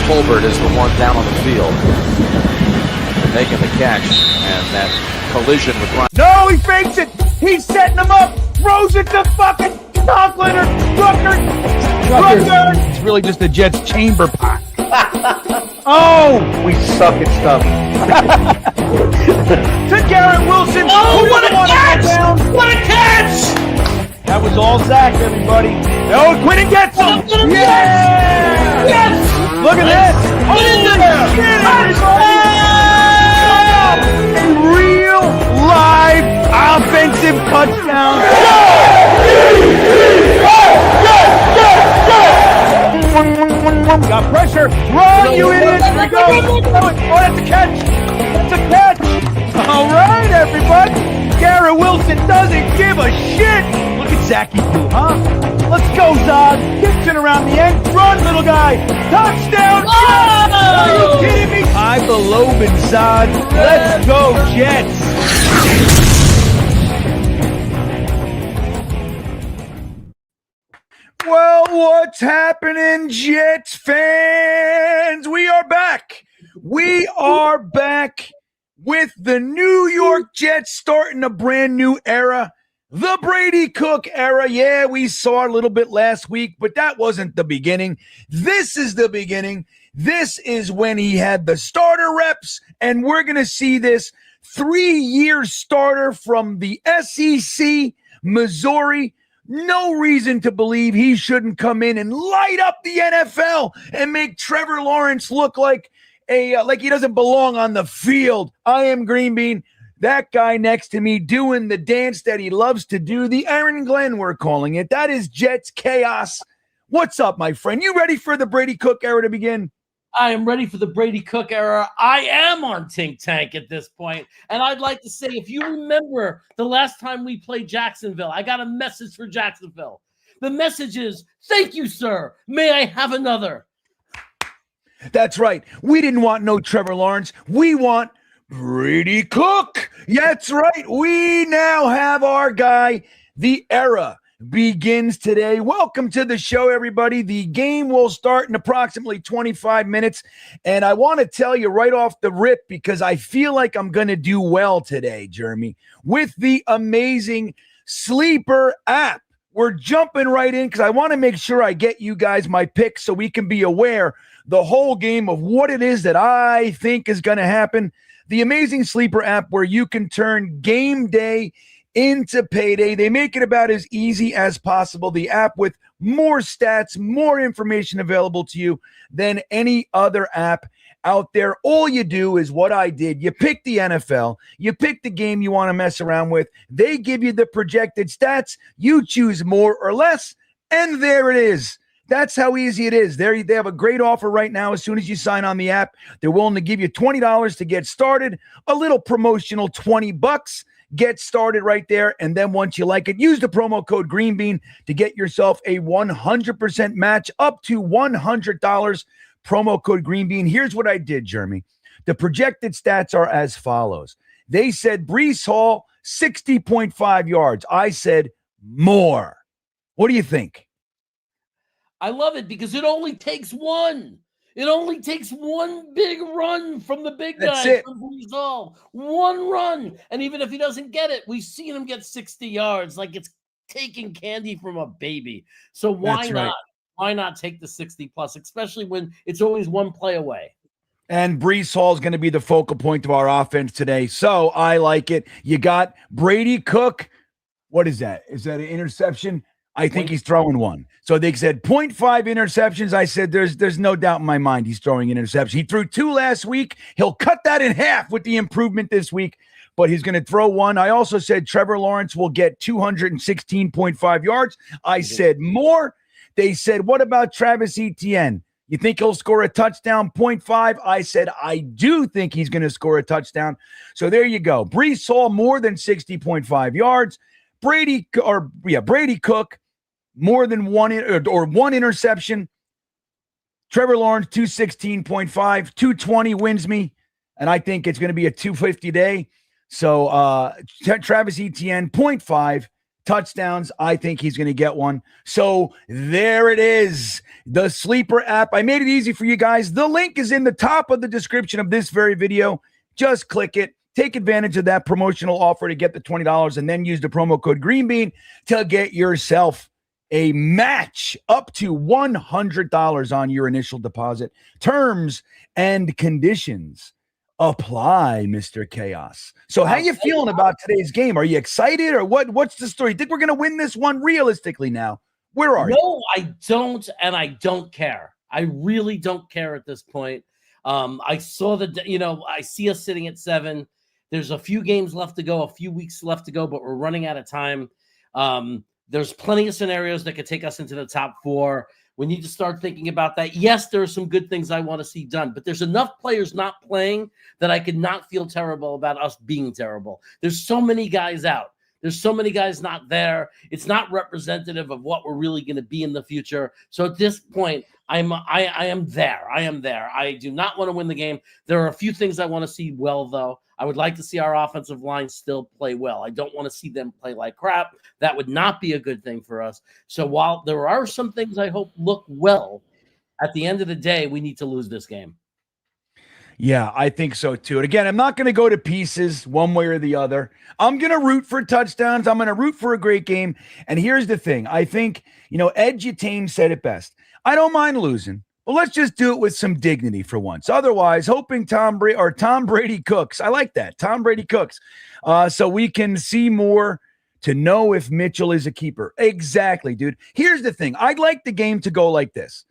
Colbert is the one down on the field, making the catch, and that collision with Ryan. No, he fakes it. He's setting him up. Throws it to fucking Conklin or Rucker. It's really just the Jets chamber pot. Oh, we suck at stuff. To Garrett Wilson. Oh, what a catch! What a catch! That was all Zach, everybody. No, Quinnen gets him. Yeah! Yes! Look at this. Oh, shit, everybody. A real live offensive touchdown. Got pressure. Run, you idiot. Here we go. Oh, that's a catch. That's a catch. All right, everybody. Garrett Wilson doesn't give a shit. Look at Zachy do, huh? Let's go, Zod. Gets it around the end. Run, little guy. Touchdown. Oh! Are you kidding me? I believe in Zod. Let's go, Jets. Well, what's happening, Jets fans? We are back. We are back with the New York Jets starting a brand new era, the Brady Cook era. Yeah, we saw a little bit last week, but that wasn't the beginning. This is the beginning. This is when he had the starter reps, and we're going to see this 3-year starter from the SEC, Missouri. No reason to believe he shouldn't come in and light up the NFL and make Trevor Lawrence look like like he doesn't belong on the field. I am Green Bean. That guy next to me doing the dance that he loves to do, the Aaron Glenn, we're calling it. That is Jets chaos. What's up, my friend? You ready for the Brady Cook era to begin? I am ready for the Brady Cook era. I am on Tink Tank at this point. And I'd like to say, if you remember the last time we played Jacksonville, I got a message for Jacksonville. The message is, thank you, sir. May I have another? That's right. We didn't want no Trevor Lawrence. We want Brady Cook. Yeah, that's right. We now have our guy. The era begins today. Welcome to the show, everybody. The game will start in approximately 25 minutes. And I want to tell you right off the rip, because I feel like I'm going to do well today, Jeremy, with the amazing Sleeper app. We're jumping right in because I want to make sure I get you guys my picks so we can be aware the whole game of what it is that I think is going to happen. The amazing Sleeper app where you can turn game day into payday. They make it about as easy as possible. The app with more stats, more information available to you than any other app out there. All you do is what I did. You pick the NFL. You pick the game you want to mess around with. They give you the projected stats. You choose more or less, and there it is. That's how easy it is. They have a great offer right now. As soon as you sign on the app, they're willing to give you $20 to get started, a little promotional $20. Get started right there, and then once you like it, use the promo code GREENBEAN to get yourself a 100% match up to $100. Promo code GREENBEAN. Here's what I did, Jeremy. The projected stats are as follows. They said Breece Hall, 60.5 yards. I said more. What do you think? I love it because it only takes one. It only takes one big run from the big guy, from Breece Hall. One run. And even if he doesn't get it, we've seen him get 60 yards like it's taking candy from a baby. So why not? Right. Why not take the 60 plus, especially when it's always one play away? And Breece Hall is going to be the focal point of our offense today. So I like it. You got Brady Cook. What is that? Is that an interception? I think he's throwing one. So they said 0.5 interceptions. I said there's no doubt in my mind he's throwing an interception. He threw 2 last week. He'll cut that in half with the improvement this week, but he's going to throw 1. I also said Trevor Lawrence will get 216.5 yards. I said more. They said, what about Travis Etienne? You think he'll score a touchdown? 0.5. I said, I do think he's going to score a touchdown. So there you go. Breece Hall more than 60.5 yards. Brady Cook, more than one interception. Trevor Lawrence, 216.5, 220 wins me, and I think it's going to be a 250 day. So Travis Etienne, 0.5, touchdowns. I think he's going to get one. So there it is, the Sleeper app. I made it easy for you guys. The link is in the top of the description of this very video. Just click it. Take advantage of that promotional offer to get the $20 and then use the promo code GREENBEAN to get yourself a match up to $100 on your initial deposit. Terms and conditions apply, Mr. Chaos. So how you feeling about today's game? Are you excited or what? What's the story? You think we're going to win this one realistically now? Where are you? No, I don't, and I don't care. I really don't care at this point. I saw I see us sitting at 7. There's a few games left to go, a few weeks left to go, but we're running out of time. There's plenty of scenarios that could take us into the top 4. We need to start thinking about that. Yes, there are some good things I want to see done, but there's enough players not playing that I could not feel terrible about us being terrible. There's so many guys out. There's so many guys not there. It's not representative of what we're really going to be in the future. So at this point, I am there. I am there. I do not want to win the game. There are a few things I want to see well, though. I would like to see our offensive line still play well. I don't want to see them play like crap. That would not be a good thing for us. So while there are some things I hope look well, at the end of the day, we need to lose this game. Yeah, I think so too. And again, I'm not going to go to pieces one way or the other. I'm going to root for touchdowns. I'm going to root for a great game. And here's the thing. I think, Ed Yatane said it best. I don't mind losing, but let's just do it with some dignity for once. Otherwise, hoping Tom Brady cooks. I like that. Tom Brady cooks. So we can see more to know if Mitchell is a keeper. Exactly, dude. Here's the thing. I'd like the game to go like this.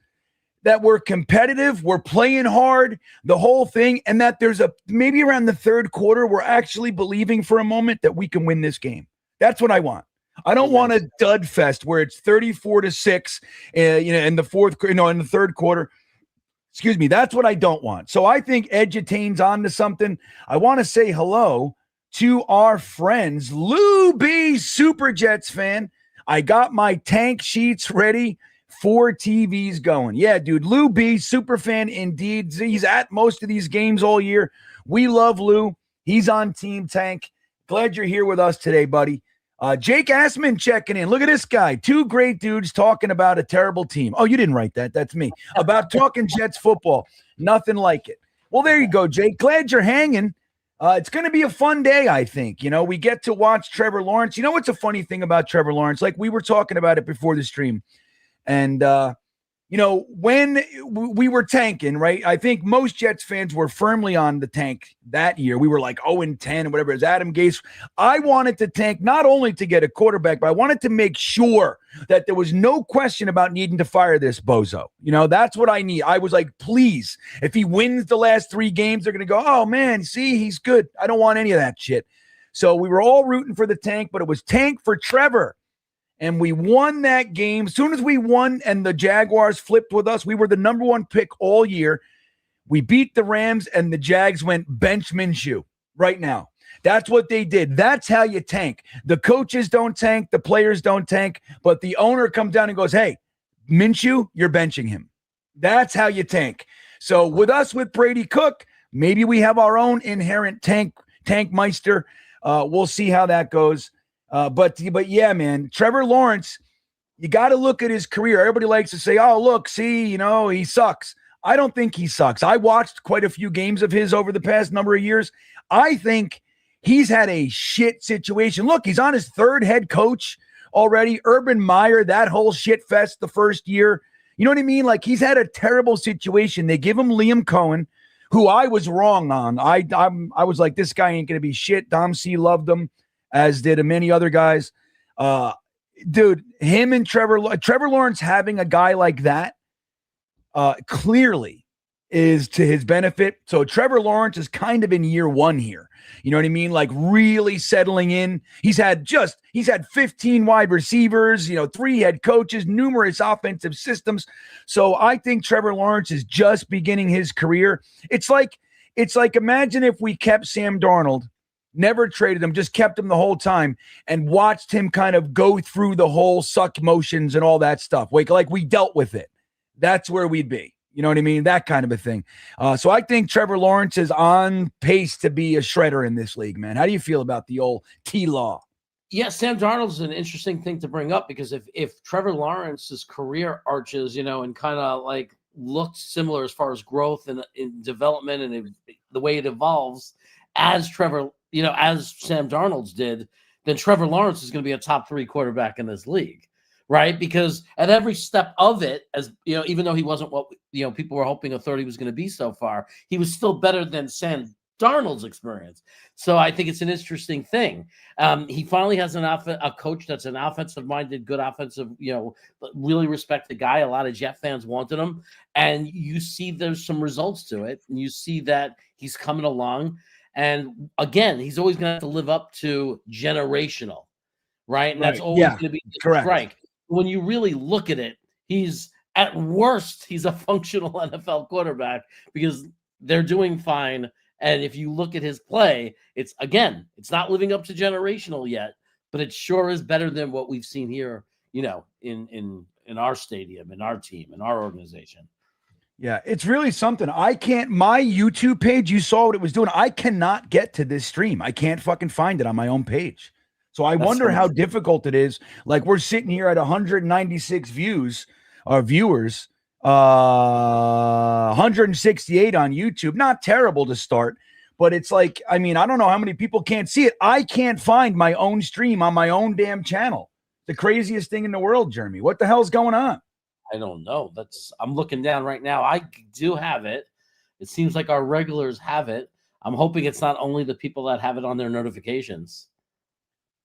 That we're competitive, we're playing hard, the whole thing, and that there's maybe around the third quarter, we're actually believing for a moment that we can win this game. That's what I want. I don't want a dud fest where it's 34-6, in the third quarter. Excuse me. That's what I don't want. So I think Ed Yatane's on to something. I want to say hello to our friends, Lou B, Super Jets fan. I got my tank sheets ready. 4 TVs going. Yeah, dude. Lou B, super fan indeed. He's at most of these games all year. We love Lou. He's on Team Tank. Glad you're here with us today, buddy. Jake Assman checking in. Look at this guy. 2 great dudes talking about a terrible team. Oh, you didn't write that. That's me. About talking Jets football. Nothing like it. Well, there you go, Jake. Glad you're hanging. It's going to be a fun day, I think. We get to watch Trevor Lawrence. You know what's a funny thing about Trevor Lawrence? Like we were talking about it before the stream. And, when we were tanking, right, I think most Jets fans were firmly on the tank that year. We were like 0-10 or whatever it was. Adam Gase. I wanted to tank not only to get a quarterback, but I wanted to make sure that there was no question about needing to fire this bozo. That's what I need. I was like, please, if he wins the last 3 games, they're going to go, oh, man, see, he's good. I don't want any of that shit. So we were all rooting for the tank, but it was tank for Trevor. And we won that game. As soon as we won and the Jaguars flipped with us, we were the number 1 pick all year. We beat the Rams and the Jags went bench Minshew right now. That's what they did. That's how you tank. The coaches don't tank. The players don't tank. But the owner comes down and goes, hey, Minshew, you're benching him. That's how you tank. So with us, with Brady Cook, maybe we have our own inherent tank meister. We'll see how that goes. But yeah, man, Trevor Lawrence, you got to look at his career. Everybody likes to say, oh, look, see, he sucks. I don't think he sucks. I watched quite a few games of his over the past number of years. I think he's had a shit situation. Look, he's on his 3rd head coach already. Urban Meyer, that whole shit fest the first year. You know what I mean? Like he's had a terrible situation. They give him Liam Cohen, who I was wrong on. I was like, this guy ain't going to be shit. Dom C loved him, as did many other guys. Dude, him and Trevor Lawrence having a guy like that clearly is to his benefit. So Trevor Lawrence is kind of in year 1 here. You know what I mean? Like really settling in. He's had 15 wide receivers, 3 head coaches, numerous offensive systems. So I think Trevor Lawrence is just beginning his career. It's like imagine if we kept Sam Darnold, never traded him, just kept him the whole time and watched him kind of go through the whole suck motions and all that stuff. Like we dealt with it. That's where we'd be. You know what I mean? That kind of a thing. So I think Trevor Lawrence is on pace to be a shredder in this league, man. How do you feel about the old T-Law? Yeah, Sam Darnold's an interesting thing to bring up because if Trevor Lawrence's career arches, and kind of like looks similar as far as growth and in development and the way it evolves as as Sam Darnold's did, then Trevor Lawrence is going to be a top 3 quarterback in this league, right? Because at every step of it, as even though he wasn't what people were hoping a third he was going to be so far, he was still better than Sam Darnold's experience. So I think it's an interesting thing. He finally has a coach that's an offensive-minded, good offensive, really respected guy. A lot of Jet fans wanted him. And you see there's some results to it. And you see that he's coming along. And again, he's always going to have to live up to generational, right? And that's always going to be correct. Strike. When you really look at it, at worst, he's a functional NFL quarterback because they're doing fine. And if you look at his play, it's not living up to generational yet, but it sure is better than what we've seen here, in our stadium, in our team, in our organization. Yeah, it's really something. My YouTube page, you saw what it was doing. I cannot get to this stream. I can't fucking find it on my own page. So I wonder how difficult it is. Like we're sitting here at 196 viewers, 168 on YouTube. Not terrible to start, but it's like, I don't know how many people can't see it. I can't find my own stream on my own damn channel. The craziest thing in the world, Jeremy. What the hell's going on? I don't know. I'm looking down right now. I do have it. It seems like our regulars have it. I'm hoping it's not only the people that have it on their notifications.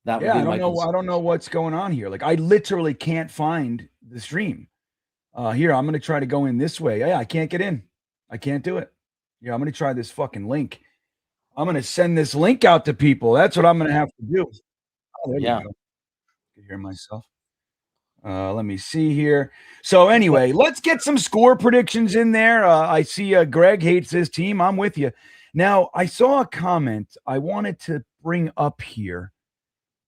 I don't know what's going on here. Like I literally can't find the stream. Here, I'm going to try to go in this way. Yeah, I can't get in. I can't do it. Yeah, I'm going to try this fucking link. I'm going to send this link out to people. That's what I'm going to have to do. Oh, there you go. I can hear myself. Let me see here. So anyway, let's get some score predictions in there. I see Greg hates his team. I'm with you. Now, I saw a comment I wanted to bring up here.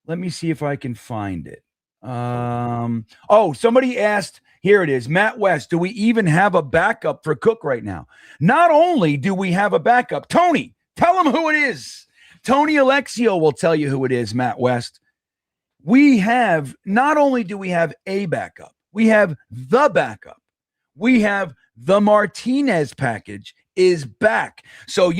Let me see if I can find it. Somebody asked, here it is, Matt West, do we even have a backup for Cook right now? Not only do we have a backup, Tony, tell him who it is. Tony Alexio will tell you who it is, Matt West. Not only do we have a backup, we have the backup. We have the Martinez package is back. So,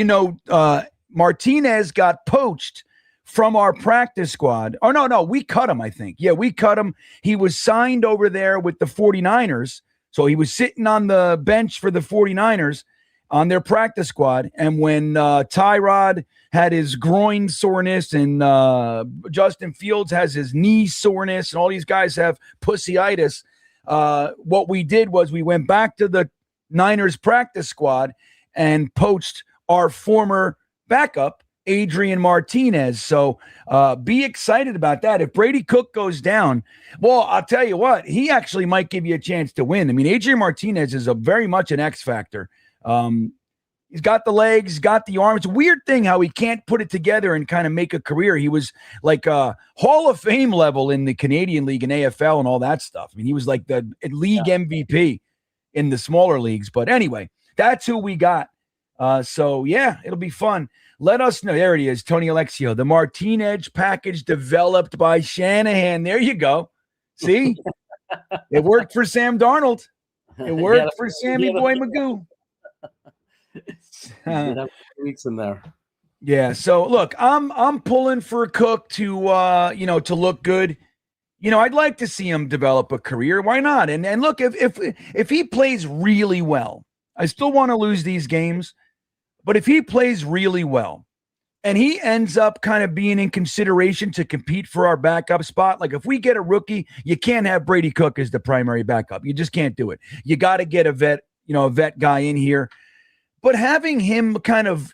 Martinez got poached from our practice squad. Oh, no, we cut him, I think. Yeah, we cut him. He was signed over there with the 49ers. So he was sitting on the bench for the 49ers on their practice squad. And when Tyrod had his groin soreness and Justin Fields has his knee soreness and all these guys have pussyitis, what we did was we went back to the Niners practice squad and poached our former backup, Adrian Martinez. So be excited about that. If Brady Cook goes down, well, I'll tell you what, he actually might give you a chance to win. Adrian Martinez is very much an X factor. He's got the legs, got the arms. It's a weird thing how he can't put it together and kind of make a career. He was like Hall of Fame level in the Canadian League and AFL and all that stuff. He was like the league MVP in the smaller leagues. But anyway, that's who we got. So, it'll be fun. Let us know. There it is, Tony Alexio. The Martinez package developed by Shanahan. There you go. See? It worked for Sam Darnold. It worked for Sammy Boy Magoo. Weeks in there. Yeah. So look, I'm pulling for Cook to look good. I'd like to see him develop a career. Why not? And look, if he plays really well, I still want to lose these games. But if he plays really well and he ends up kind of being in consideration to compete for our backup spot, like if we get a rookie, you can't have Brady Cook as the primary backup. You just can't do it. You got to get a vet guy in here. But having him kind of,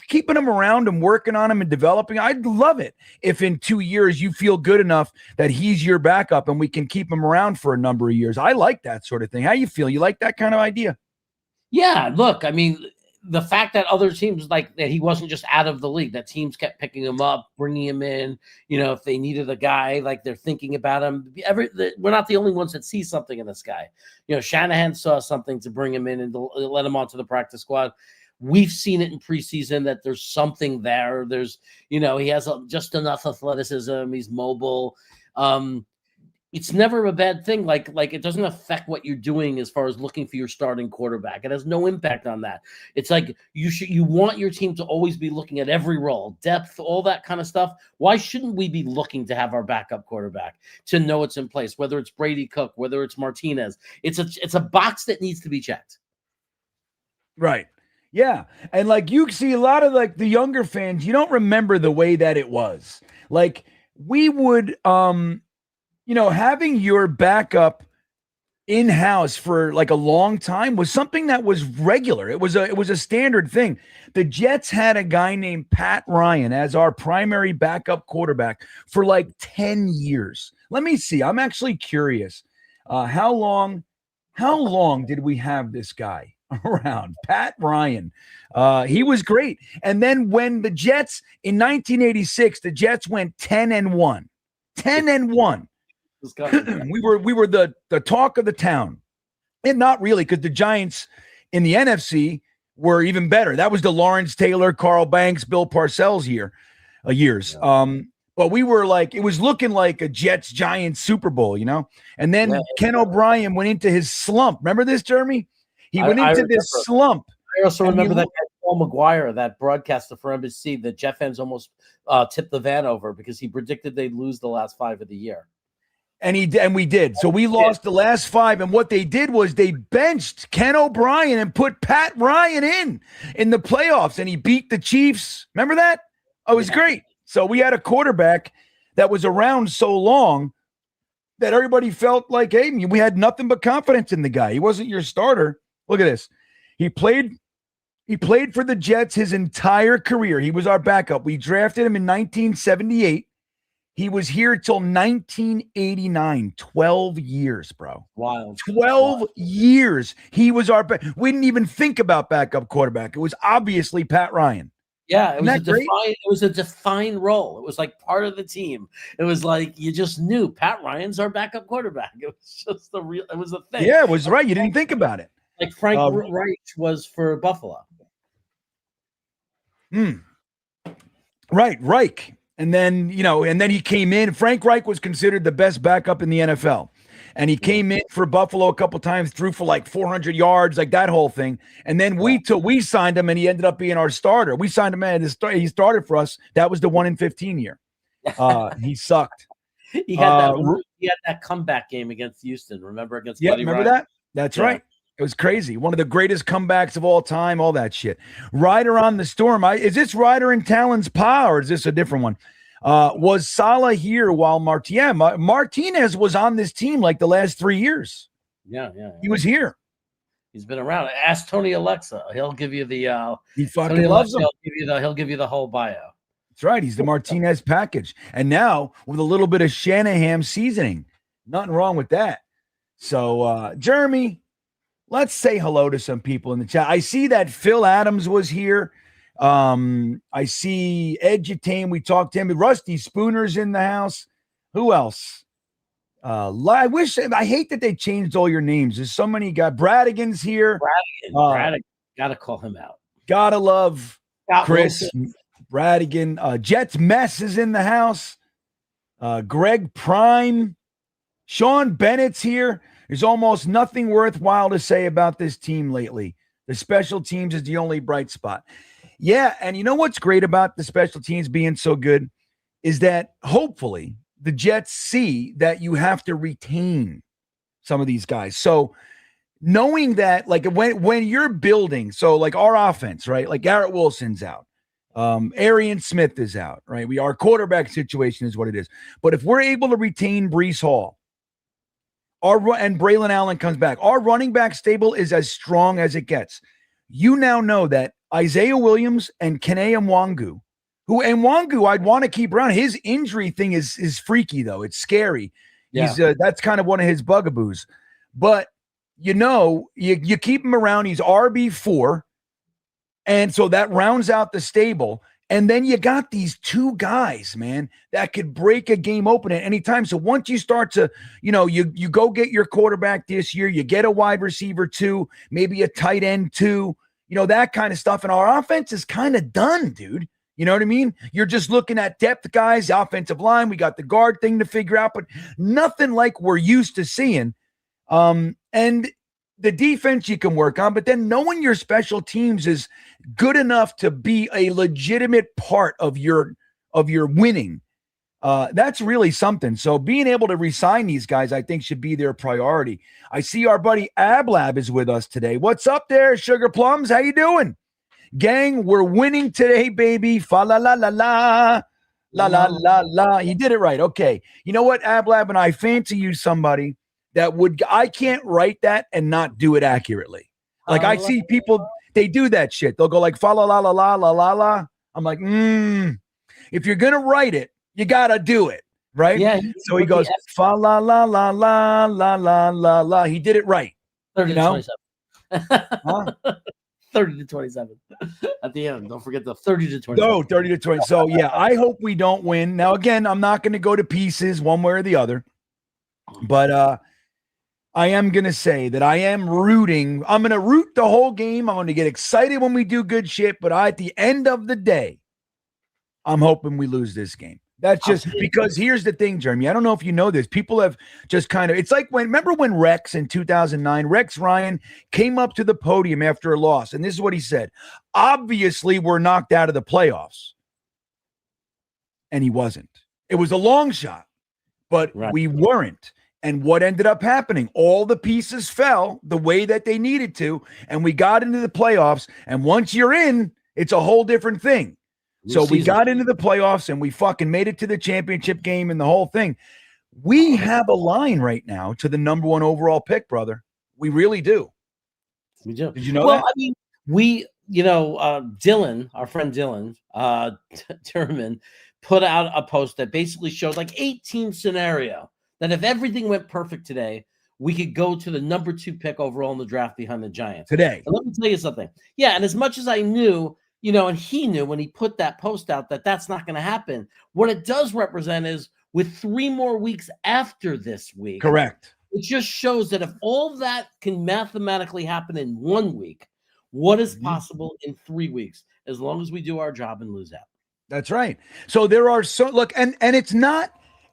keeping him around and working on him and developing, I'd love it if in 2 years you feel good enough that he's your backup and we can keep him around for a number of years. I like that sort of thing. How you feel? You like that kind of idea? Yeah, look, the fact that other teams like that he wasn't just out of the league, that teams kept picking him up, bringing him in, if they needed a guy, like they're thinking about him. We're not the only ones that see something in this guy. Shanahan saw something to bring him in and to let him onto the practice squad. We've seen it in preseason that there's something there. There's, he has just enough athleticism. He's mobile. It's never a bad thing. Like it doesn't affect what you're doing as far as looking for your starting quarterback. It has no impact on that. It's like you want your team to always be looking at every role, depth, all that kind of stuff. Why shouldn't we be looking to have our backup quarterback to know it's in place? Whether it's Brady Cook, whether it's Martinez, it's a box that needs to be checked. Right. Yeah. And like you see a lot of like the younger fans, you don't remember the way that it was. Like we would having your backup in-house for like a long time was something that was regular. It was a standard thing. The Jets had a guy named Pat Ryan as our primary backup quarterback for like 10 years. Let me see. I'm actually curious. How long did we have this guy around? Pat Ryan. He was great. And then when the Jets in 1986, the Jets went 10-1. 10-1. we were the talk of the town, and not really, because the Giants in the NFC were even better. That was the Lawrence Taylor, Carl Banks, Bill Parcells years. But we were like, it was looking like a Jets Giants Super Bowl, And then Ken O'Brien went into his slump. Remember this, Jeremy? He went into this slump. I also remember that guy, Paul McGuire, that broadcaster for NBC, that Jet fans almost tipped the van over because he predicted they'd lose the last 5 of the year. And we did. So we lost the last 5. And what they did was they benched Ken O'Brien and put Pat Ryan in the playoffs. And he beat the Chiefs. Remember that? Oh, it was great. So we had a quarterback that was around so long that everybody felt like, hey, we had nothing but confidence in the guy. He wasn't your starter. Look at this. He played for the Jets his entire career. He was our backup. We drafted him in 1978. He was here till 1989, 12 years, bro. Wow. 12 years. He was we didn't even think about backup quarterback. It was obviously Pat Ryan. Yeah, it was a defined role. It was like part of the team. It was like you just knew Pat Ryan's our backup quarterback. It was just it was a thing. Yeah, it was right. You didn't think about it. Like Frank Reich was for Buffalo. Right, Reich. And then, he came in. Frank Reich was considered the best backup in the NFL. And he came in for Buffalo a couple times, threw for like 400 yards, like that whole thing. And then we signed him, and he ended up being our starter. We signed him, and he started for us. That was the 1-15 year. He sucked. He had that comeback game against Houston. Remember against Buddy remember Ryan? that? That's right. It was crazy. One of the greatest comebacks of all time, all that shit. Ryder on the Storm. Is this Ryder and Talon's Pa, or is this a different one? Was Saleh here while Martinez was on this team like the last 3 years? Yeah. He was here. He's been around. Ask Tony Alexa. He'll give you the he fucking loves him. He'll give you the whole bio. That's right. He's the Martinez package. And now with a little bit of Shanahan seasoning. Nothing wrong with that. So Jeremy, let's say hello to some people in the chat. I see that Phil Adams was here. I see Edutane. We talked to him. Rusty Spooner's in the house. Who else? I hate that they changed all your names. There's so many guys. Bradigan's here. Bradigan. Gotta call him out. Gotta love Scott Chris Wilson. Bradigan. Jets Mess is in the house. Greg Prime. Sean Bennett's here. There's almost nothing worthwhile to say about this team lately. The special teams is the only bright spot. Yeah, and you know what's great about the special teams being so good is that hopefully the Jets see that you have to retain some of these guys. So knowing that, like when you're building, so like our offense, right? Like Garrett Wilson's out. Arian Smith is out, right? Our quarterback situation is what it is. But if we're able to retain Breece Hall, and Braylon Allen comes back, our running back stable is as strong as it gets. You now know that Isaiah Williams and Kene Nwangu, I'd want to keep around. His injury thing is freaky, though. It's scary. Yeah. That's kind of one of his bugaboos. But, you keep him around. He's RB4. And so that rounds out the stable. And then you got these 2 guys, man, that could break a game open at any time. So once you start to, you go get your quarterback this year, you get a wide receiver 2, maybe a tight end 2, that kind of stuff. And our offense is kind of done, dude. You know what I mean? You're just looking at depth guys, the offensive line. We got the guard thing to figure out, but nothing like we're used to seeing. And the defense you can work on, but then knowing your special teams is good enough to be a legitimate part of your winning. That's really something. So being able to re-sign these guys, I think, should be their priority. I see our buddy Ablab is with us today. What's up there, Sugar Plums? How you doing? Gang, we're winning today, baby. Fa la la la la. La la la la. He did it right. Okay. You know what, Ablab, and I fancy you somebody that I can't write that and not do it accurately. Like I see people, they do that shit. They'll go like fa la la la la la la la. I'm like, if you're gonna write it, you gotta do it, right? Yeah. So he goes fa la la la la la la la la. He did it right. 30 to 27. Huh? 30 to 27 at the end. Don't forget the 30 to 27. No, 30 to 20. So yeah, I hope we don't win. Now again, I'm not going to go to pieces one way or the other, but I am going to say that I am rooting. I'm going to root the whole game. I'm going to get excited when we do good shit. But at the end of the day, I'm hoping we lose this game. That's just because here's the thing, Jeremy. I don't know if you know this. People have just kind of, it's like remember when Rex in 2009, Rex Ryan came up to the podium after a loss. And this is what he said. Obviously, we're knocked out of the playoffs. And he wasn't. It was a long shot, but we weren't. And what ended up happening? All the pieces fell the way that they needed to, and we got into the playoffs. And once you're in, it's a whole different thing. So we got into the playoffs, and we fucking made it to the championship game and the whole thing. We have a line right now to the number 1 overall pick, brother. We really do. We do. Did you know that? I mean, Dylan, our friend Dylan Turman, put out a post that basically showed like 8-team scenario that if everything went perfect today, we could go to the number 2 pick overall in the draft behind the Giants. Today. And let me tell you something. Yeah, and as much as I knew, and he knew when he put that post out that that's not going to happen, what it does represent is with 3 more weeks after this week. Correct. It just shows that if all that can mathematically happen in 1 week, what is possible in 3 weeks, as long as we do our job and lose out. That's right. So there are and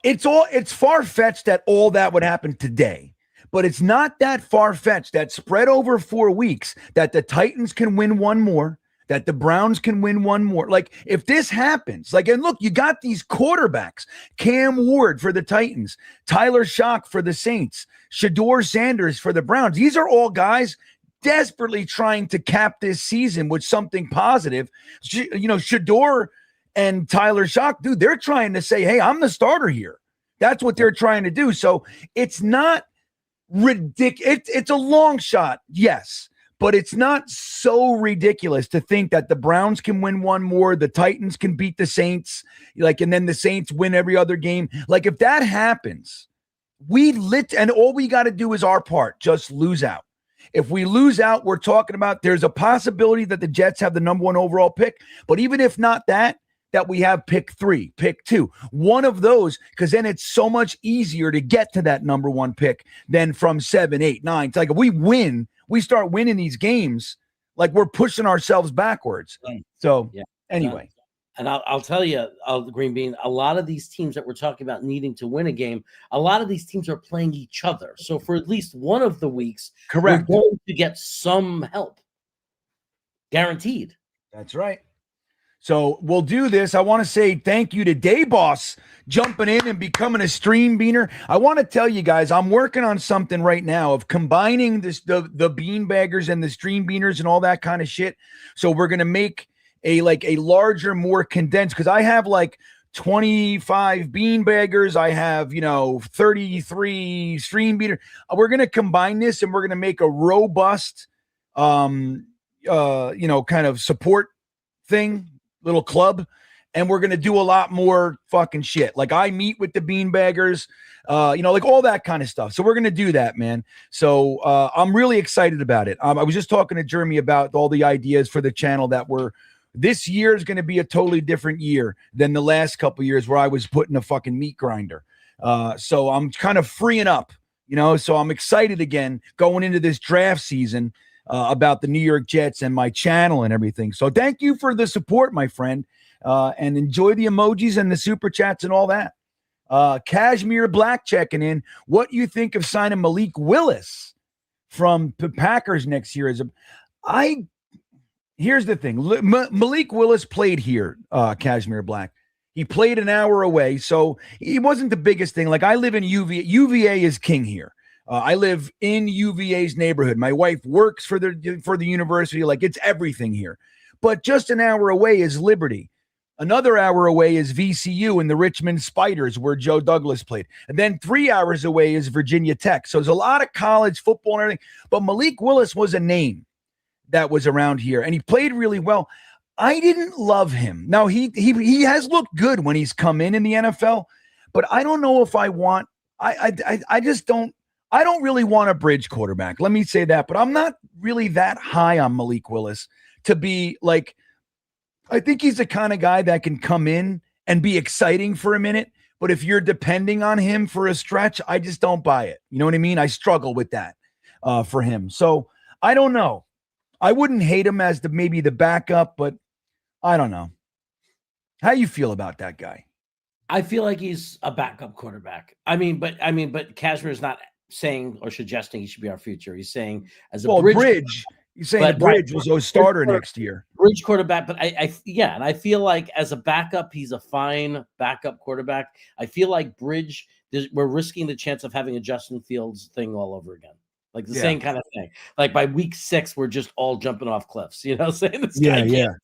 it's far-fetched that all that would happen today, but it's not that far-fetched that spread over 4 weeks that the Titans can win one more, that the Browns can win one more. Like if this happens, and look, you got these quarterbacks, Cam Ward for the Titans, Tyler Shock for the Saints, Shador Sanders for the Browns. These are all guys desperately trying to cap this season with something positive. Shador and Tyler Shock, dude, they're trying to say, hey, I'm the starter here. That's what they're trying to do. So it's not ridiculous. It's a long shot, yes, but it's not so ridiculous to think that the Browns can win one more, the Titans can beat the Saints, and then the Saints win every other game. Like if that happens, and all we got to do is our part, just lose out. If we lose out, we're talking about there's a possibility that the Jets have the number 1 overall pick, but even if not that we have pick 3, pick 2, one of those, because then it's so much easier to get to that number 1 pick than from 7, 8, 9. It's like if we start winning these games, like we're pushing ourselves backwards. So anyway. And I'll tell you, Green Bean, a lot of these teams that we're talking about needing to win a game, a lot of these teams are playing each other. So for at least one of the weeks, correct, we're going to get some help. Guaranteed. That's right. So we'll do this. I want to say thank you to Dayboss jumping in and becoming a stream beaner. I want to tell you guys, I'm working on something right now of combining the beanbaggers and the stream beaners and all that kind of shit. So we're going to make a larger, more condensed, because I have 25 beanbaggers. I have, 33 stream beater. We're going to combine this and we're going to make a robust, kind of support thing, little club, and we're going to do a lot more fucking shit. Like I meet with the beanbaggers, all that kind of stuff. So we're going to do that, man. So I'm really excited about it. I was just talking to Jeremy about all the ideas for the channel this year is going to be a totally different year than the last couple years where I was putting a fucking meat grinder. So I'm kind of freeing up, so I'm excited again going into this draft season. about the New York Jets and my channel and everything. So thank you for the support, my friend, and enjoy the emojis and the super chats and all that. Cashmere Black checking in. What you think of signing Malik Willis from the Packers next year? Here's the thing. Malik Willis played here, Cashmere Black. He played an hour away, so he wasn't the biggest thing. Like, I live in UVA. UVA is king here. I live in UVA's neighborhood. My wife works for the university. Like, it's everything here. But just an hour away is Liberty. Another hour away is VCU and the Richmond Spiders, where Joe Douglas played. And then 3 hours away is Virginia Tech. So there's a lot of college football and everything. But Malik Willis was a name that was around here, and he played really well. I didn't love him. Now, he has looked good when he's come in the NFL, but I don't know if I want – I just don't – I don't really want a bridge quarterback. Let me say that, but I'm not really that high on Malik Willis to be like – I think he's the kind of guy that can come in and be exciting for a minute, but if you're depending on him for a stretch, I just don't buy it. You know what I mean? I struggle with that for him. So I don't know. I wouldn't hate him as maybe the backup, but I don't know. How you feel about that guy? I feel like he's a backup quarterback. But Cashmere is not saying or suggesting he should be our future. He's saying as a bridge. He's saying the bridge was a starter next year. Bridge quarterback, but and I feel like as a backup, he's a fine backup quarterback. I feel like bridge, we're risking the chance of having a Justin Fields thing all over again. Like the same kind of thing. Like by week 6, we're just all jumping off cliffs. You know, saying this guy can't,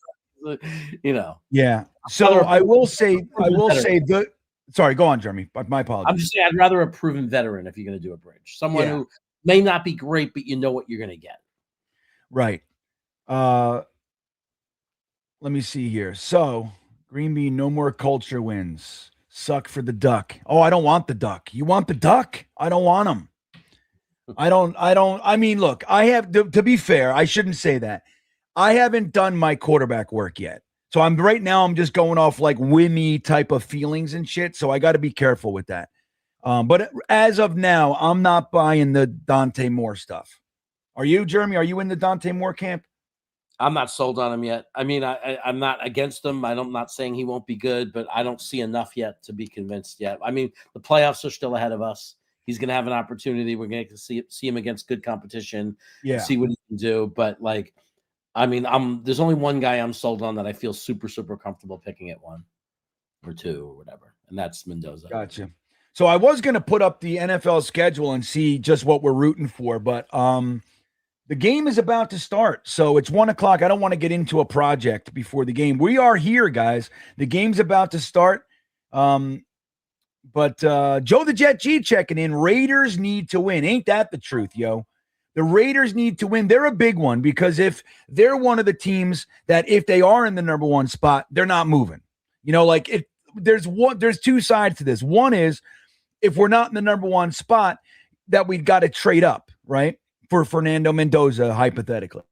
you know. Yeah. So I will say the. Sorry, go on, Jeremy. My apologies. I'm just saying I'd rather a proven veteran if you're going to do a bridge. Someone who may not be great, but you know what you're going to get. Right. Let me see here. So Green Bean, no more culture wins. Suck for the duck. Oh, I don't want the duck. You want the duck? I don't want him. I mean, look, I have to be fair. I shouldn't say that. I haven't done my quarterback work yet. So I'm just going off like whimmy type of feelings and shit. So I got to be careful with that. But as of now, I'm not buying the Dante Moore stuff. Are you, Jeremy? Are you in the Dante Moore camp? I'm not sold on him yet. I mean, I'm not against him. I'm not saying he won't be good, but I don't see enough yet to be convinced yet. I mean, the playoffs are still ahead of us. He's going to have an opportunity. We're going to see him against good competition, see what he can do. But like, I mean, there's only one guy I'm sold on that I feel super, super comfortable picking at 1 or 2 or whatever, and that's Mendoza. Gotcha. So I was going to put up the NFL schedule and see just what we're rooting for, but the game is about to start. So it's 1:00. I don't want to get into a project before the game. We are here, guys. The game's about to start. But Joe the Jet G checking in. Raiders need to win. Ain't that the truth, yo? The Raiders need to win. They're a big one because if they're one of the teams that if they are in the number 1 spot, they're not moving. You know, like there's 2 sides to this. One is if we're not in the number 1 spot, that we've got to trade up, right? For Fernando Mendoza, hypothetically.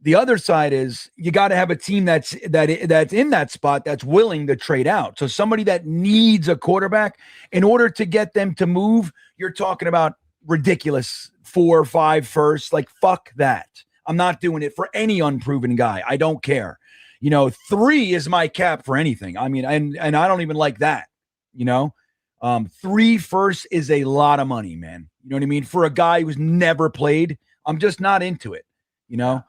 The other side is you got to have a team that's in that spot that's willing to trade out. So somebody that needs a quarterback in order to get them to move, you're talking about ridiculous 4 or 5 firsts. Like, fuck that. I'm not doing it for any unproven guy. I don't care. You know, 3 is my cap for anything. I mean, and I don't even like that, you know. 3 firsts is a lot of money, man. You know what I mean? For a guy who's never played, I'm just not into it, you know?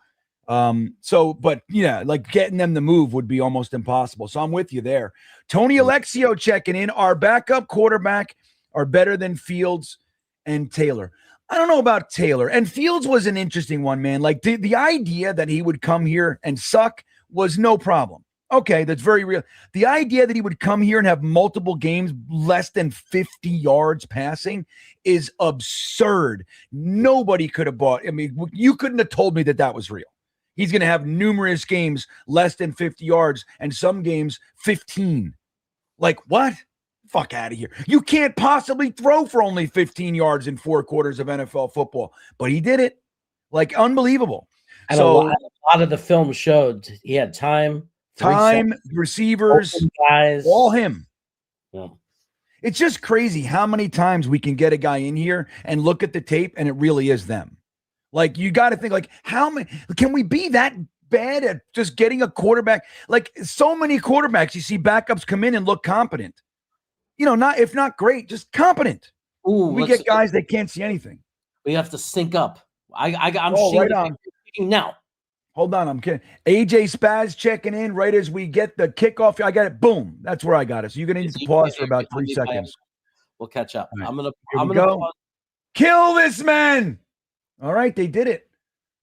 But yeah, like getting them to move would be almost impossible. So I'm with you there. Tony Alexio checking in. Our backup quarterback are better than Fields and Taylor. I don't know about Taylor. And Fields was an interesting one, man. Like the idea that he would come here and suck was no problem. Okay, that's very real. The idea that he would come here and have multiple games less than 50 yards passing is absurd. Nobody could have bought. I mean, you couldn't have told me that was real. He's going to have numerous games less than 50 yards and some games 15. Like, what? Fuck out of here. You can't possibly throw for only 15 yards in 4 quarters of NFL football. But he did it. Like, unbelievable. And so, a lot of the film showed he had time, receivers, guys, all him. Yeah. It's just crazy how many times we can get a guy in here and look at the tape and it really is them. Like, you got to think, like, how many can we be that bad at just getting a quarterback? Like, so many quarterbacks, you see backups come in and look competent. Not if not great, just competent. Ooh, we get guys that can't see anything. We have to sync up. I'm right on now. Hold on, I'm kidding. AJ Spaz checking in right as we get the kickoff. I got it. Boom. That's where I got it. So you're gonna need to pause for about 3 seconds. We'll catch up. Right. I'm gonna go. Pause. Kill this man. All right, they did it.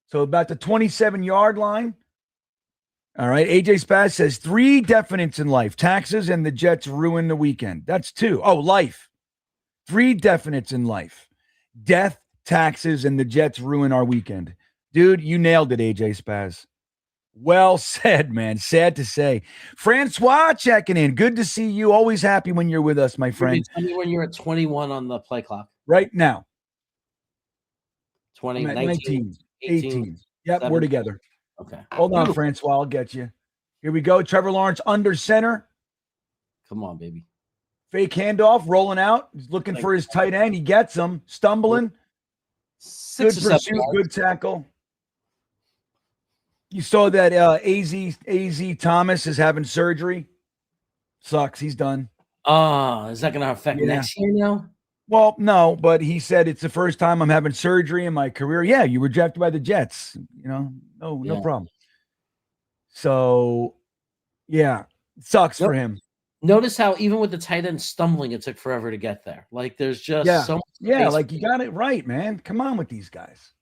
So about the 27-yard line. All right, AJ Spaz says 3 definites in life: taxes and the Jets ruin the weekend. That's 2. Oh, life. 3 definites in life: death, taxes, and the Jets ruin our weekend. Dude, you nailed it, AJ Spaz. Well said, man. Sad to say. Francois checking in. Good to see you. Always happy when you're with us, my friend. Tell me when you're at 21 on the play clock. Right now. 20, 19, 18. Yep, 7. we're together. Okay. Hold on, Francois. I'll get you. Here we go. Trevor Lawrence under center. Come on, baby. Fake handoff, rolling out. He's looking for his tight end. He gets him. Stumbling. Good pursuit, good tackle. You saw that AZ Thomas is having surgery. Sucks. He's done. Is that going to affect next year now? Well, no, but he said it's the first time I'm having surgery in my career. Yeah, you were drafted by the Jets. No problem. So, yeah, sucks for him. Notice how even with the tight end stumbling, it took forever to get there. Like, there's just so much space. Like, you got it right, man. Come on with these guys.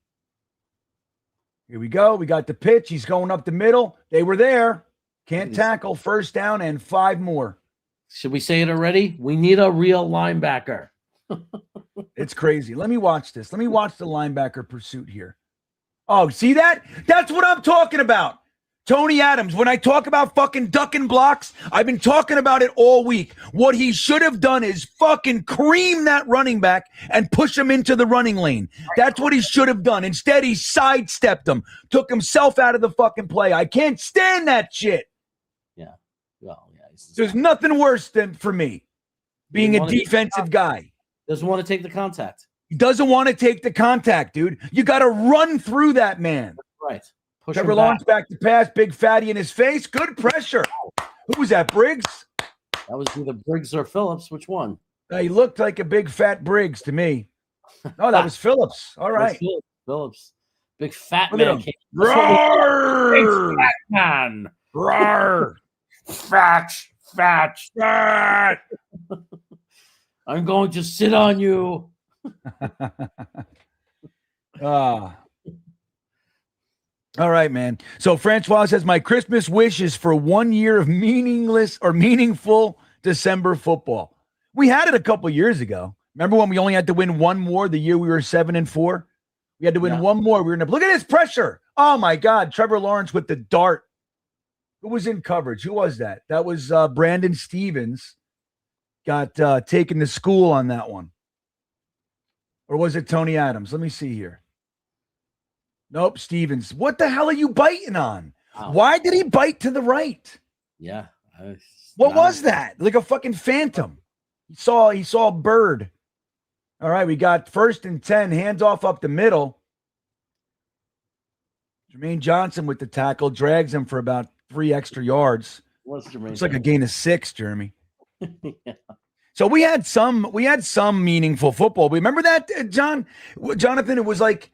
Here we go. We got the pitch. He's going up the middle. They were there. Can't tackle. First down and 5 more. Should we say it already? We need a real linebacker. It's crazy. Let me watch this. Let me watch the linebacker pursuit here. Oh, see that? That's what I'm talking about. Tony Adams, when I talk about fucking ducking blocks, I've been talking about it all week. What he should have done is fucking cream that running back and push him into the running lane. That's what he should have done. Instead, he sidestepped him, took himself out of the fucking play. I can't stand that shit. Yeah. Well, yeah. There's nothing worse than for me being a defensive guy. Doesn't want to take the contact. He doesn't want to take the contact, dude. You got to run through that man. Right. Trevor Lawrence back to pass, big fatty in his face. Good pressure. Who was that, Briggs? That was either Briggs or Phillips. Which one? He looked like a big fat Briggs to me. Oh, that was Phillips. All right. Phillips. Big fat Look man. Roar! Big fat man. Roar! Fat. I'm going to sit on you. All right, man. So Francois says, my Christmas wish is for 1 year of meaningful December football. We had it a couple years ago. Remember when we only had to win one more the year we were 7-4? We had to win one more. We were look at this pressure. Oh my God. Trevor Lawrence with the dart. Who was in coverage? Who was that? That was Brandon Stevens. Got taken to school on that one. Or was it Tony Adams? Let me see here. Nope, Stevens. What the hell are you biting on? Wow. Why did he bite to the right? Yeah. What was that? Like a fucking phantom. He saw a bird. All right, we got 1st and 10, hands off up the middle. Jermaine Johnson with the tackle, drags him for about 3 extra yards. It's like a gain of 6, Jeremy. Yeah. So we had some meaningful football. Remember that, Jonathan? It was like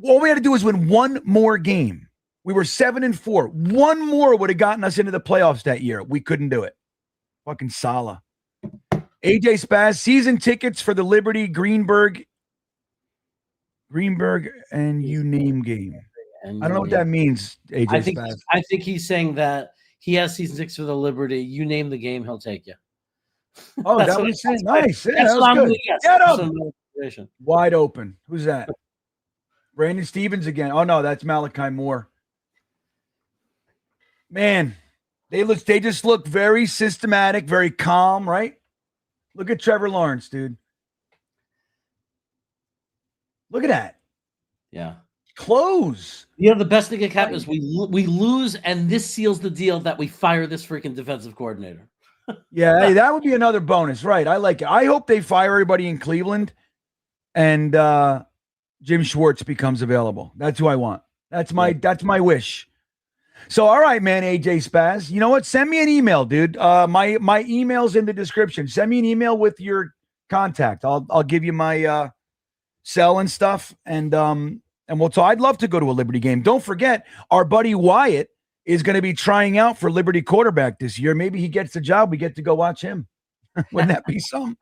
all we had to do was win one more game. We were 7-4. One more would have gotten us into the playoffs that year. We couldn't do it. Fucking Salah. AJ Spaz, season tickets for the Liberty Greenberg and you name game. I don't know what that means, AJ Spaz. I think he's saying that he has season tickets for the Liberty. You name the game, he'll take you. Oh, that was nice. Yeah, that's that was good. Get him. Wide open. Who's that? Brandon Stevens again. Oh no, that's Malachi Moore. Man, they just look very systematic, very calm, right? Look at Trevor Lawrence, dude. Look at that. Yeah. Close. The best thing that happens is we lose, and this seals the deal that we fire this freaking defensive coordinator. Yeah, hey, that would be another bonus, right? I like it. I hope they fire everybody in Cleveland, and Jim Schwartz becomes available. That's who I want. That's my wish. So, all right, man, AJ Spaz. You know what? Send me an email, dude. My email's in the description. Send me an email with your contact. I'll give you my cell and stuff, and we'll talk. I'd love to go to a Liberty game. Don't forget, our buddy Wyatt is going to be trying out for Liberty quarterback this year. Maybe he gets the job. We get to go watch him. Wouldn't that be something?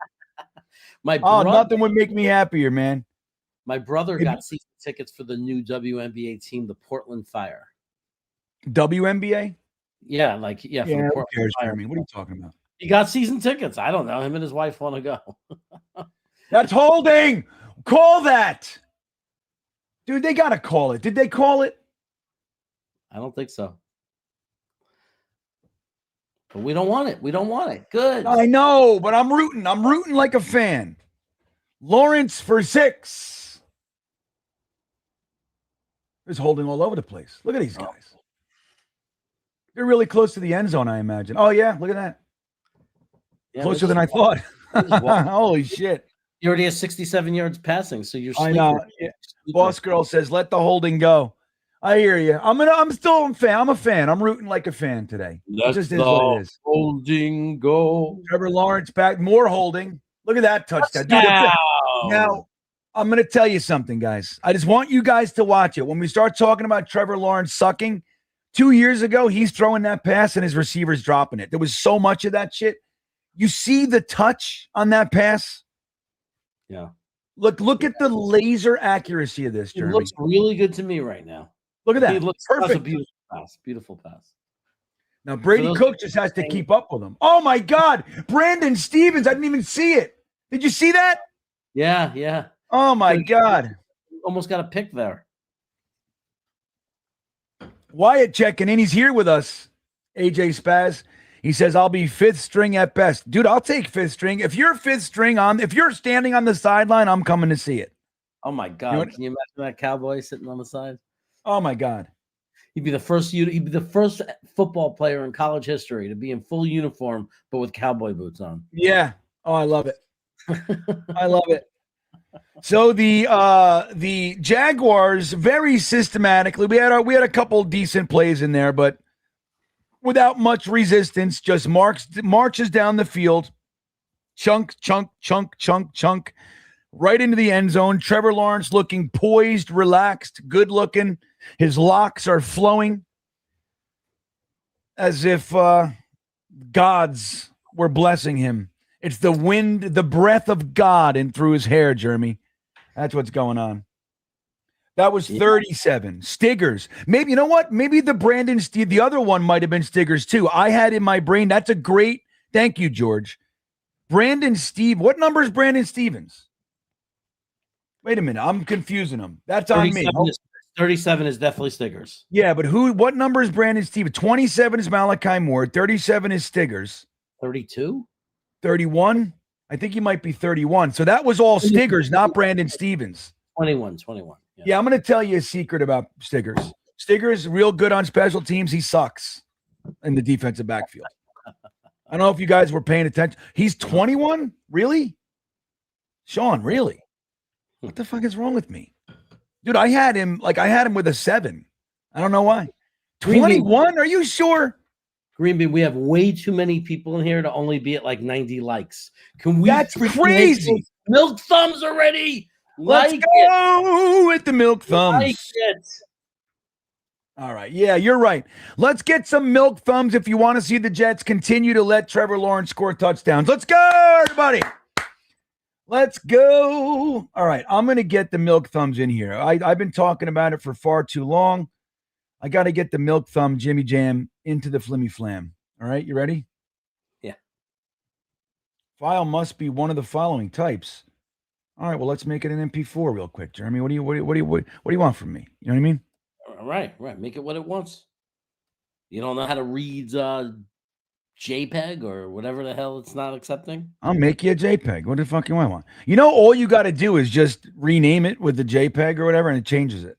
Nothing would make me happier, man. My brother got season tickets for the new WNBA team, the Portland Fire. WNBA? Yeah, for the Portland Fire. What are you talking about? He got season tickets. I don't know. Him and his wife want to go. That's holding. Call that. Dude, they got to call it. Did they call it? I don't think so. But we don't want it. We don't want it. Good. I know, but I'm rooting. I'm rooting like a fan. Lawrence for 6. There's holding all over the place. Look at these guys. They're really close to the end zone, I imagine. Oh, yeah. Look at that. Yeah, closer than I thought. Holy shit. You already have 67 yards passing, so you're sleeper. I know. Yeah. Boss girl says, let the holding go. I hear you. I'm still a fan. I'm a fan. I'm rooting like a fan today. Let the holding go. Trevor Lawrence back. More holding. Look at that touchdown. Dude, now, I'm going to tell you something, guys. I just want you guys to watch it. When we start talking about Trevor Lawrence sucking, 2 years ago, he's throwing that pass and his receiver's dropping it. There was so much of that shit. You see the touch on that pass? Yeah. Look at the laser accuracy of this, Jeremy. It looks really good to me right now. Look at that. It looks perfect. That's a beautiful pass. Beautiful pass. Now, Brady Cook just has to keep up with him. Oh, my God. Brandon Stevens. I didn't even see it. Did you see that? Yeah, yeah. Oh, my God. Almost got a pick there. Wyatt checking in. He's here with us, AJ Spaz. He says, I'll be 5th string at best. Dude, I'll take 5th string. If you're 5th string if you're standing on the sideline, I'm coming to see it. Oh, my God. Can you imagine that cowboy sitting on the side? Oh, my God. He'd be the first football player in college history to be in full uniform, but with cowboy boots on. Yeah. Oh, I love it. I love it. So the Jaguars very systematically, we had a couple decent plays in there, but without much resistance, just marches down the field, chunk, right into the end zone. Trevor Lawrence looking poised, relaxed, good looking. His locks are flowing as if gods were blessing him. It's the wind, the breath of God in through his hair, Jeremy. That's what's going on. That was 37. Stiggers. Maybe, you know what? Maybe the other one might have been Stiggers too. I had in my brain. That's a great, thank you, George. What number is Brandon Stevens? Wait a minute. I'm confusing them. That's on me. 37 is definitely Stiggers. Yeah, but what number is Brandon Stevens? 27 is Malachi Moore. 37 is Stiggers. 32? 31? I think he might be 31. So that was all Stiggers, not Brandon Stevens. 21. Yeah, I'm going to tell you a secret about Stiggers. Stiggers, real good on special teams. He sucks in the defensive backfield. I don't know if you guys were paying attention. He's 21? Really? Sean, really? What the fuck is wrong with me? Dude, I had him with a 7. I don't know why. 21? Are you sure? Green Bean, we have way too many people in here to only be at like 90 likes. Can we? That's crazy. Milk thumbs already. Let's go with the milk thumbs. Like it. All right. Yeah, you're right. Let's get some milk thumbs if you want to see the Jets continue to let Trevor Lawrence score touchdowns. Let's go, everybody. Let's go. All right. I'm going to get the milk thumbs in here. I've been talking about it for far too long. I got to get the milk thumb Jimmy Jam into the Flimmy Flam. All right. You ready? Yeah. File must be one of the following types. All right. Well, let's make it an MP4 real quick, Jeremy. What do you want from me? You know what I mean? Right. Make it what it wants. You don't know how to read JPEG or whatever the hell it's not accepting? I'll make you a JPEG. What the fuck do I want? You know, all you got to do is just rename it with the JPEG or whatever, and it changes it.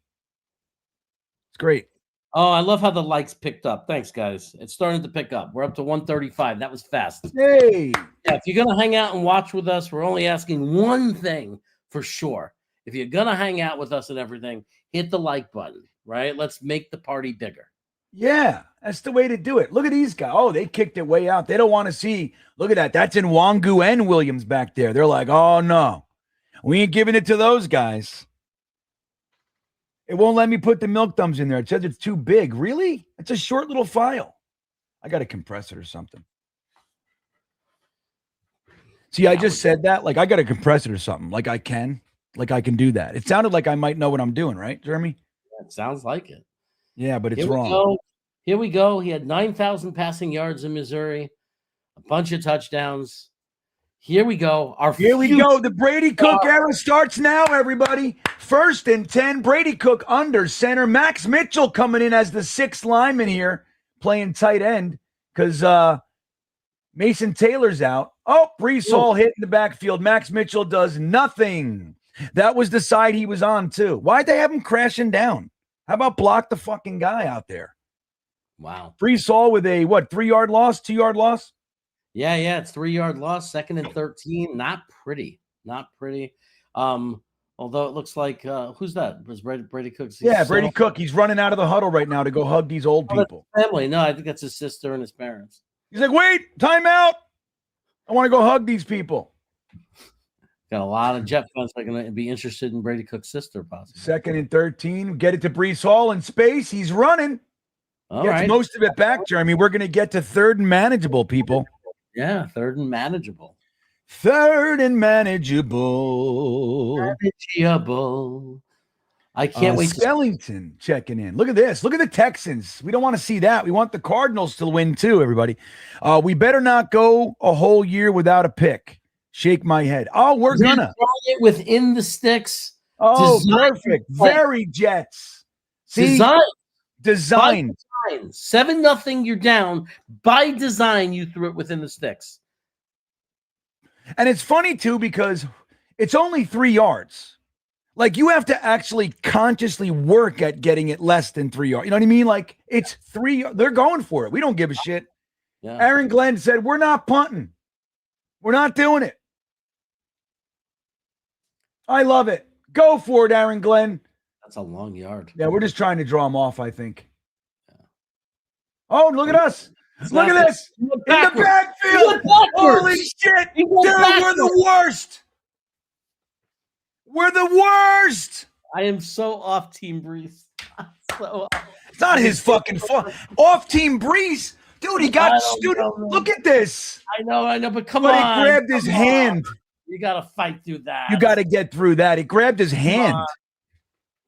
It's great. Oh, I love how the likes picked up. Thanks, guys. It's starting to pick up. We're up to 135. That was fast. Hey. Yeah, if you're going to hang out and watch with us, we're only asking one thing for sure. if you're going to hang out with us and everything, hit the like button, right? Let's make the party bigger. Yeah, that's the way to do it. Look at these guys. Oh, they kicked it way out. They don't want to see. Look at that. That's in Wangu and Williams back there. They're like, oh, no. We ain't giving it to those guys. It won't let me put the milk thumbs in there. It says it's too big. Really? It's a short little file. I got to compress it or something. See, I just said that. Like, I got to compress it or something. Like I can do that. It sounded like I might know what I'm doing, right, Jeremy? It sounds like it. Yeah, but it's wrong. Here we go. He had 9,000 passing yards in Missouri, a bunch of touchdowns. Here we go. Here we go. The Brady Cook era starts now, everybody. 1st and 10. Brady Cook under center. Max Mitchell coming in as the 6th lineman here, playing tight end because Mason Taylor's out. Oh, Brees Hall hit in the backfield. Max Mitchell does nothing. That was the side he was on, too. Why'd they have him crashing down? How about block the fucking guy out there? Wow. Brees Hall with a, 3-yard loss, 2-yard loss? Yeah, it's 3-yard loss, 2nd and 13. Not pretty. Although it looks like, who's that? Was Brady Cook? Yeah, Brady Cook. He's running out of the huddle right now to go hug these old people. Family. No, I think that's his sister and his parents. He's like, wait, timeout. I want to go hug these people. Got a lot of Jet fans that are going to be interested in Brady Cook's sister, possibly. 2nd and 13. Get it to Brees Hall in space. He's running. Gets most of it back, Jeremy. We're going to get to 3rd and manageable, people. Yeah, 3rd and manageable. 3rd and manageable. I can't wait. Skellington checking in. Look at this. Look at the Texans. We don't want to see that. We want the Cardinals to win too, everybody. We better not go a whole year without a pick. Shake my head. Oh, we're gonna it within the sticks. Oh, perfect. Very Jets. See? Design. 7-0. You're down. By design, you threw it within the sticks. And it's funny too because it's only 3 yards. Like you have to actually consciously work at getting it less than 3 yards. You know what I mean? Like it's 3. They're going for it. We don't give a shit. Yeah. Aaron Glenn said, we're not punting. We're not doing it. I love it. Go for it, Aaron Glenn. That's a long yard. Yeah, we're just trying to draw him off, I think. Yeah. Oh, look at us. Look at this. In the backfield. Holy shit. Dude, we're the worst. We're the worst. I am so off Team Brees. It's not his fucking fault. Off Team Brees. Dude, he got student. Look at this. I know, but come on. He grabbed his hand. You got to fight through that. You got to get through that. He grabbed his hand.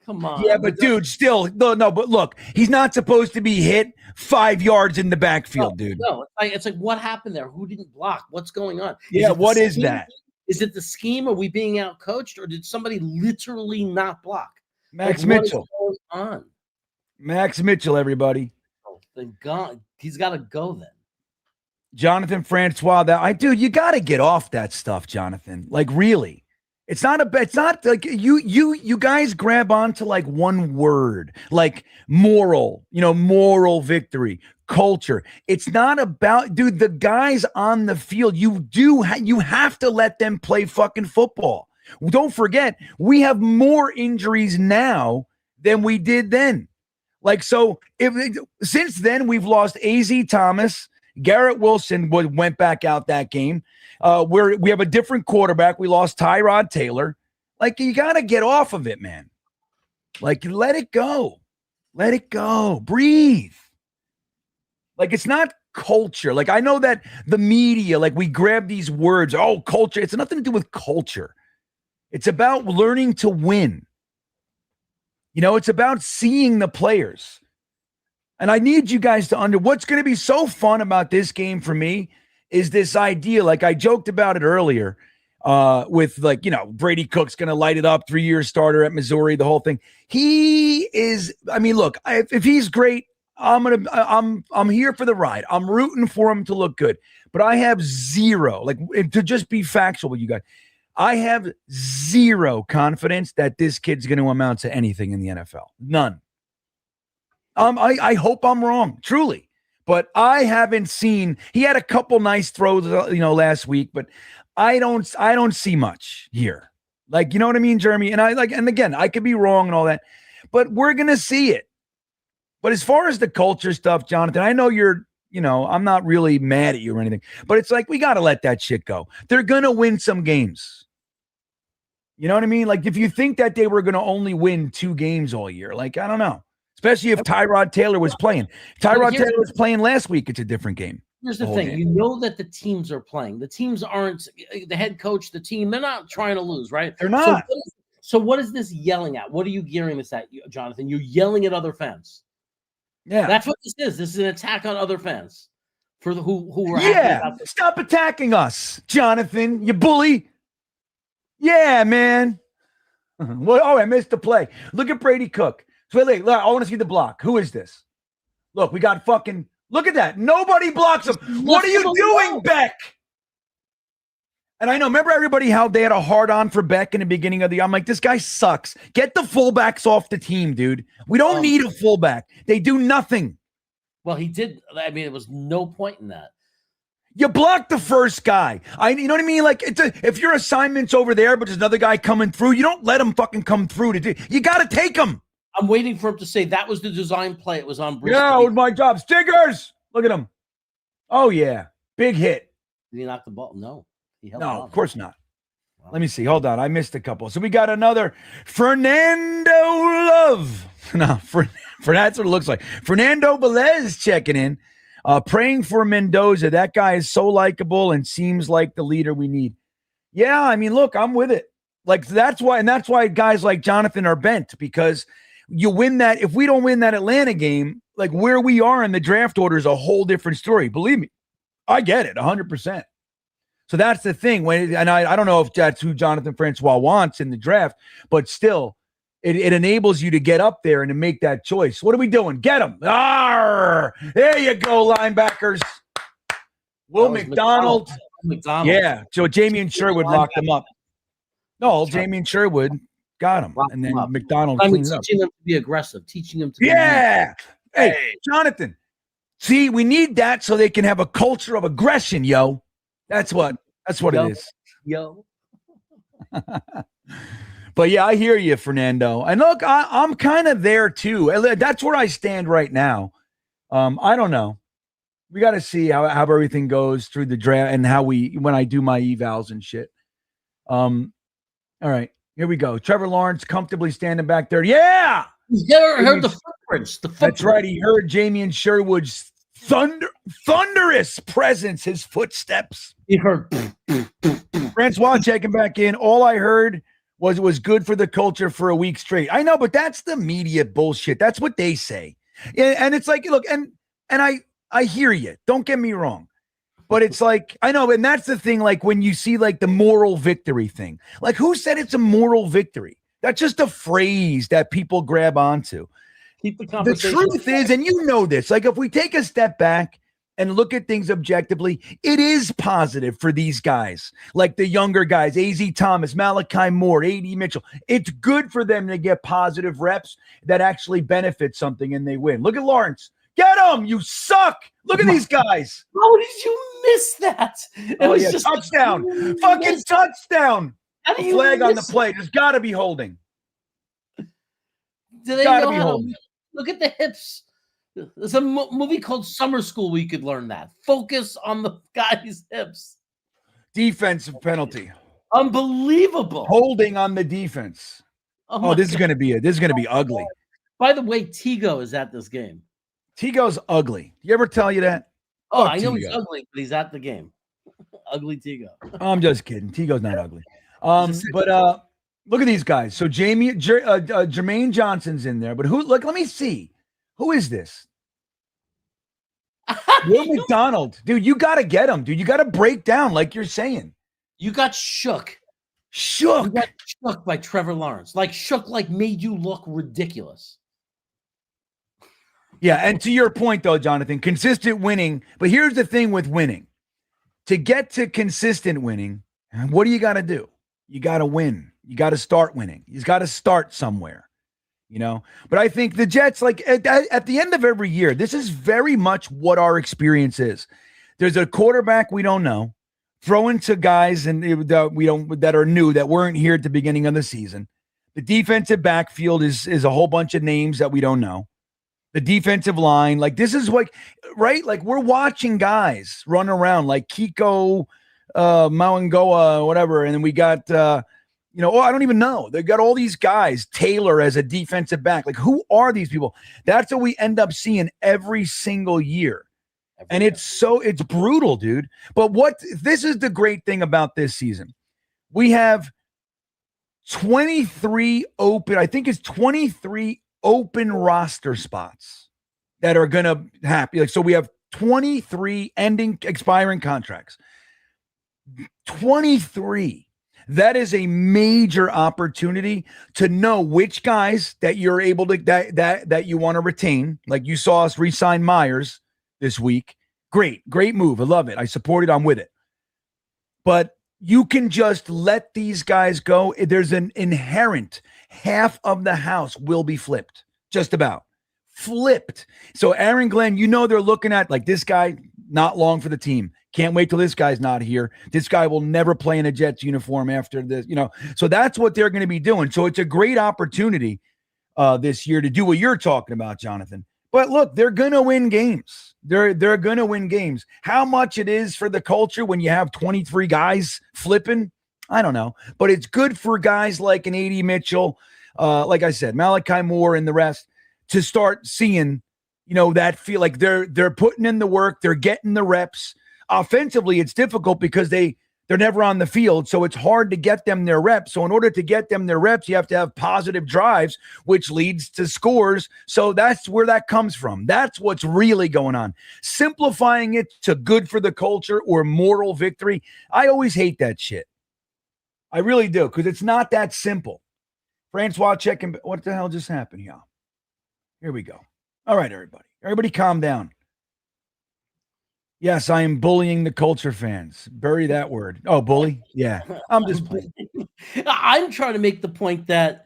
Come on. Yeah, but dude, still, no, but look, he's not supposed to be hit 5 yards in the backfield, dude. No, it's like what happened there? Who didn't block? What's going on? Yeah, what is that? Is it the scheme? Are we being out coached, or did somebody literally not block? Max Mitchell. What is going on? Max Mitchell, everybody. Oh, thank God. He's got to go then. Jonathan Francois, dude, you got to get off that stuff, Jonathan. Like, really. It's not like you guys grab onto like one word, like moral victory, culture. It's not about, dude, the guys on the field, you have to let them play fucking football. Don't forget, we have more injuries now than we did then. Like, so since then we've lost A.Z. Thomas, Garrett Wilson went back out that game. We have a different quarterback. We lost Tyrod Taylor. Like, you got to get off of it, man. Like, let it go. Let it go. Breathe. Like, it's not culture. Like, I know that the media, like, we grab these words. Oh, culture. It's nothing to do with culture. It's about learning to win. It's about seeing the players. And I need you guys to what's going to be so fun about this game for me is this idea, like I joked about it earlier, with like, Brady Cook's going to light it up, 3-year starter at Missouri, the whole thing. He is, I mean, look, if he's great, I'm here for the ride. I'm rooting for him to look good, but I have zero, like, to just be factual with you guys, I have zero confidence that this kid's going to amount to anything in the NFL. None. I hope I'm wrong, truly, but I haven't seen. He had a couple nice throws, last week, but I don't see much here. Like, you know what I mean, Jeremy? And again, I could be wrong and all that, but we're going to see it. But as far as the culture stuff, Jonathan, I know I'm not really mad at you or anything, but it's like, we got to let that shit go. They're going to win some games. You know what I mean? Like, if you think that they were going to only win 2 games all year, like, I don't know. Especially if Tyrod Taylor was playing. Tyrod Taylor was playing last week. It's a different game. Here's the thing. You know that the teams are playing. The teams aren't the head coach, the team. They're not trying to lose, right? They're not. So what is this yelling at? What are you gearing this at, Jonathan? You're yelling at other fans. Yeah. That's what this is. This is an attack on other fans for the who were Stop attacking us, Jonathan, you bully. Yeah, man. Well, I missed the play. Look at Brady Cook. So wait, I want to see the block. Who is this? Look, we got fucking look at that. Nobody blocks him. What are you doing, Beck? And I know, remember everybody how they had a hard on for Beck in the beginning of the year? I'm like, this guy sucks. Get the fullbacks off the team, dude. We don't need a fullback. They do nothing. Well, he did. I mean, there was no point in that. You block the first guy. You know what I mean? Like, if your assignment's over there, but there's another guy coming through, you don't let him fucking come through. You got to take him. I'm waiting for him to say that was the design play. It was on Bruce. Yeah, it was my job. Stickers. Look at him. Oh, yeah. Big hit. Did he knock the ball? No. No, of course not. Wow. Let me see. Hold on. I missed a couple. So we got another Fernando Love. No, for that's what it looks like. Fernando Velez checking in. Praying for Mendoza. That guy is so likable and seems like the leader we need. Yeah, I mean, look, I'm with it. Like, that's why guys like Jonathan are bent, because you win that. If we don't win that Atlanta game, like where we are in the draft order is a whole different story. Believe me, I get it 100%. So that's the thing. I don't know if that's who Jonathan Francois wants in the draft, but still, it enables you to get up there and to make that choice. What are we doing? Get him. There you go, linebackers. Will McDonald. Yeah. So Jamie and Sherwood locked him up. No, Jamie and Sherwood got him. And then McDonald cleaned up. Teaching them to be aggressive. Teaching them to be Hey, Jonathan. See, we need that so they can have a culture of aggression, yo. That's what it is. Yo. But yeah, I hear you, Fernando. And look, I'm kind of there too. That's where I stand right now. I don't know. We got to see how everything goes through the draft and when I do my evals and shit. All right, here we go. Trevor Lawrence comfortably standing back there. Yeah. He heard the footprints. That's right. He heard Jamie and Sherwood's thunderous presence, his footsteps. He heard Francois checking back in. All I heard was it was good for the culture for a week straight. I know, but that's the media bullshit. That's what they say. And it's like, look, and I hear you. Don't get me wrong. But it's like, I know, and that's the thing, like when you see like the moral victory thing. Like, who said it's a moral victory? That's just a phrase that people grab onto. Keep the conversation. The truth is, and you know this, like if we take a step back and look at things objectively, it is positive for these guys, like the younger guys, A.Z. Thomas, Malachi Moore, A.D. Mitchell. It's good for them to get positive reps that actually benefit something and they win. Look at Lawrence. Get him! You suck! Look at these guys. How did you miss that? It was just touchdown. Fucking touchdown. Flag on the play. There's got to be holding. Do they know how to look at the hips? There's a movie called Summer School where you could learn that. Focus on the guy's hips. Defensive penalty. Unbelievable. Holding on the defense. Oh, this is going to be ugly. By the way, Tigo is at this game. Tigo's ugly. You ever tell you that? Oh, I know Tigo. He's ugly, but he's at the game. Ugly Tigo. I'm just kidding. Tigo's not ugly. But look at these guys. So Jermaine Johnson's in there, but who? Look, let me see. Who is this? Will McDonald, dude. You got to get him, dude. You got to break down, like you're saying. You got shook. You got shook by Trevor Lawrence. Like made you look ridiculous. Yeah, and to your point, though, Jonathan, consistent winning. But here's the thing with winning. To get to consistent winning, what do you got to do? You got to win. You got to start winning. You got to start somewhere, you know? But I think the Jets, like at the end of every year, this is very much what our experience is. There's a quarterback we don't know. throw into guys that are new, that weren't here at the beginning of the season. The defensive backfield is a whole bunch of names that we don't know. The defensive line, like this is what, right? Like we're watching guys run around like Kiko, Mawangoa, whatever. And then we got, I don't even know. They've got all these guys, Taylor as a defensive back. Like who are these people? That's what we end up seeing every single year. And it's brutal, dude. But this is the great thing about this season. We have 23 open, I think it's 23 open roster spots that are going to happen. Like, so we have 23 expiring contracts. 23. That is a major opportunity to know which guys that you're able to, that you want to retain. Like you saw us re-sign Myers this week. Great move. I love it. I support it. I'm with it. But you can just let these guys go. There's an inherent half of the house will be flipped, just about flipped. So Aaron Glenn, they're looking at like this guy, not long for the team. Can't wait till this guy's not here. This guy will never play in a Jets uniform after this, So that's what they're going to be doing. So it's a great opportunity this year to do what you're talking about, Jonathan. But look, they're going to win games. They're going to win games. How much it is for the culture when you have 23 guys flipping, I don't know. But it's good for guys like an A.D. Mitchell, like I said, Malachi Moore and the rest to start seeing, that feel like they're putting in the work. They're getting the reps. Offensively, it's difficult because they're never on the field, so it's hard to get them their reps. So in order to get them their reps, you have to have positive drives, which leads to scores. So that's where that comes from. That's what's really going on. Simplifying it to good for the culture or moral victory, I always hate that shit. I really do, because it's not that simple. Francois checking. What the hell just happened, y'all? Here we go. All right, everybody. Everybody calm down. Yes, I am bullying the culture fans. Bury that word. Oh, bully? Yeah. I'm just playing. I'm trying to make the point that,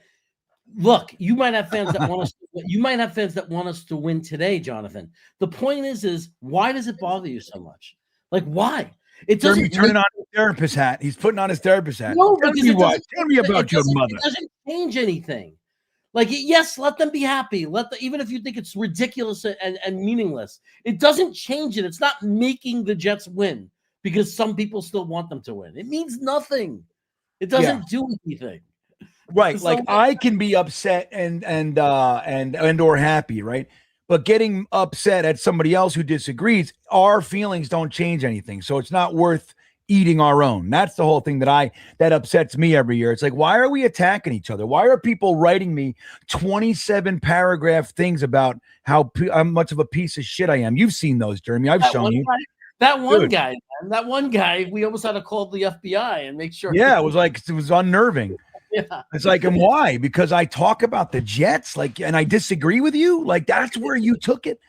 look, you might have fans that want us. You might have fans that want us to win today, Jonathan. The point is why does it bother you so much? Like, why? It doesn't. Turning on his therapist hat. He's putting on his therapist hat. No, because Tell me about your mother. It doesn't change anything. Like, yes, let them be happy. Even if you think it's ridiculous and meaningless, it doesn't change it. It's not making the Jets win because some people still want them to win. It means nothing. It doesn't do anything. Right. So, like I can be upset and or happy, right? But getting upset at somebody else who disagrees, our feelings don't change anything. So it's not worth eating our own. That's the whole thing that upsets me every year. It's like, why are we attacking each other? Why are people writing me 27 paragraph things about how much of a piece of shit I am? You've seen those, Jeremy. I've shown you. That one guy, we almost had to call the FBI and make sure. Yeah, it was unnerving. Yeah. It's like, and why? Because I talk about the Jets, and I disagree with you. Like that's where you took it.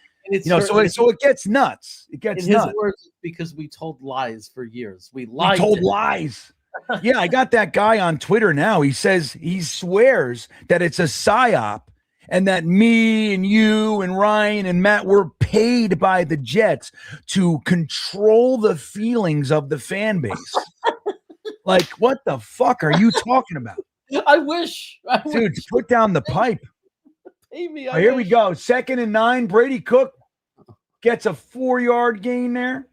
So it gets nuts. It gets nuts. His words, because we told lies for years. We told lies. Yeah, I got that guy on Twitter now. He swears that it's a psyop and that me and you and Ryan and Matt were paid by the Jets to control the feelings of the fan base. Like, what the fuck are you talking about? I wish. Dude, put down the pipe. Amy, here we go. 2nd and 9. Brady Cook gets a 4-yard gain there.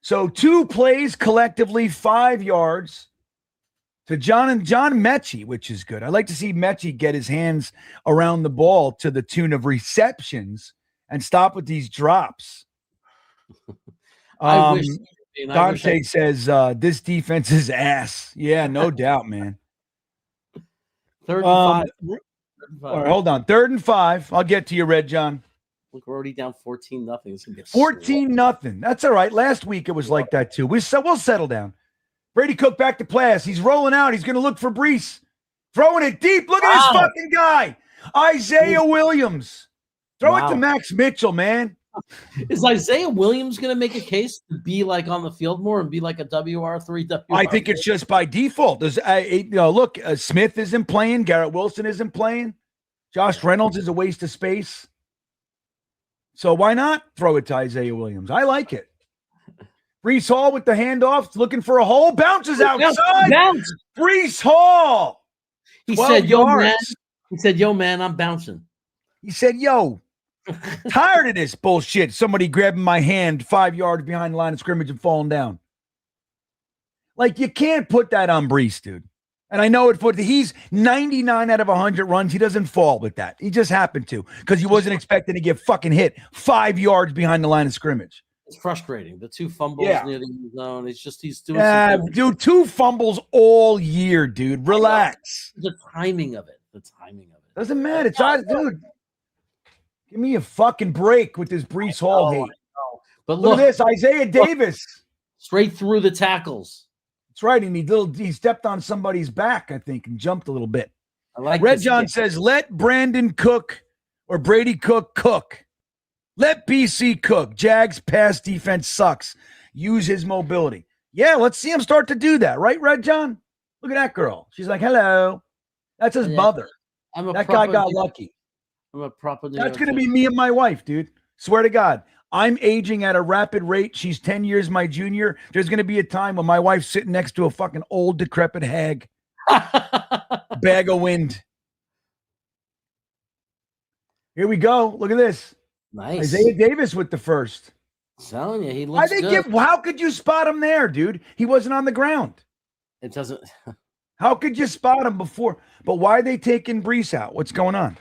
So 2 plays collectively, 5 yards to John Mechie, which is good. I like to see Mechie get his hands around the ball to the tune of receptions and stop with these drops. I wish. Dante says this defense is ass. Yeah, no doubt, man. 3rd and 5. All right, hold on. 3rd and 5. I'll get to you, Red John. Look, we're already down 14-0. It's gonna get 14-0. That's all right. Last week it was like that too. We'll settle down. Brady Cook back to pass. He's rolling out. He's going to look for Brees. Throwing it deep. Look at this fucking guy. Isaiah Williams. Throw it to Max Mitchell, man. Is Isaiah Williams going to make a case to be like on the field more and be like a WR3? I think it's just by default. Look, Smith isn't playing. Garrett Wilson isn't playing. Josh Reynolds is a waste of space. So why not throw it to Isaiah Williams? I like it. Brees Hall with the handoff, looking for a hole, bounces outside. Bounce. Brees Hall. He said, "Yo, yards. man." He said, "Yo, man, I'm bouncing." He said, "Yo, tired of this bullshit. Somebody grabbing my hand 5 yards behind the line of scrimmage and falling down." Like, you can't put that on Brees, dude. And I know he's 99 out of 100 runs. He doesn't fall with that. He just happened to because he wasn't expecting to get fucking hit 5 yards behind the line of scrimmage. It's frustrating. The 2 fumbles near the end zone. It's just he's doing dude, 2 fumbles all year, dude. Relax. The timing of it. Doesn't matter. It's all, dude. Give me a fucking break with this Brees Hall hate. But look at this, Isaiah Davis. Straight through the tackles. That's right. And he stepped on somebody's back, I think, and jumped a little bit. I like Red John says, let Brandon Cook or Brady cook. Let BC cook. Jags pass defense sucks. Use his mobility. Yeah, let's see him start to do that. Right, Red John? Look at that girl. She's like, hello. That's his mother. That guy got lucky. I'm a proper. That's going to be me and my wife, dude. Swear to God. I'm aging at a rapid rate. She's 10 years my junior. There's going to be a time when my wife's sitting next to a fucking old, decrepit hag. Bag of wind. Here we go. Look at this. Nice. Isaiah Davis with the first. I'm telling you, he looks good. How could you spot him there, dude? He wasn't on the ground. It doesn't. How could you spot him before? But why are they taking Brees out? What's going on?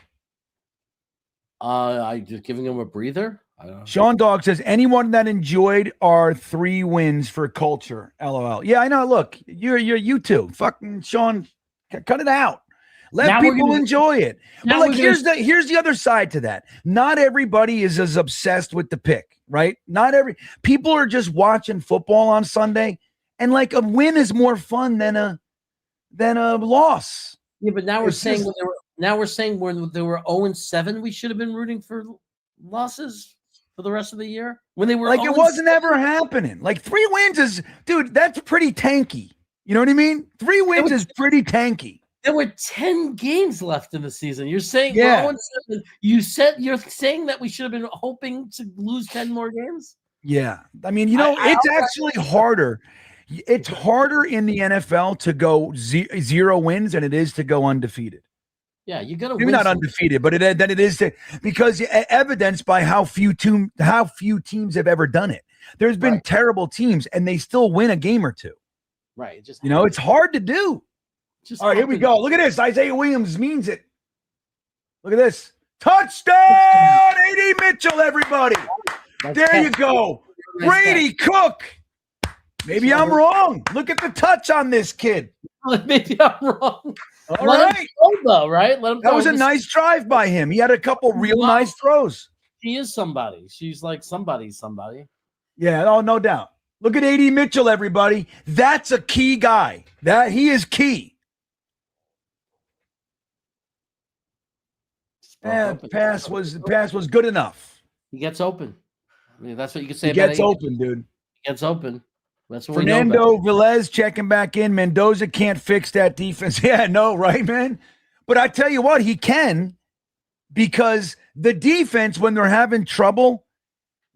I just giving him a breather. I don't know. Sean Dog says, anyone that enjoyed our 3 wins for culture. LOL. Yeah, I know. Look, you too. Fucking Sean, cut it out. Let people enjoy it. But like, here's the other side to that. Not everybody is as obsessed with the pick, right? People are just watching football on Sunday, and like a win is more fun than a loss. Yeah, but now we're saying when they were 0-7, we should have been rooting for losses for the rest of the year. When they were like, it wasn't ever happening. Like 3 wins is, dude, that's pretty tanky. You know what I mean? 3 wins is pretty tanky. There were 10 games left in the season. You're saying yeah. You're saying that we should have been hoping to lose 10 more games? Yeah. I mean, it's actually harder. It's harder in the NFL to go 0 wins than it is to go undefeated. Yeah, you got to maybe not undefeated, but than it is to, because evidenced by how few teams have ever done it. There's been terrible teams and they still win a game or 2. Right. It just it's hard to do. All right, here we go. Look at this. Isaiah Williams means it. Look at this. Touchdown, A.D. Mitchell, everybody. There you go. Brady Cook. Maybe I'm wrong. Look at the touch on this kid. Maybe I'm wrong. All right. Him go, though, right? Let him that was a nice drive by him. He had a couple real nice throws. She is somebody. She's like somebody. Yeah, no doubt. Look at A.D. Mitchell, everybody. That's a key guy. He is key. The pass was good enough. He gets open. I mean, that's what you can say. He gets open, dude. He gets open. That's what Fernando Velez checking back in. Mendoza can't fix that defense. Yeah, no, right, man? But I tell you what, he can, because the defense, when they're having trouble,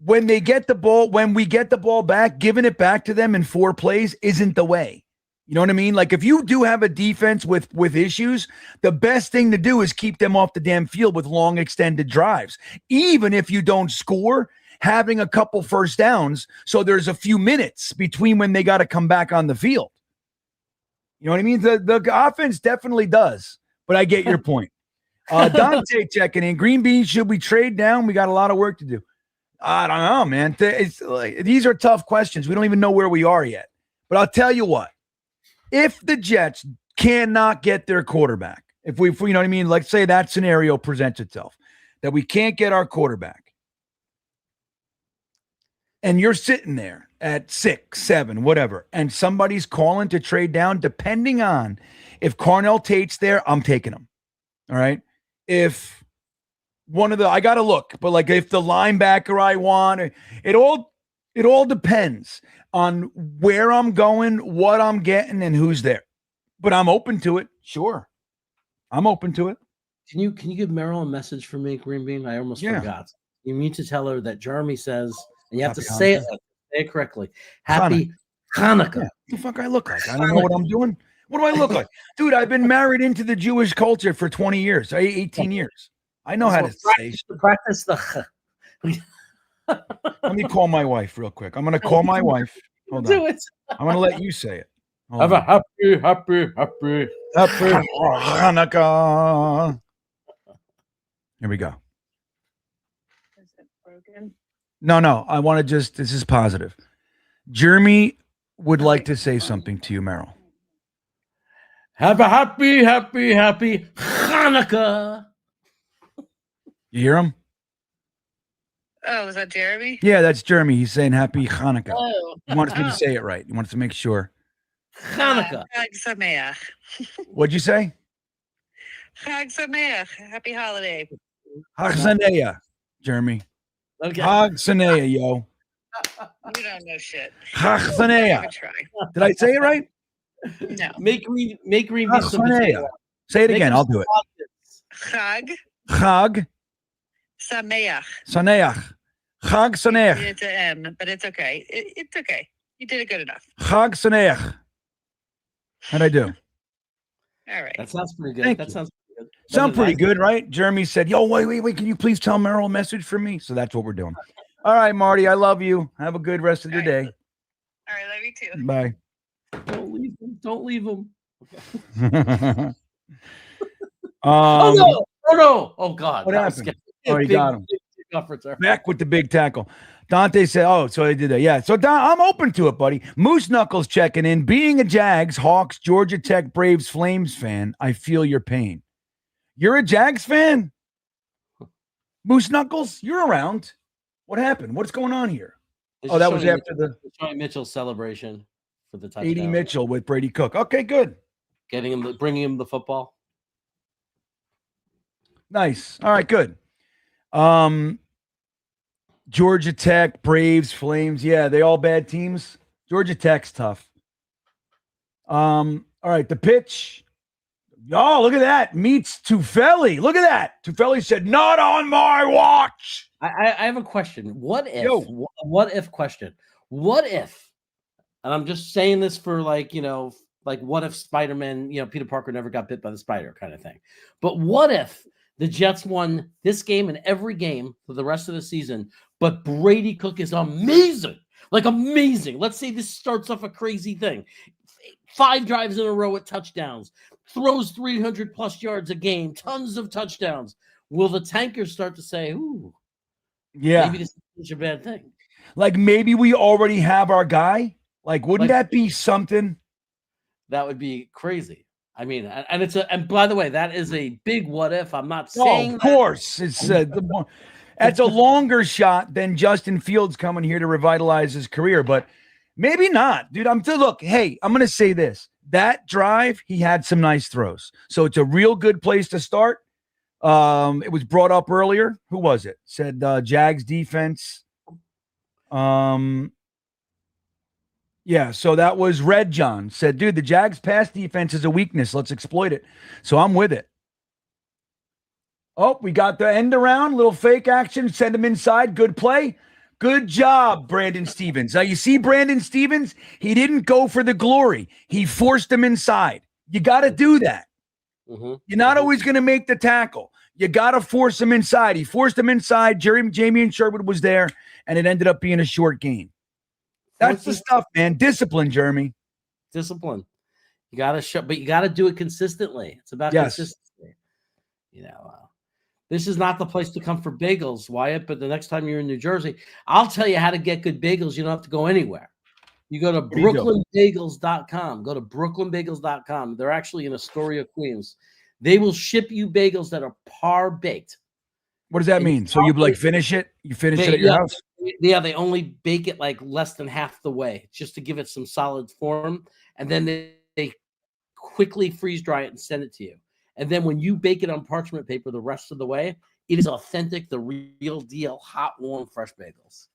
when we get the ball back, giving it back to them in 4 plays isn't the way. You know what I mean? Like, if you do have a defense with issues, the best thing to do is keep them off the damn field with long extended drives. Even if you don't score, having a couple first downs, so there's a few minutes between when they got to come back on the field. You know what I mean? The offense definitely does, but I get your point. Dante checking in. Green Bean, should we trade down? We got a lot of work to do. I don't know, man. These are tough questions. We don't even know where we are yet. But I'll tell you what. If the Jets cannot get their quarterback, if we you know what I mean, like say that scenario presents itself, that we can't get our quarterback, and you're sitting there at 6, 7, whatever, and somebody's calling to trade down, depending on if Carnell Tate's there, I'm taking him. All right. If I got to look, but like if the linebacker I want, it all depends on where I'm going, what I'm getting, and who's there. But I'm open to it. Sure. I'm open to it. Can you give Meryl a message for me, Green Bean? I almost forgot. You need to tell her that Jeremy says, and you have to say it Say it correctly. Happy Hanukkah. Yeah. What the fuck I look like? I don't know what I'm doing. What do I look like? Dude, I've been married into the Jewish culture for 20 years, 18 years. I know how to say. Practice the. Let me call my wife real quick. I'm going to call my wife. Hold on. Do it. I'm going to let you say it. Have a happy Hanukkah. Here we go. Is it broken? No. I want to just, this is positive. Jeremy would like to say something to you, Meryl. Have a happy Hanukkah. You hear him? Oh, was that Jeremy? Yeah, that's Jeremy. He's saying happy Hanukkah. Oh. He wants me to say it right. He wants to make sure. Hanukkah. Chag Sameach. What'd you say? Chag Sameach. Happy holiday. Chag Saneah, Jeremy. Okay. Chag Saneah, yo. You don't know shit. Chag Have Saneah. a try. Did I say it right? No. Make green Chag beans. Saneah. Say it again. I'll do it. Chag Chag Sameach. Saneach. Chag Saneach. It's an M, but it's okay. It's okay. You did it good enough. Chag Saneach. How'd I do? All right. That sounds pretty good. Thank That you. sounds pretty good. Sound pretty good, right? Jeremy said, yo, wait. Can you please tell Meryl a message from me? So that's what we're doing. All right, Marty, I love you. Have a good rest of your day. All right. Love you too. Bye. Don't leave him. Don't leave him. Um, Oh no! Oh God! What that was happened? scary. Oh, you got him. Kickoff return. Back with the big tackle. Dante said, oh, so they did that. Yeah. So Don, I'm open to it, buddy. Moose Knuckles checking in. Being a Jags, Hawks, Georgia Tech, Braves, Flames fan, I feel your pain. You're a Jags fan? Moose Knuckles, you're around. What happened? What's going on here? It's Oh, that was showing after the Johnny Mitchell celebration for the touchdown. 80 Mitchell with Brady Cook. Okay, good. Bringing him the football. Nice. All right, good. Georgia Tech, Braves, Flames. Yeah, they all bad teams. Georgia Tech's tough. All right, the pitch. Oh, look at that. Meets Tufeli. Look at that. Tufeli said, not on my watch. I have a question. What if? Yo. What if question? What if? And I'm just saying this for like what if Spider-Man, Peter Parker never got bit by the spider kind of thing. But what if the Jets won this game and every game for the rest of the season, but Brady Cook is amazing, like amazing. Let's say this starts off a crazy thing. 5 drives in a row with touchdowns, throws 300 plus yards a game, tons of touchdowns. Will the tankers start to say, ooh, Yeah. maybe this is such a bad thing? Like maybe we already have our guy. Like, wouldn't that be something? That would be crazy. I mean, and by the way, that is a big what if. I'm not saying of course. It's that's a longer shot than Justin Fields coming here to revitalize his career, but maybe not, dude. Look, hey, I'm gonna say this. That drive, he had some nice throws. So it's a real good place to start. It was brought up earlier. Who was it? Said Jags defense. Yeah, so that was Red John. Said, dude, the Jags pass defense is a weakness. Let's exploit it. So I'm with it. Oh, we got the end around, little fake action, send him inside. Good play. Good job, Brandon Stevens. Now, you see Brandon Stevens? He didn't go for the glory. He forced him inside. You got to do that. Mm-hmm. You're not always going to make the tackle. You got to force him inside. He forced him inside. Jamie and Sherwood was there, and it ended up being a short game. That's the stuff, man. Discipline, Jeremy. Discipline. You got to show, but you got to do it consistently. It's about consistency. This is not the place to come for bagels, Wyatt, but the next time you're in New Jersey, I'll tell you how to get good bagels. You don't have to go anywhere. You go to brooklynbagels.com. Go to brooklynbagels.com. They're actually in Astoria, Queens. They will ship you bagels that are par baked. What does that mean? So you finish it? You finish it at your house? Yeah, they only bake it like less than half the way just to give it some solid form. And then they quickly freeze dry it and send it to you. And then when you bake it on parchment paper the rest of the way, it is authentic, the real deal, hot, warm, fresh bagels.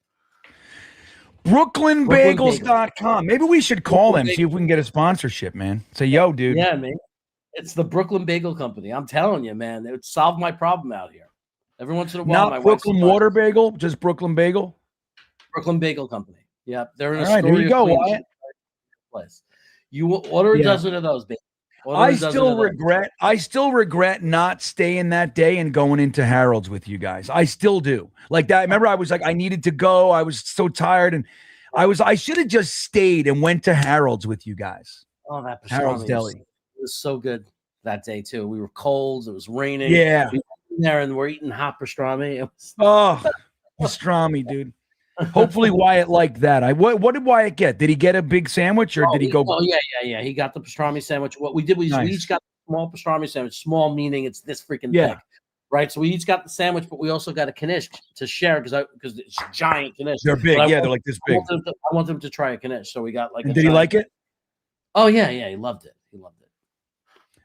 BrooklynBagels.com. Maybe we should call them, see if we can get a sponsorship, man. Say, yo, dude. Yeah, man. It's the Brooklyn Bagel Company. I'm telling you, man, it would solve my problem out here. Every once in a while, not Brooklyn Water Bagel, just Brooklyn Bagel. Brooklyn Bagel Company. Yep, they're in All a right, story. here you go, of Wyatt. place. You order a dozen of those, baby. I still regret not staying that day and going into Harold's with you guys. I still do. Like that. I remember I was like, I needed to go. I was so tired, and I should have just stayed and went to Harold's with you guys. Oh, that Harold's pastrami Deli. was so good that day too. We were cold. It was raining. Yeah. We were in there and we're eating hot pastrami. It was pastrami, dude. Hopefully Wyatt liked that. What did Wyatt get? Did he get a big sandwich or did he go? Oh yeah. He got the pastrami sandwich. What we did was we each got a small pastrami sandwich. Small meaning it's this freaking thick, right? So we each got the sandwich, but we also got a knish to share because it's a giant knish. They're big, they're like this big. I want them to try a knish, so we got like. Did he like it? Oh yeah, he loved it. He loved it.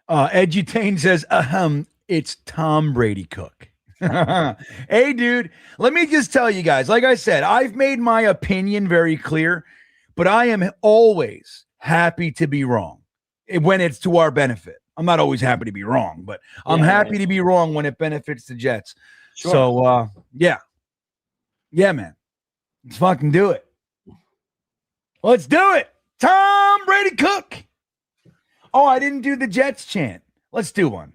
Edutane says, it's Tom Brady Cook. Hey, dude, let me just tell you guys, like I said, I've made my opinion very clear, but I am always happy to be wrong when it's to our benefit. I'm not always happy to be wrong, but I'm happy to be wrong when it benefits the Jets. Sure. So, yeah, man, let's fucking do it. Let's do it. Tom Brady Cook. Oh, I didn't do the Jets chant. Let's do one.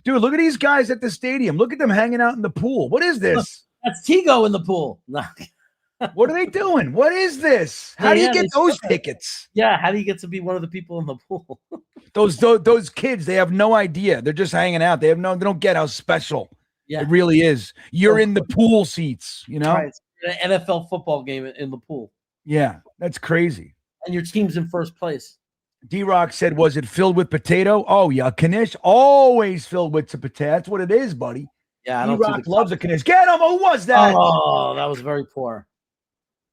Dude, look at these guys at the stadium. Look at them hanging out in the pool. What is this? That's Tigo in the pool. What are they doing? What is this? How do you get those tickets? Yeah, how do you get to be one of the people in the pool? Those kids, they have no idea. They're just hanging out. They don't get how special it really is. You're in the pool seats, you know? Right. An NFL football game in the pool. Yeah, that's crazy. And your team's in first place. D-Rock said, was it filled with potato? Oh, yeah. Knish always filled with potato. That's what it is, buddy. Yeah, D-Rock loves a Knish. Get him. Who was that? Oh, that was very poor.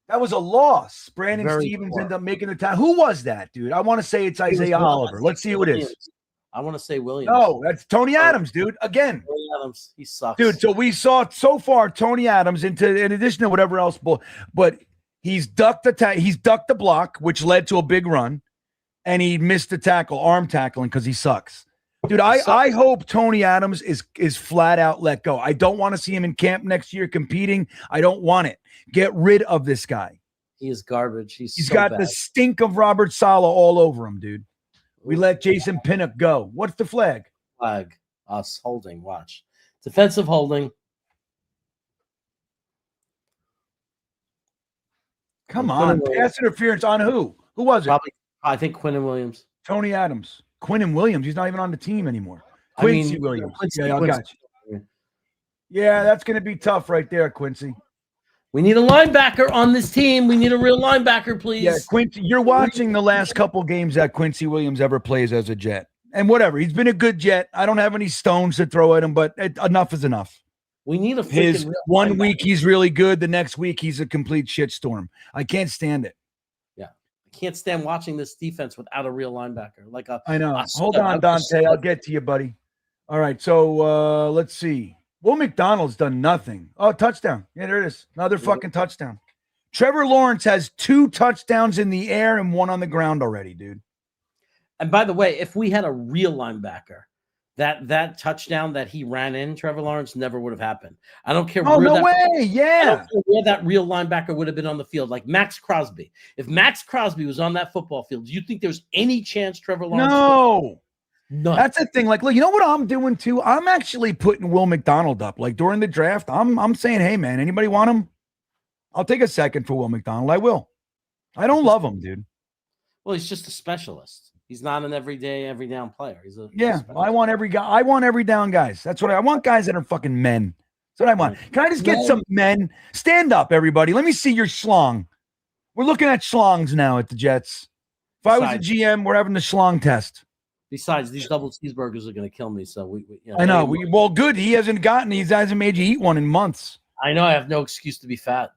That was a loss. Brandon Very Stevens poor. ended up making the time. Who was that, dude? I want to say it's Isaiah Oliver. Let's see who it is. I want to say Williams. No, that's Tony Adams, dude. Again. Tony Adams. He sucks. Dude, so we saw so far Tony Adams in addition to whatever else, but he's ducked the block, which led to a big run, and he missed the tackle, arm tackling, because he sucks. Dude, I hope Tony Adams is flat out let go. I don't want to see him in camp next year competing. I don't want it. Get rid of this guy. He is garbage. He's so got bad. the stink of Robert Saleh all over him, dude. We let Jason Pinnock go. What's the flag? Flag. Us holding. Watch. Defensive holding. Come on. Pass interference on who? Who was it? Probably, I think Quinnen Williams. Tony Adams. Quinnen Williams. He's not even on the team anymore. Quincy Williams. I got you. Yeah, that's going to be tough right there, Quincy. We need a linebacker on this team. We need a real linebacker, please. Yeah, Quincy, you're watching the last couple games that Quincy Williams ever plays as a Jet. And whatever, he's been a good Jet. I don't have any stones to throw at him, but enough is enough. We need a his one week he's really good, the next week he's a complete shitstorm. I can't stand it. Yeah, I can't stand watching this defense without a real linebacker. I know. Hold on, Dante. I'll get to you, buddy. All right, so let's see. Will McDonald's done nothing. Oh, touchdown. Yeah, there it is. Another fucking touchdown. Trevor Lawrence has 2 touchdowns in the air and 1 on the ground already, dude. And by the way, if we had a real linebacker, that touchdown that he ran in, Trevor Lawrence, never would have happened. I don't care. Oh, no way. Yeah. I don't care where that real linebacker would have been on the field, like Max Crosby. If Max Crosby was on that football field, do you think there's any chance Trevor Lawrence? No. None. That's the thing. Like, look, you know what I'm doing too? I'm actually putting Will McDonald up. Like during the draft, I'm saying, hey man, anybody want him? I'll take a second for Will McDonald. I will. I don't love him, dude. Well, he's just a specialist. He's not an every down player. He's a I want every guy. I want every down guys. That's what I want. Guys that are fucking men. That's what I want. Can I just get some men? Stand up, everybody. Let me see your schlong. We're looking at schlongs now at the Jets. If I was a GM, we're having the schlong test. Besides, these double cheeseburgers are going to kill me. So we you know, I know. Well, good. He hasn't made you eat one in months. I know. I have no excuse to be fat.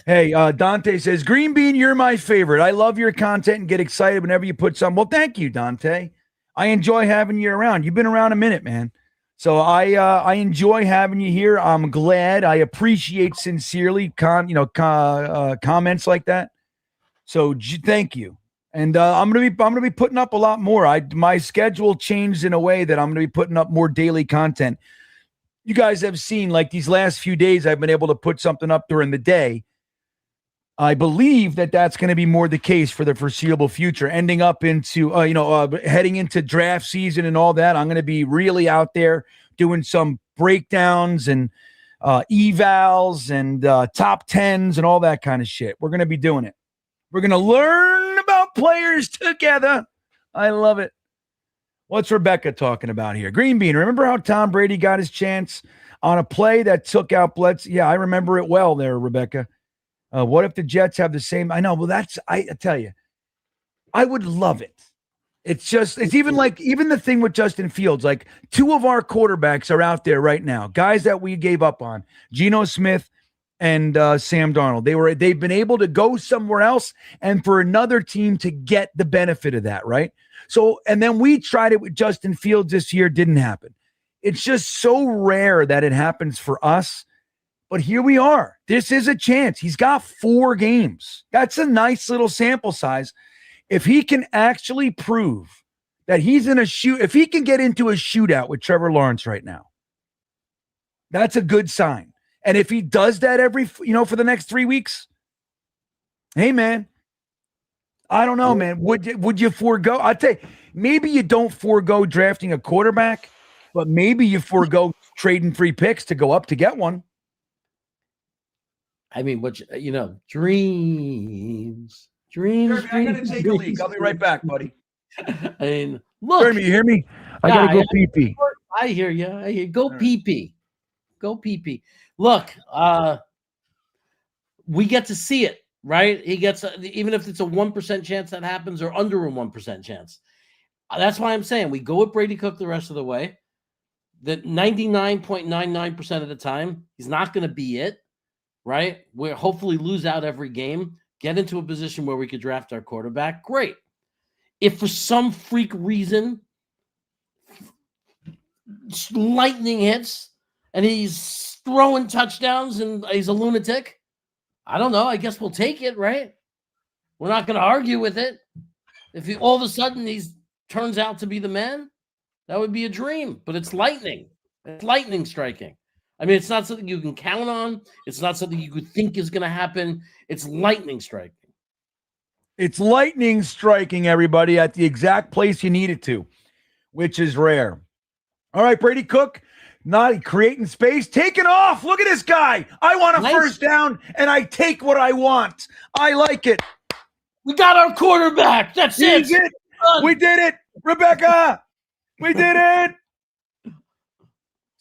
Hey, Dante says, Green Bean, you're my favorite. I love your content and get excited whenever you put some. Well, thank you, Dante. I enjoy having you around. You've been around a minute, man. So I enjoy having you here. I'm glad. I appreciate sincerely comments like that. So thank you. And I'm gonna be putting up a lot more. My schedule changed in a way that I'm gonna be putting up more daily content. You guys have seen, like, these last few days, I've been able to put something up during the day. I believe that that's going to be more the case for the foreseeable future, ending up into, heading into draft season and all that. I'm going to be really out there doing some breakdowns and evals and top tens and all that kind of shit. We're going to be doing it. We're going to learn about players together. I love it. What's Rebecca talking about here? Green Bean, remember how Tom Brady got his chance on a play that took out Bledsoe? Yeah, I remember it well there, Rebecca. What if the Jets have the same? I know. Well, I tell you, I would love it. It's even the thing with Justin Fields. Like, two of our quarterbacks are out there right now, guys that we gave up on, Geno Smith and Sam Darnold. They've been able to go somewhere else and for another team to get the benefit of that, right? So, and then we tried it with Justin Fields this year, didn't happen. It's just so rare that it happens for us. But here we are. This is a chance. He's got 4 games. That's a nice little sample size. If he can actually prove that he's in if he can get into a shootout with Trevor Lawrence right now, that's a good sign. And if he does that for the next 3 weeks, hey, man, I don't know, man. Would you forego? I'd say maybe you don't forego drafting a quarterback, but maybe you forego trading 3 picks to go up to get one. I mean, dreams. I gotta take a leak. I'll be right back, buddy. I mean, look. Jeremy, you hear me? I gotta go pee-pee. I hear you. Go pee-pee. Go pee-pee. Look, we get to see it, right? He gets, even if it's a 1% chance that happens or under a 1% chance. That's why I'm saying we go with Brady Cook the rest of the way. That 99.99% of the time, he's not going to be it. Right? We'll hopefully lose out every game, get into a position where we could draft our quarterback. Great. If for some freak reason lightning hits and he's throwing touchdowns and he's a lunatic, I don't know. I guess we'll take it, right? We're not going to argue with it. If all of a sudden he turns out to be the man, that would be a dream. But it's lightning. It's lightning striking. I mean, it's not something you can count on. It's not something you could think is going to happen. It's lightning striking. It's lightning striking, everybody, at the exact place you need it to, which is rare. All right, Brady Cook, not creating space, taking off. Look at this guy. I want a first down, and I take what I want. I like it. We got our quarterback. That's it. We did it, Rebecca. We did it.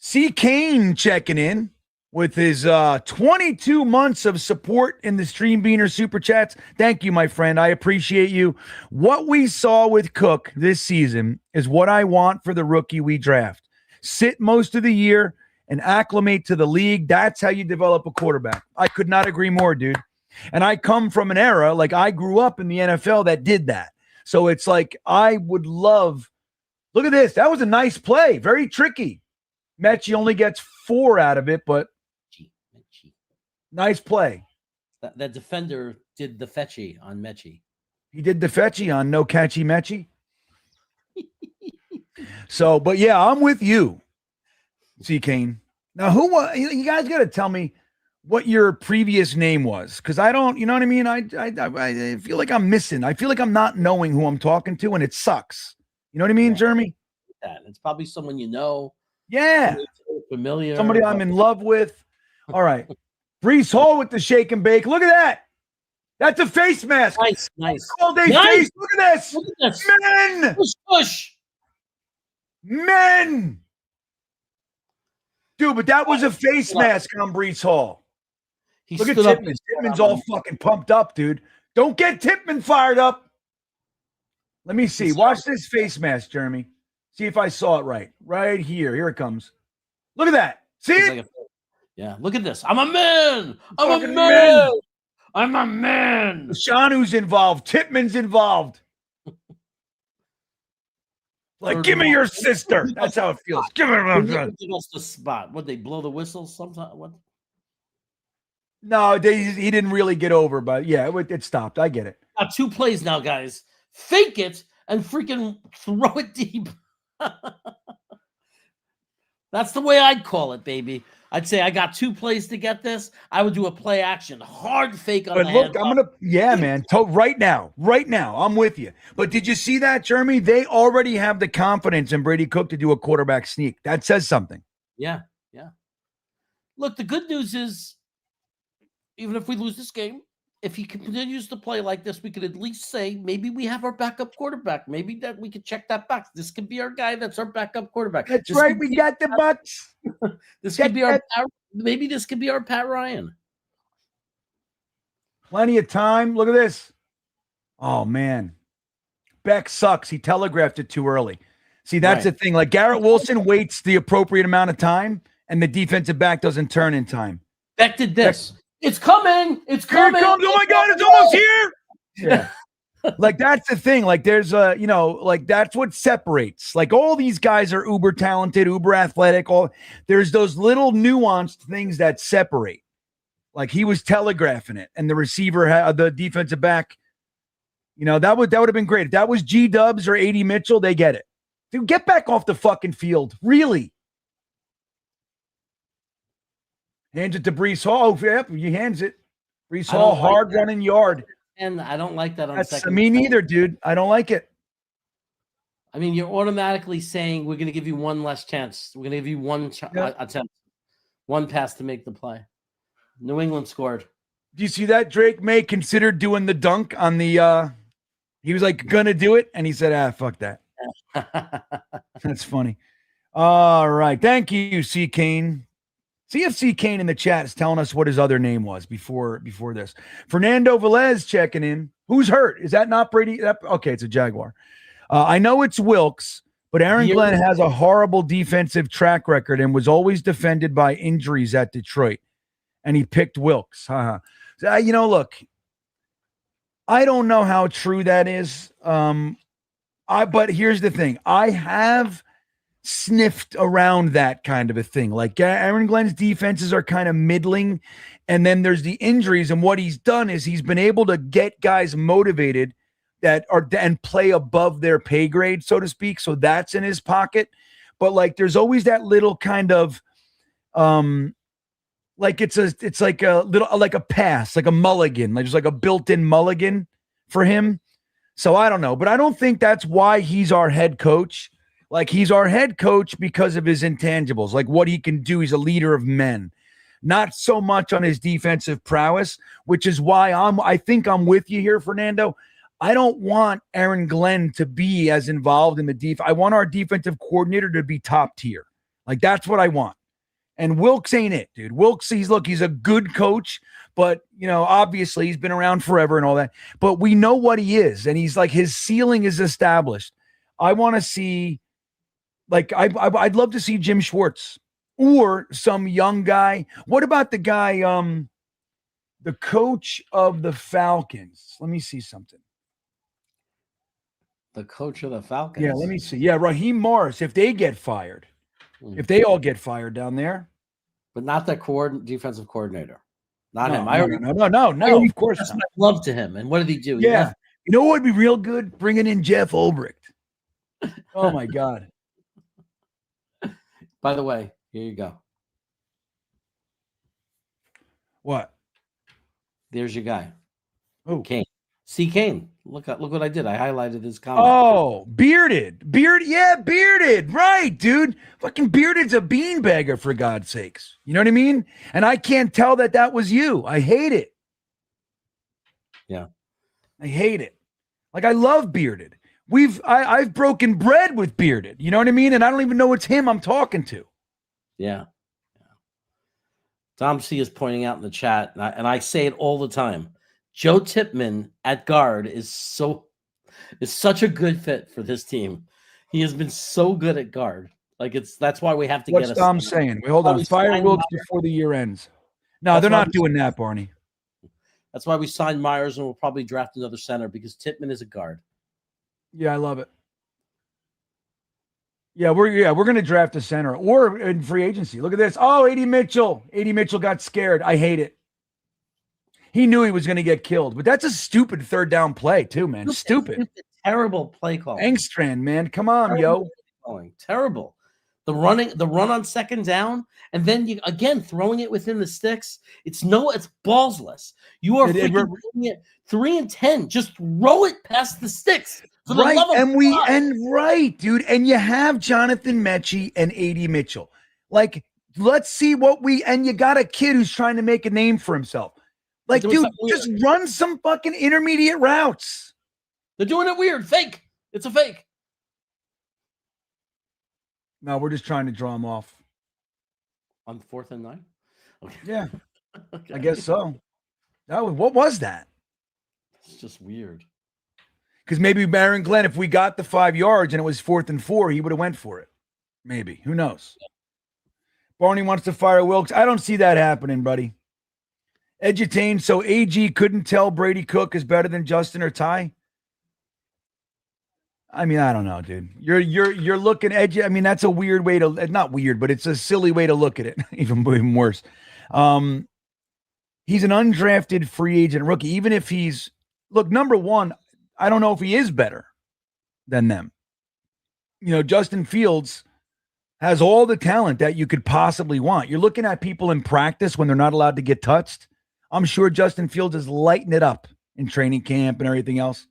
C. Kane checking in with his 22 months of support in the Stream Beaner Super Chats. Thank you, my friend. I appreciate you. What we saw with Cook this season is what I want for the rookie we draft. Sit most of the year and acclimate to the league. That's how you develop a quarterback. I could not agree more, dude. And I come from an era, like I grew up in the NFL that did that. So it's like I would love – look at this. That was a nice play. Very tricky. Mechie only gets 4 out of it, but nice play. That defender did the fetchy on Mechie. He did the fetchy on no catchy Mechie. So, but yeah, I'm with you, C. Kane. Now, you guys got to tell me what your previous name was, because I don't, you know what I mean? I feel like I'm missing. I feel like I'm not knowing who I'm talking to, and it sucks. You know what I mean, Jeremy? It's probably someone you know. Yeah. Familiar. Somebody I'm in love with. All right. Brees Hall with the shake and bake. Look at that. That's a face mask. Nice. All day face. Look at this. Men. Push. Men. Dude, but that was a face mask on Brees Hall. Look at Tippmann. Tippmann's all fucking pumped up, dude. Don't get Tippmann fired up. Let me see. Watch this face mask, Jeremy. See if I saw it right. Right here. Here it comes. Look at that. See it? Yeah. Look at this. I'm a man. I'm a man. I'm a man. Shanu's involved. Tippmann's involved. Like, give me your sister. That's how it feels. Give her the spot. What, they blow the whistle sometime? What? No, he didn't really get over, but yeah, it stopped. I get it. 2 plays now, guys. fake it, and freaking throw it deep. That's the way I'd call it, baby. I'd say I got 2 plays to get this. I would do a play action, hard fake on But the look, hand. man. Right now, I'm with you. But did you see that, Jeremy? They already have the confidence in Brady Cook to do a quarterback sneak. That says something. Yeah. Look, the good news is, even if we lose this game, if he continues to play like this, we could at least say maybe we have our backup quarterback. Maybe that we could check that box. This could be our guy. That's our backup quarterback. That's right. We got the Bucks. This could be maybe this could be our Pat Ryan. Plenty of time. Look at this. Oh man, Beck sucks. He telegraphed it too early. See, that's the thing. Like Garrett Wilson waits the appropriate amount of time, and the defensive back doesn't turn in time. Beck did this. It's coming. It's coming. Here it comes. Oh my God, it's almost here. Yeah. Like that's the thing. Like there's like that's what separates. Like all these guys are uber talented, uber athletic. There's those little nuanced things that separate. Like he was telegraphing it, and the receiver, the defensive back, that would have been great. If that was G Dubs or AD Mitchell, they get it. Dude, get back off the fucking field. Really. Hands it to Brees Hall. Oh, yep, he hands it. Brees Hall, hard running yard. And I don't like that on second. Me neither, dude. I don't like it. I mean, you're automatically saying we're going to give you one less chance. We're going to give you one attempt, one pass to make the play. New England scored. Do you see that? Drake May considered doing the dunk on the he was like gonna do it, and he said, fuck that. That's funny. All right. Thank you, C. Kane. CFC Kane in the chat is telling us what his other name was before this. Fernando Velez checking in. Who's hurt? Is that not Brady? Okay, it's a Jaguar. I know it's Wilkes, but Aaron Glenn has a horrible defensive track record and was always defended by injuries at Detroit. And he picked Wilkes. Look, I don't know how true that is. But here's the thing. I have sniffed around that kind of a thing. Like Aaron Glenn's defenses are kind of middling, and then there's the injuries. And what he's done is he's been able to get guys motivated and play above their pay grade, so to speak. So that's in his pocket. But like, there's always that little kind of, like it's like a little, like a pass, like a mulligan, like there's like a built-in mulligan for him. So I don't know, but I don't think that's why he's our head coach. Like he's our head coach because of his intangibles, like what he can do. He's a leader of men, not so much on his defensive prowess, which is why I think I'm with you here, Fernando. I don't want Aaron Glenn to be as involved in the defense. I want our defensive coordinator to be top tier. Like that's what I want. And Wilkes ain't it, dude. Wilkes, he's a good coach, but obviously he's been around forever and all that. But we know what he is, and he's like his ceiling is established. I want to see. Like, I'd love to see Jim Schwartz or some young guy. What about the guy, the coach of the Falcons? Let me see something. The coach of the Falcons? Yeah, let me see. Yeah, Raheem Morris, if they get fired. If they all get fired down there. But not the defensive coordinator. Not him. No, of course not. Love to him. And what did he do? Yeah. You know what would be real good? Bringing in Jeff Ulbricht. Oh, my God. By the way, here you go. What? There's your guy. Oh, Kane. See Kane. Look what I did. I highlighted his comment. Oh, bearded. Yeah, bearded. Right, dude. Fucking bearded's a beanbagger, for God's sakes. You know what I mean? And I can't tell that was you. I hate it. Yeah. I hate it. Like, I love bearded. I've broken bread with bearded. You know what I mean? And I don't even know it's him I'm talking to. Yeah. Tom C is pointing out in the chat, and I say it all the time. Joe Tipman at guard is such a good fit for this team. He has been so good at guard. Like that's why we have to What's Tom saying? Wait, hold on. Fire Wilkes before the year ends. No, they're not doing that, Barney. That's why we signed Myers, and we'll probably draft another center because Tipman is a guard. Yeah, I love it. Yeah, we're gonna draft a center or in free agency. Look at this. Oh, AD Mitchell. AD Mitchell got scared. I hate it. He knew he was gonna get killed, but that's a stupid third down play too, man. Stupid. Terrible play call. Engstrand, man. Come on, yo. Terrible. The run on second down, and then you again throwing it within the sticks. It's ballsless. You are freaking doing it 3 and 10. Just throw it past the sticks. Right, right, dude. And you have Jonathan Mechie and A.D. Mitchell. Like, let's see and you got a kid who's trying to make a name for himself. Like, dude, just run some fucking intermediate routes. They're doing it weird. Fake. It's a fake. No, we're just trying to draw them off. On 4th and 9? Okay. Yeah. Okay. I guess so. What was that? It's just weird. Because maybe Baron Glenn, if we got the 5 yards and it was 4th and 4, he would have went for it. Maybe. Who knows? Yeah. Barney wants to fire Wilkes. I don't see that happening, buddy. Edutain, so AG couldn't tell Brady Cook is better than Justin or Ty? I mean, I don't know, dude. You're looking edgy. I mean, that's a weird way to, not weird, but it's a silly way to look at it. even worse. He's an undrafted free agent rookie. Even if number one, I don't know if he is better than them. You know, Justin Fields has all the talent that you could possibly want. You're looking at people in practice when they're not allowed to get touched. I'm sure Justin Fields is lighting it up in training camp and everything else.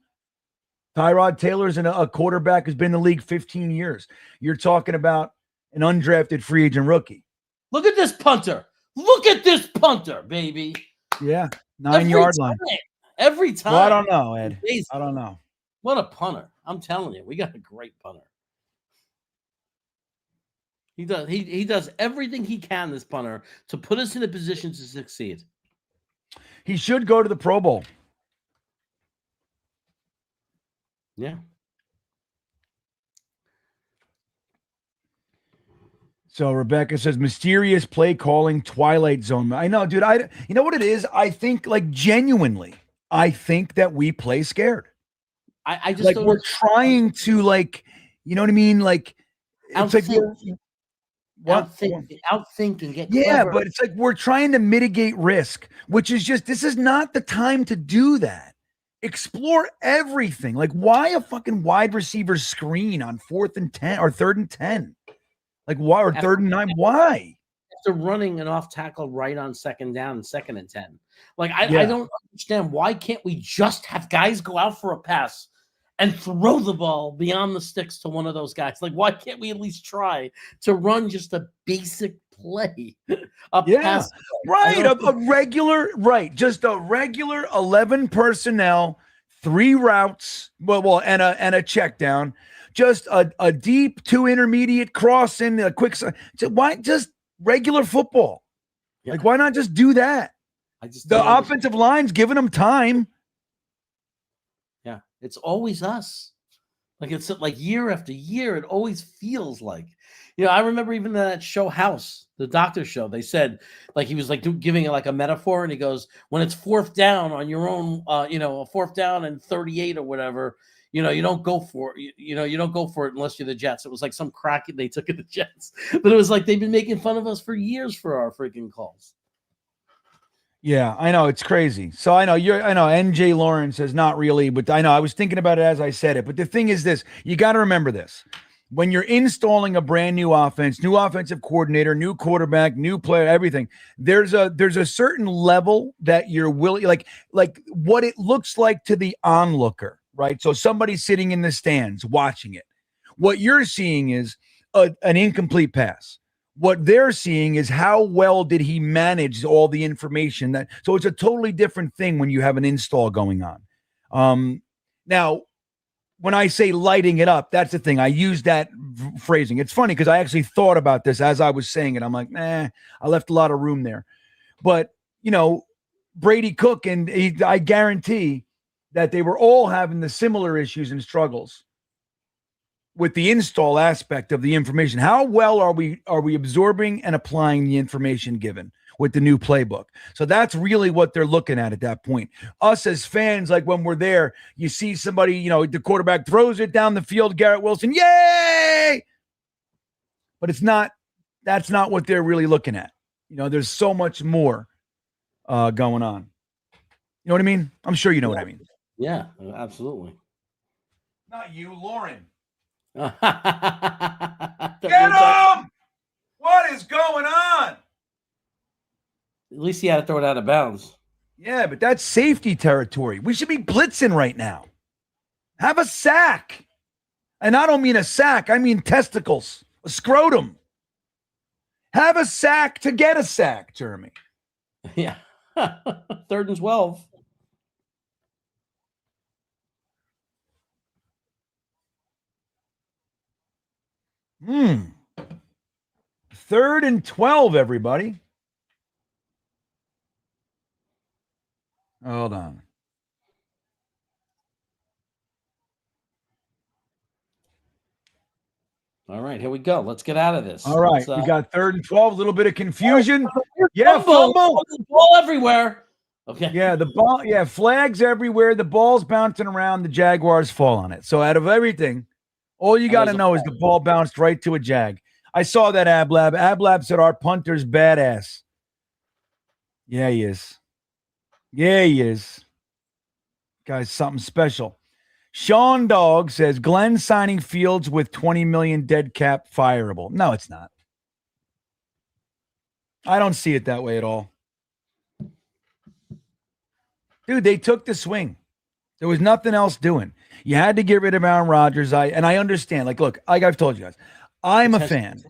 Tyrod Taylor's a quarterback who's been in the league 15 years. You're talking about an undrafted free agent rookie. Look at this punter. Look at this punter, baby. Yeah, 9-yard line. Every time. Well, I don't know, Ed. I don't know. What a punter. I'm telling you, we got a great punter. He does everything he can, this punter, to put us in a position to succeed. He should go to the Pro Bowl. Yeah. So Rebecca says, mysterious play calling, Twilight Zone. I know, dude. You know what it is? I think, like, genuinely, I think that we play scared. I just like we're trying to, like, you know what I mean? Like, it's outthink and get clever. But it's like we're trying to mitigate risk, which is just, this is not the time to do that. Explore everything. Like, why a fucking wide receiver screen on 4th and 10 or 3rd and 10? Like, why, or 3rd and 9? Why? After running an off tackle right on 2nd down and 2nd and 10. Like, I don't understand. Why can't we just have guys go out for a pass and throw the ball beyond the sticks to one of those guys? Like, why can't we at least try to run just a basic play? Pass. Right. Just a regular 11 personnel, 3 routes, and a check down. Just a deep 2 intermediate cross in a quick. Why just regular football? Yeah. Like, why not just do that? The offensive line's giving them time. Yeah, it's always us. Like, it's like year after year. It always feels like, I remember even that show House, the doctor show. They said, like, he was like giving it like a metaphor, and he goes, when it's 4th down on your own, a 4th down and 38 or whatever. You don't go for it. You don't go for it unless you're the Jets. It was like some crack they took at the Jets, but it was like they've been making fun of us for years for our freaking calls. Yeah, I know, it's crazy. So I know NJ Lawrence says not really, but I know I was thinking about it as I said it. But the thing is this, you got to remember this. When you're installing a brand new offense, new offensive coordinator, new quarterback, new player, everything, there's a certain level that you're willing, like what it looks like to the onlooker. Right. So somebody sitting in the stands watching it. What you're seeing is an incomplete pass. What they're seeing is how well did he manage all the information so it's a totally different thing when you have an install going on. Now, when I say lighting it up, that's the thing. I use that phrasing. It's funny because I actually thought about this as I was saying it. I'm like, I left a lot of room there. But, Brady Cook and I guarantee that they were all having the similar issues and struggles with the install aspect of the information. How well are we absorbing and applying the information given with the new playbook? So that's really what they're looking at that point. Us as fans, like when we're there, you see somebody, the quarterback throws it down the field, Garrett Wilson, yay! But that's not what they're really looking at. There's so much more going on. You know what I mean? I'm sure you know what I mean. Yeah, absolutely. Not you, Lauren. Get Get him! What is going on? At least he had to throw it out of bounds. Yeah, but that's safety territory. We should be blitzing right now. Have a sack. And I don't mean a sack. I mean testicles, a scrotum. Have a sack to get a sack, Jeremy. Yeah. 3rd and 12. Hmm. 3rd and 12, everybody. Hold on. All right, here we go. Let's get out of this. All right, we got 3rd and 12. A little bit of confusion. Yeah, fumble. Ball everywhere. Okay. Yeah, the ball. Yeah, flags everywhere. The ball's bouncing around. The Jaguars fall on it. So out of everything, all you got to know is the ball bounced right to a Jag. I saw that Ablab. Ablab said our punter's badass. Yeah, he is. Yeah, he is. Guy's something special. Sean Dog says Glenn signing Fields with 20 million dead cap fireable. No, it's not. I don't see it that way at all. Dude, they took the swing. There was nothing else doing. You had to get rid of Aaron Rodgers. I understand. Like, look, like I've told you guys, I'm a fan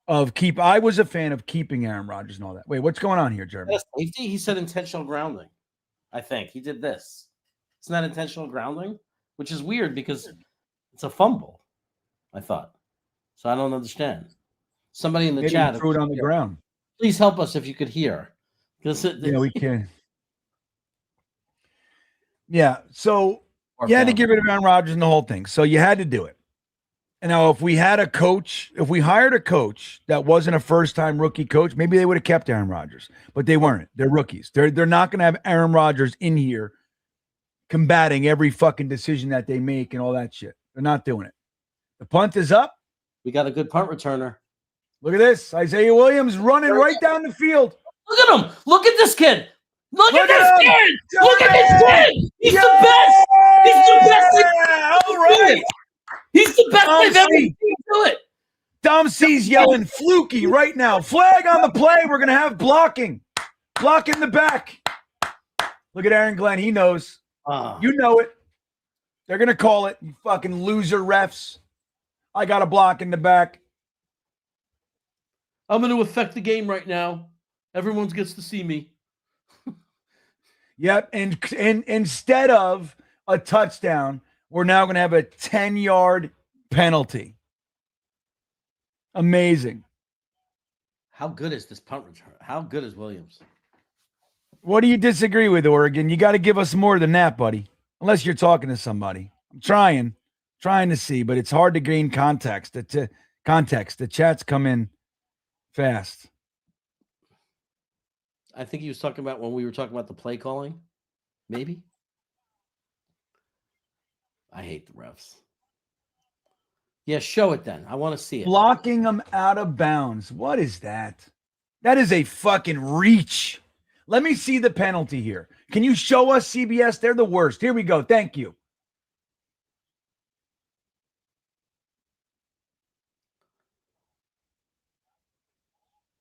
of I was a fan of keeping Aaron Rodgers and all that. Wait, what's going on here, Jeremy? Safety? He said intentional grounding. I think he did this. It's not intentional grounding, which is weird because it's a fumble, I thought. So I don't understand. Somebody in the chat. Threw it on the ground. Please help us if you could hear. Yeah, we can. Yeah, so you had to get rid of Aaron Rodgers and the whole thing. So you had to do it. And now if we hired a coach that wasn't a first-time rookie coach, maybe they would have kept Aaron Rodgers. But they weren't. They're rookies. They're not going to have Aaron Rodgers in here combating every fucking decision that they make and all that shit. They're not doing it. The punt is up. We got a good punt returner. Look at this. Isaiah Williams running right down the field. Look at him. Look at this kid. Look at this kid. Look at this kid. He's the best. He's the best. All right. He's the best they've ever seen do it. Dom C's yelling fluky right now. Flag on the play. We're going to have blocking. Block in the back. Look at Aaron Glenn. He knows. You know it. They're going to call it. You fucking loser refs. I got a block in the back. I'm going to affect the game right now. Everyone gets to see me. Yep. And instead of a touchdown, we're now going to have a 10-yard penalty. Amazing. How good is this punt return? How good is Williams? What do you disagree with, Oregon? You got to give us more than that, buddy. Unless you're talking to somebody. I'm trying to see, but it's hard to gain context. The chats come in fast. I think he was talking about when we were talking about the play calling. Maybe. I hate the refs. Yeah, show it then. I want to see it. Blocking them out of bounds. What is that? That is a fucking reach. Let me see the penalty here. Can you show us, CBS? They're the worst. Here we go. Thank you.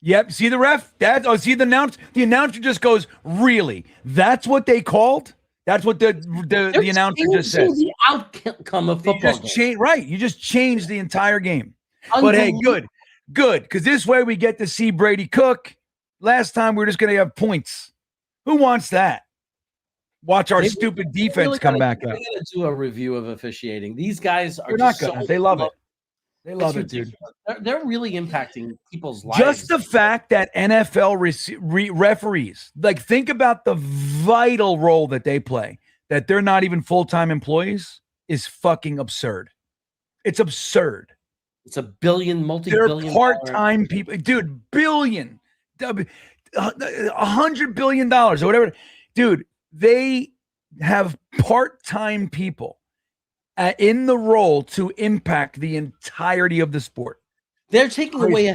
Yep. See the ref? See the announcer? The announcer just goes, really? That's what they called? That's what the announcer just says. The outcome of football. You just changed the entire game. But hey, good. Because this way we get to see Brady Cook. Last time we were just going to have points. Who wants that? Watch our stupid defense come back up. We're going to do a review of officiating. These guys are not going. They love it. They love it, dude. They're really impacting people's lives. Just the fact that NFL referees, like, think about the vital role that they play, that they're not even full-time employees, is fucking absurd. It's absurd. It's multi-billion. They're part-time people. Dude, $100 billion or whatever. Dude, they have part-time people in the role to impact the entirety of the sport. They're taking away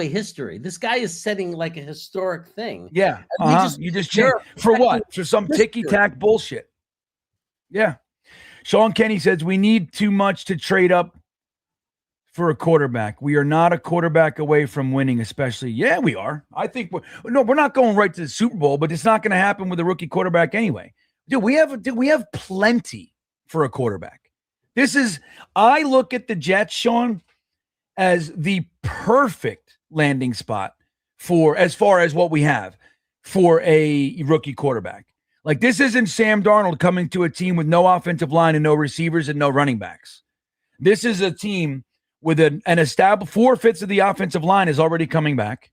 history. This guy is setting like a historic thing. Yeah. You just change for what? For some ticky-tack bullshit. Yeah. Sean Kenny says we need too much to trade up for a quarterback. We are not a quarterback away from winning, especially. Yeah, we are. I think we're not going right to the Super Bowl, but it's not going to happen with a rookie quarterback anyway. Dude, we have plenty for a quarterback. I look at the Jets, Sean, as the perfect landing spot for as far as what we have for a rookie quarterback. Like, this isn't Sam Darnold coming to a team with no offensive line and no receivers and no running backs. This is a team with an established 4/5 of the offensive line is already coming back.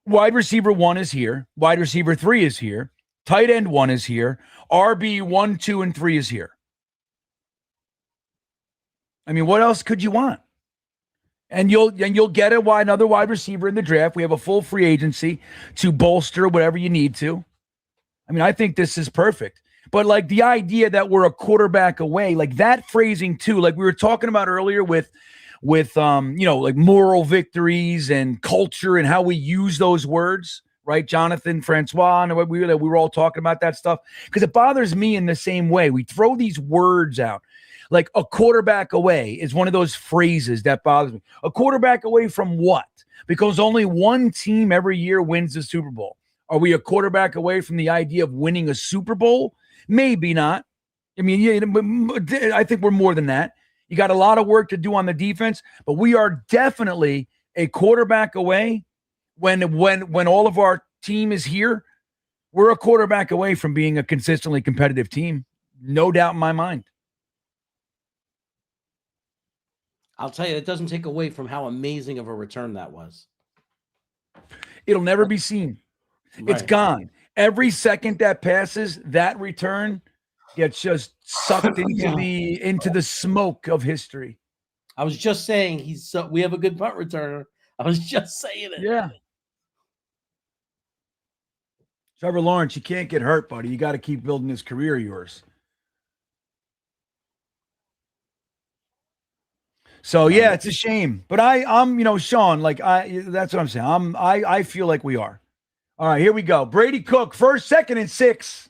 Wide receiver 1 is here. Wide receiver 3 is here. Tight end 1 is here. RB 1, 2, and 3 is here. I mean, what else could you want? And you'll get another wide receiver in the draft. We have a full free agency to bolster whatever you need to. I mean, I think this is perfect. But like the idea that we're a quarterback away, like that phrasing too, like we were talking about earlier with like moral victories and culture and how we use those words, right? Jonathan, Francois, and we were all talking about that stuff because it bothers me in the same way. We throw these words out. Like a quarterback away is one of those phrases that bothers me. A quarterback away from what? Because only one team every year wins the Super Bowl. Are we a quarterback away from the idea of winning a Super Bowl? Maybe not. I mean, I think we're more than that. You got a lot of work to do on the defense, but we are definitely a quarterback away. When all of our team is here, we're a quarterback away from being a consistently competitive team. No doubt in my mind. I'll tell you, it doesn't take away from how amazing of a return that was. It'll never be seen. Right. It's gone. Every second that passes, that return gets just sucked into the smoke of history. I was just saying we have a good punt returner. I was just saying it. Yeah. Trevor Lawrence, you can't get hurt, buddy. You got to keep building this career of yours. So yeah, it's a shame, but I'm, Sean, like that's what I'm saying. I feel like we are. All right, here we go. Brady Cook, 1st, 2nd, and 6.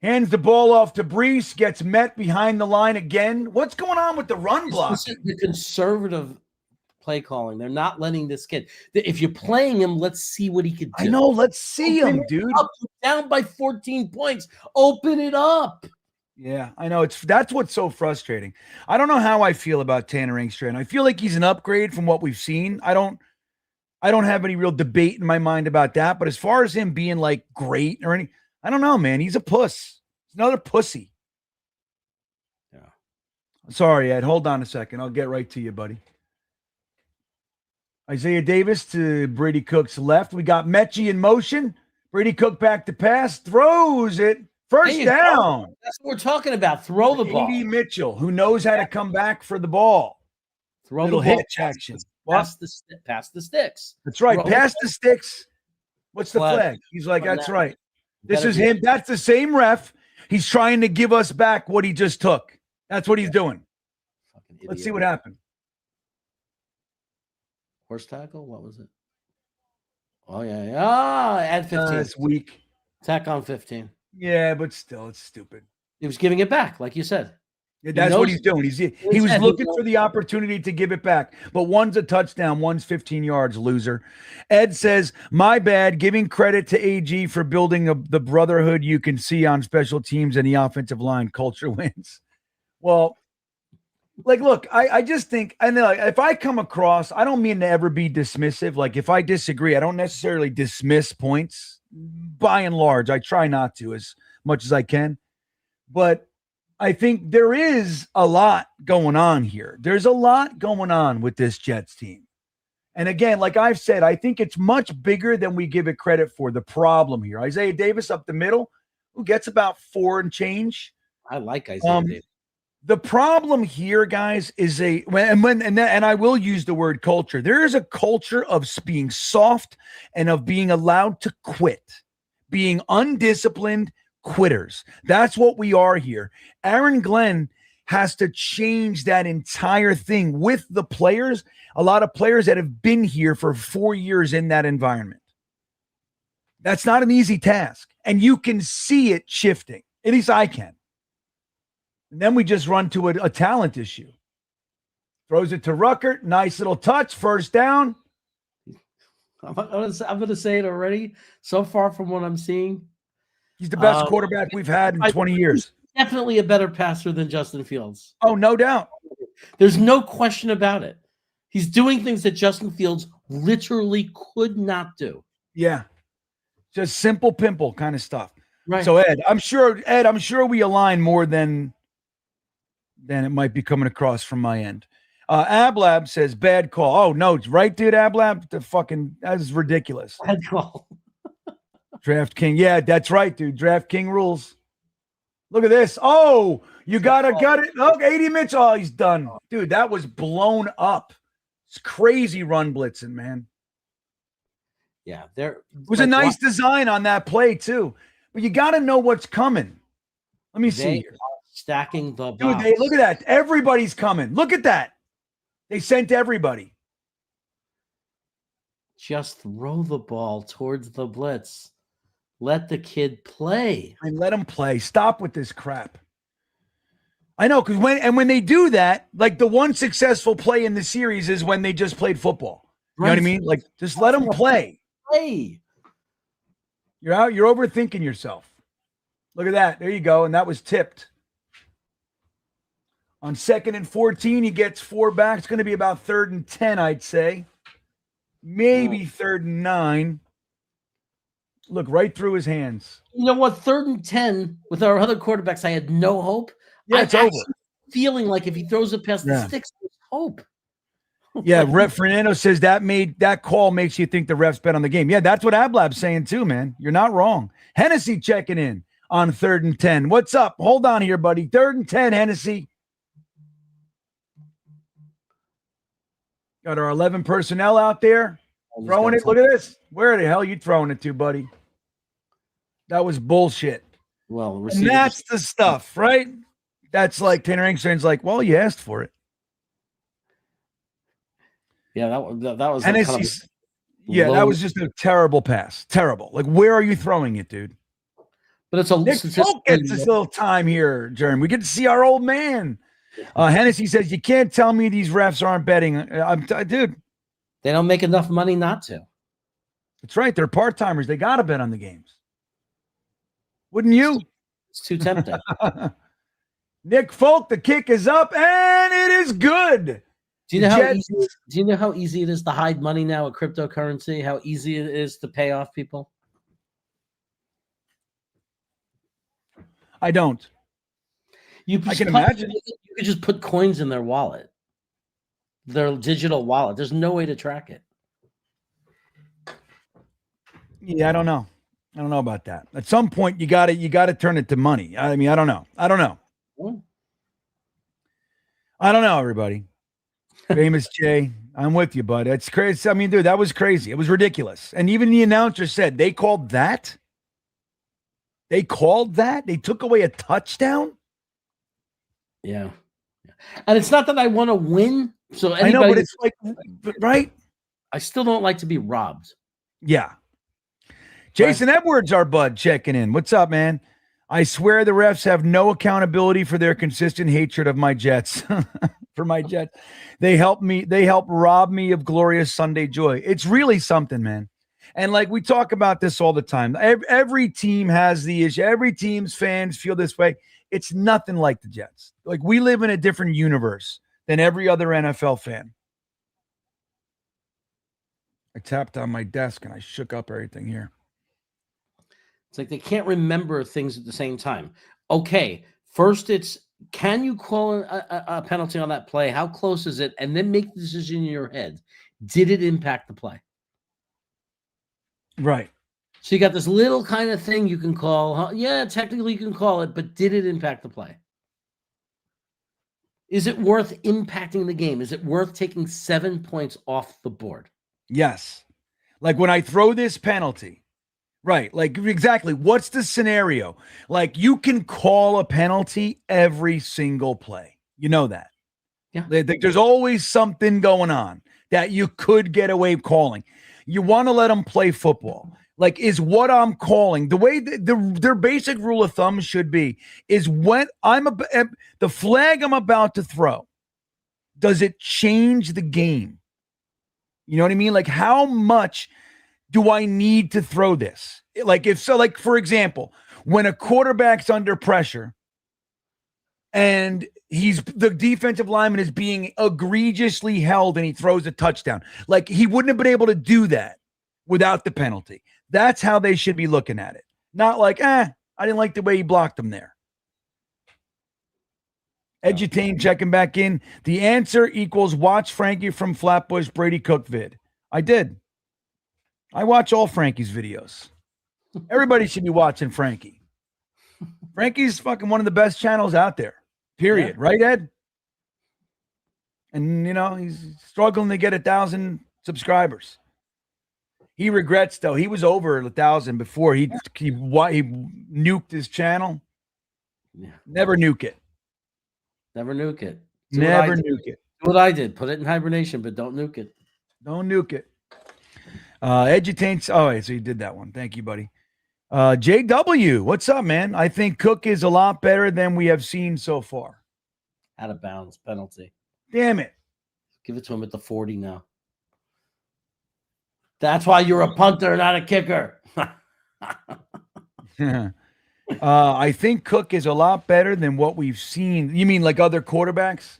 Hands the ball off to Brees, gets met behind the line again. What's going on with the run block? The conservative play calling. They're not letting this kid. If you're playing him, let's see what he could do. I know. Let's see him, dude. Down by 14 points. Open it up. Yeah, I know. That's what's so frustrating. I don't know how I feel about Tanner Engstrand. I feel like he's an upgrade from what we've seen. I don't have any real debate in my mind about that. But as far as him being like great or anything, I don't know, man. He's a puss. He's another pussy. Yeah. Sorry, Ed. Hold on a second. I'll get right to you, buddy. Isaiah Davis to Brady Cook's left. We got Mechie in motion. Brady Cook back to pass. Throws it. First down. That's what we're talking about. Throw the ball. A.D. Mitchell, who knows how to come back for the ball. Throw the ball. Hitch action. Pass the sticks. That's right. Pass the sticks. What's the flag? He's like, that's right. This is him. That's the same ref. He's trying to give us back what he just took. That's what he's doing. Let's see what happened. Horse tackle? What was it? Oh, yeah. Add 15. It's weak. Tack on 15. Yeah, but still, it's stupid. He was giving it back, like you said. Yeah, that's what he's doing. He was looking for the opportunity to give it back. But one's a touchdown, one's 15 yards, loser. Ed says, my bad, giving credit to AG for building the brotherhood you can see on special teams and the offensive line. Culture wins. Well, like, look, I just think, and like, if I come across, I don't mean to ever be dismissive. Like, if I disagree, I don't necessarily dismiss points. By and large, I try not to as much as I can. But I think there is a lot going on here. There's a lot going on with this Jets team. And again, like I've said, I think it's much bigger than we give it credit for. The problem here, Isaiah Davis up the middle, who gets about 4 and change. I like Isaiah Davis. The problem here, guys, is and I will use the word culture. There is a culture of being soft and of being allowed to quit, being undisciplined quitters. That's what we are here. Aaron Glenn has to change that entire thing with the players, a lot of players that have been here for 4 years in that environment. That's not an easy task, and you can see it shifting. At least I can. And then we just run to a talent issue. Throws it to Ruckert. Nice little touch. First down. I'm going to say it already. So far from what I'm seeing, he's the best quarterback we've had in 20 years. Definitely a better passer than Justin Fields. Oh, no doubt. There's no question about it. He's doing things that Justin Fields literally could not do. Yeah. Just simple pimple kind of stuff. Right. So Ed, I'm sure we align more than it might be coming across from my end. Ablab says bad call. Oh no, it's right, dude. Ablab, that is ridiculous. Bad call. DraftKings. Yeah, that's right, dude. DraftKings rules. Look at this. Oh, you got it. Oh, 80 minutes. Oh, he's done. Dude, that was blown up. It's crazy run blitzing, man. Yeah, it was a nice design on that play, too. But you got to know what's coming. Let me see here. Stacking the box. Dude, look at that. Everybody's coming. Look at that. They sent everybody. Just throw the ball towards the blitz. Let the kid play. And let him play. Stop with this crap. I know, because when they do that, like the one successful play in the series is when they just played football. You know what I mean? Like, just let them play. Play. You're overthinking yourself. Look at that. There you go. And that was tipped. On 2nd and 14, he gets 4 back. It's going to be about 3rd and 10, I'd say. Maybe 3rd and 9. Look right through his hands. You know what? 3rd and 10 with our other quarterbacks, I had no hope. Yeah, it's over. Feeling like if he throws it past the sticks, there's hope. Yeah, Ref Fernando says that call makes you think the refs bet on the game. Yeah, that's what Ablab's saying too, man. You're not wrong. Hennessy checking in on 3rd and 10. What's up? Hold on here, buddy. 3rd and 10, Hennessy. Got our 11 personnel out there. Throwing it. Look at this. Where the hell are you throwing it to, buddy? That was bullshit. Well, and that's the stuff, right? That's like Tanner Engstrand's like, well, you asked for it. Yeah, that was Hennessy's, that was just a terrible pass. Terrible. Like, where are you throwing it, dude? But it's a Nick Folk gets this little time here, Jeremy. We get to see our old man. Hennessy says, you can't tell me these refs aren't betting. Dude. They don't make enough money not to. That's right. They're part-timers. They got to bet on the games. Wouldn't you? It's too tempting. Nick Folk, the kick is up, and it is good. Do you know how easy it is to hide money now with cryptocurrency? How easy it is to pay off people? I don't. I can imagine. You could just put coins in their wallet, their digital wallet. There's no way to track it. Yeah, I don't know. I don't know about that. At some point, you got to turn it to money. I mean, I don't know. I don't know, everybody. Famous Jay, I'm with you, bud. It's crazy. I mean, dude, that was crazy. It was ridiculous. And even the announcer said they called that. They took away a touchdown. Yeah. And it's not that I want to win. So I know, but it's like, right? I still don't like to be robbed. Yeah. Jason Edwards, our bud, checking in. What's up, man? I swear the refs have no accountability for their consistent hatred of my Jets. For my Jets. They help rob me of glorious Sunday joy. It's really something, man. And like we talk about this all the time. Every team has the issue. Every team's fans feel this way. It's nothing like the Jets. Like we live in a different universe than every other NFL fan. I tapped on my desk and I shook up everything here. It's like they can't remember things at the same time. Okay, first it's, can you call a penalty on that play? How close is it? And then make the decision in your head. Did it impact the play? Right. So you got this little kind of thing you can call. Yeah, technically you can call it, but did it impact the play? Is it worth impacting the game? Is it worth taking 7 points off the board? Yes. Like when I throw this penalty, right, like exactly, what's the scenario? Like you can call a penalty every single play. You know that. Yeah. There's always something going on that you could get away calling. You want to let them play football. like, is what I'm calling the way their basic rule of thumb should be is when the flag I'm about to throw, does it change the game? You know what I mean? Like, how much do I need to throw this? Like, if so, like, for example, when a quarterback's under pressure and the defensive lineman is being egregiously held and he throws a touchdown, like, he wouldn't have been able to do that without the penalty. That's how they should be looking at it. Not like, I didn't like the way he blocked him there. Edutain checking back in. The answer equals watch Frankie from Flatbush Brady Cook vid. I did. I watch all Frankie's videos. Everybody should be watching Frankie. Frankie's fucking one of the best channels out there. Period. Yeah. Right, Ed? And, you know, he's struggling to get 1,000 subscribers. He regrets, though. He was over 1,000 before he nuked his channel. Yeah. Never nuke it. Never nuke it. Never nuke it. Do what I did. Put it in hibernation, but don't nuke it. Don't nuke it. Edutain. Oh, wait, so you did that one. Thank you, buddy. JW, what's up, man? I think Cook is a lot better than we have seen so far. Out of bounds penalty. Damn it. Give it to him at the 40 now. That's why you're a punter, not a kicker. I think Cook is a lot better than what we've seen. You mean like other quarterbacks?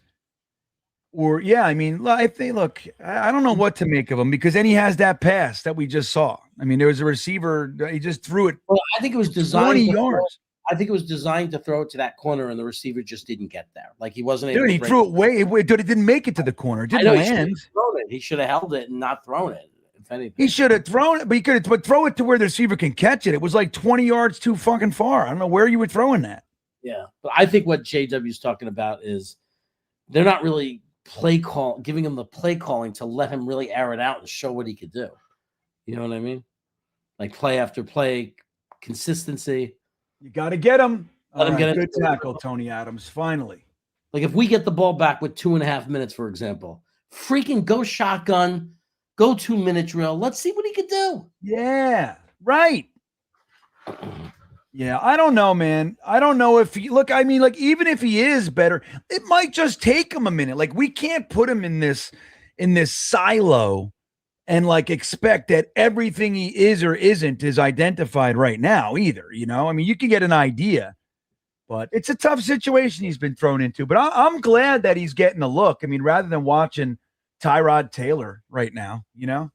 Or, yeah, I mean, if they look, I don't know what to make of him because then he has that pass that we just saw. I mean, there was a receiver, he just threw it. Well, I think it was designed 20 yards. I think it was designed to throw it to that corner, and the receiver just didn't get there. Like, he wasn't able to. He threw it way. Dude, it didn't make it to the corner. It didn't land. He should have held it and not thrown it. If anything, he should have thrown it, but he could have throw it to where the receiver can catch it. It was like 20 yards too fucking far. I don't know where you were throwing that. Yeah, but I think what JW's talking about is they're not really giving him the play calling to let him really air it out and show what he could do. You know what I mean? Like play after play, consistency. You got to get him. Let him get it. Good tackle, Tony Adams. Finally. Like if we get the ball back with 2.5 minutes, for example, freaking go shotgun. Go 2-minute drill. Let's see what he could do. Yeah, right. Yeah, I don't know, man. I don't know if I mean, like, even if he is better, it might just take him a minute. Like, we can't put him in this silo and like expect that everything he is or isn't is identified right now either. You know, I mean, you can get an idea, but it's a tough situation he's been thrown into. But I'm glad that he's getting a look. I mean, rather than watching Tyrod Taylor right now, you know?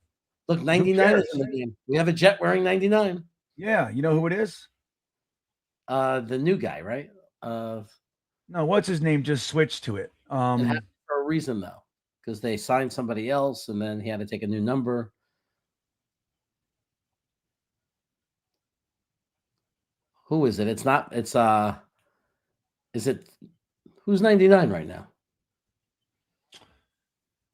Look, 99 is in the game. We have a Jet wearing 99. Yeah, you know who it is? The new guy, right? No, what's his name just switched to it. It happened for a reason, though, because they signed somebody else, and then he had to take a new number. Who is it? It's not. It's is it? Who's 99 right now?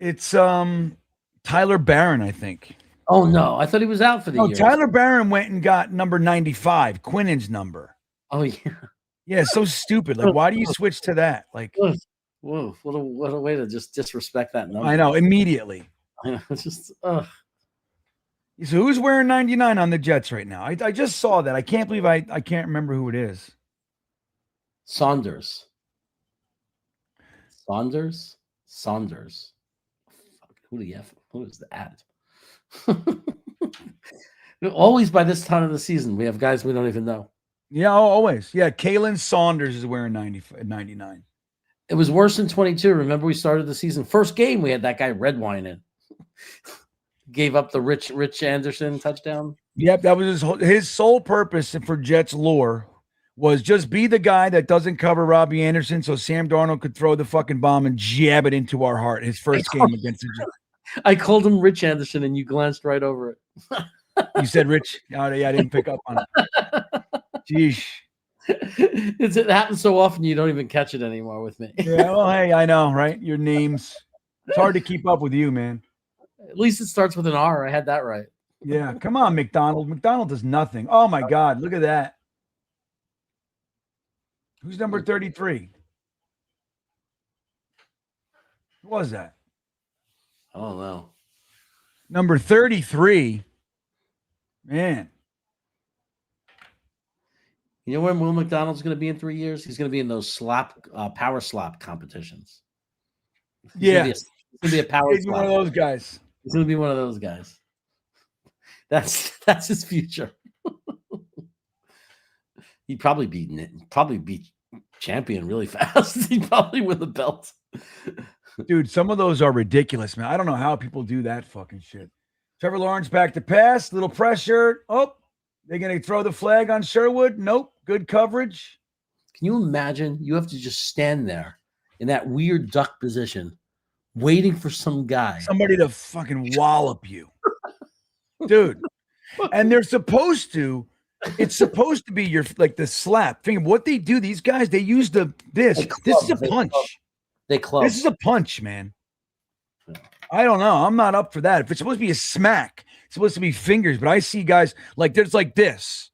It's Tyler Barron, I think. Oh no, I thought he was out for the year. Tyler Barron went and got number 95, Quinnen's number. Oh yeah. Yeah, so stupid. Like, why do you switch to that? Like, whoa, what a way to just disrespect that number. I know, immediately. It's just So who's wearing 99 on the Jets right now? I just saw that. I can't believe I can't remember who it is. Saunders. Who the F? Who is that? Always by this time of the season, we have guys we don't even know. Yeah, always. Yeah, Kalen Saunders is wearing 99. It was worse than 22. Remember, we started the season. First game, we had that guy Redwine in. Gave up the Rich Anderson touchdown. Yep, that was his sole purpose for Jets lore was just be the guy that doesn't cover Robbie Anderson so Sam Darnold could throw the fucking bomb and jab it into our heart. His first game against the Jets. I called him Rich Anderson, and you glanced right over it. You said Rich? Oh, yeah, I didn't pick up on it. Jeez. It happens so often you don't even catch it anymore with me. Yeah, well, hey, I know, right? Your names. It's hard to keep up with you, man. At least it starts with an R. I had that right. Yeah, come on, McDonald. McDonald does nothing. Oh, my God. Look at that. Who's number 33? Who was that? I don't know. Number 33. Man, You know where Will McDonald's going to be in 3 years? He's going to be in those power slap competitions. He's going to be a power slap. One of those guys. He's going to be one of those guys. That's his future. He'd probably be champion really fast. He'd probably win the belt. Dude, some of those are ridiculous, man. I don't know how people do that fucking shit. Trevor Lawrence back to pass, little pressure. Oh, they're going to throw the flag on Sherwood. Nope, good coverage. Can you imagine? You have to just stand there in that weird duck position, waiting for somebody to fucking wallop you, dude. And they're supposed to. It's supposed to be the slap. Think of what they do. These guys, they use this. This is a punch. They club. This is a punch, man. I don't know. I'm not up for that. If it's supposed to be a smack, it's supposed to be fingers. But I see guys there's like this,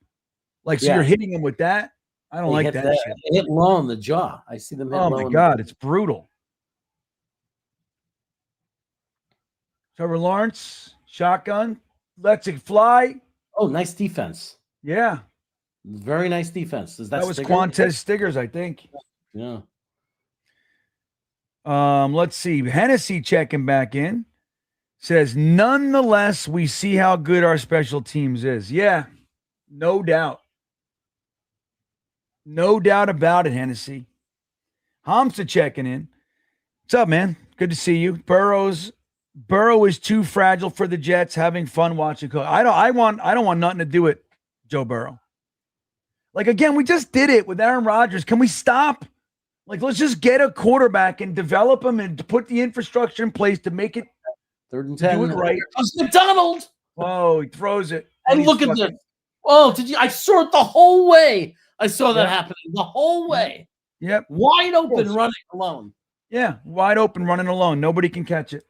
you're hitting them with that. I don't like that shit. They hit low on the jaw. I see them hit low. Oh my God, it's brutal. Trevor Lawrence, shotgun, lets it fly. Oh, nice defense. Yeah. Very nice defense. That was Quantez Stiggers, I think. Yeah. Let's see. Hennessy checking back in. Says, nonetheless, we see how good our special teams is. Yeah, no doubt. No doubt about it, Hennessy. Hamza checking in. What's up, man? Good to see you. Burrow is too fragile for the Jets. Having fun watching Cook. I don't want nothing to do with Joe Burrow. Again, we just did it with Aaron Rodgers. Can we stop? Let's just get a quarterback and develop him and put the infrastructure in place to make it 3rd and 10. Do it right. It's McDonald. Oh, he throws it. And look at this. Oh, I saw it the whole way. I saw that happening the whole way. Yep. Wide open, running alone. Yeah, wide open, running alone. Nobody can catch it.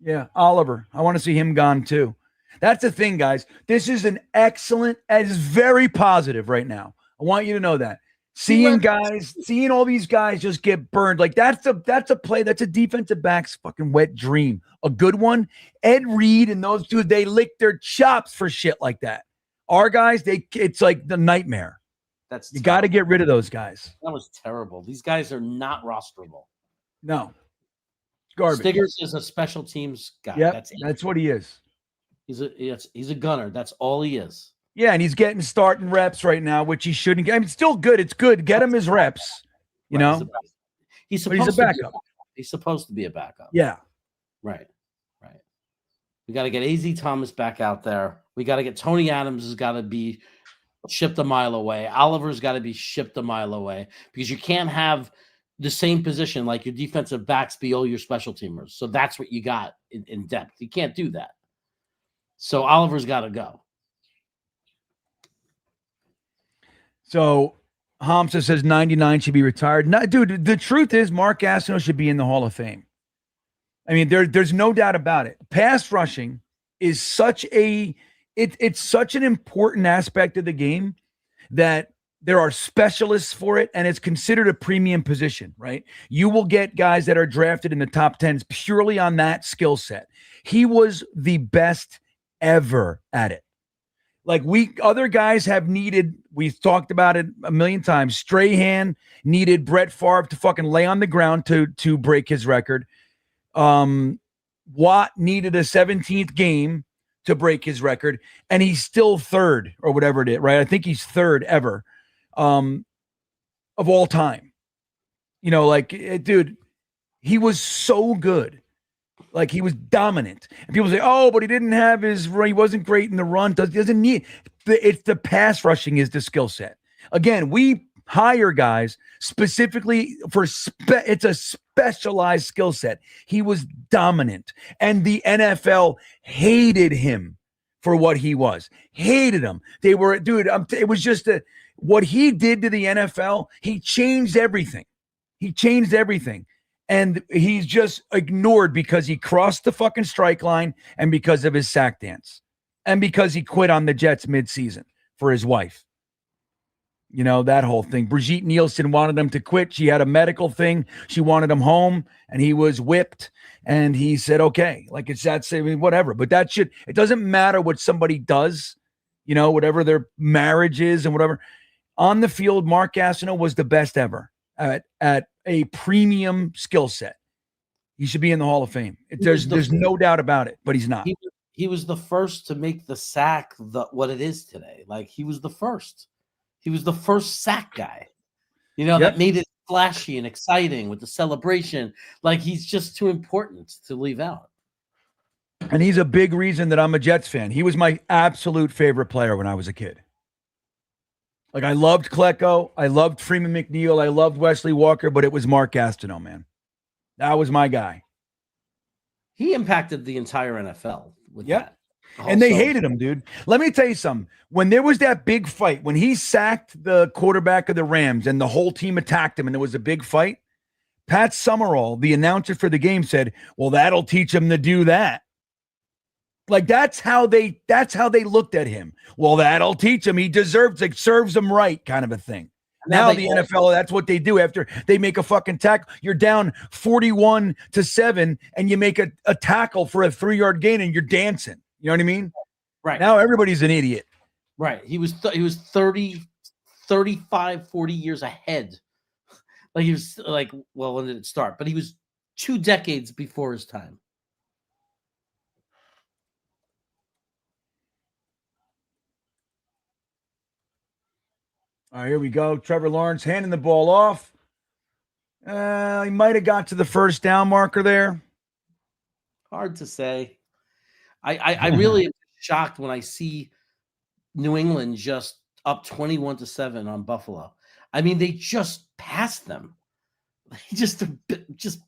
Yeah, Oliver. I want to see him gone too. That's the thing, guys. This is an excellent, and it's very positive right now. I want you to know that. Seeing all these guys just get burned. That's a play. That's a defensive back's fucking wet dream. A good one. Ed Reed and those dudes, they lick their chops for shit like that. Our guys, it's like the nightmare. You got to get rid of those guys. That was terrible. These guys are not rosterable. No. Garbage. Stiggers is a special teams guy. Yeah, that's what he is. He's a gunner. That's all he is. Yeah, and he's getting starting reps right now, which he shouldn't get. I mean, it's still good. It's good. Get him his reps. You know? He's a backup. He's supposed to be a backup. Yeah. Right. We got to get AZ Thomas back out there. We got to get Tony Adams has got to be shipped a mile away. Oliver's got to be shipped a mile away because you can't have the same position like your defensive backs be all your special teamers. So that's what you got in depth. You can't do that. So Oliver's got to go. So Hamza says 99 should be retired. No, dude, the truth is Mark Gastineau should be in the Hall of Fame. I mean, there's no doubt about it. Pass rushing is such it's such an important aspect of the game that there are specialists for it, and it's considered a premium position, right? You will get guys that are drafted in the top 10s purely on that skill set. He was the best ever at it. Other guys have needed, we've talked about it a million times. Strahan needed Brett Favre to fucking lay on the ground to break his record. Watt needed a 17th game to break his record, and he's still third or whatever it is, right? I think he's third ever of all time. Dude, he was so good. He was dominant. And people say, oh, but he didn't have he wasn't great in the run. Doesn't need it's the pass rushing is the skill set. Again, we hire guys specifically for it's a specialized skill set. He was dominant, and the NFL hated him for what he was. Hated him. They were, dude. It was just what he did to the NFL. He changed everything. And he's just ignored because he crossed the fucking strike line and because of his sack dance and because he quit on the Jets midseason for his wife. That whole thing. Brigitte Nielsen wanted him to quit. She had a medical thing. She wanted him home, and he was whipped. And he said, okay, it's that same, whatever. But it doesn't matter what somebody does, whatever their marriage is and whatever. On the field, Mark Gastineau was the best ever at a premium skill set. He should be in the Hall of Fame. There's no doubt about it, but he's not. He was the first to make the sack what it is today. Like, he was the first. He was the first sack guy. That made it flashy and exciting with the celebration. Like, he's just too important to leave out. And he's a big reason that I'm a Jets fan. He was my absolute favorite player when I was a kid. Like, I loved Klecko. I loved Freeman McNeil. I loved Wesley Walker, but it was Mark Gastineau, man. That was my guy. He impacted the entire NFL with that. And they hated him, dude. Let me tell you something. When there was that big fight, when he sacked the quarterback of the Rams and the whole team attacked him and there was a big fight, Pat Summerall, the announcer for the game, said, well, that'll teach him to do that. Like, that's how they looked at him. Well, that'll teach him. He deserves it, serves him right, kind of a thing. Now the NFL, that's what they do after they make a fucking tackle. You're down 41-7, and you make a tackle for a 3-yard gain, and you're dancing. You know what I mean? Right. Now everybody's an idiot. Right. He was 30, 35, 40 years ahead. Like, he was like, well, when did it start? But he was 2 decades before his time. All right, here we go. Trevor Lawrence handing the ball off. He might have got to the first down marker there. Hard to say. I really am shocked when I see New England just up 21-7 on Buffalo. I mean, they just passed them. Just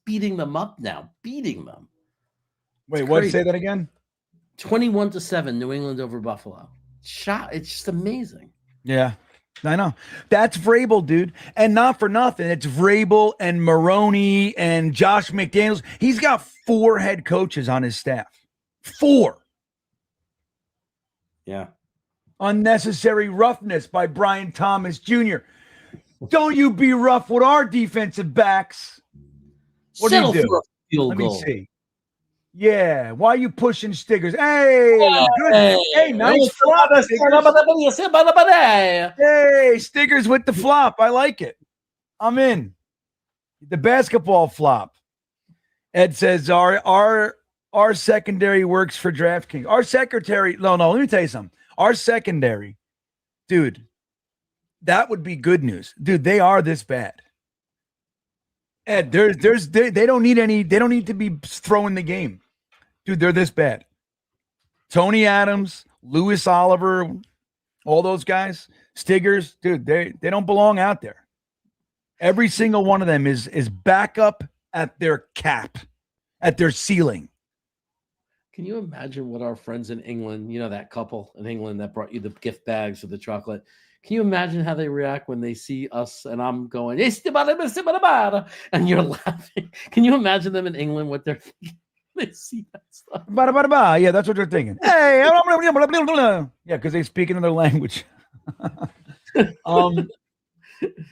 beating them up now. Beating them. Wait, what? Say that again? 21-7, New England over Buffalo. It's just amazing. Yeah. I know. That's Vrabel, dude. And not for nothing. It's Vrabel and Maroney and Josh McDaniels. He's got 4 head coaches on his staff. 4. Yeah. Unnecessary roughness by Brian Thomas Jr. Don't you be rough with our defensive backs. What do you do? Let me see. Yeah, why are you pushing Stiggers? Hey, good. Hey, nice flop, Stiggers. Hey, Stiggers with the flop. I like it. I'm in. The basketball flop. Ed says our secondary works for DraftKings. Our secretary, no, let me tell you something. Our secondary, dude, that would be good news. Dude, they are this bad. Ed, they don't need to be throwing the game. Dude, they're this bad. Tony Adams, Lewis Oliver, all those guys, Stiggers, dude, they don't belong out there. Every single one of them is backup at their cap, at their ceiling. Can you imagine what our friends in England, that couple in England that brought you the gift bags with the chocolate, can you imagine how they react when they see us and I'm going, and you're laughing? Can you imagine them in England, what they're thinking? They see that stuff. Yeah, that's what they're thinking. Hey, yeah, because they speak another language.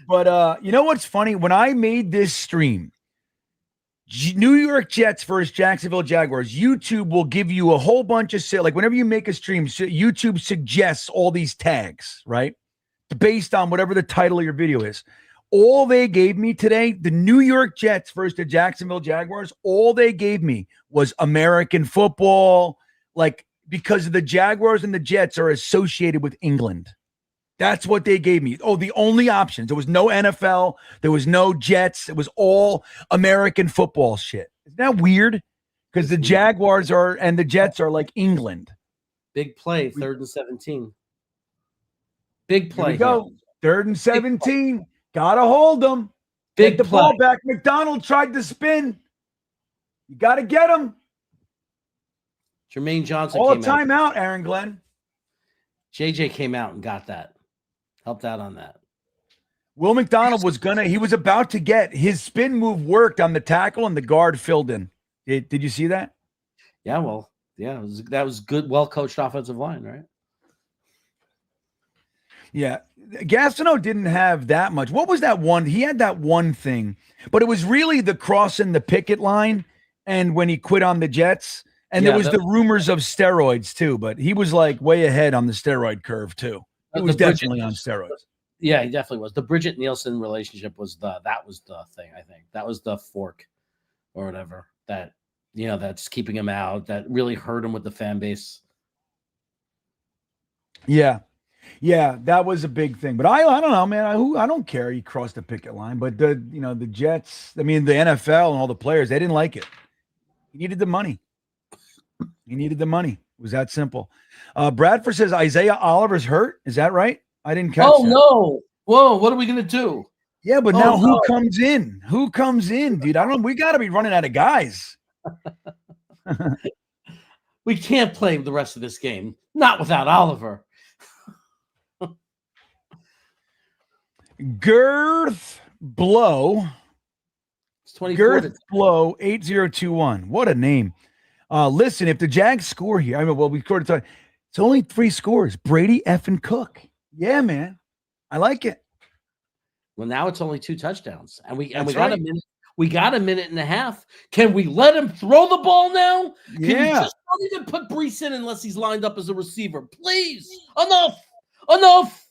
But you know what's funny? When I made this stream, New York Jets versus Jacksonville Jaguars, YouTube will give you a whole bunch of like whenever you make a stream, YouTube suggests all these tags, right? Based on whatever the title of your video is. All they gave me today, the New York Jets versus the Jacksonville Jaguars, all they gave me was American football, like because the Jaguars and the Jets are associated with England. That's what they gave me. Oh, the only options. There was no NFL. There was no Jets. It was all American football shit. Isn't that weird? Because the Jaguars and the Jets are like England. Big play, 3rd and 17. Big play. Here we go. 3rd and 17. Gotta hold them. Get the ball back. McDonald tried to spin. You got to get him. Jermaine Johnson all came timeout, Aaron Glenn. JJ came out and got that. Helped out on that. Will McDonald he was about to get his spin move worked on the tackle and the guard filled in. Did you see that? Yeah, well, yeah, that was good, well-coached offensive line, right? Yeah. Gastineau didn't have that much. What was that one? He had that one thing, but it was really the crossing the picket line and when he quit on the Jets. And there was the rumors of steroids too, but he was like way ahead on the steroid curve too. He was definitely on steroids. Yeah, he definitely was. The Bridget Nielsen relationship was the thing. I think that was the fork or whatever that that's keeping him out. That really hurt him with the fan base. Yeah. Yeah, that was a big thing. But I don't know, man. I don't care. He crossed the picket line, but the Jets, I mean, the NFL and all the players, they didn't like it. He needed the money. It was that simple. Bradford says Isaiah Oliver's hurt. Is that right? I didn't catch that. Oh, no. Whoa, what are we going to do? Yeah, but now who comes in? Who comes in, dude? I don't know. We got to be running out of guys. We can't play the rest of this game. Not without Oliver. Girth Blow. It's 24 Girth Blow 8021. What a name. Listen, if the Jags score here, we scored a ton. It's only 3 scores. Brady effing Cook. Yeah, man. I like it. Well, now it's only 2 touchdowns. And we got right. a minute. We got a minute and a half. Can we let him throw the ball now? Can you just don't even put Brees in unless he's lined up as a receiver? Please. Enough.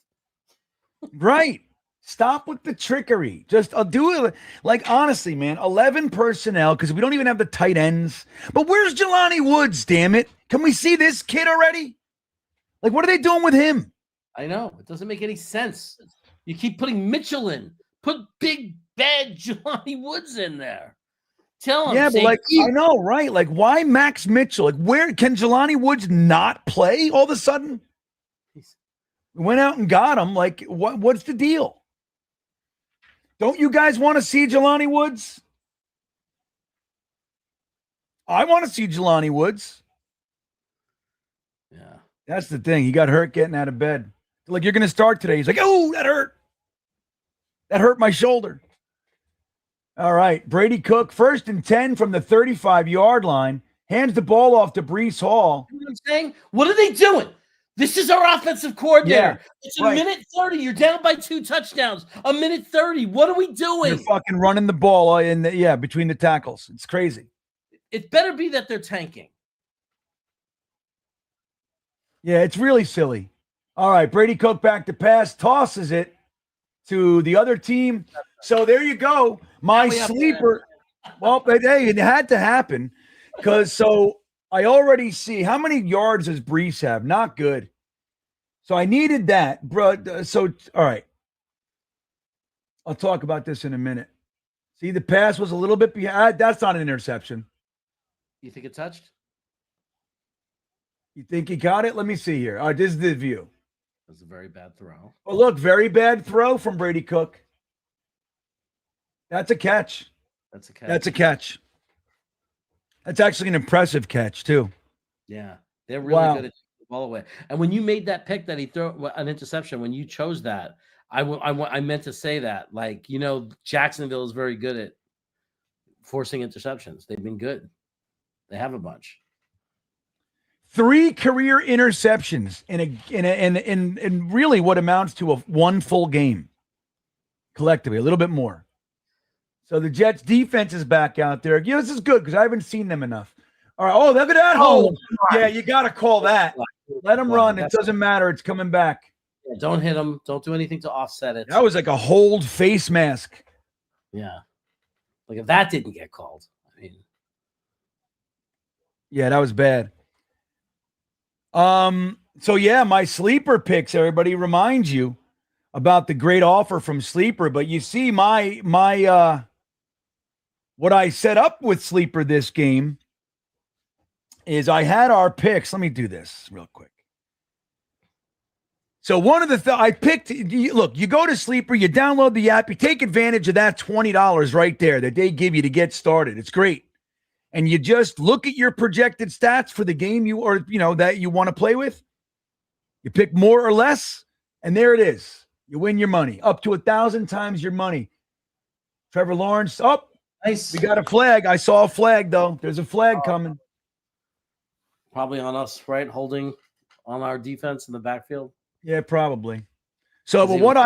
Right. Stop with the trickery. Just do it. Like, honestly, man, 11 personnel because we don't even have the tight ends. But where's Jelani Woods, damn it? Can we see this kid already? Like, what are they doing with him? I know. It doesn't make any sense. You keep putting Mitchell in. Put big, bad Jelani Woods in there. Tell him. Yeah, but I know, right? Like, why Max Mitchell? Like, where can Jelani Woods not play all of a sudden? We went out and got him. Like, what's the deal? Don't you guys want to see Jelani Woods? I want to see Jelani Woods. Yeah. That's the thing. He got hurt getting out of bed. Like, you're going to start today. He's like, oh, that hurt. That hurt my shoulder. All right. Brady Cook, 1st and 10 from the 35-yard line. Hands the ball off to Brees Hall. You know what I'm saying? What are they doing? This is our offensive coordinator. Yeah, it's a minute 30. You're down by 2 touchdowns. A minute 30. What are we doing? You're fucking running the ball between the tackles. It's crazy. It better be that they're tanking. Yeah, it's really silly. All right, Brady Cook back to pass, tosses it to the other team. So there you go. My sleeper. Well, hey, it had to happen because I already see how many yards does Brees have? Not good. So I needed that, bro. So, all right. I'll talk about this in a minute. See, the pass was a little bit behind. That's not an interception. You think it touched? You think he got it? Let me see here. All right, this is the view. That's a very bad throw. Oh, look, very bad throw from Brady Cook. That's a catch. That's a catch. That's actually an impressive catch, too. Yeah. They're really good at taking the ball away. And when you made that pick that he threw an interception, when you chose that, I meant to say that. Like, Jacksonville is very good at forcing interceptions. They've been good. They have a bunch. 3 career interceptions in really what amounts to one full game collectively, a little bit more. So the Jets defense is back out there. This is good because I haven't seen them enough. All right. Oh, look at that hole. Yeah, you got to call that. Let them run. It doesn't matter. It's coming back. Yeah, don't hit them. Don't do anything to offset it. That was like a hold face mask. Yeah. Like if that didn't get called. Yeah, that was bad. So yeah, my sleeper picks, everybody, reminds you about the great offer from Sleeper, but you see my what I set up with Sleeper this game is I had our picks. Let me do this real quick. So one of the I picked, look, you go to Sleeper, you download the app, you take advantage of that $20 right there that they give you to get started. It's great. And you just look at your projected stats for the game that you want to play with. You pick more or less, and there it is. You win your money, up to 1,000 times your money. Trevor Lawrence, nice. We got a flag. I saw a flag, though. There's a flag coming. Probably on us, right? Holding on our defense in the backfield. Yeah, probably. So, but what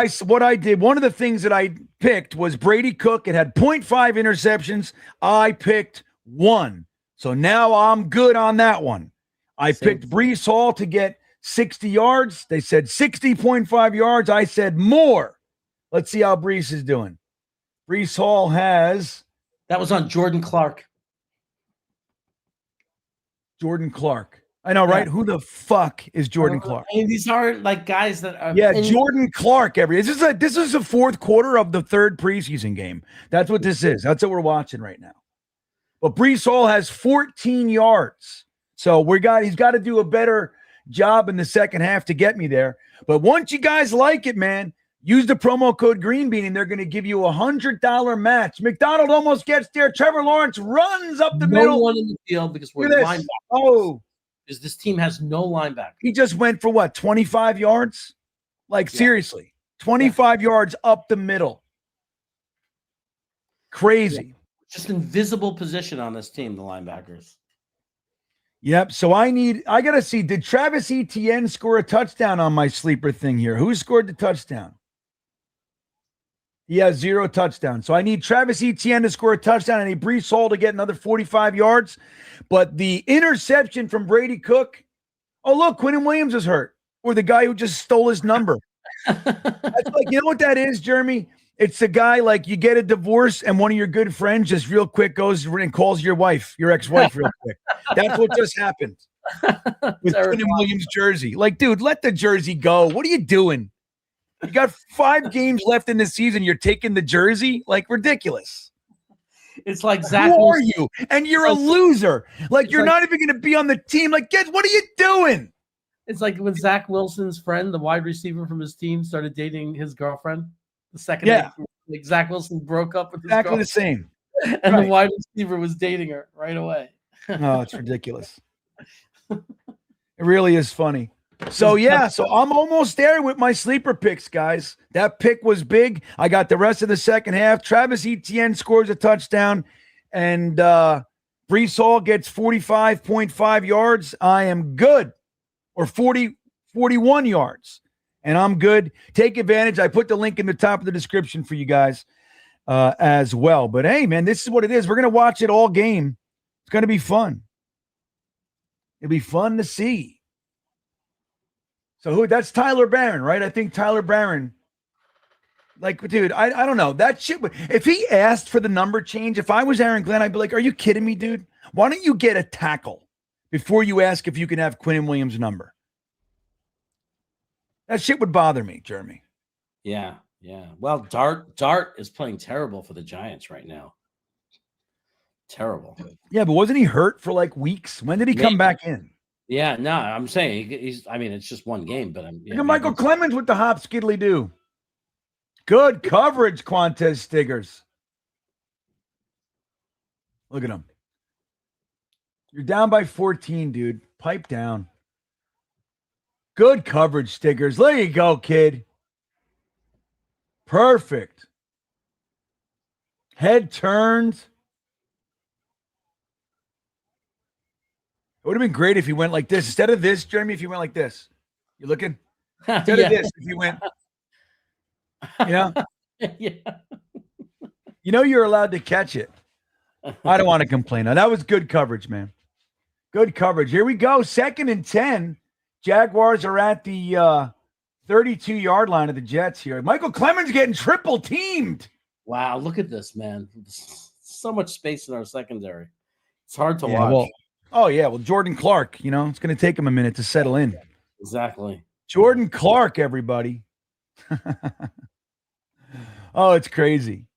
I did, one of the things that I picked was Brady Cook. It had 0.5 interceptions. I picked 1. So now I'm good on that one. I picked Brees Hall to get 60 yards. They said 60.5 yards. I said more. Let's see how Brees is doing. Brees Hall has. That was on Jordan Clark. Jordan Clark. I know, right? Who the fuck is Jordan Clark? I mean, these are like guys that are. Yeah, Jordan Clark. This is the fourth quarter of the third preseason game. That's what this is. That's what we're watching right now. But Brees Hall has 14 yards. So he's got to do a better job in the second half to get me there. But once you guys like it, man, use the promo code GreenBean and they're going to give you $100 match. McDonald almost gets there. Trevor Lawrence runs up the middle. No one in the field because we're linebackers. Oh. Because this team has no linebacker. He just went for what, 25 yards? Seriously, 25 yards up the middle. Crazy. Yeah. Just invisible position on this team, the linebackers. Yep. So I got to see, did Travis Etienne score a touchdown on my sleeper thing here? Who scored the touchdown? He has 0 touchdowns. So I need Travis Etienne to score a touchdown and Brees Hall to get another 45 yards. But the interception from Brady Cook, oh, look, Quinnen Williams is hurt. Or the guy who just stole his number. That's you know what that is, Jeremy? It's the guy you get a divorce and one of your good friends just real quick goes and calls your ex-wife real quick. That's what just happened with Quinnen Williams' jersey. Dude, let the jersey go. What are you doing? You got 5 games left in the season. You're taking the jersey? Ridiculous. It's like Zach. Who are you? And you're a loser. You're not even going to be on the team. Guys, what are you doing? It's like when Zach Wilson's friend, the wide receiver from his team, started dating his girlfriend. The second night, Zach Wilson broke up with his girlfriend. The same. And the wide receiver was dating her right away. Oh, it's ridiculous. It really is funny. So I'm almost there with my sleeper picks, guys. That pick was big. I got the rest of the second half. Travis Etienne scores a touchdown, and Brees Hall gets 45.5 yards. I am good, or 41 yards, and I'm good. Take advantage. I put the link in the top of the description for you guys as well. But hey, man, this is what it is. We're gonna watch it all game. It's gonna be fun. It'll be fun to see. So that's Tyler Barron, right? I think Tyler Barron, dude, I don't know. That shit, if he asked for the number change, if I was Aaron Glenn, I'd be like, are you kidding me, dude? Why don't you get a tackle before you ask if you can have Quinnen Williams' number? That shit would bother me, Jeremy. Yeah. Well, Dart is playing terrible for the Giants right now. Terrible. Yeah, but wasn't he hurt for weeks? When did he come back in? Yeah, no, I'm saying it's just one game, but look at Michael Clemens with the hop skiddly do. Good coverage, Quantez Stiggers. Look at him. You're down by 14, dude. Pipe down. Good coverage, Stiggers. There you go, kid. Perfect. Head turned. It would have been great if he went like this. Instead of this, Jeremy, if you went like this. You looking? Instead of this, if you went, Yeah. You're allowed to catch it. I don't want to complain. Now, that was good coverage, man. Good coverage. Here we go. 2nd and 10. Jaguars are at the 32-yard line of the Jets here. Michael Clemens getting triple teamed. Wow, look at this, man. So much space in our secondary. It's hard to watch. Well, Jordan Clark, it's going to take him a minute to settle in. Exactly. Jordan Clark, everybody. Oh, it's crazy.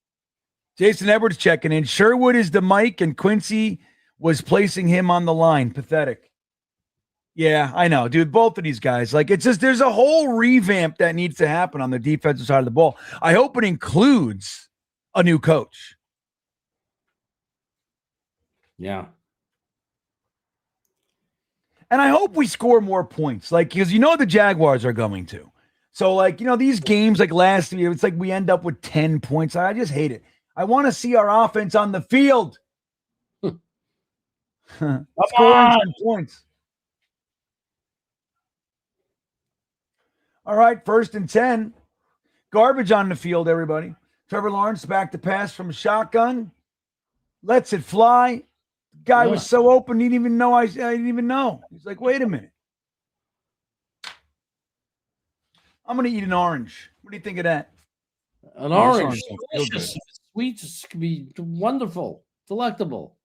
Jason Edwards checking in. Sherwood is the mic, and Quincy was placing him on the line. Pathetic. Yeah, I know, dude. Both of these guys, it's just there's a whole revamp that needs to happen on the defensive side of the ball. I hope it includes a new coach. Yeah. And I hope we score more points, because the Jaguars are going to. So, these games last year, it's we end up with 10 points. I just hate it. I want to see our offense on the field. Scoring some points. All right, 1st and 10. Garbage on the field, everybody. Trevor Lawrence back to pass from shotgun. Lets it fly. Guy was so open, he didn't even know. I didn't even know. He's like, wait a minute. I'm going to eat an orange. What do you think of that? An Oh, this orange, don't feel delicious, good. sweet, it's gonna be wonderful, delectable.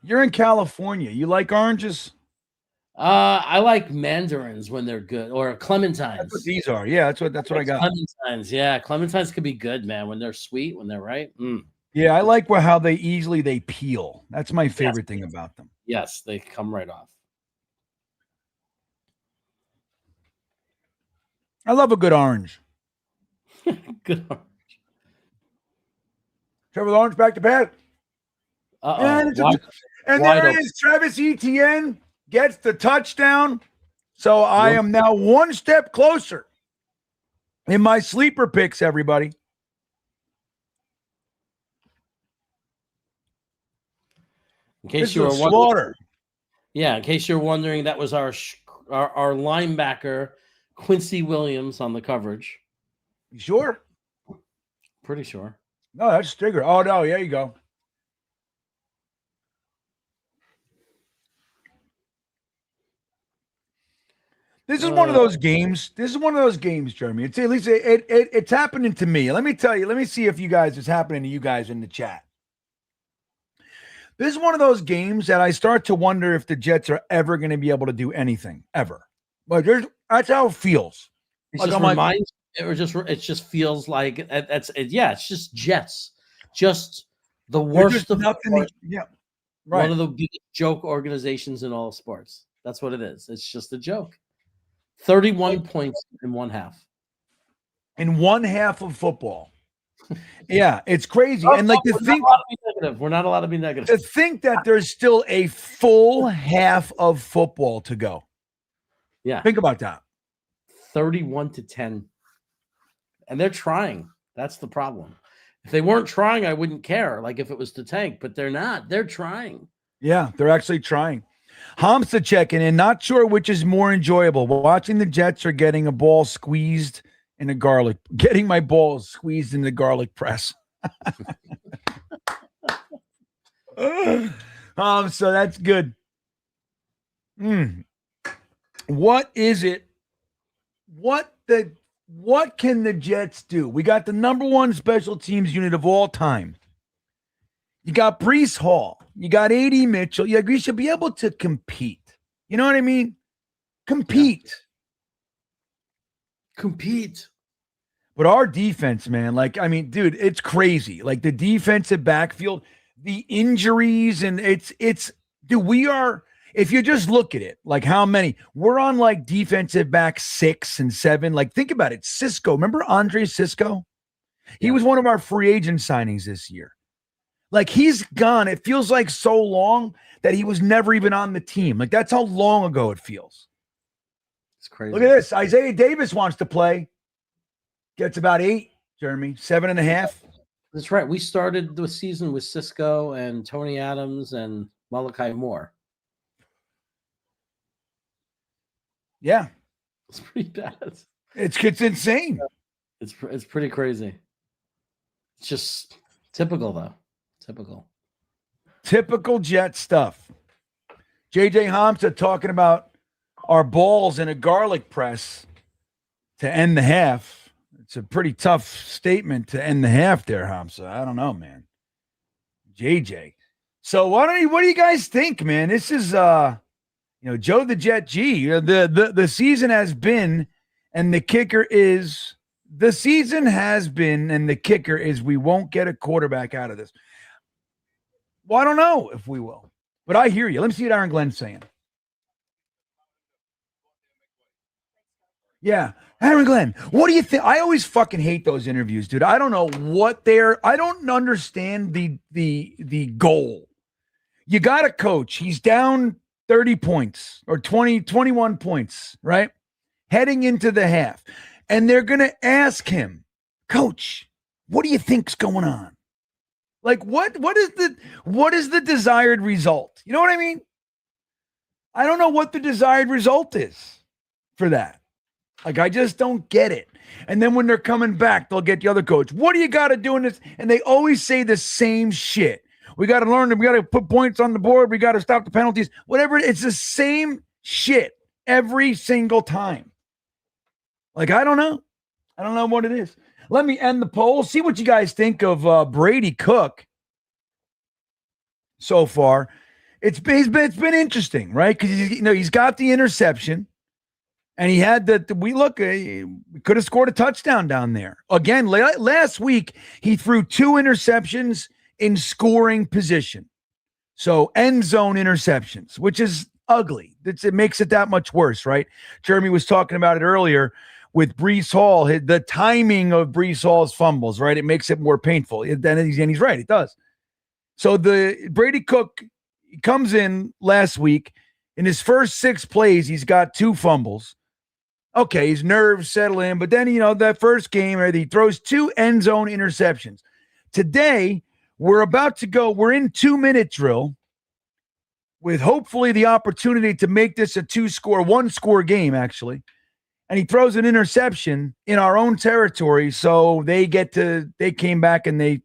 You're in California. You like oranges? I like mandarins when they're good, or clementines. That's what these are. Yeah, that's what I got. Clementines, yeah, clementines can be good, man, when they're sweet, when they're right. Yeah, I like how they peel. That's my favorite thing about them. Yes, they come right off. I love a good orange. Good. Trevor Lawrence back to bat. And there it is. Travis Etienne gets the touchdown. So I am now one step closer in my sleeper picks, everybody. In case you were wondering, in case you're wondering, that was our linebacker Quincy Williams on the coverage. You sure? Pretty sure. No, that's Stigger. Oh no, there you go. This is one of those games. Jeremy. It's at least it's happening to me. Let me tell you. Let me see if it's happening to you guys in the chat. This is one of those games that I start to wonder if the Jets are ever going to be able to do anything ever. But that's how it feels. It just feels like it's just Jets, just the worst of nothing. Yeah, right. One of the biggest joke organizations in all of sports. That's what it is. It's just a joke. 31 points in one half. In one half of football. Yeah, it's crazy. And like to think we're not allowed to be negative. To think that there's still a full half of football to go. Yeah. Think about that. 31-10. And they're trying. That's the problem. If they weren't trying, I wouldn't care. Like if it was to tank, but they're not. They're trying. Yeah, they're actually trying. Hamza checking in. Not sure which is more enjoyable. Watching the Jets or getting a ball squeezed in a garlic. Getting my balls squeezed in the garlic press. So that's good. What is it? What can the Jets do? We got the number one special teams unit of all time. You got Breece Hall. You got A.D. Mitchell. Yeah, you should be able to compete. You know what I mean? Compete. But our defense, man, dude, it's crazy. Like the defensive backfield, the injuries, and if you just look at it, like how many, we're on like defensive back 6 and 7. Like think about it. Cisco, remember Andre Cisco? He was one of our free agent signings this year. Like he's gone. It feels like so long that he was never even on the team. Like that's how long ago it feels. It's crazy. Look at this. Isaiah Davis wants to play. Gets about 8, Jeremy. 7.5. That's right. We started the season with Cisco and Tony Adams and Malachi Moore. Yeah. It's pretty bad. It's insane. It's pretty crazy. It's just typical, though. Typical Jet stuff. JJ Hamza talking about our balls in a garlic press to end the half. It's a pretty tough statement to end the half there, Hamza. I don't know, man. JJ. So what do you guys think, man? This is Joe the Jet G. The season has been, and the kicker is we won't get a quarterback out of this. Well, I don't know if we will, but I hear you. Let me see what Aaron Glenn's saying. Yeah. Aaron Glenn, what do you think? I always fucking hate those interviews, dude. I don't know I don't understand the goal. You got a coach. He's down 30 points or 21 points, right? Heading into the half. And they're going to ask him, Coach, what do you think's going on? Like what is the desired result? You know what I mean? I don't know what the desired result is for that. Like, I just don't get it. And then when they're coming back, they'll get the other coach. What do you got to do in this? And they always say the same shit. We got to learn. We got to put points on the board. We got to stop the penalties. Whatever. It's the same shit every single time. Like, I don't know. I don't know what it is. Let me end the poll. See what you guys think of Brady Cook so far. It's been interesting, right? Because he's got the interception, and he had we could have scored a touchdown down there again. Last week he threw 2 interceptions in scoring position, so end zone interceptions, which is ugly. It makes it that much worse, right? Jeremy was talking about it earlier with Breece Hall, the timing of Breece Hall's fumbles, right? It makes it more painful. And he's right, it does. So the Brady Cook comes in last week. In his first 6 plays, he's got 2 fumbles. Okay, his nerves settle in, but then, that first game, he throws 2 end zone interceptions. Today, we're in 2-minute drill with hopefully the opportunity to make this a 1-score game, actually. And he throws an interception in our own territory, so they came back and they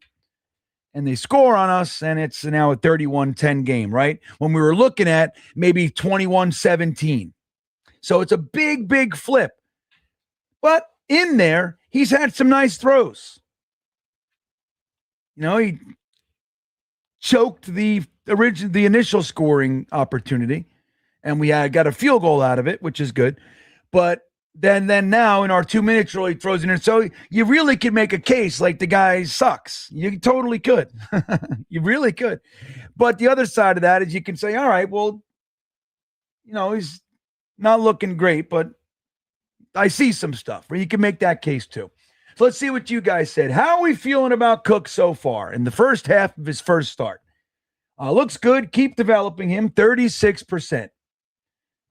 score on us, and it's now a 31-10 game, right? When we were looking at maybe 21-17. So it's a big, big flip. But in there, he's had some nice throws. He choked the initial scoring opportunity, and we got a field goal out of it, which is good. But then now in our 2-minute drill, he throws in. So you really could make a case like the guy sucks. You totally could. You really could. But the other side of that is you can say, all right, well, he's not looking great, but I see some stuff where you can make that case too. So let's see what you guys said. How are we feeling about Cook so far in the first half of his first start? Looks good. Keep developing him. 36%.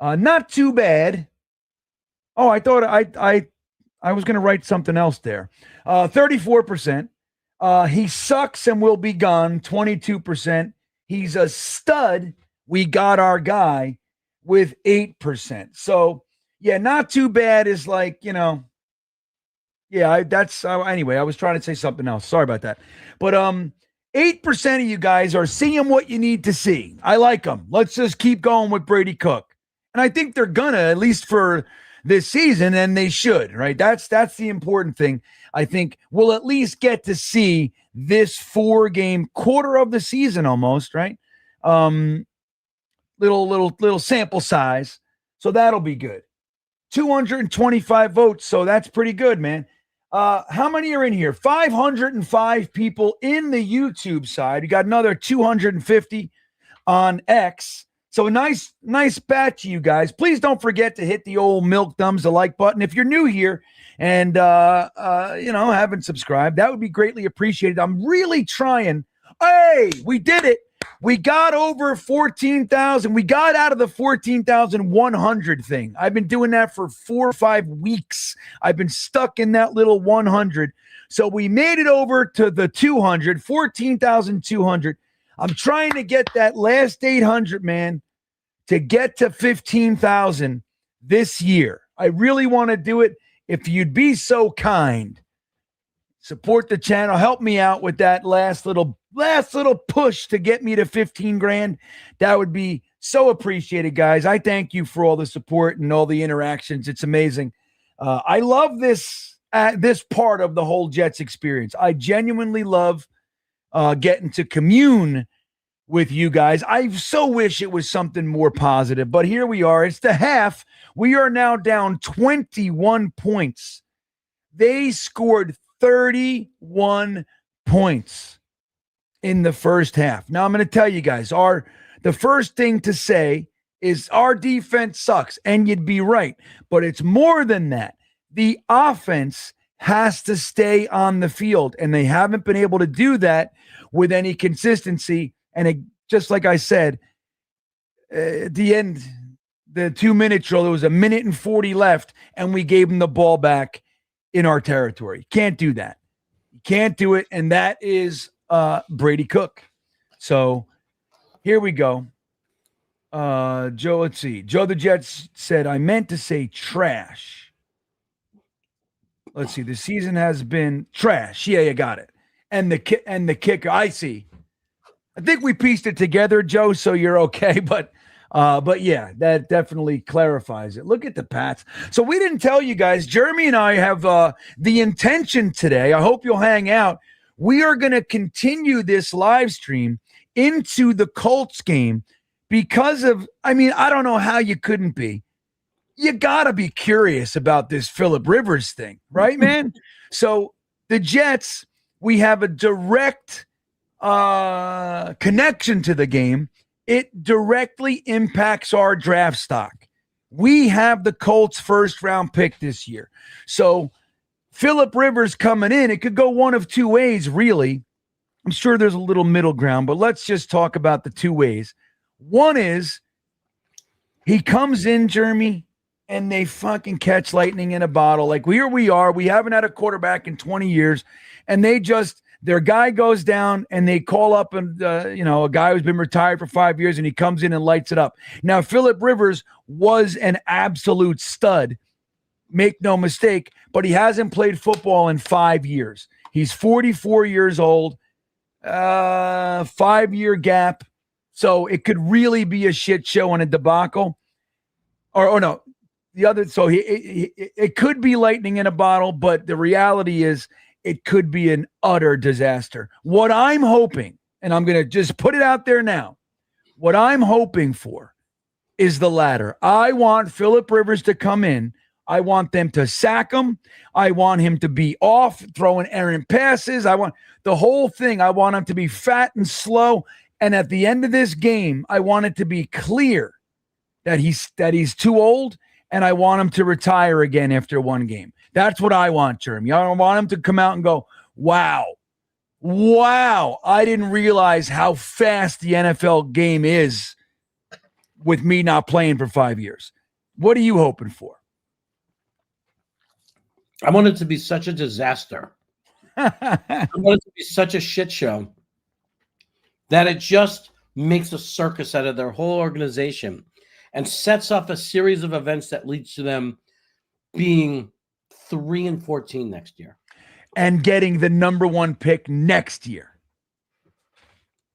Not too bad. Oh, I thought I was going to write something else there. 34%. He sucks and will be gone. 22%. He's a stud. We got our guy with 8%. So, yeah, not too bad is like, anyway, I was trying to say something else. Sorry about that. But 8% of you guys are seeing what you need to see. I like them. Let's just keep going with Brady Cook. And I think they're going to, at least for this season, and they should, right? That's the important thing. I think we'll at least get to see this 4-game quarter of the season almost, right? Little sample size. So that'll be good. 225 votes. So that's pretty good, man. How many are in here? 505 people in the YouTube side. You got another 250 on X. So a nice batch of you guys. Please don't forget to hit the old milk thumbs, the like button. If you're new here and, haven't subscribed, that would be greatly appreciated. I'm really trying. Hey, we did it. We got over 14,000. We got out of the 14,100 thing. I've been doing that for 4 or 5 weeks. I've been stuck in that little 100. So we made it over to the 200, 14,200. I'm trying to get that last 800, man, to get to 15,000 this year. I really want to do it. If you'd be so kind, support the channel, help me out with that last little push to get me to 15 grand. That would be so appreciated, guys. I thank you for all the support and all the interactions. It's amazing. I love this part of the whole Jets experience. I genuinely love getting to commune with you guys. I so wish it was something more positive, but here we are. It's the half. We are now down 21 points. They scored 31 points in the first half. Now I'm going to tell you guys, the first thing to say is our defense sucks, and you'd be right, but it's more than that. The offense has to stay on the field, and they haven't been able to do that with any consistency. And just like I said, at the end, the 2-minute drill, there was 1 minute and 40 left, and we gave them the ball back in our territory. Can't do that. You can't do it, and that is Brady Cook. So here we go. Joe, let's see. Joe the Jets said, I meant to say trash. Let's see. The season has been trash. Yeah, you got it. And the kicker. I see. I think we pieced it together, Joe, so you're okay. But But yeah, that definitely clarifies it. Look at the Pats. So we didn't tell you guys, Jeremy and I have the intention today. I hope you'll hang out. We are going to continue this live stream into the Colts game because of, I don't know how you couldn't be. You got to be curious about this Phillip Rivers thing, right, man? So the Jets, we have a direct connection to the game. It directly impacts our draft stock. We have the Colts first round pick this year. So Phillip Rivers coming in, it could go one of two ways, really. I'm sure there's a little middle ground, but let's just talk about the two ways. One is he comes in, Jeremy, and they fucking catch lightning in a bottle. Like here we are. We haven't had a quarterback in 20 years, and their guy goes down and they call up a guy who's been retired for 5 years and he comes in and lights it up. Now, Phillip Rivers was an absolute stud. Make no mistake, but he hasn't played football in 5 years. He's 44 years old, 5-year gap. So it could really be a shit show and a debacle. Or no, the other. So it could be lightning in a bottle, but the reality is, it could be an utter disaster. What I'm hoping, and I'm going to just put it out there now, what I'm hoping for is the latter. I want Phillip Rivers to come in. I want them to sack him. I want him to be off, throwing errant passes. I want the whole thing. I want him to be fat and slow. And at the end of this game, I want it to be clear that he's too old, and I want him to retire again after one game. That's what I want, Jeremy. I don't want him to come out and go, wow, I didn't realize how fast the NFL game is with me not playing for 5 years. What are you hoping for? I want it to be such a disaster. I want it to be such a shit show that it just makes a circus out of their whole organization and sets off a series of events that leads to them being 3-14 next year. And getting the number one pick next year.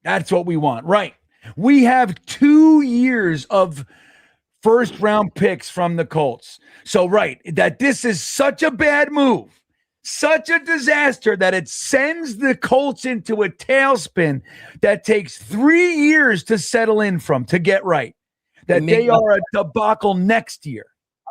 That's what we want. Right. We have 2 years of first round picks from the Colts. So, right, that this is such a bad move, such a disaster that it sends the Colts into a tailspin that takes 3 years to settle in from, to get right. That they are a debacle next year.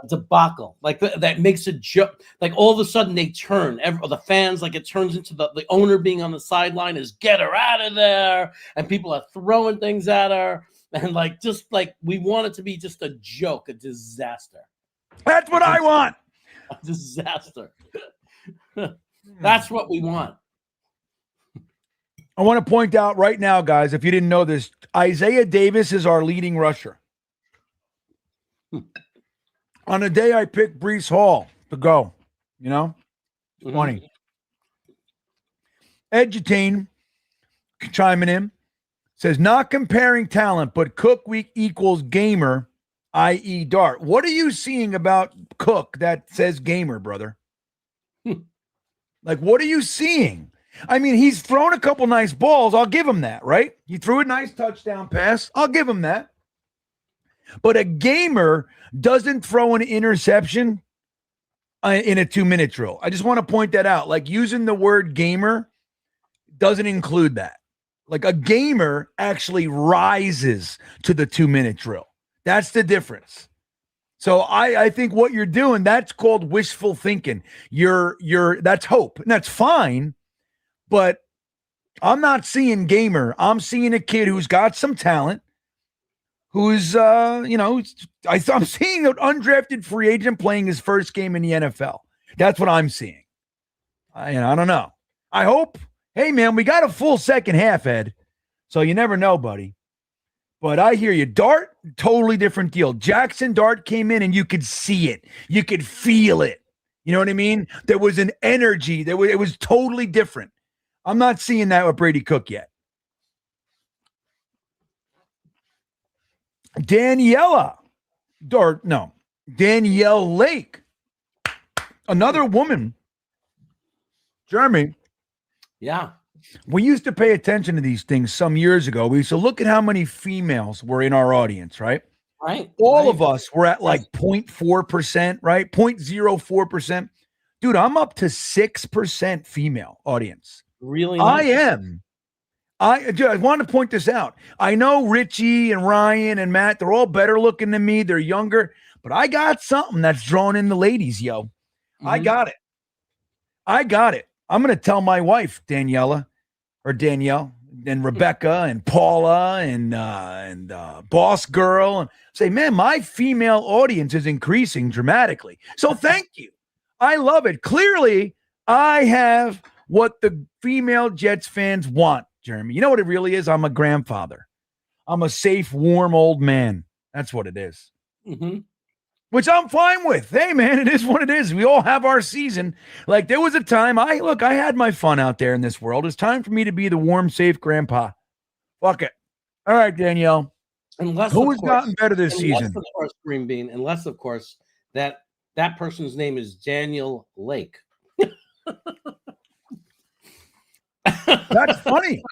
Debacle like that makes a joke. Like all of a sudden they turn the fans, like it turns into the owner being on the sideline is get her out of there, and people are throwing things at her, and just we want it to be just a joke, a disaster. That's what I want. A disaster. That's what we want. I want to point out right now, guys, if you didn't know this, Isaiah Davis is our leading rusher. On the day I picked Breece Hall to go, funny. Edutane chiming in says, not comparing talent, but Cook week equals gamer, i.e. Dart. What are you seeing about Cook that says gamer, brother? What are you seeing? He's thrown a couple nice balls. I'll give him that, right? He threw a nice touchdown pass. I'll give him that. But a gamer doesn't throw an interception in a 2-minute drill. I just want to point that out. Using the word gamer doesn't include that. A gamer actually rises to the 2-minute drill. That's the difference. So I think what you're doing, that's called wishful thinking. That's hope, and that's fine. But I'm not seeing gamer. I'm seeing a kid who's got some talent. Who's, I'm seeing an undrafted free agent playing his first game in the NFL. That's what I'm seeing. I don't know. I hope. Hey, man, we got a full second half, Ed. So you never know, buddy. But I hear you. Dart, totally different deal. Jackson Dart came in and you could see it. You could feel it. You know what I mean? There was an energy. It was totally different. I'm not seeing that with Brady Cook yet. Danielle Lake, another woman. Jeremy. Yeah. We used to pay attention to these things some years ago. We used to look at how many females were in our audience, right? Right. All of us were at like 0.4%, right? 0.04%. Dude, I'm up to 6% female audience. Really nice. I am. I want to point this out. I know Richie and Ryan and Matt, they're all better looking than me. They're younger, but I got something that's drawing in the ladies, yo. I got it. I'm going to tell my wife, Danielle, and Rebecca and Paula and Boss Girl, and say, man, my female audience is increasing dramatically. So thank you. I love it. Clearly, I have what the female Jets fans want, Jeremy. You know what it really is? I'm a grandfather. I'm a safe, warm old man. That's what it is. Which I'm fine with. Hey, man, it is what it is. We all have our season. Like, there was a time I had my fun out there in this world. It's time for me to be the warm, safe grandpa. Fuck it. All right, Danielle. Who has gotten better this season? Of course, Green Bean. Unless, of course, that person's name is Daniel Lake. That's funny.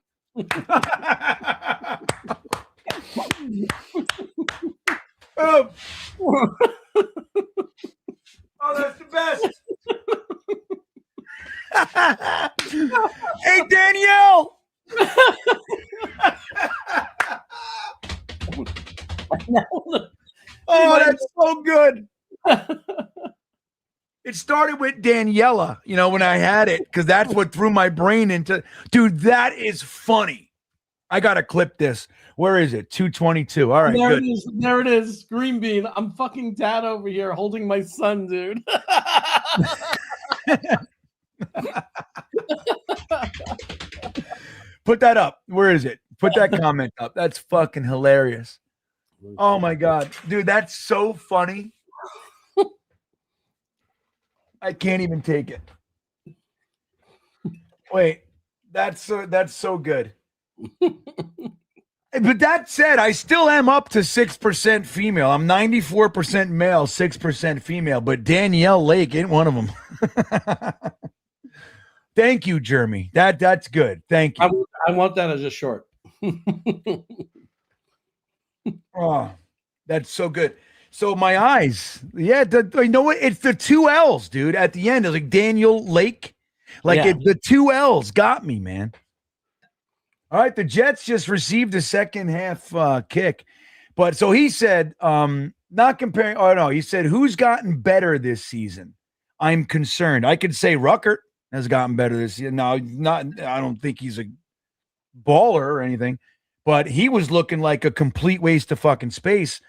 Oh, that's the best. Hey, Danielle. Oh, that's so good. It started with Daniela, when I had it, because that's what threw my brain into. Dude, that is funny. I got to clip this. Where is it? 222. All right, there good. It is. There it is. Green Bean. I'm fucking dad over here holding my son, dude. Put that up. Where is it? Put that comment up. That's fucking hilarious. Oh, my God. Dude, that's so funny. I can't even take it. Wait, that's so good. But that said, I still am up to 6% female. I'm 94% male, 6% female. But Danielle Lake ain't one of them. Thank you, Jeremy. That's good. Thank you. I want that as a short. Oh, that's so good. So my eyes, you know what? It's the two L's, dude. At the end, it's like Daniel Lake. The two L's got me, man. All right, the Jets just received a second half kick. But so he said, not comparing. Oh, no, he said, who's gotten better this season? I'm concerned. I could say Ruckert has gotten better this season. No, I don't think he's a baller or anything, but he was looking like a complete waste of fucking space.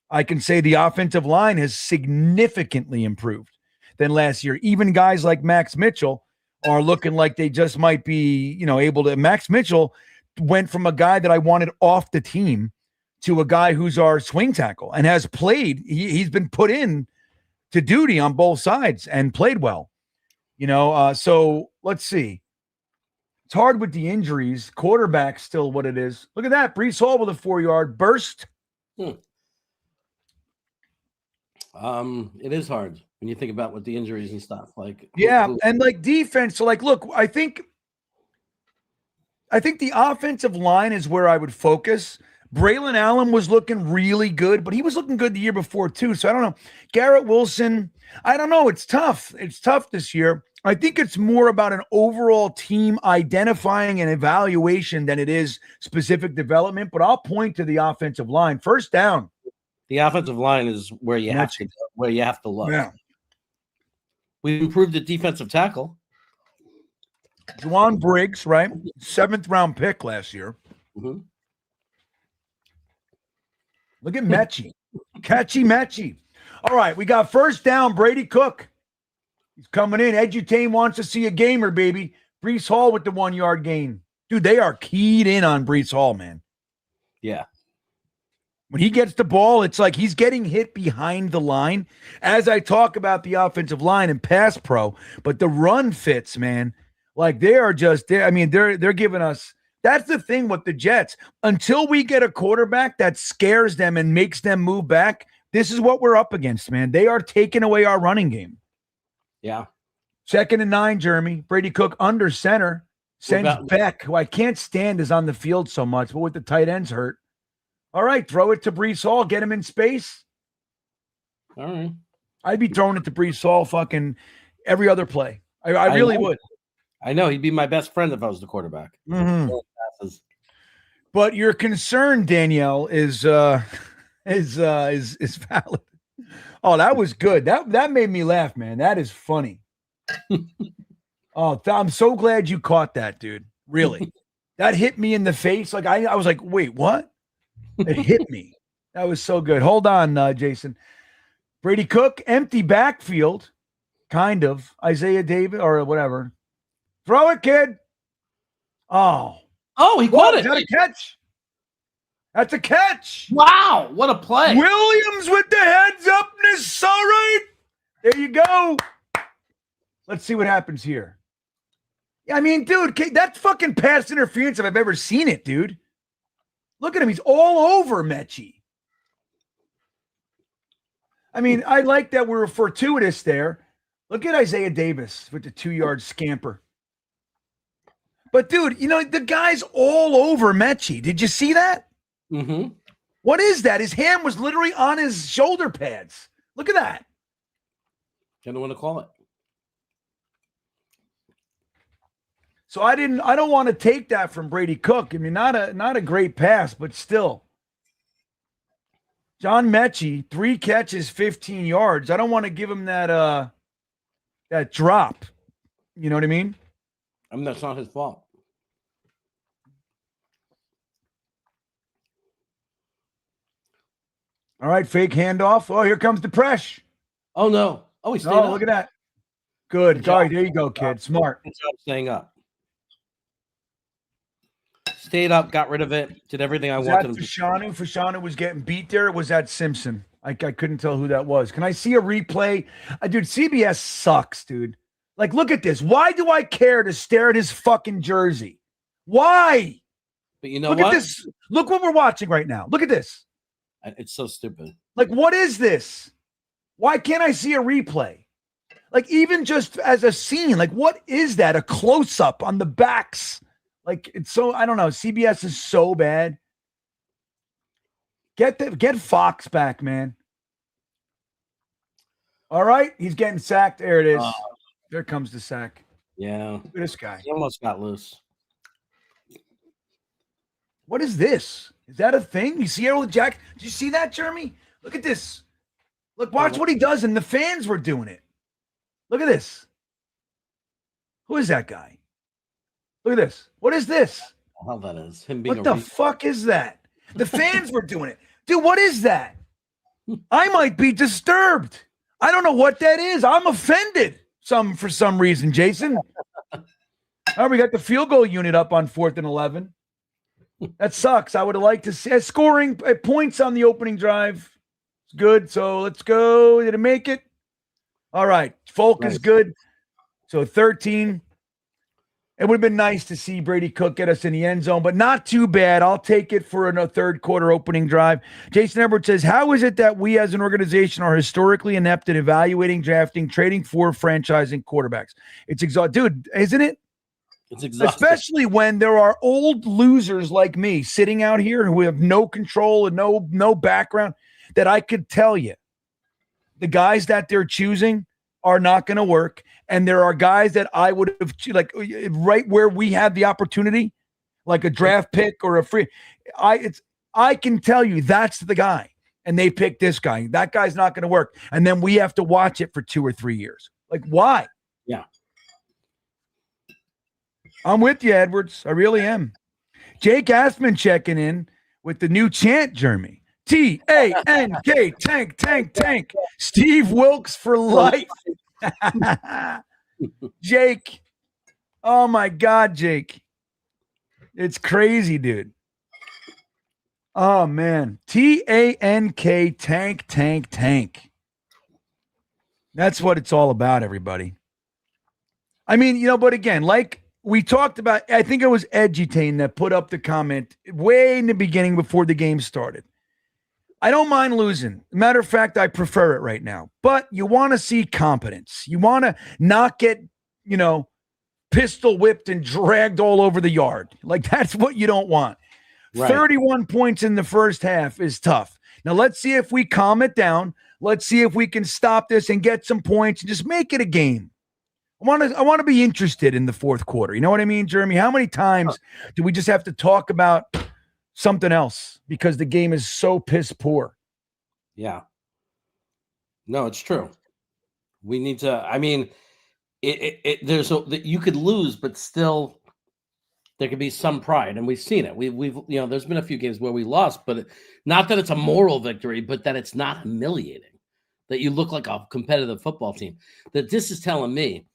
I can say the offensive line has significantly improved than last year. Even guys like Max Mitchell are looking like they just might be, able to. Max Mitchell went from a guy that I wanted off the team to a guy who's our swing tackle and has played. He's been put in to duty on both sides and played well. So let's see. It's hard with the injuries. Quarterback still what it is. Look at that. Breece Hall with a 4-yard burst. It is hard when you think about what the injuries and stuff and like defense. So look, I think the offensive line is where I would focus. Braylon Allen was looking really good, but he was looking good the year before too. So I don't know. Garrett Wilson, I don't know. It's tough. It's tough this year. I think it's more about an overall team identifying and evaluation than it is specific development. But I'll point to the offensive line. First down. The offensive line is where you have to look. Yeah. We've improved the defensive tackle. Juwan Briggs, right? 7th round pick last year. Mm-hmm. Look at Mechie. Catchy Mechie. All right, we got first down, Brady Cook. He's coming in. Edutane wants to see a gamer, baby. Breece Hall with the 1-yard gain. Dude, they are keyed in on Breece Hall, man. Yeah. When he gets the ball, it's like he's getting hit behind the line. As I talk about the offensive line and pass pro, but the run fits, man. Like they are just there. I mean, they're giving us. That's the thing with the Jets. Until we get a quarterback that scares them and makes them move back, this is what we're up against, man. They are taking away our running game. Yeah. 2nd and 9, Jeremy. Brady Cook under center. Sends Beck, who I can't stand is on the field so much, but with the tight ends hurt. All right, throw it to Brees Hall. Get him in space. All right. I'd be throwing it to Brees Hall fucking every other play. I really would. I know. He'd be my best friend if I was the quarterback. Mm-hmm. But your concern, Danielle, is valid. Oh, that was good. That made me laugh, man. That is funny. I'm so glad you caught that, dude. Really. That hit me in the face. Like I was like, wait, what? It hit me. That was so good. Hold on, Jason. Brady Cook, empty backfield, kind of. Isaiah Davis or whatever. Throw it, kid. Oh, he caught it. Is that a catch? That's a catch. Wow, what a play. Williams with the heads upness. All right. There you go. Let's see what happens here. I mean, dude, that's fucking pass interference if I've ever seen it, dude. Look at him. He's all over Mechie. I mean, I like that we were fortuitous there. Look at Isaiah Davis with the 2-yard scamper. But, dude, the guy's all over Mechie. Did you see that? Mm-hmm. What is that? His hand was literally on his shoulder pads. Look at that. Didn't want to call it. So I don't want to take that from Brady Cook. I mean, not a great pass, but still. John Mechie, 3 catches, 15 yards. I don't want to give him that drop. You know what I mean? I mean, that's not his fault. All right, fake handoff. Oh, here comes the press. Oh, no. Oh, he stayed up. Look at that. Good. All right, there you go, kid. Smart. Good job staying up. Stayed up, got rid of it, did everything I wanted him to. Fashanu was getting beat there. Or was that Simpson? I couldn't tell who that was. Can I see a replay? Dude, CBS sucks, dude. Like, look at this. Why do I care to stare at his fucking jersey? Why? But you know look what? Look at this. Look what we're watching right now. Look at this. It's so stupid. Like, what is this? Why can't I see a replay? Like, even just as a scene, like, what is that? A close-up on the backs. Like, it's so, I don't know. CBS is so bad. Get Fox back, man. All right. He's getting sacked. There it is. There comes the sack. Yeah. Look at this guy. He almost got loose. What is this? Is that a thing? You see it, Jack? Did you see that, Jeremy? Look at this. Look, watch what he does, and the fans were doing it. Look at this. Who is that guy? Look at this. What is this? How that is. Him being what the fuck is that? The fans were doing it. Dude, what is that? I might be disturbed. I don't know what that is. I'm offended for some reason, Jason. All right, we got the field goal unit up on 4th and 11. That sucks. I would have liked to see scoring points on the opening drive. It's good. So let's go. Did it make it? All right. Folk is good. So 13. It would have been nice to see Brady Cook get us in the end zone, but not too bad. I'll take it for a third quarter opening drive. Jason Edwards says, how is it that we as an organization are historically inept at evaluating, drafting, trading for, franchising quarterbacks? It's exhausting. Dude, isn't it? It's exhausting. Especially when there are old losers like me sitting out here who have no control and no background, that I could tell you the guys that they're choosing are not going to work. And there are guys that I would have, like, right where we had the opportunity, like a draft pick or a free. I can tell you that's the guy. And they picked this guy. That guy's not going to work. And then we have to watch it for 2 or 3 years. Like, why? Yeah. I'm with you, Edwards. I really am. Jake Aspman checking in with the new chant, Jeremy. T-A-N-K, tank, tank, tank. Steve Wilkes for life. Jake. Oh, my God, Jake. It's crazy, dude. Oh, man. T-A-N-K, tank, tank, tank. That's what it's all about, everybody. I mean, but again, like we talked about, I think it was Edutane that put up the comment way in the beginning before the game started. I don't mind losing. Matter of fact, I prefer it right now. But you want to see competence. You want to not get, pistol whipped and dragged all over the yard. Like, that's what you don't want. Right. 31 points in the first half is tough. Now let's see if we calm it down. Let's see if we can stop this and get some points and just make it a game. I want to be interested in the fourth quarter. You know what I mean, Jeremy? How many times do we just have to talk about something else because the game is so piss poor? Yeah. No, it's true. We need to. I mean, you could lose, but still, there could be some pride, and we've seen it. We've there's been a few games where we lost, but not that it's a moral victory, but that it's not humiliating. That you look like a competitive football team. That this is telling me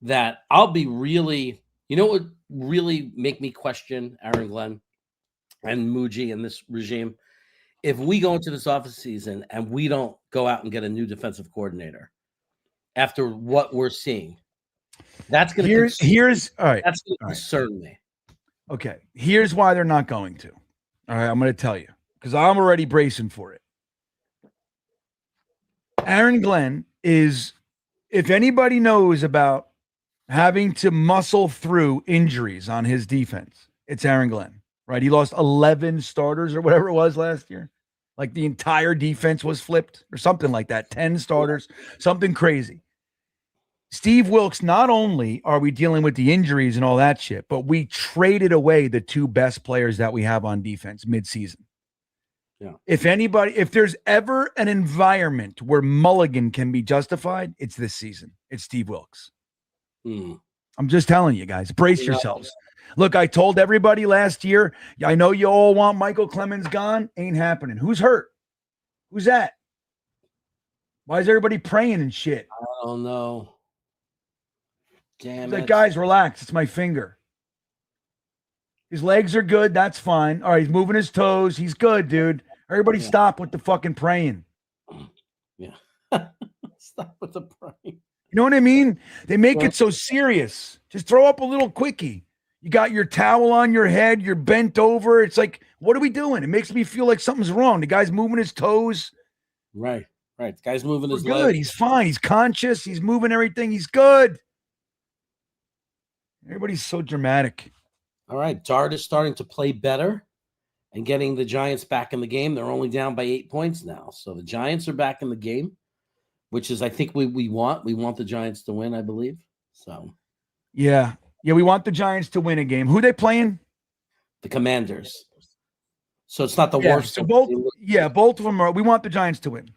that I'll be really, what would really make me question Aaron Glenn and Muji and this regime? If we go into this office season and we don't go out and get a new defensive coordinator after what we're seeing, that's going to concern me. Okay, here's why they're not going to. All right, I'm going to tell you because I'm already bracing for it. Aaron Glenn is, if anybody knows about having to muscle through injuries on his defense, it's Aaron Glenn, right? He lost 11 starters or whatever it was last year. Like the entire defense was flipped or something like that. 10 starters, something crazy. Steve Wilks, not only are we dealing with the injuries and all that shit, but we traded away the two best players that we have on defense midseason. Yeah. If there's ever an environment where Mulligan can be justified, it's this season. It's Steve Wilks. I'm just telling you guys, brace yourselves. Look, I told everybody last year, I know you all want Michael Clemens gone. Ain't happening. Who's hurt? Who's that? Why is everybody praying and shit? I don't know. Damn it. Guys, relax. It's my finger. His legs are good. That's fine. All right, he's moving his toes. He's good, dude. Everybody stop with the fucking praying. Yeah. Stop with the praying. You know what I mean? They make it so serious. Just throw up a little quickie. You got your towel on your head. You're bent over. It's like, what are we doing? It makes me feel like something's wrong. The guy's moving his toes. Right. The guy's moving his legs. Good. He's fine. He's conscious. He's moving everything. He's good. Everybody's so dramatic. All right. Dart is starting to play better and getting the Giants back in the game. They're only down by 8 points now. So the Giants are back in the game, which is, I think, we want. We want the Giants to win, I believe. So, yeah, we want the Giants to win a game. Who are they playing? The Commanders. So it's not the worst. So both of them are. We want the Giants to win.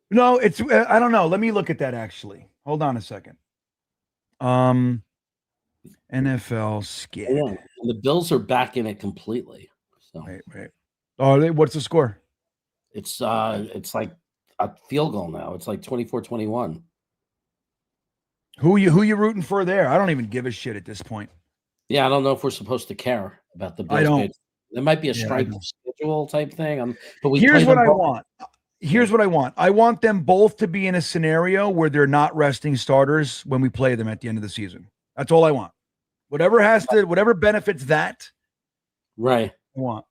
No, it's. I don't know. Let me look at that. Actually, hold on a second. NFL skid. Yeah, the Bills are back in it completely. So. Wait. Oh, what's the score? It's like a field goal now. It's like 24-21. Who you rooting for there? I don't even give a shit at this point. Yeah, I don't know if we're supposed to care about the Bills. I don't. There might be a strength of schedule type thing. But here's what I want. Here's what I want. I want them both to be in a scenario where they're not resting starters when we play them at the end of the season. That's all I want. Whatever benefits that. Right. I want.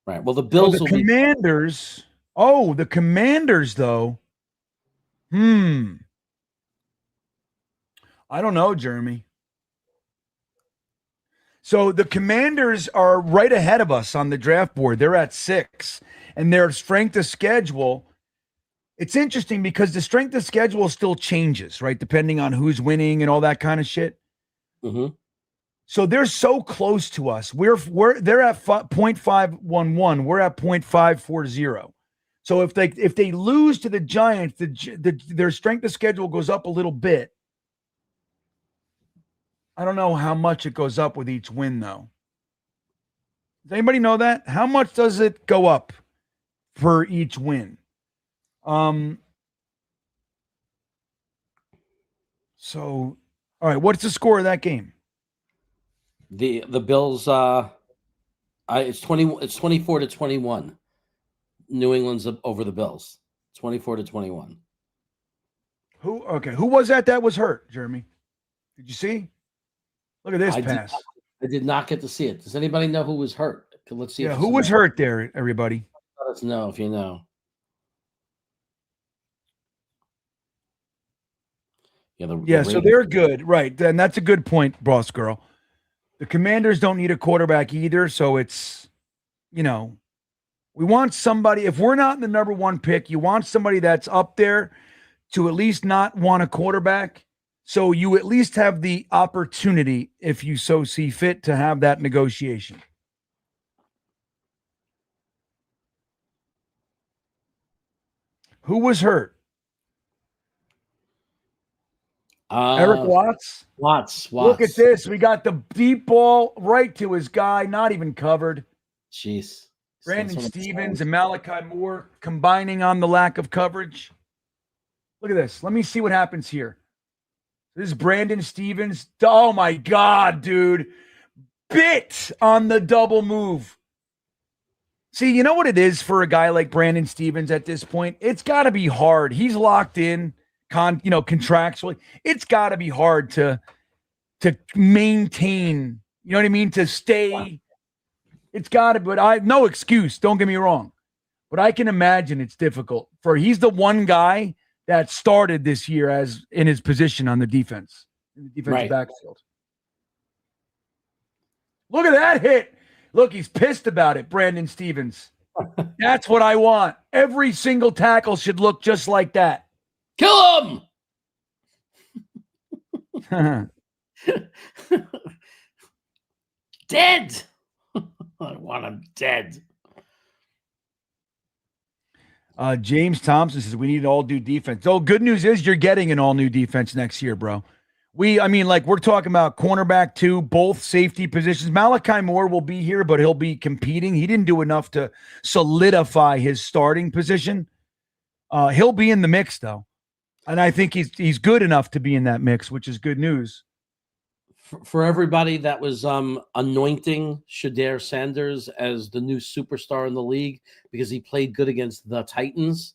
Right. Well, the Bills the Commanders. The Commanders, though. I don't know, Jeremy. So the Commanders are right ahead of us on the draft board. They're at 6. And their strength of schedule, it's interesting because the strength of schedule still changes, right? Depending on who's winning and all that kind of shit. Mm-hmm. So they're so close to us. They're at 0.511. We're at 0.540. So if they lose to the Giants, their strength of schedule goes up a little bit. I don't know how much it goes up with each win, though. Does anybody know that? How much does it go up for each win? So, all right, what's the score of that game? The Bills, it's 24-21. New England's over the Bills. 24-21. Who was that was hurt, Jeremy? Did you see? Look at this pass. I did not get to see it. Does anybody know who was hurt? Let's see. Yeah, who was hurt there, everybody? Let us know if you know. So they're good, right? And that's a good point, boss girl. The Commanders don't need a quarterback either, so it's, we want somebody, if we're not in the number one pick, you want somebody that's up there to at least not want a quarterback, so you at least have the opportunity, if you so see fit, to have that negotiation. Who was hurt? Eric Watts? Watts. Look at this. We got the deep ball right to his guy, not even covered. Jeez. Brandon Stevens and Malachi Moore combining on the lack of coverage. Look at this. Let me see what happens here. This is Brandon Stevens. Oh, my God, dude. Bit on the double move. See, you know what it is for a guy like Brandon Stevens at this point? It's got to be hard. He's locked in, contractually. It's got to be hard to maintain, you know what I mean? To stay. It's got to, but no excuse. Don't get me wrong. But I can imagine it's difficult he's the one guy that started this year as in his position on the defense, in the defensive backfield. Look at that hit. Look, he's pissed about it, Brandon Stevens. That's what I want. Every single tackle should look just like that. Kill him! Dead! I want him dead. James Thompson says we need an all-new defense. Oh, good news is you're getting an all-new defense next year, bro. We're talking about cornerback too, both safety positions. Malachi Moore will be here, but he'll be competing. He didn't do enough to solidify his starting position. He'll be in the mix, though. And I think he's good enough to be in that mix, which is good news. For everybody that was anointing Shedeur Sanders as the new superstar in the league because he played good against the Titans,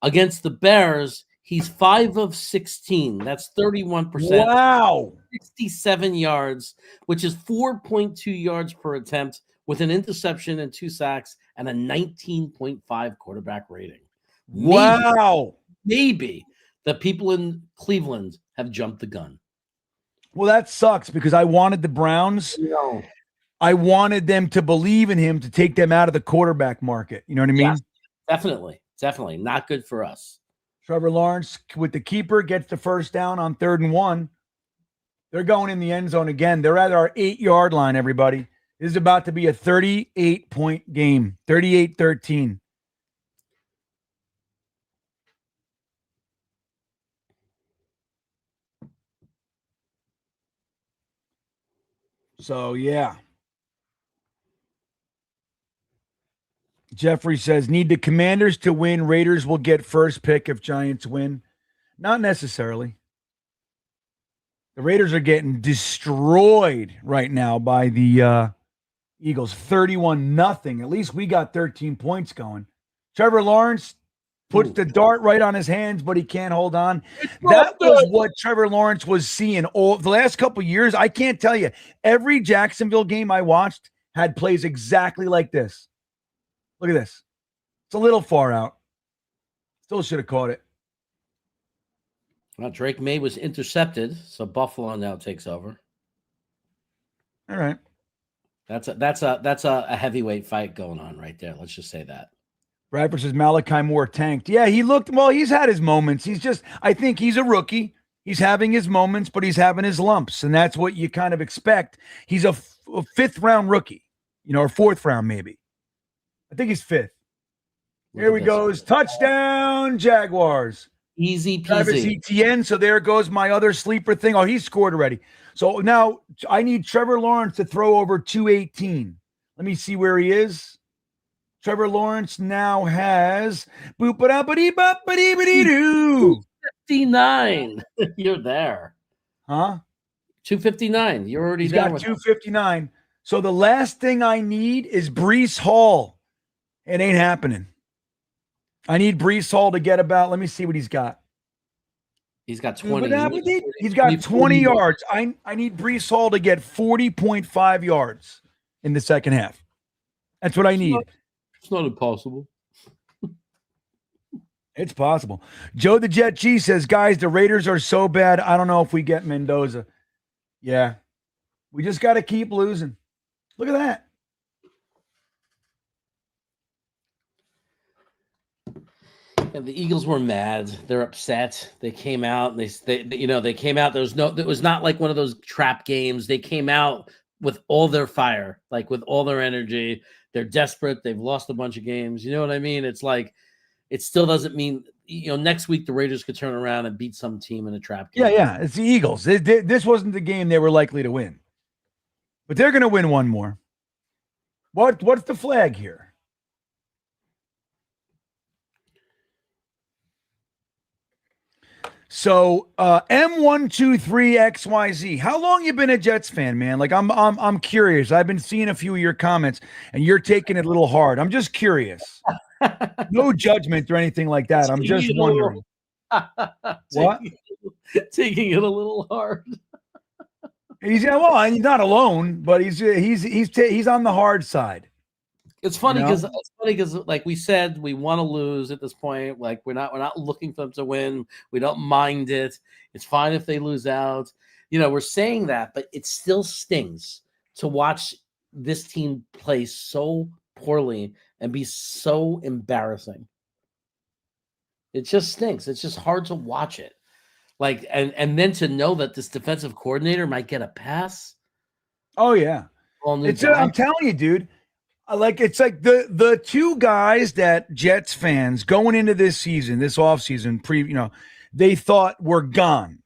against the Bears, he's 5 of 16. That's 31%. Wow. 67 yards, which is 4.2 yards per attempt with an interception and 2 sacks and a 19.5 quarterback rating. Wow. Maybe the people in Cleveland have jumped the gun. Well, that sucks because I wanted the Browns. No. I wanted them to believe in him to take them out of the quarterback market. You know what I mean? Yeah, definitely. Definitely. Not good for us. Trevor Lawrence with the keeper gets the first down on 3rd and 1. They're going in the end zone again. They're at our 8-yard line, everybody. This is about to be a 38-point game, 38-13. So, yeah. Jeffrey says, need the Commanders to win. Raiders will get first pick if Giants win. Not necessarily. The Raiders are getting destroyed right now by the Eagles. 31-0. At least we got 13 points going. Trevor Lawrence puts the dart right on his hands, but he can't hold on. That was what Trevor Lawrence was seeing all the last couple of years. I can't tell you. Every Jacksonville game I watched had plays exactly like this. Look at this. It's a little far out. Still should have caught it. Well, Drake May was intercepted, so Buffalo now takes over. All right. That's a heavyweight fight going on right there. Let's just say that. Bradford says Malachi Moore tanked. Yeah, he looked, well, he's had his moments. I think he's a rookie. He's having his moments, but he's having his lumps, and that's what you kind of expect. He's a 5th-round rookie, or 4th round maybe. I think he's 5th. Here we goes. Touchdown, Jaguars. Easy peasy. Travis Etienne. So there goes my other sleeper thing. Oh, he scored already. So now I need Trevor Lawrence to throw over 218. Let me see where he is. Trevor Lawrence now has 259. You're there. Huh? 259. You're already He's there. got 259. So the last thing I need is Breece Hall. It ain't happening. I need Breece Hall to get about, let me see what he's got. He's got 20. He's got 20 yards. I need Breece Hall to get 40.5 yards in the second half. That's what I need. It's not impossible. It's possible. Joe the Jet G says, guys, the Raiders are so bad. I don't know if we get Mendoza. Yeah. We just got to keep losing. Look at that. And the Eagles were mad. They're upset. They came out and they came out. It was not like one of those trap games. They came out with all their fire, like with all their energy. They're desperate. They've lost a bunch of games. You know what I mean? It's like, it still doesn't mean, next week the Raiders could turn around and beat some team in a trap game. Yeah. It's the Eagles. This wasn't the game they were likely to win. But they're going to win one more. What's the flag here? So M123XYZ. How long you been a Jets fan, man? Like I'm curious. I've been seeing a few of your comments, and you're taking it a little hard. I'm just curious. No judgment or anything like that. I'm just wondering. What? Taking it a little hard. He's not alone, but he's on the hard side. It's funny because like we said, we want to lose at this point. Like we're not looking for them to win. We don't mind it. It's fine if they lose out. We're saying that, but it still stings to watch this team play so poorly and be so embarrassing. It just stinks. It's just hard to watch it. Like and then to know that this defensive coordinator might get a pass. Oh yeah. I'm telling you, dude. It's like the two guys that Jets fans going into this season, this offseason, they thought were gone.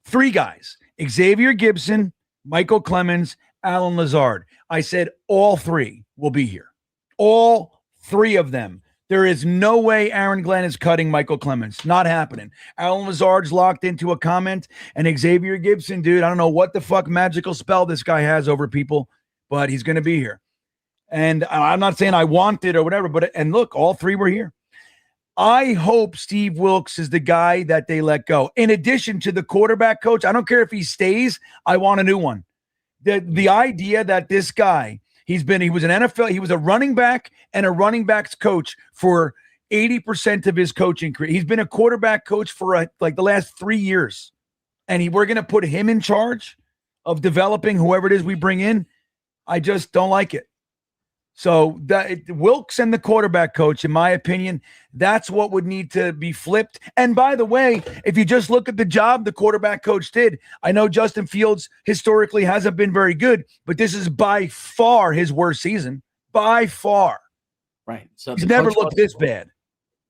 Three guys: Xavier Gibson, Michael Clemens, Alan Lazard. I said all three will be here. All three of them. There is no way Aaron Glenn is cutting Michael Clemens. Not happening. Alan Lazard's locked into a comment, and Xavier Gibson, dude, I don't know what the fuck magical spell this guy has over people, but he's going to be here. And I'm not saying I want it or whatever, and look, all three were here. I hope Steve Wilkes is the guy that they let go. In addition to the quarterback coach, I don't care if he stays. I want a new one. The idea that this guy, he was an NFL, he was a running back and a running backs coach for 80% of his coaching career. He's been a quarterback coach for like the last 3 years. And we're going to put him in charge of developing whoever it is we bring in. I just don't like it. So Wilkes and the quarterback coach, in my opinion, that's what would need to be flipped. And by the way, if you just look at the job the quarterback coach did, I know Justin Fields historically hasn't been very good, but this is by far his worst season. By far. Right. So he's never looked this bad.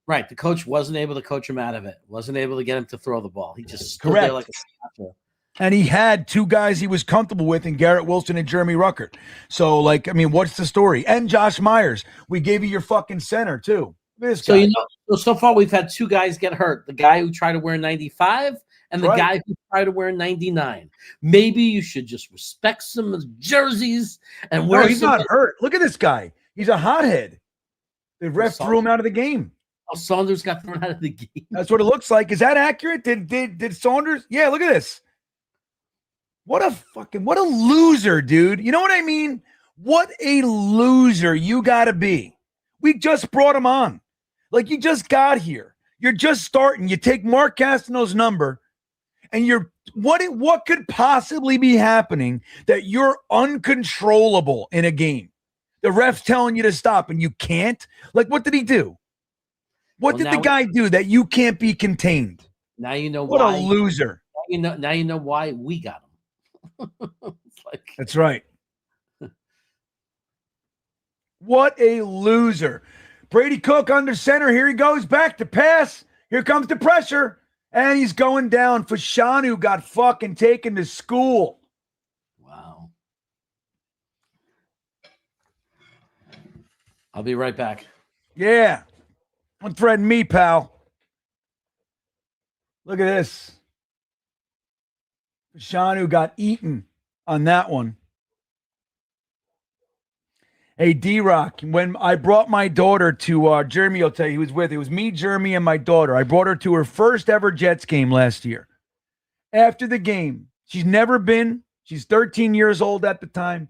Right. The coach wasn't able to coach him out of it. Wasn't able to get him to throw the ball. He just stood there like a statue. And he had two guys he was comfortable with in Garrett Wilson and Jeremy Ruckert. So, what's the story? And Josh Myers. We gave you your fucking center, too. This guy. So far we've had two guys get hurt. The guy who tried to wear 95 and the guy who tried to wear 99. Maybe you should just respect some jerseys and wear he's not hurt. Look at this guy. He's a hothead. The ref threw him out of the game. Oh, Saunders got thrown out of the game. That's what it looks like. Is that accurate? Did Saunders? Yeah, look at this. What a loser, dude. You know what I mean? What a loser you got to be. We just brought him on. Like, you just got here. You're just starting. You take Mark Castano's number, and what could possibly be happening that you're uncontrollable in a game? The ref's telling you to stop, and you can't? Like, what did he do? What did the guy do that you can't be contained? Now you know why. What a loser. Now you know why we got him. That's right. What a loser. Brady Cook under center. Here he goes back to pass. Here comes the pressure. And he's going down. Fashanu got fucking taken to school. Wow. I'll be right back. Yeah. Don't threaten me, pal. Look at this. Fashanu got eaten on that one. Hey, D-Rock, when I brought my daughter to Jeremy, I'll tell you, he was with. It was me, Jeremy, and my daughter. I brought her to her first ever Jets game last year. After the game, she's 13 years old at the time.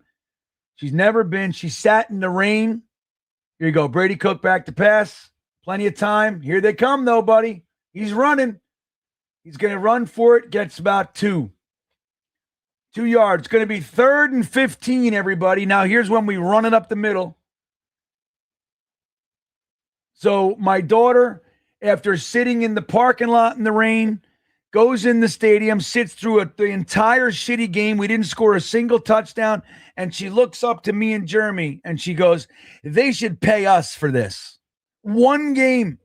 She sat in the rain. Here you go. Brady Cook back to pass. Plenty of time. Here they come, though, buddy. He's running. He's going to run for it. Gets about two. 2 yards. Going to be 3rd and 15, everybody. Now, here's when we run it up the middle. So my daughter, after sitting in the parking lot in the rain, goes in the stadium, sits through the entire shitty game. We didn't score a single touchdown. And she looks up to me and Jeremy, and she goes, they should pay us for this. One game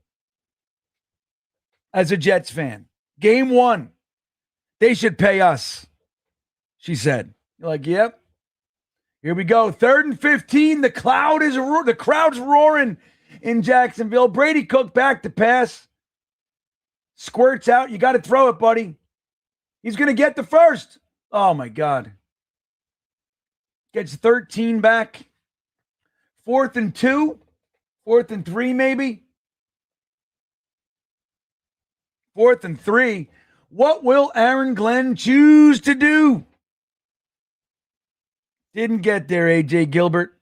as a Jets fan. Game 1. They should pay us, she said. You're like, yep. Here we go. 3rd and 15. The crowd's roaring in Jacksonville. Brady Cook back to pass. Squirts out. You got to throw it, buddy. He's going to get the first. Oh, my God. Gets 13 back. 4th and 2. 4th and 3, maybe. 4th and 3. What will Aaron Glenn choose to do? Didn't get there, A.J. Gilbert.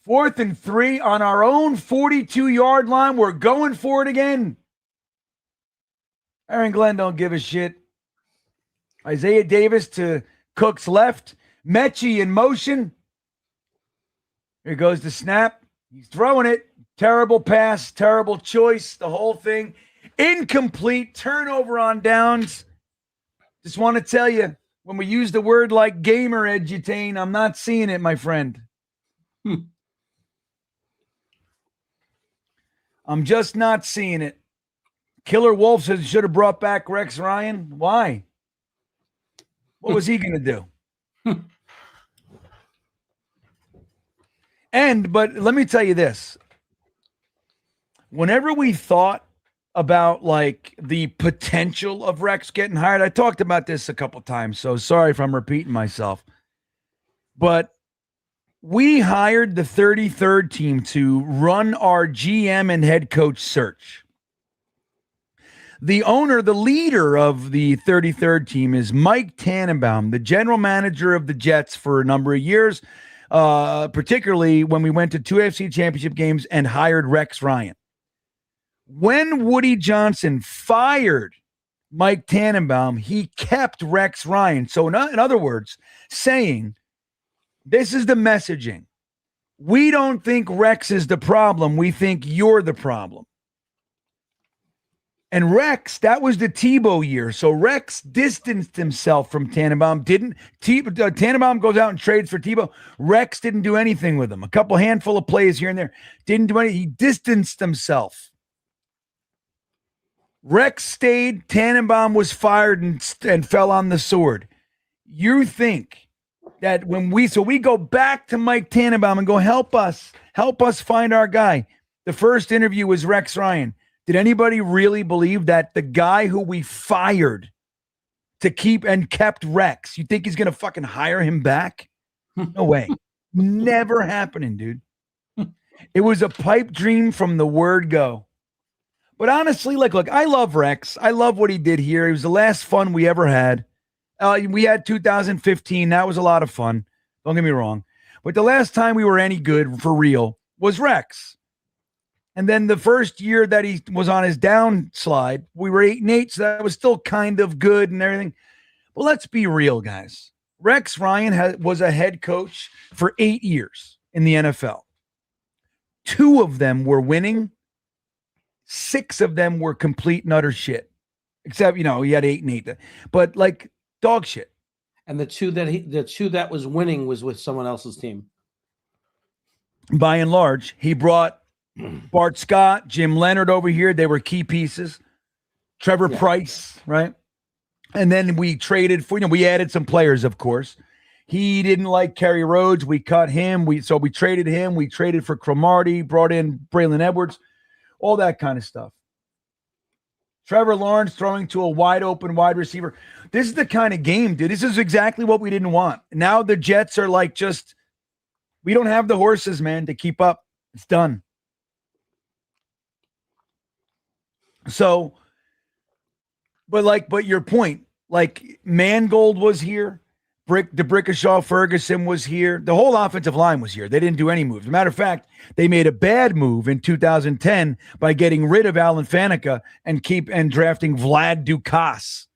Fourth and 3 on our own 42-yard line. We're going for it again. Aaron Glenn don't give a shit. Isaiah Davis to Cook's left. Mechie in motion. Here goes the snap. He's throwing it. Terrible pass. Terrible choice. The whole thing. Incomplete. Turnover on downs. Just want to tell you, when we use the word like gamer edutain, I'm not seeing it, my friend. I'm just not seeing it. Killer Wolf says should have brought back Rex Ryan. Why? What was he going to do? But let me tell you this. Whenever we thought about like the potential of Rex getting hired, I talked about this a couple times, so sorry if I'm repeating myself. But we hired the 33rd team to run our GM and head coach search. The owner, the leader of the 33rd team is Mike Tannenbaum, the general manager of the Jets for a number of years, particularly when we went to 2 AFC championship games and hired Rex Ryan. When Woody Johnson fired Mike Tannenbaum, he kept Rex Ryan. So in other words, saying, this is the messaging. We don't think Rex is the problem. We think you're the problem. And Rex, that was the Tebow year. So Rex distanced himself from Tannenbaum. Tannenbaum goes out and trades for Tebow. Rex didn't do anything with him. A couple handful of plays here and there. Didn't do anything. He distanced himself. Rex stayed. Tannenbaum was fired and fell on the sword. You think that when we go back to Mike Tannenbaum and go, help us find our guy. The first interview was Rex Ryan. Did anybody really believe that the guy who we fired to keep and kept Rex, you think he's going to fucking hire him back? No way. Never happening, dude. It was a pipe dream from the word go. But honestly, look, I love Rex. I love what he did here. It was the last fun we ever had. We had 2015. That was a lot of fun. Don't get me wrong. But the last time we were any good for real was Rex. And then the first year that he was on his downslide, we were 8-8, so that was still kind of good and everything. But let's be real, guys. Rex Ryan was a head coach for 8 years in the NFL. 2 of them were winning. 6 of them were complete and utter shit. Except, he had 8-8. But like dog shit. And the two that was winning was with someone else's team. By and large, he brought Bart Scott, Jim Leonard over here. They were key pieces. Trevor Price, right? And then we traded for, we added some players, of course. He didn't like Kerry Rhodes. We cut him. So we traded him. We traded for Cromartie, brought in Braylon Edwards, all that kind of stuff. Trevor Lawrence throwing to a wide open wide receiver. This is the kind of game, dude. This is exactly what we didn't want. Now the Jets are like we don't have the horses, man, to keep up. It's done. So, but your point, like Mangold was here. Brickashaw Ferguson was here. The whole offensive line was here. They didn't do any moves. As a matter of fact, they made a bad move in 2010 by getting rid of Alan Faneca and drafting Vlad Dukas.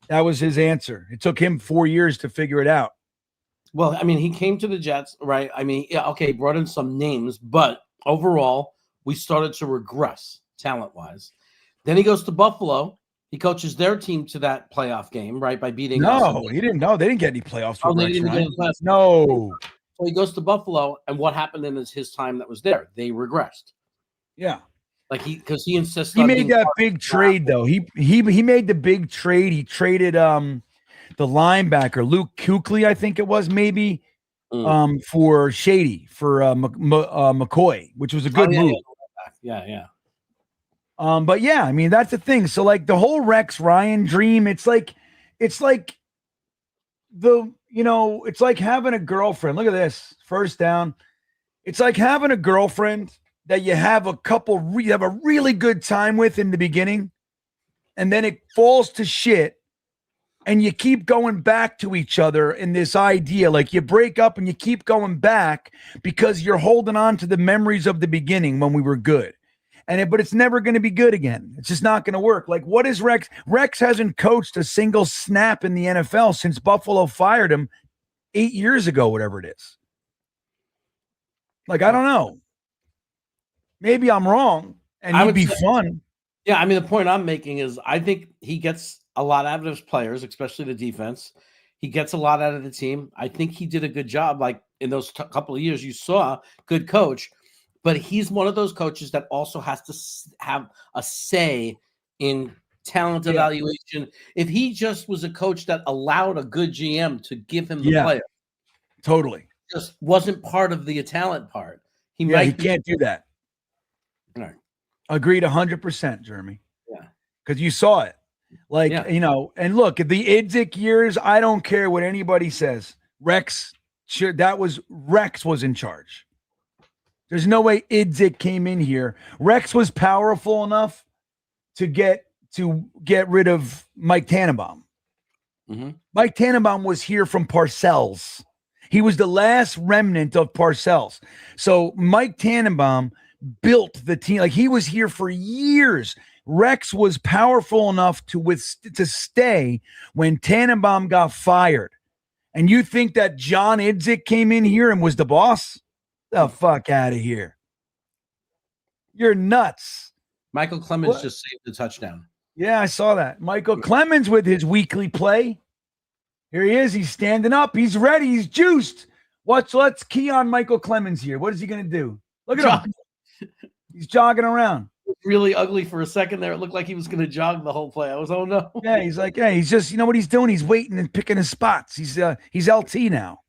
That was his answer. It took him 4 years to figure it out. Well, I mean, he came to the Jets, right? I mean, yeah, okay, brought in some names, but overall, we started to regress talent-wise. Then he goes to Buffalo. He coaches their team to that playoff game, right? By beating. No, he didn't. No, they didn't get any playoffs. Oh, they didn't get any playoffs. No. So he goes to Buffalo, and what happened in his time that was there? They regressed. Yeah, like because he insisted. He made that big trade though. He made the big trade. He traded the linebacker Luke Kuechly, I think it was maybe, for Shady for McCoy, which was a good move. Yeah. But yeah, I mean, that's the thing. So like the whole Rex Ryan dream, it's like it's like having a girlfriend. Look at this. First down. It's like having a girlfriend that you have you have a really good time with in the beginning, and then it falls to shit, and you keep going back to each other in this idea. Like you break up and you keep going back because you're holding on to the memories of the beginning when we were good. But it's never going to be good again. It's just not going to work. Like, what is Rex? Rex hasn't coached a single snap in the NFL since Buffalo fired him 8 years ago, whatever it is. Like, I don't know. Maybe I'm wrong, and it'd be fun. Yeah, I mean, the point I'm making is I think he gets a lot out of his players, especially the defense. He gets a lot out of the team. I think he did a good job. Like, in those couple of years, you saw good coach. But he's one of those coaches that also has to have a say in talent evaluation. If he just was a coach that allowed a good GM to give him the player. Totally. Just wasn't part of the talent part. He can't do that. Right. Agreed 100%, Jeremy. Yeah. Because you saw it. Like, and look, the Idzik years, I don't care what anybody says. Rex was in charge. There's no way Idzik came in here. Rex was powerful enough to get rid of Mike Tannenbaum. Mm-hmm. Mike Tannenbaum was here from Parcells. He was the last remnant of Parcells. So Mike Tannenbaum built the team. Like, he was here for years. Rex was powerful enough to stay when Tannenbaum got fired. And you think that John Idzik came in here and was the boss? The fuck out of here. You're nuts. Michael Clemens just saved the touchdown. Yeah, I saw that. Michael Clemens with his weekly play. Here he is. He's standing up. He's ready. He's juiced. Let's key on Michael Clemens here. What is he going to do? Look at him. He's jogging around. Really ugly for a second there. It looked like he was going to jog the whole play. I was, oh no. Yeah, he's like, he's just, you know what he's doing? He's waiting and picking his spots. He's LT now.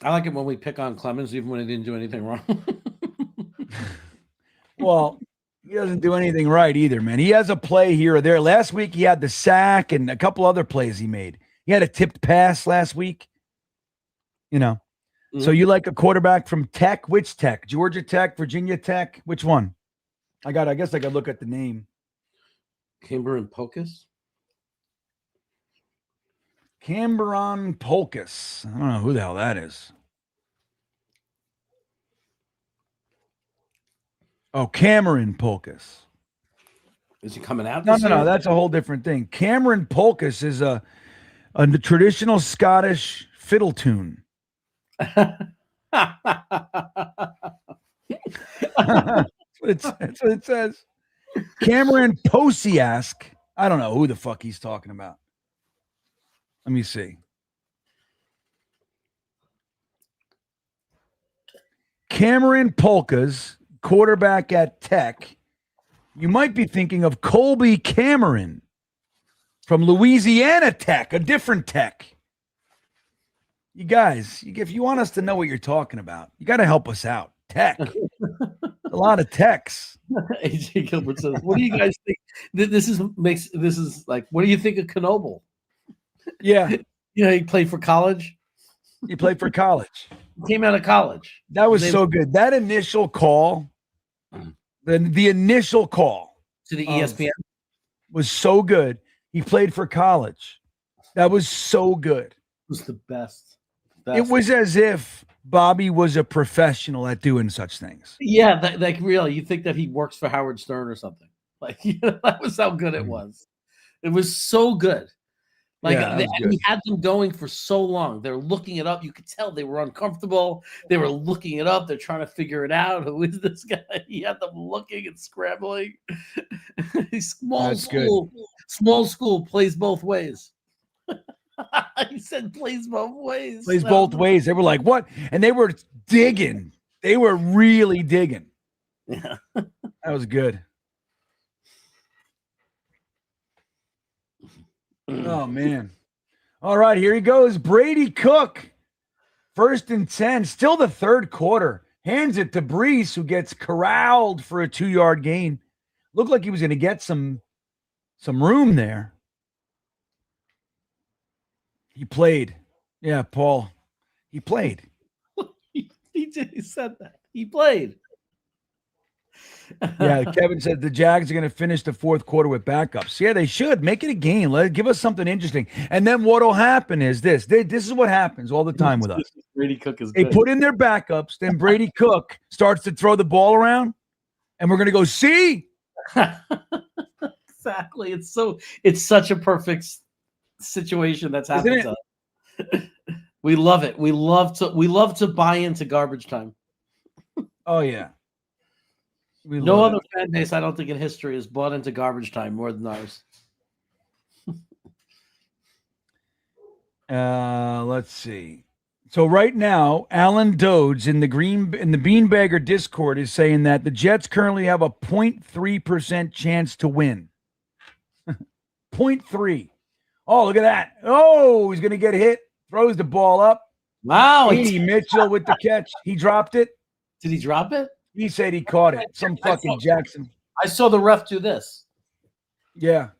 I like it when we pick on Clemens, even when he didn't do anything wrong. Well, he doesn't do anything right either, man. He has a play here or there. Last week, he had the sack and a couple other plays he made. He had a tipped pass last week. So you like a quarterback from Tech? Which Tech? Georgia Tech, Virginia Tech? Which one? I guess I got to look at the name. Cameron Pocus? Cameron Polkus. I don't know who the hell that is. Oh, Cameron Polkus. Is he coming out? No. That's a whole different thing. Cameron Polkus is a traditional Scottish fiddle tune. That's what it says. Cameron Posiask. I don't know who the fuck he's talking about. Let me see. Cameron Polkas, quarterback at Tech. You might be thinking of Colby Cameron from Louisiana Tech, a different Tech. You guys, if you want us to know what you're talking about, you got to help us out. Tech. A lot of techs. AJ Gilbert says, what do you guys think? This is like, what do you think of Knoble? Yeah. He played for college. He played for college. came out of college. That was so good. That initial call, the initial call to the ESPN was so good. He played for college. That was so good. It was the best. It was as if Bobby was a professional at doing such things. Yeah, like really, you think that he works for Howard Stern or something. Like, that was how good it was. It was so good. Like, he had them going for so long. They're looking it up. You could tell they were uncomfortable. They were looking it up. They're trying to figure it out. Who is this guy? He had them looking and scrambling. Small school plays both ways. He said plays both ways. Plays both ways. They were like, what? And they were digging. They were really digging. Yeah. That was good. Oh, man. All right, here he goes. Brady Cook. 1st and 10. Still the third quarter. Hands it to Brees, who gets corralled for a 2-yard gain. Looked like he was going to get some room there. He played. Yeah, Paul. He played. He said that. He played. Yeah, Kevin said the Jags are going to finish the fourth quarter with backups. Yeah, they should. Make it a game. Give us something interesting. And then what will happen is this. This is what happens all the time with us. Brady Cook is They good. put in their backups. Then Brady Cook starts to throw the ball around. And we're going to go, see? Exactly. It's such a perfect situation that's happened to us. We love it. We love to buy into garbage time. Oh, yeah. No other fan base, I don't think, in history has bought into garbage time more than ours. Let's see. So right now, Alan Dodes in the Beanbagger Discord is saying that the Jets currently have a 0.3% chance to win. 0.3. Oh, look at that. Oh, he's going to get hit. Throws the ball up. Wow. Mitchell with the catch. He dropped it. Did he drop it? He said he caught it. Some fucking Jackson. I saw the ref do this. Yeah.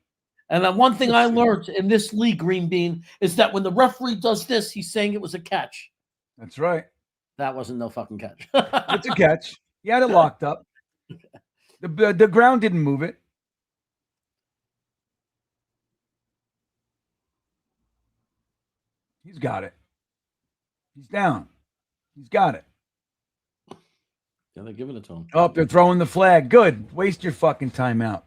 And one thing I learned in this league, Green Bean, is that when the referee does this, he's saying it was a catch. That's right. That wasn't no fucking catch. It's a catch. He had it locked up. The ground didn't move it. He's got it. He's down. He's got it. Yeah, they're giving it to him. Oh, they're throwing the flag. Good. Waste your fucking timeout.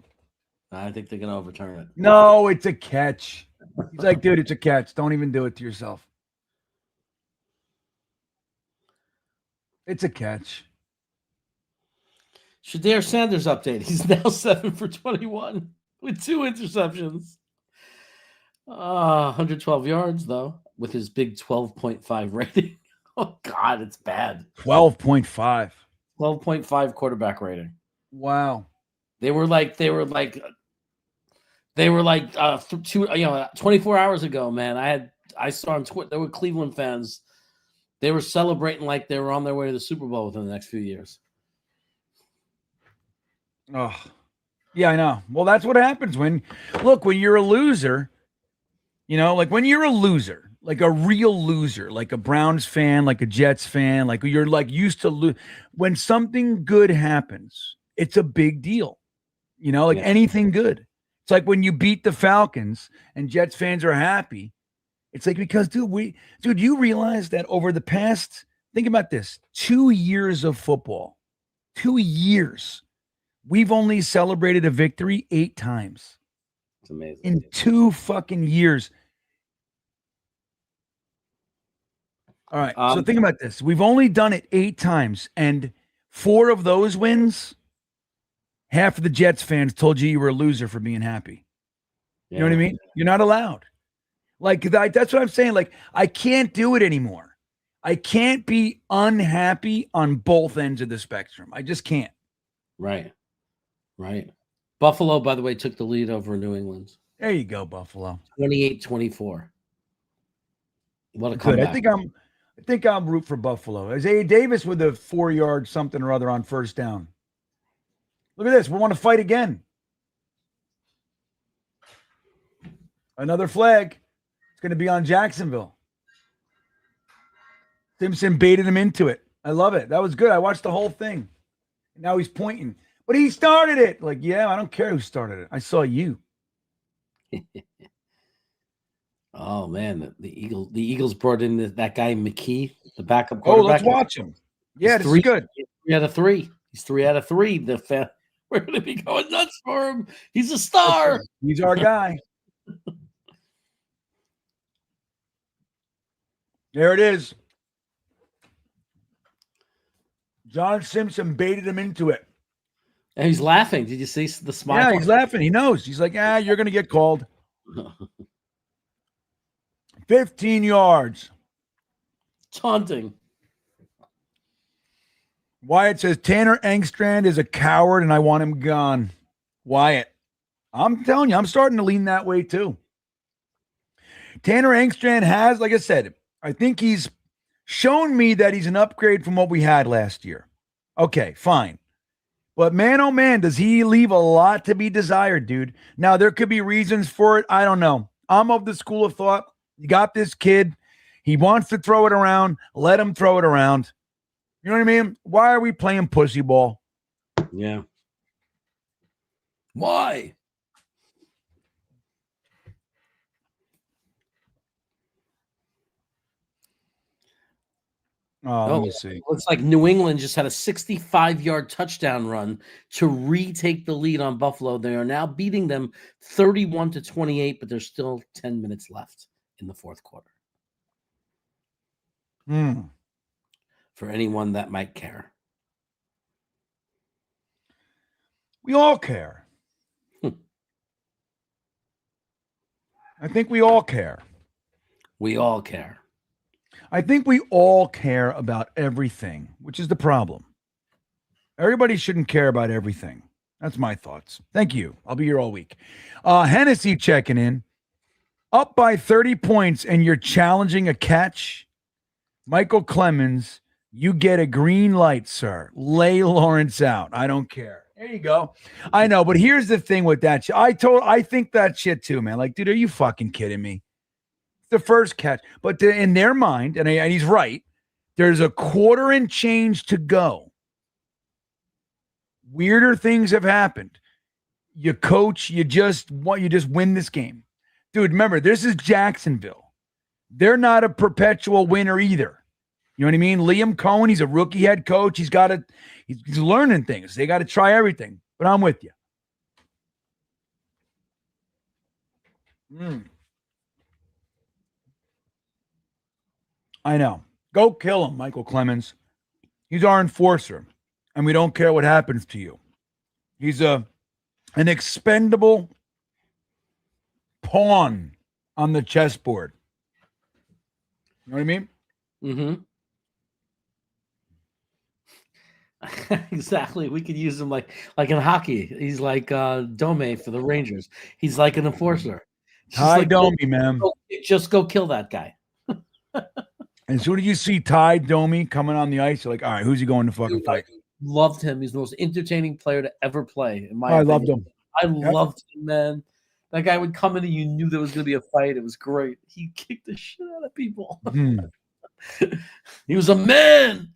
I think they're going to overturn it. No, it's a catch. He's like, dude, it's a catch. Don't even do it to yourself. It's a catch. Shedeur Sanders update. He's now 7 for 21 with 2 interceptions. 112 yards, though, with his big 12.5 rating. Oh, God, it's bad. 12.5. 12.5 quarterback rating. Wow. They were like 24 hours ago, man. I saw on Twitter, there were Cleveland fans. They were celebrating like they were on their way to the Super Bowl within the next few years. Oh, yeah, I know. Well, that's what happens when you're a loser, like when you're a loser, like a real loser, like a Browns fan, like a Jets fan, like you're like used to lose. When something good happens, it's a big deal, anything good. It's like when you beat the Falcons and Jets fans are happy. It's like, because, dude, you realize that over the past, think about this, 2 years of football, 2 years, we've only celebrated a victory 8 times. It's amazing. In 2 fucking years. All right. So think about this. We've only done it 8 times, and 4 of those wins, half of the Jets fans told you were a loser for being happy. You know what I mean? You're not allowed. Like, that's what I'm saying. Like, I can't do it anymore. I can't be unhappy on both ends of the spectrum. I just can't. Right. Buffalo, by the way, took the lead over New England. There you go, Buffalo. 28-24. What a Good. comeback. I think I'm root for Buffalo. Isaiah Davis with a 4-yard something or other on first down. Look at this. We want to fight again. Another flag. It's going to be on Jacksonville. Simpson baited him into it. I love it. That was good. I watched the whole thing. Now he's pointing. But he started it. Like, yeah, I don't care who started it. I saw you. Oh man, the Eagles brought in that guy McKee, the backup quarterback. Oh, let's watch him. Yeah, this is good. 3 out of 3. He's 3 out of 3. We're going to be going nuts for him. He's a star. He's our guy. There it is. John Simpson baited him into it. And he's laughing. Did you see the smile? Yeah, he's laughing. He knows. He's like, you're going to get called. 15 yards. Taunting. Wyatt says Tanner Engstrand is a coward and I want him gone. Wyatt, I'm telling you, I'm starting to lean that way too. Tanner Engstrand has, like I said, I think he's shown me that he's an upgrade from what we had last year. Okay, fine. But man, oh man, does he leave a lot to be desired, dude. Now, there could be reasons for it. I don't know. I'm of the school of thought. You got this kid. He wants to throw it around. Let him throw it around. You know what I mean? Why are we playing pussy ball? Yeah. Why? Let me see. Looks like New England just had a 65-yard touchdown run to retake the lead on Buffalo. They are now beating them 31-28, but there's still 10 minutes left in the fourth quarter. For anyone that might care. We all care. I think we all care. We all care. I think we all care about everything, which is the problem. Everybody shouldn't care about everything. That's my thoughts. Thank you. I'll be here all week. Hennessy checking in. Up by 30 points and you're challenging a catch. Michael Clemens, you get a green light, sir. Lay Lawrence out. I don't care. There you go. I know, but here's the thing with that shit. I think that shit too, man. Like, dude, are you fucking kidding me? The first catch. But in their mind, and he's right, there's a quarter and change to go. Weirder things have happened. You coach, you just win this game. Dude, remember, this is Jacksonville. They're not a perpetual winner either. You know what I mean? Liam Cohen, he's a rookie head coach. He's learning things. They got to try everything. But I'm with you. I know. Go kill him, Michael Clemens. He's our enforcer, and we don't care what happens to you. He's an expendable pawn on the chessboard. You know what I mean? Mm-hmm. Exactly. We could use him like in hockey. He's like Dome for the Rangers. He's like an enforcer. Ty Domi, man. Just go kill that guy. And as soon as you see Ty Domi coming on the ice, you're like, all right, who's he going to fucking fight? Loved him. He's the most entertaining player to ever play. In my I opinion. loved him. I loved him, man. That guy would come in and you knew there was going to be a fight. It was great. He kicked the shit out of people. He was a man.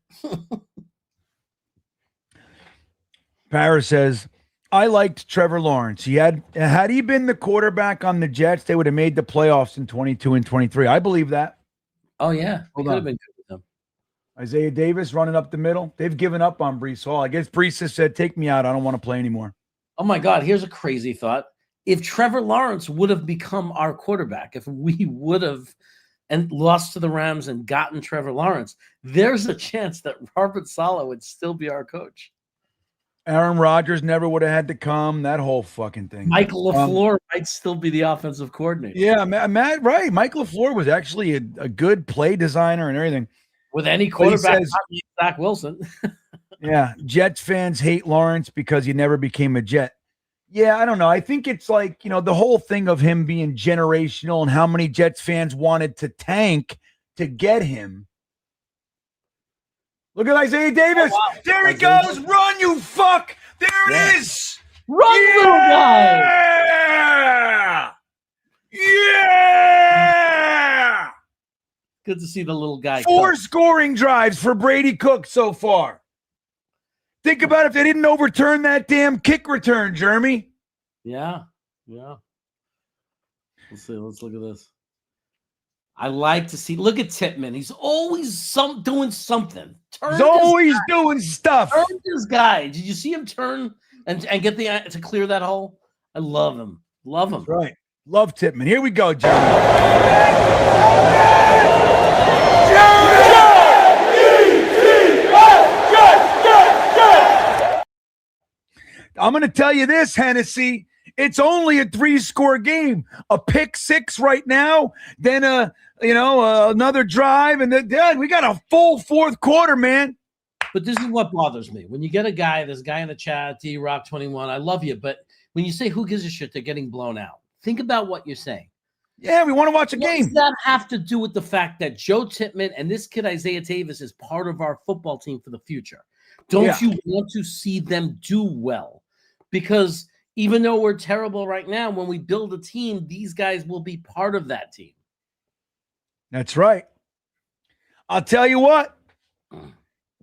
Paris says, I liked Trevor Lawrence. Had he been the quarterback on the Jets, they would have made the playoffs in 22 and 23. I believe that. Oh, yeah. He could have been good with them. Isaiah Davis running up the middle. They've given up on Breece Hall. I guess Breece has said, take me out. I don't want to play anymore. Oh, my God. Here's a crazy thought. If Trevor Lawrence would have become our quarterback, if we would have lost to the Rams and gotten Trevor Lawrence, there's a chance that Robert Saleh would still be our coach. Aaron Rodgers never would have had to come. That whole fucking thing. Mike LaFleur might still be the offensive coordinator. Yeah, Matt, right. Mike LaFleur was actually a good play designer and everything. With any quarterback, Zach Wilson. Yeah, Jets fans hate Lawrence because he never became a Jet. Yeah, I don't know. I think it's like, the whole thing of him being generational and how many Jets fans wanted to tank to get him. Look at Isaiah Davis. Oh, wow. There he goes. Run, you fuck. There it is. Run, little guy. Yeah. Good to see the little guy. 4 scoring drives for Brady Cook so far. Think about if they didn't overturn that damn kick return, Jeremy. Yeah. Let's see. Let's look at this. I like to see. Look at Tippmann. He's always doing something. He's always doing stuff. Turn this guy. Did you see him turn and get to clear that hole? I love him. Love him. That's right. Love Tippmann. Here we go, Jeremy. I'm going to tell you this, Hennessy. It's only a 3-score game. A pick 6 right now, then another drive, and then we got a full 4th quarter, man. But this is what bothers me. When you get this guy in the chat, D-Rock21, I love you, but when you say who gives a shit, they're getting blown out. Think about what you're saying. Yeah, we want to watch a game. What does that have to do with the fact that Joe Tippmann and this kid Isaiah Davis is part of our football team for the future? Don't you want to see them do well? Because even though we're terrible right now, when we build a team, these guys will be part of that team. That's right. I'll tell you what.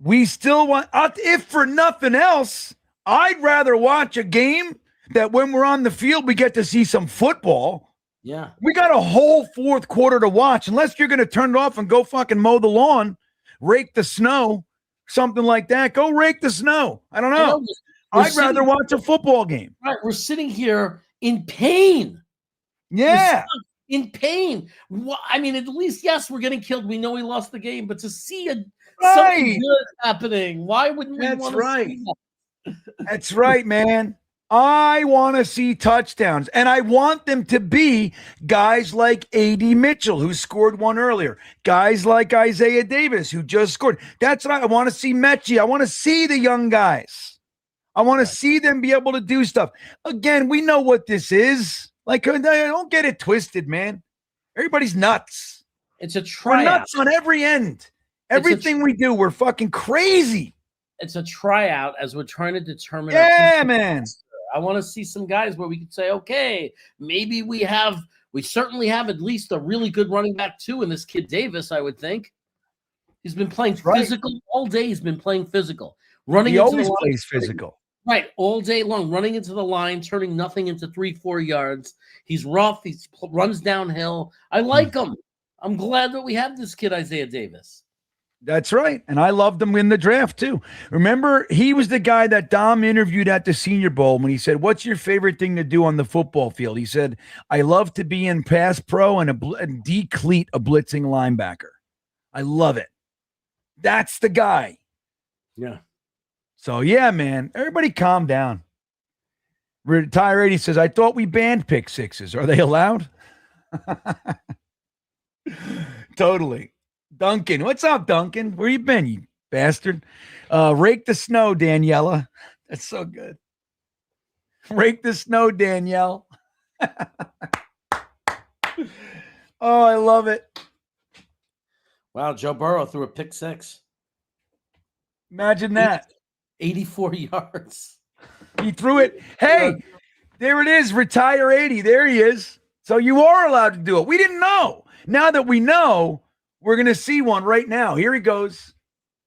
We still want, if for nothing else, I'd rather watch a game that when we're on the field, we get to see some football. Yeah. We got a whole 4th quarter to watch, unless you're going to turn it off and go fucking mow the lawn, rake the snow, something like that. Go rake the snow. I don't know. I'd rather watch a football game. Right. We're sitting here in pain. Yeah. In pain. I mean, at least, yes, we're getting killed. We know we lost the game, but to see Right. something good happening, why wouldn't we want to see that? That's right, man. I want to see touchdowns, and I want them to be guys like A.D. Mitchell, who scored one earlier, guys like Isaiah Davis, who just scored. That's what I want to see. Mechie. I want to see the young guys. I want to see them be able to do stuff. Again, we know what this is. Like, don't get it twisted, man. Everybody's nuts. It's a tryout. We're nuts on every end. Everything we do, we're fucking crazy. It's a tryout as we're trying to determine. Yeah, man. I want to see some guys where we could say, okay, maybe we certainly have at least a really good running back too in this kid Davis, I would think. He's been playing physical all day. He's been playing physical. He always plays physical. Right, all day long, running into the line, turning nothing into 3-4 yards. He's rough. He runs downhill. I like him. I'm glad that we have this kid, Isaiah Davis. That's right. And I loved him in the draft, too. Remember, he was the guy that Dom interviewed at the Senior Bowl when he said, what's your favorite thing to do on the football field? He said, I love to be in pass pro and decleat a blitzing linebacker. I love it. That's the guy. Yeah. So, yeah, man, everybody calm down. Retire 80 says, I thought we banned pick sixes. Are they allowed? Totally. Duncan, what's up, Duncan? Where you been, you bastard? Rake the snow, Daniela. That's so good. Rake the snow, Danielle. Oh, I love it. Wow, Joe Burrow threw a pick 6. Imagine that. 84 yards. He threw it. Hey, there it is. Retire 80. There he is. So you are allowed to do it. We didn't know. Now that we know, we're going to see one right now. Here he goes.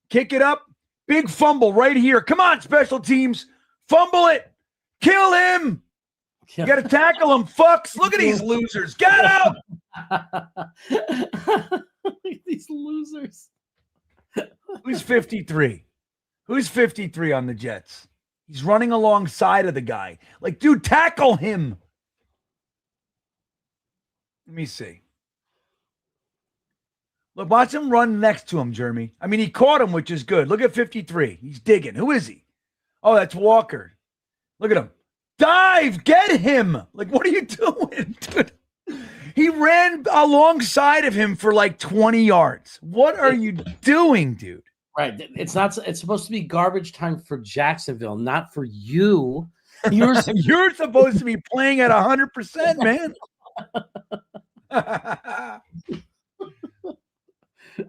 Kick it up. Big fumble right here. Come on, special teams. Fumble it. Kill him. You got to tackle him, fucks. Look at these losers. Get up. Look at these losers. Who's 53? Who's 53 on the Jets? He's running alongside of the guy. Like, dude, tackle him. Let me see. Look, watch him run next to him, Jeremy. I mean, he caught him, which is good. Look at 53. He's digging. Who is he? Oh, that's Walker. Look at him. Dive. Get him. Like, what are you doing, dude? He ran alongside of him for like 20 yards. What are you doing, dude? Right. It's supposed to be garbage time for Jacksonville, not for you. You're supposed to be playing at 100%, man.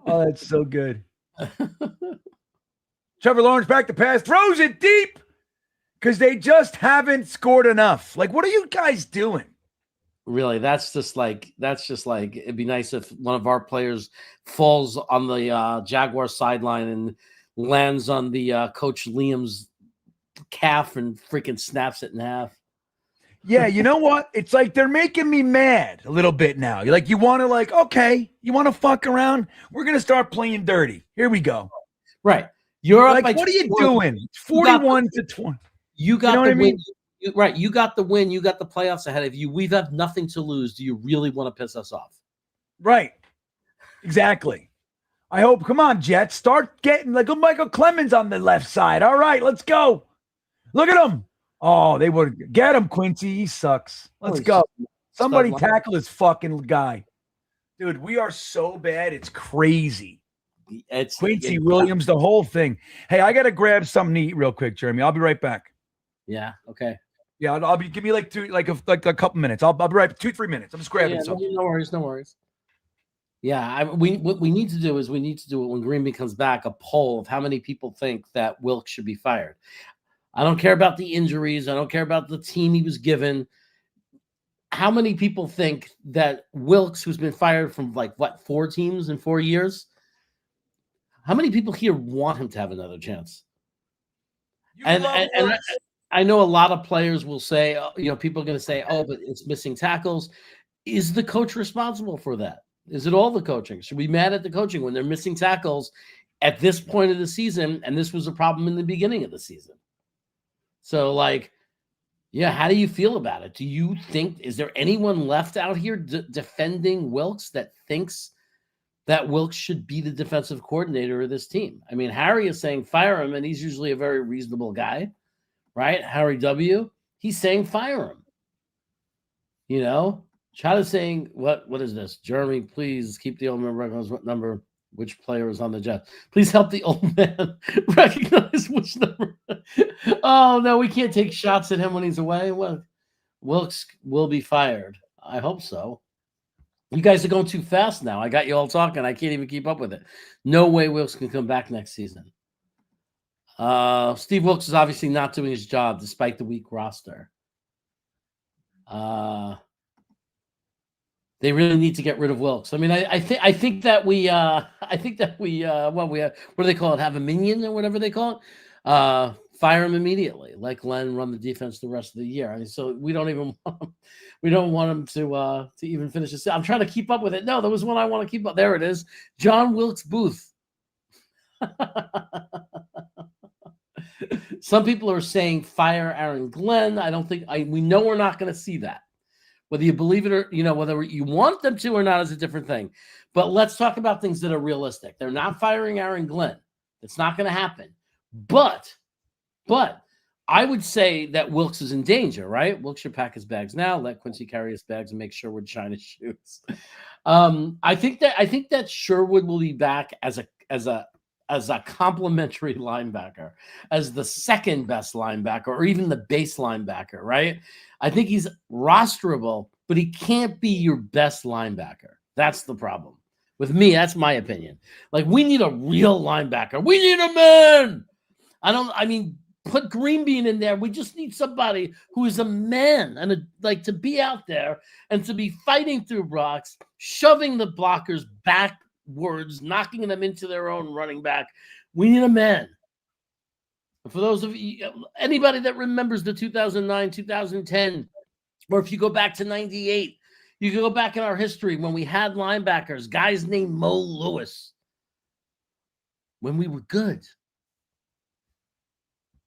Oh, that's so good. Trevor Lawrence back to pass, throws it deep because they just haven't scored enough. Like, what are you guys doing? Really, that's just like it'd be nice if one of our players falls on the Jaguar sideline and lands on the Coach Liam's calf and freaking snaps it in half. Yeah, you know what? It's like they're making me mad a little bit now. You're like, you want to okay, you want to fuck around? We're gonna start playing dirty. Here we go. Right, you're up. Like, what are you doing? It's 41-20. You got you know the what I win. mean? Right, you got the win. You got the playoffs ahead of you. We've have nothing to lose. Do you really want to piss us off? Right. Exactly. I hope. Come on, Jets. Start getting like Michael Clemens on the left side. All right, let's go. Look at him. Oh, they would get him, Quincy. He sucks. Let's go. Somebody tackle this fucking guy. Dude, we are so bad. It's crazy. It's Quincy Williams, the whole thing. Hey, I got to grab something to eat real quick, Jeremy. I'll be right back. Yeah. Okay. Yeah, I'll be. Give me like a couple minutes. I'll be right. 2-3 minutes. I'm just grabbing something. No worries. No worries. Yeah, what we need to do is we need to do it when Greenby comes back, a poll of how many people think that Wilkes should be fired. I don't care about the injuries. I don't care about the team he was given. How many people think that Wilkes, who's been fired from 4 teams in 4 years, how many people here want him to have another chance? And I know a lot of players will say, people are going to say, oh, but it's missing tackles. Is the coach responsible for that? Is it all the coaching? Should we be mad at the coaching when they're missing tackles at this point of the season? And this was a problem in the beginning of the season. So, how do you feel about it? Do you think, is there anyone left out here defending Wilkes that thinks that Wilkes should be the defensive coordinator of this team? I mean, Harry is saying fire him, and he's usually a very reasonable guy, right? Harry W. He's saying fire him. Chad is saying, what is this? Jeremy, please keep the old man recognize what number, which player is on the Jets. Please help the old man recognize which number. Oh, no, we can't take shots at him when he's away. Well, Wilkes will be fired. I hope so. You guys are going too fast now. I got you all talking. I can't even keep up with it. No way Wilkes can come back next season. Steve Wilkes is obviously not doing his job despite the weak roster. They really need to get rid of Wilkes. I mean, I think that we what do they call it? Have a minion or whatever they call it. Fire him immediately. Let Glenn run the defense the rest of the year. I mean, so we don't want him to even finish this. I'm trying to keep up with it. No, there was one I want to keep up. There it is. John Wilkes Booth. Some people are saying fire Aaron Glenn. I don't think we know we're not going to see that. Whether you believe it or, whether you want them to or not is a different thing. But let's talk about things that are realistic. They're not firing Aaron Glenn. It's not going to happen. But I would say that Wilkes is in danger, right? Wilkes should pack his bags now, let Quincy carry his bags and make sure we're tying his shoes. I think that Sherwood will be back as a complimentary linebacker, as the second best linebacker, or even the base linebacker, right? I think he's rosterable, but he can't be your best linebacker. That's the problem. With me, that's my opinion. We need a real linebacker. We need a man. Put Greenbean in there. We just need somebody who is a man and to be out there and to be fighting through blocks, shoving the blockers backwards, knocking them into their own running back. We need a man. For those of you, anybody that remembers the 2009, 2010, or if you go back to 98, you can go back in our history when we had linebackers, guys named Mo Lewis, when we were good.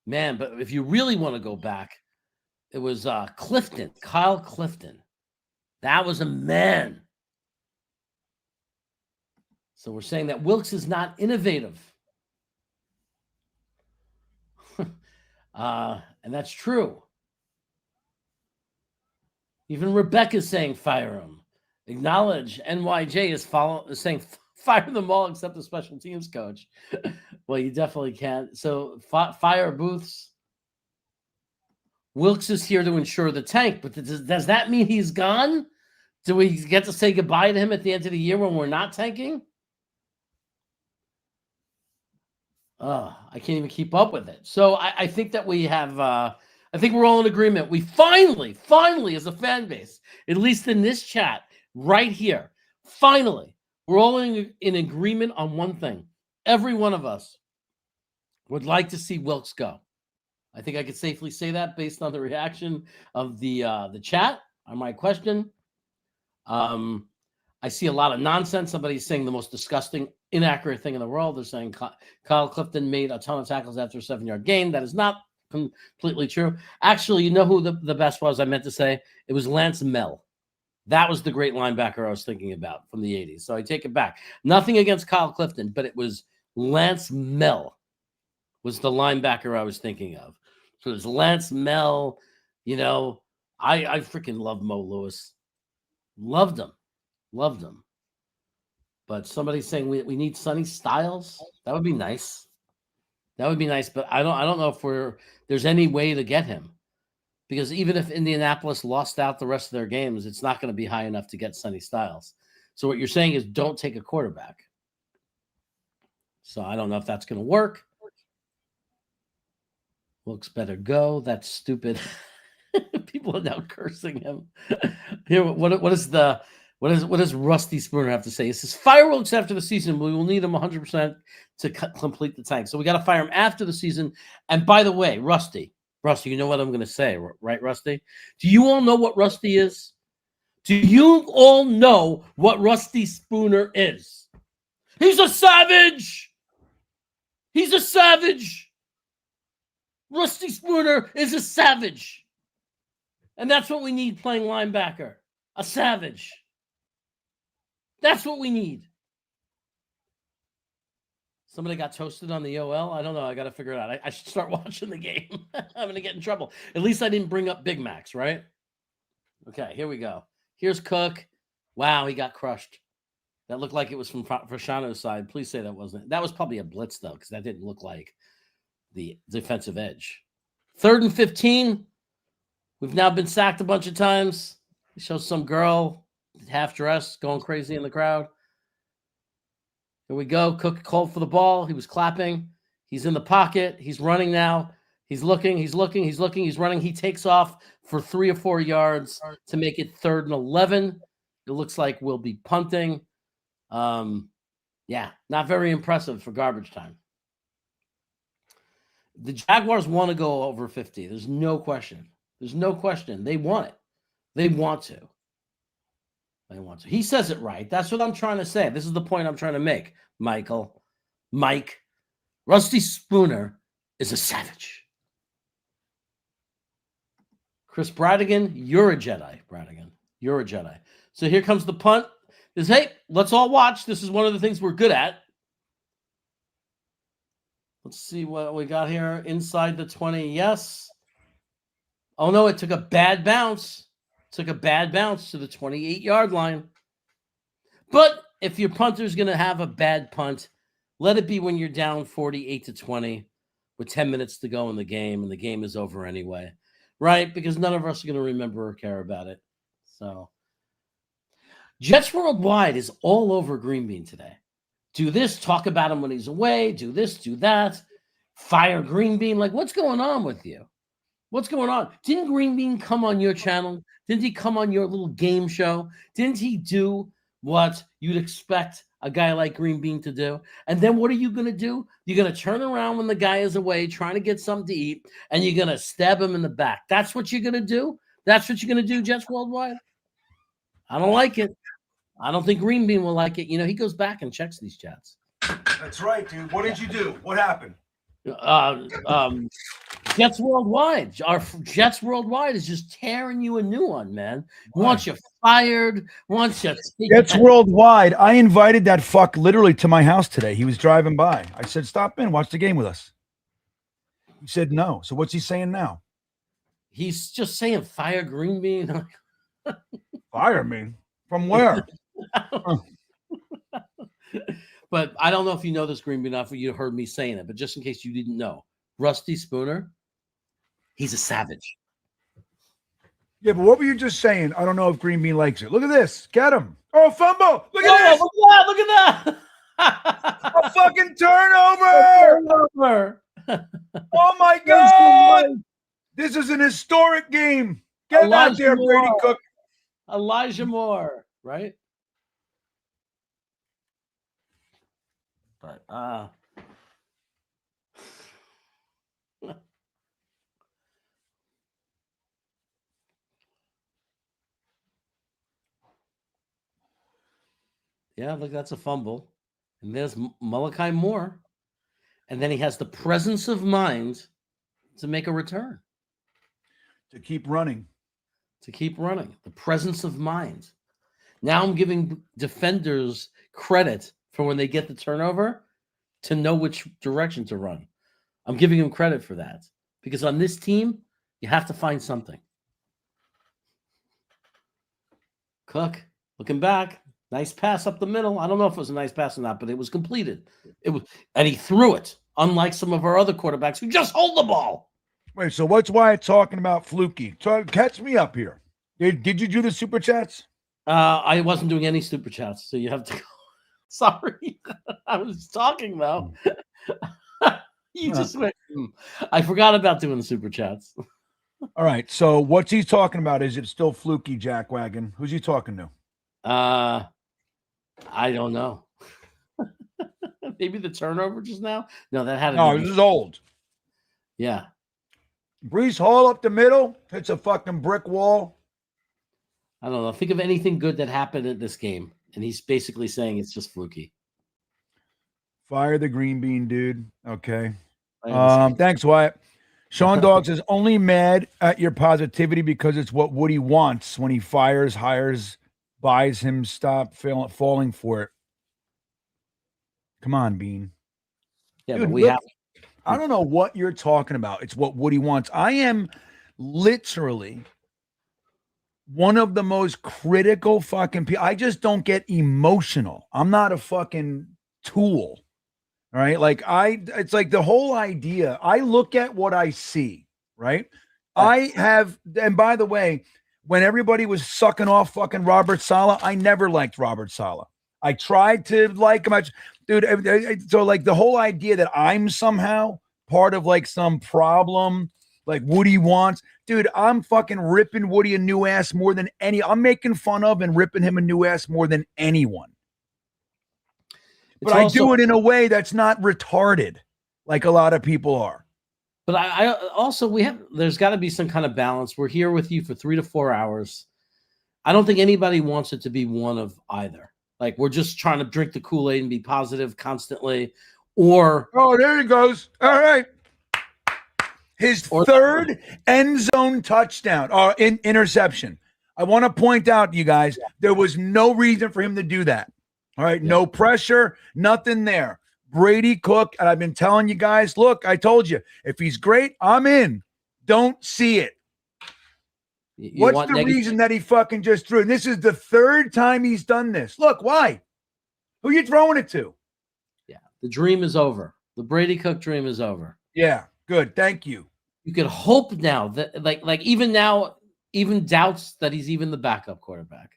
Man, but if you really want to go back, it was Clifton, Kyle Clifton. That was a man. So we're saying that Wilkes is not innovative. And that's true. Even Rebecca's saying fire him. Acknowledge NYJ is saying fire them all except the special teams coach. Well, you definitely can't. So fire Booths. Wilkes is here to ensure the tank, but does that mean he's gone? Do we get to say goodbye to him at the end of the year when we're not tanking? I can't even keep up with it. So I think that we have I think we're all in agreement. We finally, as a fan base, at least in this chat right here, finally, we're all in agreement on one thing. Every one of us would like to see Wilkes go. I think I could safely say that based on the reaction of the chat on my question. I see a lot of nonsense. Somebody's saying the most disgusting, inaccurate thing in the world. They're saying Kyle Clifton made a ton of tackles after a 7-yard gain. That is not completely true. Actually, you know who the best was? I meant to say it was Lance Mel. That was the great linebacker I was thinking about from the 80s. So I take it back. Nothing against Kyle Clifton, but it was Lance Mel was the linebacker I was thinking of. So it was Lance Mel. You know, I freaking love Mo Lewis. Loved him. But somebody's saying we need Sonny Styles. That would be nice. But I don't know if there's any way to get him. Because even if Indianapolis lost out the rest of their games, it's not going to be high enough to get Sonny Styles. So what you're saying is don't take a quarterback. So I don't know if that's going to work. Wilkes better go. That's stupid. People are now cursing him. Here, what does Rusty Spooner have to say? He says, fire Wilkes after the season. We will need him 100% to complete the tank. So we got to fire him after the season. And by the way, Rusty, you know what I'm going to say, right, Rusty? Do you all know what Rusty is? Do you all know what Rusty Spooner is? He's a savage. Rusty Spooner is a savage. And that's what we need playing linebacker. A savage. That's what we need. Somebody got toasted on the OL. I don't know. I got to figure it out. I should start watching the game. I'm going to get in trouble. At least I didn't bring up Big Macs, right? Okay, here we go. Here's Cook. Wow, he got crushed. That looked like it was from Frashano's side. Please say that wasn't. That was probably a blitz, though, because that didn't look like the defensive edge. 3rd and 15. We've now been sacked a bunch of times. It shows some girl half-dressed going crazy in the crowd. Here we go. Cook called for the ball. He was clapping. He's in the pocket. He's running now. He's looking. He's running. He takes off for 3 or 4 yards to make it 3rd and 11. It looks like we'll be punting. Yeah, not very impressive for garbage time. The Jaguars want to go over 50. There's no question. They want it. They want to. He says it right. That's what I'm trying to say. This is the point I'm trying to make, Mike. Rusty Spooner is a savage. Chris Bradigan, you're a Jedi, You're a Jedi. So here comes the punt. Hey, let's all watch. This is one of the things we're good at. Let's see what we got here. Inside the 20, yes. Oh, no, it took a bad bounce. To the 28-yard line. But if your punter's going to have a bad punt, let it be when you're down 48-20 with 10 minutes to go in the game, and the game is over anyway, right? Because none of us are going to remember or care about it. So Jets Worldwide is all over Green Bean today. Do this, talk about him when he's away, do this, do that, fire Green Bean. Like, what's going on with you? What's going on? Didn't Green Bean come on your channel? Didn't he come on your little game show? Didn't he do what you'd expect a guy like Green Bean to do? And then what are you going to do? You're going to turn around when the guy is away trying to get something to eat, and you're going to stab him in the back. That's what you're going to do? That's what you're going to do, Jets Worldwide? I don't like it. I don't think Green Bean will like it. You know, he goes back and checks these chats. That's right, dude. What did you do? What happened? Jets Worldwide. Our Jets Worldwide is just tearing you a new one, man. Wants you fired. Wants you. Jets Worldwide. I invited that fuck literally to my house today. He was driving by. I said, "Stop in, watch the game with us." He said no. So what's he saying now? He's just saying fire Green Bean. Fire me? From where? But I don't know if you know this, Green Bean, enough. You heard me saying it, but just in case you didn't know, Rusty Spooner, he's a savage. Yeah, but what were you just saying? I don't know if Green Bean likes it. Look at this. Get him. Oh, fumble. Look at this. Look at that. A fucking turnover. Turnover. Oh, my God. This is an historic game. Get out there, Brady Cook. Elijah Moore, right? But yeah, look, that's a fumble. And there's Malachi Moore. And then he has the presence of mind to make a return. To keep running. The presence of mind. Now I'm giving defenders credit for when they get the turnover to know which direction to run. I'm giving them credit for that. Because on this team, you have to find something. Cook, looking back. Nice pass up the middle. I don't know if it was a nice pass or not, but it was completed. And he threw it, unlike some of our other quarterbacks who just hold the ball. Wait, so what's Wyatt talking about fluky? So catch me up here. Did you do the super chats? I wasn't doing any super chats, so you have to go. Sorry. I was talking though. You just went. I forgot about doing the super chats. All right. So what's he talking about? Is it still fluky, Jack Wagon? Who's he talking to? I don't know. Maybe the turnover just now? No, that had this is old. Yeah. Brees Hall up the middle. Hits a fucking brick wall. I don't know. Think of anything good that happened in this game. And he's basically saying it's just fluky. Fire the green bean, dude. Okay. Thanks, Wyatt. Sean Dog says, only mad at your positivity because it's what Woody wants when he fires, hires, buys him, stop falling for it. Come on, Bean. Yeah, dude, but we have. I don't know what you're talking about. It's what Woody wants. I am literally one of the most critical fucking people. I just don't get emotional. I'm not a fucking tool. All right. It's like the whole idea. I look at what I see, right? And by the way, when everybody was sucking off fucking Robert Saleh, I never liked Robert Saleh. I tried to like him. Dude, so like the whole idea that I'm somehow part of like some problem, like Woody wants, dude, I'm fucking ripping Woody a new ass more than I'm making fun of and ripping him a new ass more than anyone. But I do it in a way that's not retarded like a lot of people are. But I also, there's got to be some kind of balance. We're here with you for 3 to 4 hours. I don't think anybody wants it to be one of either. Like we're just trying to drink the Kool-Aid and be positive constantly. Or there he goes. All right. His third end zone touchdown or interception. I want to point out to you guys, there was no reason for him to do that. All right. No pressure, nothing there. Brady Cook, and I've been telling you guys, look, I told you, if he's great, I'm in. Don't see it. What's the reason that he fucking just threw? And this is the third time he's done this. Look, why? Who you throwing it to? Yeah, the dream is over. The Brady Cook dream is over. Yeah, good. Thank you. You could hope now that, like even now, even doubts that he's even the backup quarterback.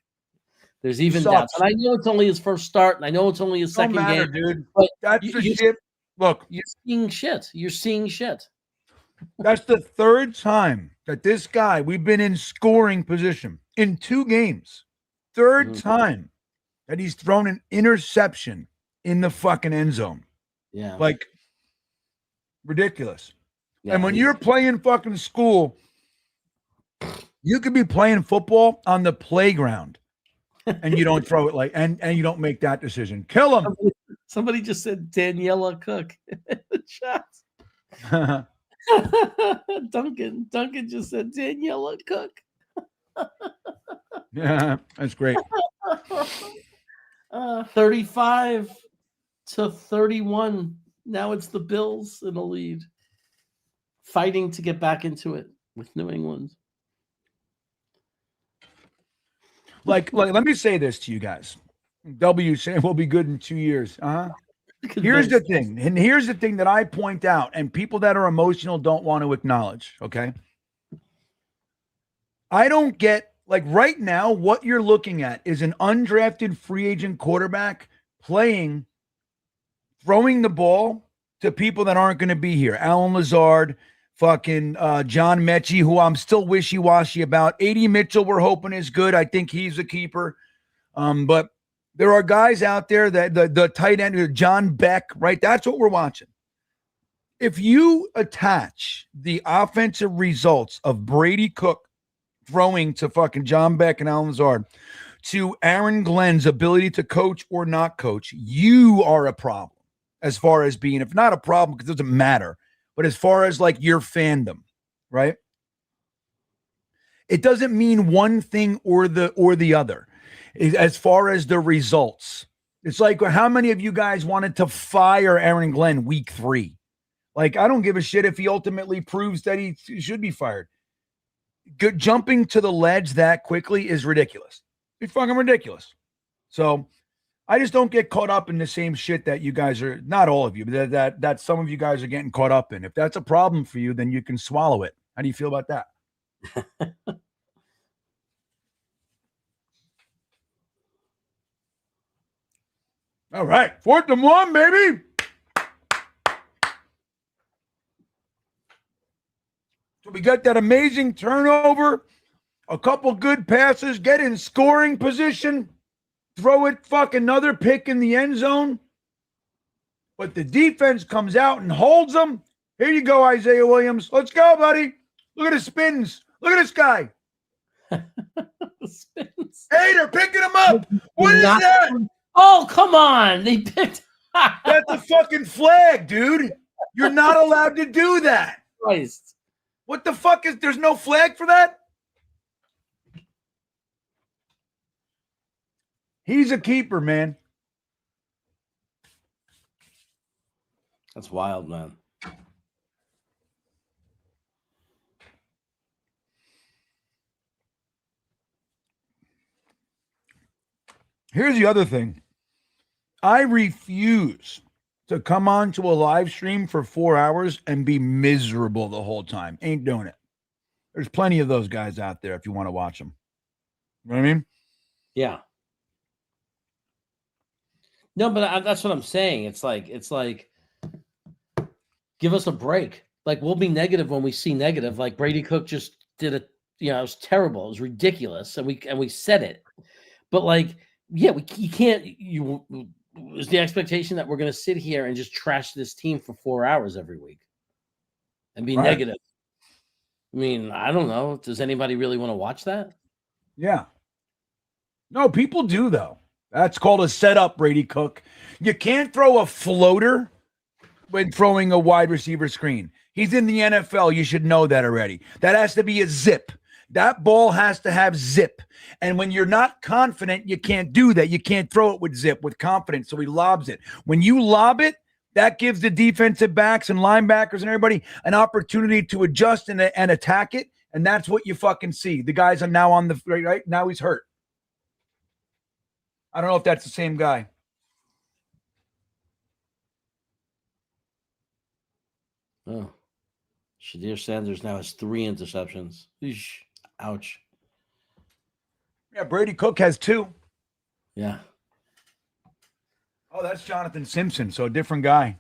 There's even doubts. And I know it's only his first start, and I know it's only his second game. Dude. But that's the shit. Look. You're seeing shit. You're seeing shit. That's the third time that this guy, we've been in scoring position in 2 games. Third time that he's thrown an interception in the fucking end zone. Yeah. Like, ridiculous. Yeah, and when you're playing fucking school, you could be playing football on the playground. And you don't throw it and you don't make that decision. Kill him. Somebody just said Daniela Cook in the chat. Duncan just said Daniela Cook. Yeah, that's great. 35-31. Now it's the Bills in the lead, fighting to get back into it with New England. Like, let me say this to you guys. W saying we'll be good in 2 years. Here's the thing. And here's the thing that I point out, and people that are emotional don't want to acknowledge. Okay. I don't get, like, right now, what you're looking at is an undrafted free agent quarterback throwing the ball to people that aren't going to be here. Alan Lazard, fucking John Mechie, who I'm still wishy-washy about. A.D. Mitchell, we're hoping is good. I think he's a keeper. But there are guys out there that the tight end, John Beck, right? That's what we're watching. If you attach the offensive results of Brady Cook throwing to fucking John Beck and Alan Lazard to Aaron Glenn's ability to coach or not coach, you are a problem as far as being, if not a problem, because it doesn't matter, but as far as like your fandom, right? It doesn't mean one thing or the other as far as the results. It's like, how many of you guys wanted to fire Aaron Glenn week 3? Like, I don't give a shit if he ultimately proves that he should be fired. Jumping to the ledge that quickly is ridiculous. It's fucking ridiculous. So I just don't get caught up in the same shit that you guys are, not all of you, but that some of you guys are getting caught up in. If that's a problem for you, then you can swallow it. How do you feel about that? All right. 4th and 1, baby. So we got that amazing turnover, a couple good passes, get in scoring position, throw it, fuck another pick in the end zone. But the defense comes out and holds them. Here you go, Isaiah Williams. Let's go, buddy. Look at the spins. Look at this guy. Spins. Hey, they're picking him up. What is that? Oh, come on. They picked. That's a fucking flag, dude. You're not allowed to do that. Christ. What the fuck is, there's no flag for that? He's a keeper, man. That's wild, man. Here's the other thing. I refuse to come on to a live stream for 4 hours and be miserable the whole time. Ain't doing it. There's plenty of those guys out there if you want to watch them. You know what I mean? Yeah. No, but that's what I'm saying. It's like, give us a break. Like, we'll be negative when we see negative. Like Brady Cook just did it. You know, it was terrible. It was ridiculous, and we said it. But like, yeah, you can't. Is the expectation that we're going to sit here and just trash this team for 4 hours every week and be negative? I mean, I don't know. Does anybody really want to watch that? Yeah. No, people do, though. That's called a setup, Brady Cook. You can't throw a floater when throwing a wide receiver screen. He's in the NFL. You should know that already. That has to be a zip. That ball has to have zip. And when you're not confident, you can't do that. You can't throw it with zip, with confidence. So he lobs it. When you lob it, that gives the defensive backs and linebackers and everybody an opportunity to adjust and attack it. And that's what you fucking see. The guys are now on the right. Now he's hurt. I don't know if that's the same guy. Oh, Shadir Sanders now has 3 interceptions. Eesh. Ouch. Yeah, Brady Cook has 2. Yeah. Oh, that's Jonathan Simpson, so a different guy.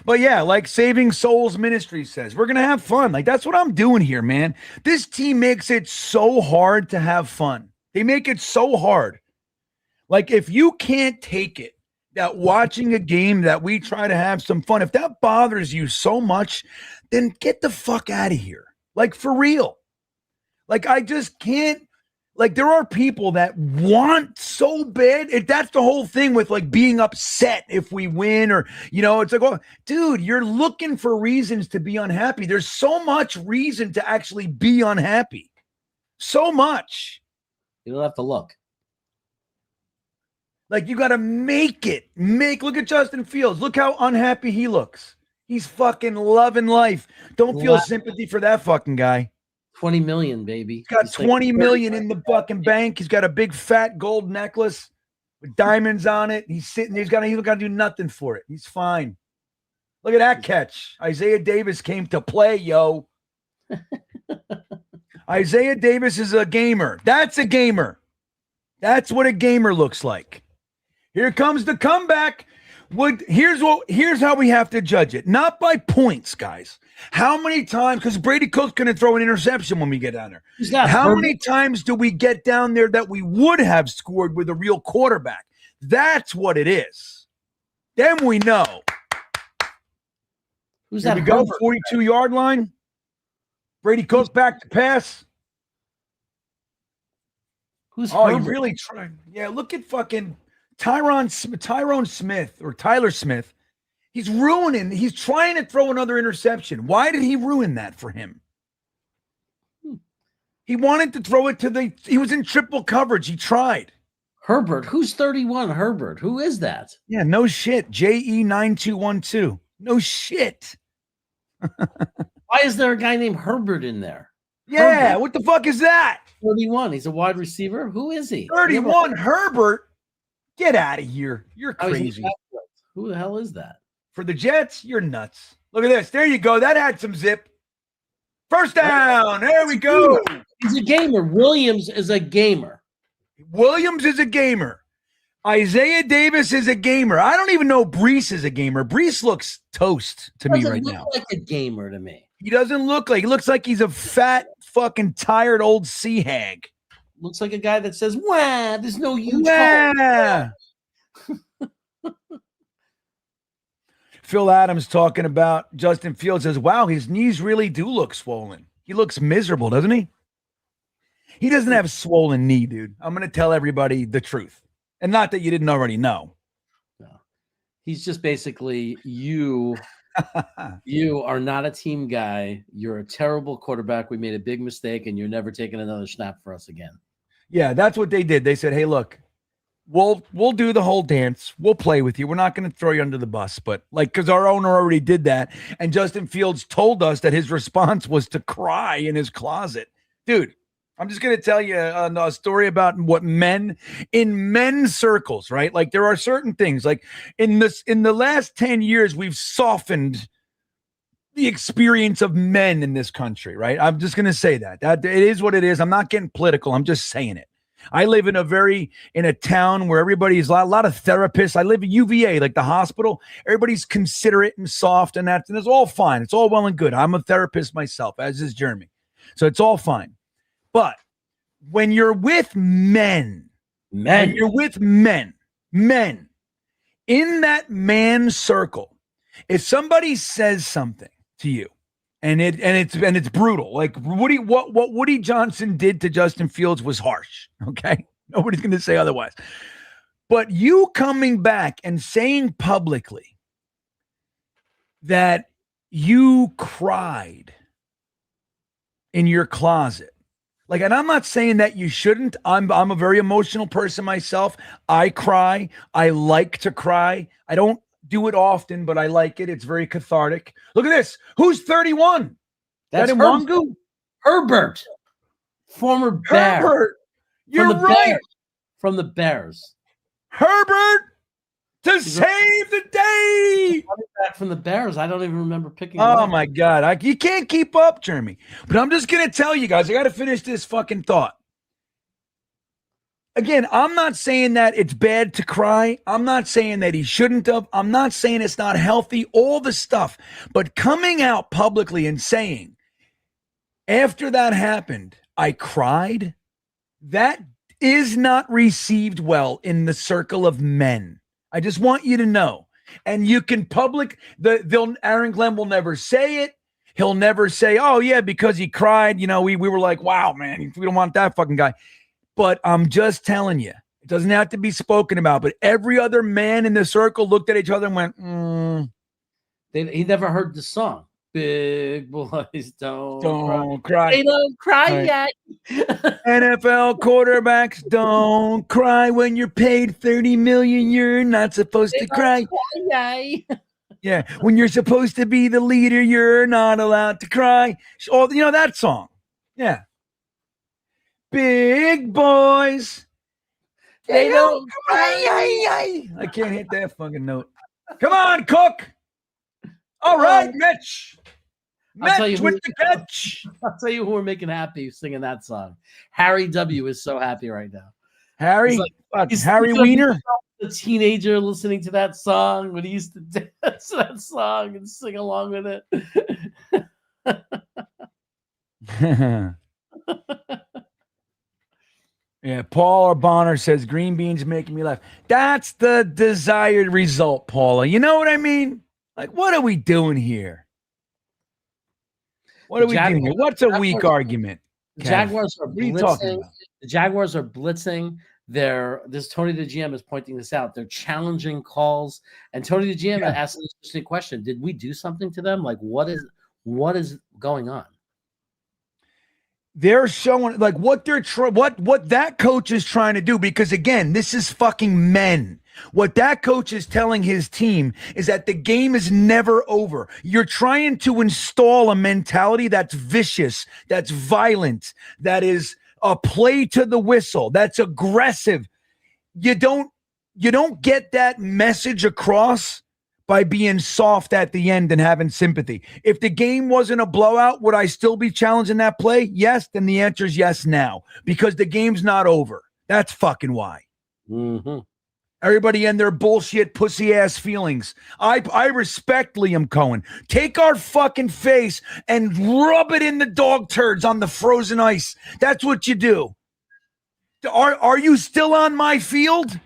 But yeah, like Saving Souls Ministry says, we're going to have fun. Like, that's what I'm doing here, man. This team makes it so hard to have fun. They make it so hard. Like, if you can't take it, that watching a game that we try to have some fun, if that bothers you so much, then get the fuck out of here. Like, for real. Like, I just can't. Like, there are people that want so bad. That's the whole thing with, like, being upset if we win or, you know, it's like, oh, dude, you're looking for reasons to be unhappy. There's so much reason to actually be unhappy. So much. You don't have to look. Like, you got to make it. Look at Justin Fields. Look how unhappy he looks. He's fucking loving life. Don't feel sympathy for that fucking guy. 20 million, baby. He's got 20 million in the fucking bank. He's got a big fat gold necklace with diamonds on it. He's sitting. He's got to do nothing for it. He's fine. Look at that catch. Isaiah Davis came to play, yo. Isaiah Davis is a gamer. That's a gamer. That's what a gamer looks like. Here comes the comeback. Here's how we have to judge it. Not by points, guys. How many times, because Brady Cook's going to throw an interception when we get down there. How many times do we get down there that we would have scored with a real quarterback? That's what it is. Then we know. Who's Here that? we go, 42-yard line. Brady Cook back to pass. Who's He's really trying. Yeah, look at fucking Tyrone Smith or Tyler Smith. He's trying to throw another interception. Why did he ruin that for him? He wanted to throw it he was in triple coverage. He tried. Herbert. Who's 31? Herbert. Who is that? Yeah, no shit. JE9212. No shit. Why is there a guy named Herbert in there? Yeah, Herbert. what the fuck is that? 31. He's a wide receiver. Who is he? 31. Herbert. Get out of here. You're crazy. Who the hell is that? For the Jets, you're nuts. Look at this. There you go. That had some zip. First down. There we go. He's a gamer. Williams is a gamer. Williams is a gamer. Isaiah Davis is a gamer. I don't even know Brees is a gamer. Brees looks toast to me right now. Doesn't look like a gamer to me. He doesn't look like. He looks like he's a fat, fucking tired old sea hag. Looks like a guy that says, "Wow, there's no huge." Yeah. Phil Adams talking about Justin Fields says, "Wow, his knees really do look swollen. He looks miserable, doesn't he?" He doesn't have a swollen knee, dude. I'm going to tell everybody the truth. And not that you didn't already know. No. He's just basically you are not a team guy. You're a terrible quarterback. We made a big mistake, and you're never taking another snap for us again. Yeah, that's what they did. They said, "Hey, look, we'll do the whole dance. We'll play with you. We're not going to throw you under the bus." But because our owner already did that, and Justin Fields told us that his response was to cry in his closet. Dude, I'm just going to tell you a story about what men in men's circles, right? Like there are certain things like in the last 10 years, we've softened the experience of men in this country, right? I'm just going to say that it is what it is. I'm not getting political. I'm just saying it. I live in a town where everybody's a lot of therapists. I live at UVA, like the hospital. Everybody's considerate and soft and it's all fine. It's all well and good. I'm a therapist myself, as is Jeremy. So it's all fine. But when you're with men, in that man circle, if somebody says something to you and it's brutal, like what Woody Johnson did to Justin Fields was harsh. Okay. Nobody's going to say otherwise. But you coming back and saying publicly that you cried in your closet. Like, and I'm not saying that you shouldn't. I'm a very emotional person myself. I cry. I like to cry. I don't do it often, but I like it. It's very cathartic. Look at this. Who's 31? That's Herbert. Former Bear. Herbert. You're right. From the Bears. Herbert to save the day. Coming back from the Bears. I don't even remember picking. Oh my God. You can't keep up, Jeremy. But I'm just going to tell you guys, I got to finish this fucking thought. Again, I'm not saying that it's bad to cry. I'm not saying that he shouldn't have. I'm not saying it's not healthy, all the stuff. But coming out publicly and saying, after that happened, I cried, that is not received well in the circle of men. I just want you to know. And you can Aaron Glenn will never say it. He'll never say, "Oh yeah, because he cried." You know, we were like, "Wow, man, we don't want that fucking guy." But I'm just telling you, it doesn't have to be spoken about. But every other man in the circle looked at each other and went, He never heard the song. Big boys don't cry. They don't cry yet. NFL quarterbacks don't cry when you're paid $30 million. You're not supposed to cry. Yeah, when you're supposed to be the leader, you're not allowed to cry. Oh, you know that song. Yeah. Big boys. They don't cry. I can't hit that fucking note. Come on, Cook. All right, Mitch. Mitch with the catch. I'll tell you who we're making happy singing that song. Harry W. is so happy right now. Harry? Harry Wiener? a teenager listening to that song when he used to dance to that song and sing along with it. Yeah, Paula Bonner says green beans making me laugh. That's the desired result, Paula. You know what I mean? Like, what are we doing here? What are we doing here? What's a weak argument? The Jaguars are what are you talking blitzing. about? The Jaguars are blitzing. This Tony the GM is pointing this out. They're challenging calls, and Tony the GM asked an interesting question: did we do something to them? Like, what is going on? They're showing like what they're what that coach is trying to do, because again, this is fucking men. What that coach is telling his team is that the game is never over. You're trying to install a mentality that's vicious, that's violent, that is a play to the whistle, that's aggressive. You don't get that message across by being soft at the end and having sympathy. If the game wasn't a blowout, would I still be challenging that play? Yes. Then the answer is yes now, because the game's not over. That's fucking why. Mm-hmm. Everybody and their bullshit pussy ass feelings. I respect Liam Cohen. Take our fucking face and rub it in the dog turds on the frozen ice. That's what you do. Are you still on my field?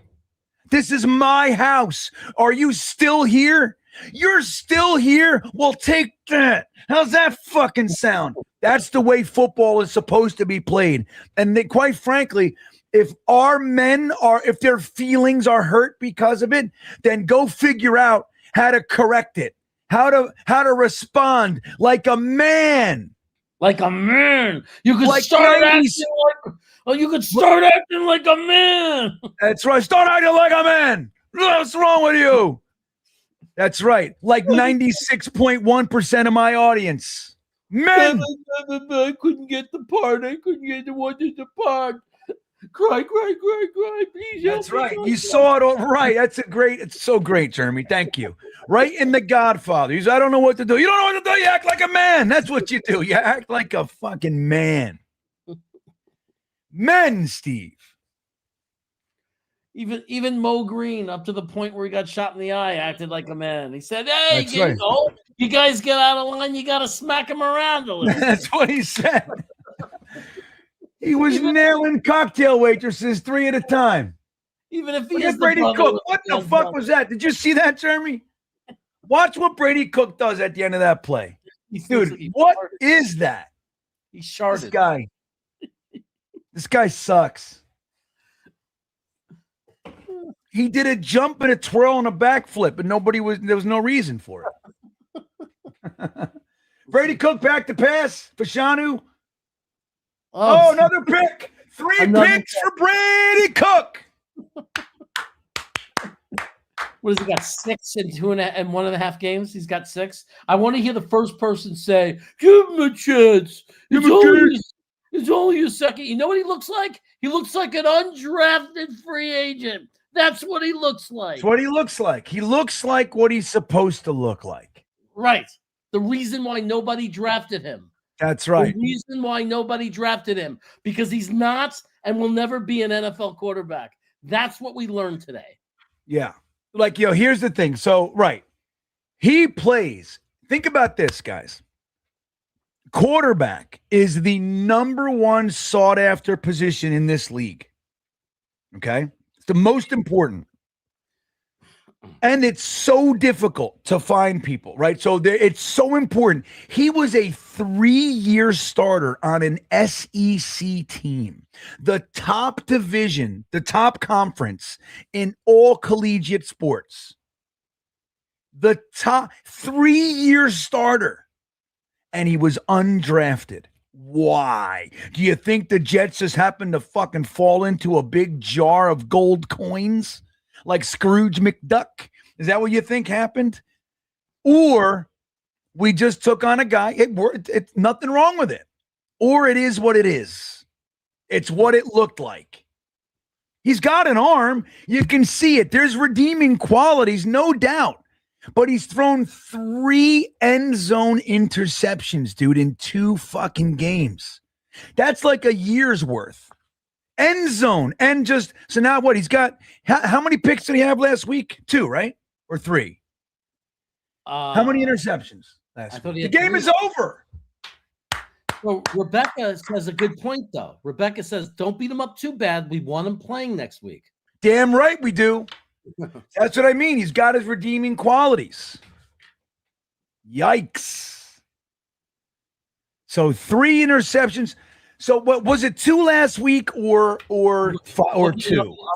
This is my house. Are you still here? You're still here? Well, take that. How's that fucking sound? That's the way football is supposed to be played. And they, quite frankly, if if their feelings are hurt because of it, then go figure out how to correct it. How to respond like a man. Like a man. You could Like start 90s. acting you could start acting like a man. That's right. Start acting like a man. What's wrong with you? That's right. Like 96.1% of my audience. Men. I couldn't get the part. I couldn't get the one to the part. Cry, please. That's right. You saw it all right. It's so great, Jeremy. Thank you. Right in The Godfather. He said, I don't know what to do. You don't know what to do. You act like a man. That's what you do. You act like a fucking man. Men, Steve. Even Mo Green, up to the point where he got shot in the eye, acted like a man. He said, hey, you guys get out of line. You got to smack him around a little. That's what he said. He was nailing cocktail waitresses 3 at a time. Even if he Look is at Brady Cook. What the fuck was that? Did you see that, Jeremy? Watch what Brady Cook does at the end of that play. Dude, what is that? He sharded. This guy sucks. He did a jump and a twirl and a backflip, and there was no reason for it. Brady Cook back to pass. Fashanu. Oh, another pick. 3 picks for Brady Cook. What has he got? 6 in 1.5 games? He's got 6. I want to hear the first person say, give him a chance. It's only a second. You know what he looks like? He looks like an undrafted free agent. That's what he looks like. That's what he looks like. He looks like what he's supposed to look like. Right. The reason why nobody drafted him. That's right. The reason why nobody drafted him, because he's not and will never be an NFL quarterback. That's what we learned today. Yeah. Like, here's the thing. So, right. He plays. Think about this, guys. Quarterback is the number 1 sought after position in this league. Okay? It's the most important. And it's so difficult to find people, right? So it's so important. He was a 3-year starter on an SEC team, the top division, the top conference in all collegiate sports. The top 3-year starter. And he was undrafted. Why? Do you think the Jets just happened to fucking fall into a big jar of gold coins like Scrooge McDuck? Is that what you think happened? Or we just took on a guy. It's nothing wrong with it. Or it is what it is. It's what it looked like. He's got an arm. You can see it. There's redeeming qualities, no doubt. But he's thrown 3 end zone interceptions, dude, in 2 fucking games. That's like a year's worth. end zone, and just so now what he's got. How many picks did he have last week? 2, right, or 3? How many interceptions last week? The game is over. Well, Rebecca says a good point, though. Rebecca says, don't beat him up too bad. We want him playing next week. Damn right we do. That's what I mean. He's got his redeeming qualities. Yikes. So 3 interceptions. So what was it, 2 last week or 2?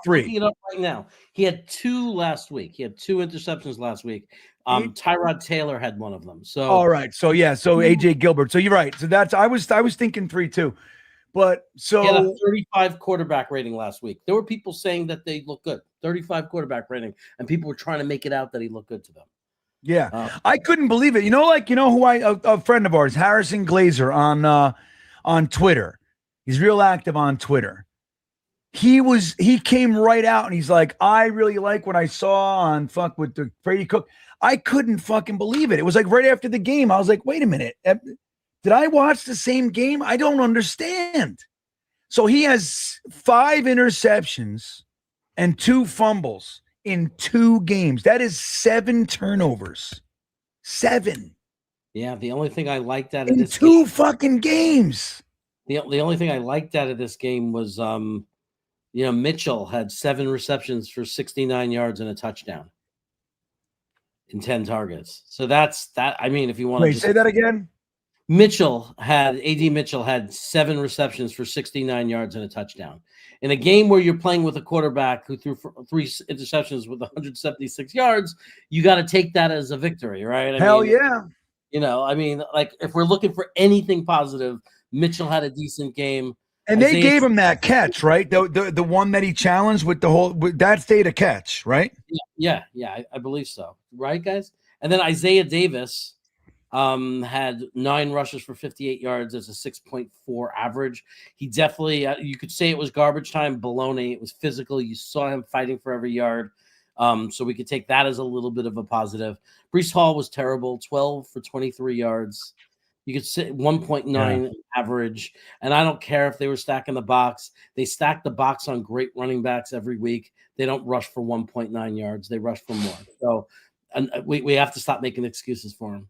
3. Looking it up right now. He had 2 last week. He had 2 interceptions last week. Tyrod Taylor had one of them. So all right. So yeah, so AJ Gilbert. So you're right. So that's I was thinking 3 too. But so he had a 35 quarterback rating last week. There were people saying that they look good. 35 quarterback rating, and people were trying to make it out that he looked good to them. Yeah. I couldn't believe it. You know who a friend of ours, Harrison Glazer on Twitter. He's real active on Twitter. He came right out and he's like, I really like what I saw on with the Brady Cook. I couldn't fucking believe it. It was like right after the game. I was like, wait a minute. Did I watch the same game? I don't understand. So he has 5 interceptions and 2 fumbles in 2 games. That is 7 turnovers. 7. Yeah, the only thing I liked out of in this 2 game, fucking games. The only thing I liked out of this game was Mitchell had 7 receptions for 69 yards and a touchdown in 10 targets. So that's that. I mean, if you want to say that again. AD Mitchell had 7 receptions for 69 yards and a touchdown. In a game where you're playing with a quarterback who threw 3 interceptions with 176 yards, you got to take that as a victory, right? I mean, yeah. Like if we're looking for anything positive, Mitchell had a decent game. And they gave him that catch, right? The one that he challenged with that stayed a catch, right? Yeah, I believe so. Right, guys? And then Isaiah Davis had 9 rushes for 58 yards as a 6.4 average. He definitely, you could say it was garbage time baloney. It was physical. You saw him fighting for every yard. So we could take that as a little bit of a positive. Breece Hall was terrible, 12 for 23 yards. You could say 1.9 average. And I don't care if they were stacking the box. They stack the box on great running backs every week. They don't rush for 1.9 yards. They rush for more. So we have to stop making excuses for him.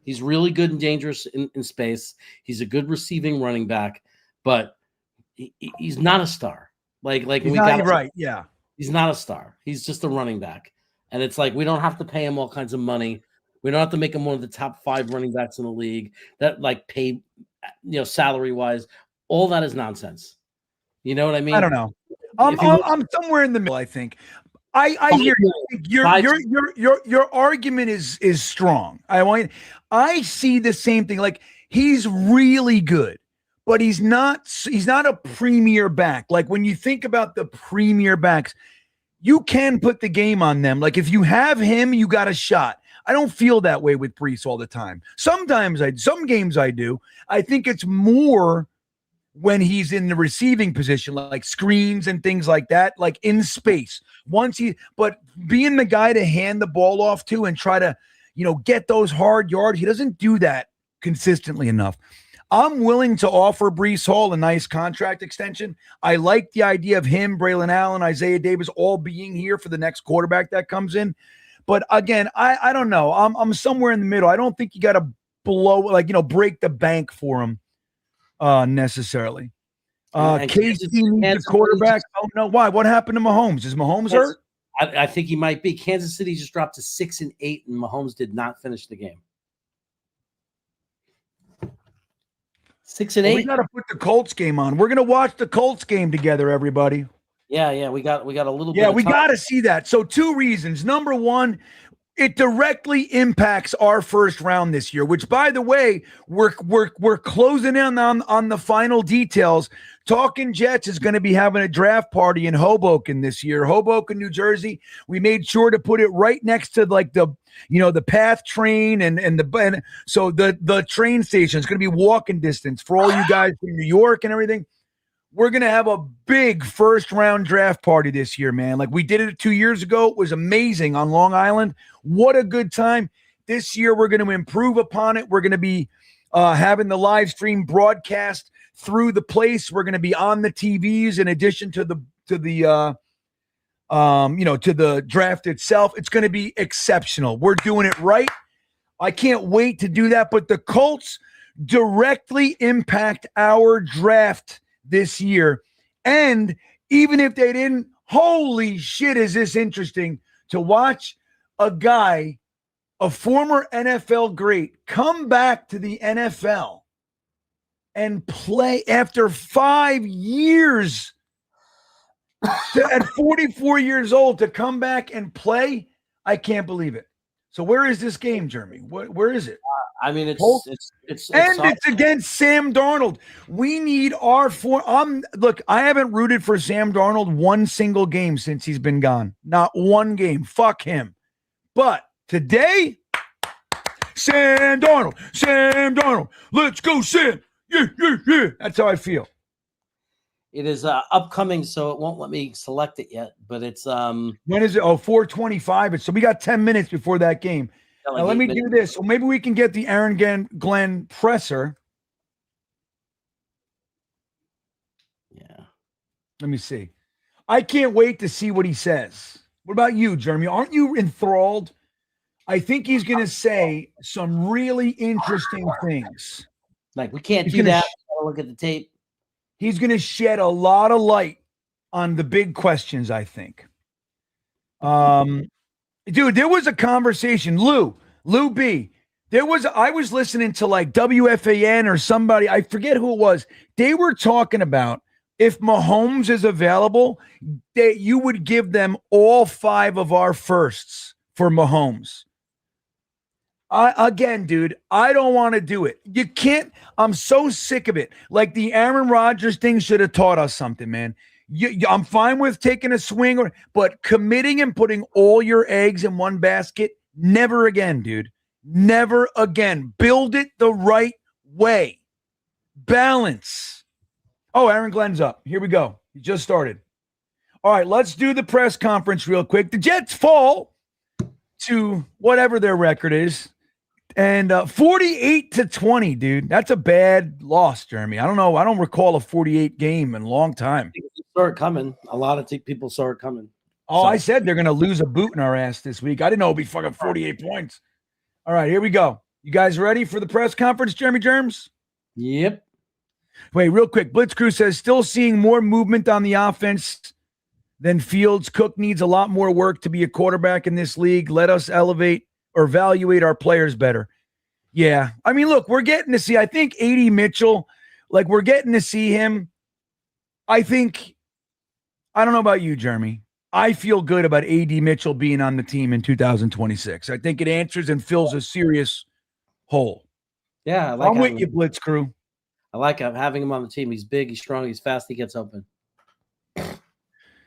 He's really good and dangerous in space. He's a good receiving running back, but he's not a star. He's not a star. He's just a running back. And it's like we don't have to pay him all kinds of money. We don't have to make him one of the top 5 running backs in the league that pay, salary wise. All that is nonsense. You know what I mean? I don't know. I'm somewhere in the middle. I think. I hear you. Your argument is strong. I see the same thing. Like he's really good, but he's not a premier back. Like when you think about the premier backs, you can put the game on them. Like if you have him, you got a shot. I don't feel that way with Breece all the time. Sometimes some games I do. I think it's more when he's in the receiving position, like screens and things like that, like in space. But being the guy to hand the ball off to and try to, get those hard yards, he doesn't do that consistently enough. I'm willing to offer Breece Hall a nice contract extension. I like the idea of him, Braylon Allen, Isaiah Davis all being here for the next quarterback that comes in. But again, I don't know. I'm somewhere in the middle. I don't think you got to break the bank for him necessarily. KC needs a quarterback. I don't know why. What happened to Mahomes? Is Mahomes hurt? I think he might be. Kansas City just dropped to 6-8, and Mahomes did not finish the game. 6-8. We got to put the Colts game on. We're gonna watch the Colts game together, everybody. Yeah, we got a little bit. Yeah, we got to see that. So 2 reasons. Number 1, it directly impacts our first round this year, which, by the way, we're closing in on the final details. TalkinJets is going to be having a draft party in Hoboken this year, Hoboken, New Jersey. We made sure to put it right next to the PATH train and so the train station is going to be walking distance for all you guys from New York and everything. We're going to have a big first round draft party this year, man. Like we did it 2 years ago. It was amazing on Long Island. What a good time. This year, we're going to improve upon it. We're going to be having the live stream broadcast through the place. We're going to be on the TVs in addition to the draft itself. It's going to be exceptional. We're doing it right. I can't wait to do that. But the Colts directly impact our draft this year. And even if they didn't, holy shit, is this interesting to watch a guy, a former NFL great, come back to the NFL and play after 5 years at 44 years old to come back and play. I can't believe it. So where is this game, Jeremy? Where is it? I mean, it's against Sam Darnold. We need our look, I haven't rooted for Sam Darnold one single game since he's been gone. Not one game. Fuck him. But today, Sam Darnold. Let's go, Sam. Yeah. That's how I feel. It is upcoming, so it won't let me select it yet. But it's when is it? 4:25. So we got 10 minutes before that game. Now let me do this. So maybe we can get the Aaron Glenn presser. Yeah. Let me see. I can't wait to see what he says. What about you, Jeremy? Aren't you enthralled? I think he's going to say some really interesting things. Like, we can't do that. Look at the tape. He's going to shed a lot of light on the big questions, I think. Dude, there was a conversation, Lou B. I was listening to like WFAN or somebody, I forget who it was. They were talking about if Mahomes is available, that you would give them all 5 of our firsts for Mahomes. Again, dude, I don't want to do it. You can't. I'm so sick of it. Like the Aaron Rodgers thing should have taught us something, man. I'm fine with taking a swing, but committing and putting all your eggs in one basket, never again, dude. Never again. Build it the right way. Balance. Oh, Aaron Glenn's up. Here we go. He just started. All right, let's do the press conference real quick. The Jets fall to whatever their record is. And 48-20, dude. That's a bad loss, Jeremy. I don't know. I don't recall a 48 game in a long time. You saw it coming. A lot of people saw it coming. Oh, I said they're going to lose a boot in our ass this week. I didn't know it'd be fucking 48 points. All right, here we go. You guys ready for the press conference, Jeremy Germs? Yep. Wait, real quick. Blitz Crew says, still seeing more movement on the offense than Fields. Cook needs a lot more work to be a quarterback in this league. Let us elevate or evaluate our players better. Yeah. I mean, look, we're getting to see, I think A.D. Mitchell, like we're getting to see him. I think, I don't know about you, Jeremy. I feel good about A.D. Mitchell being on the team in 2026. I think it answers and fills a serious hole. Yeah. I'm with you, Blitz Crew. I like having him on the team. He's big, he's strong, he's fast, he gets open.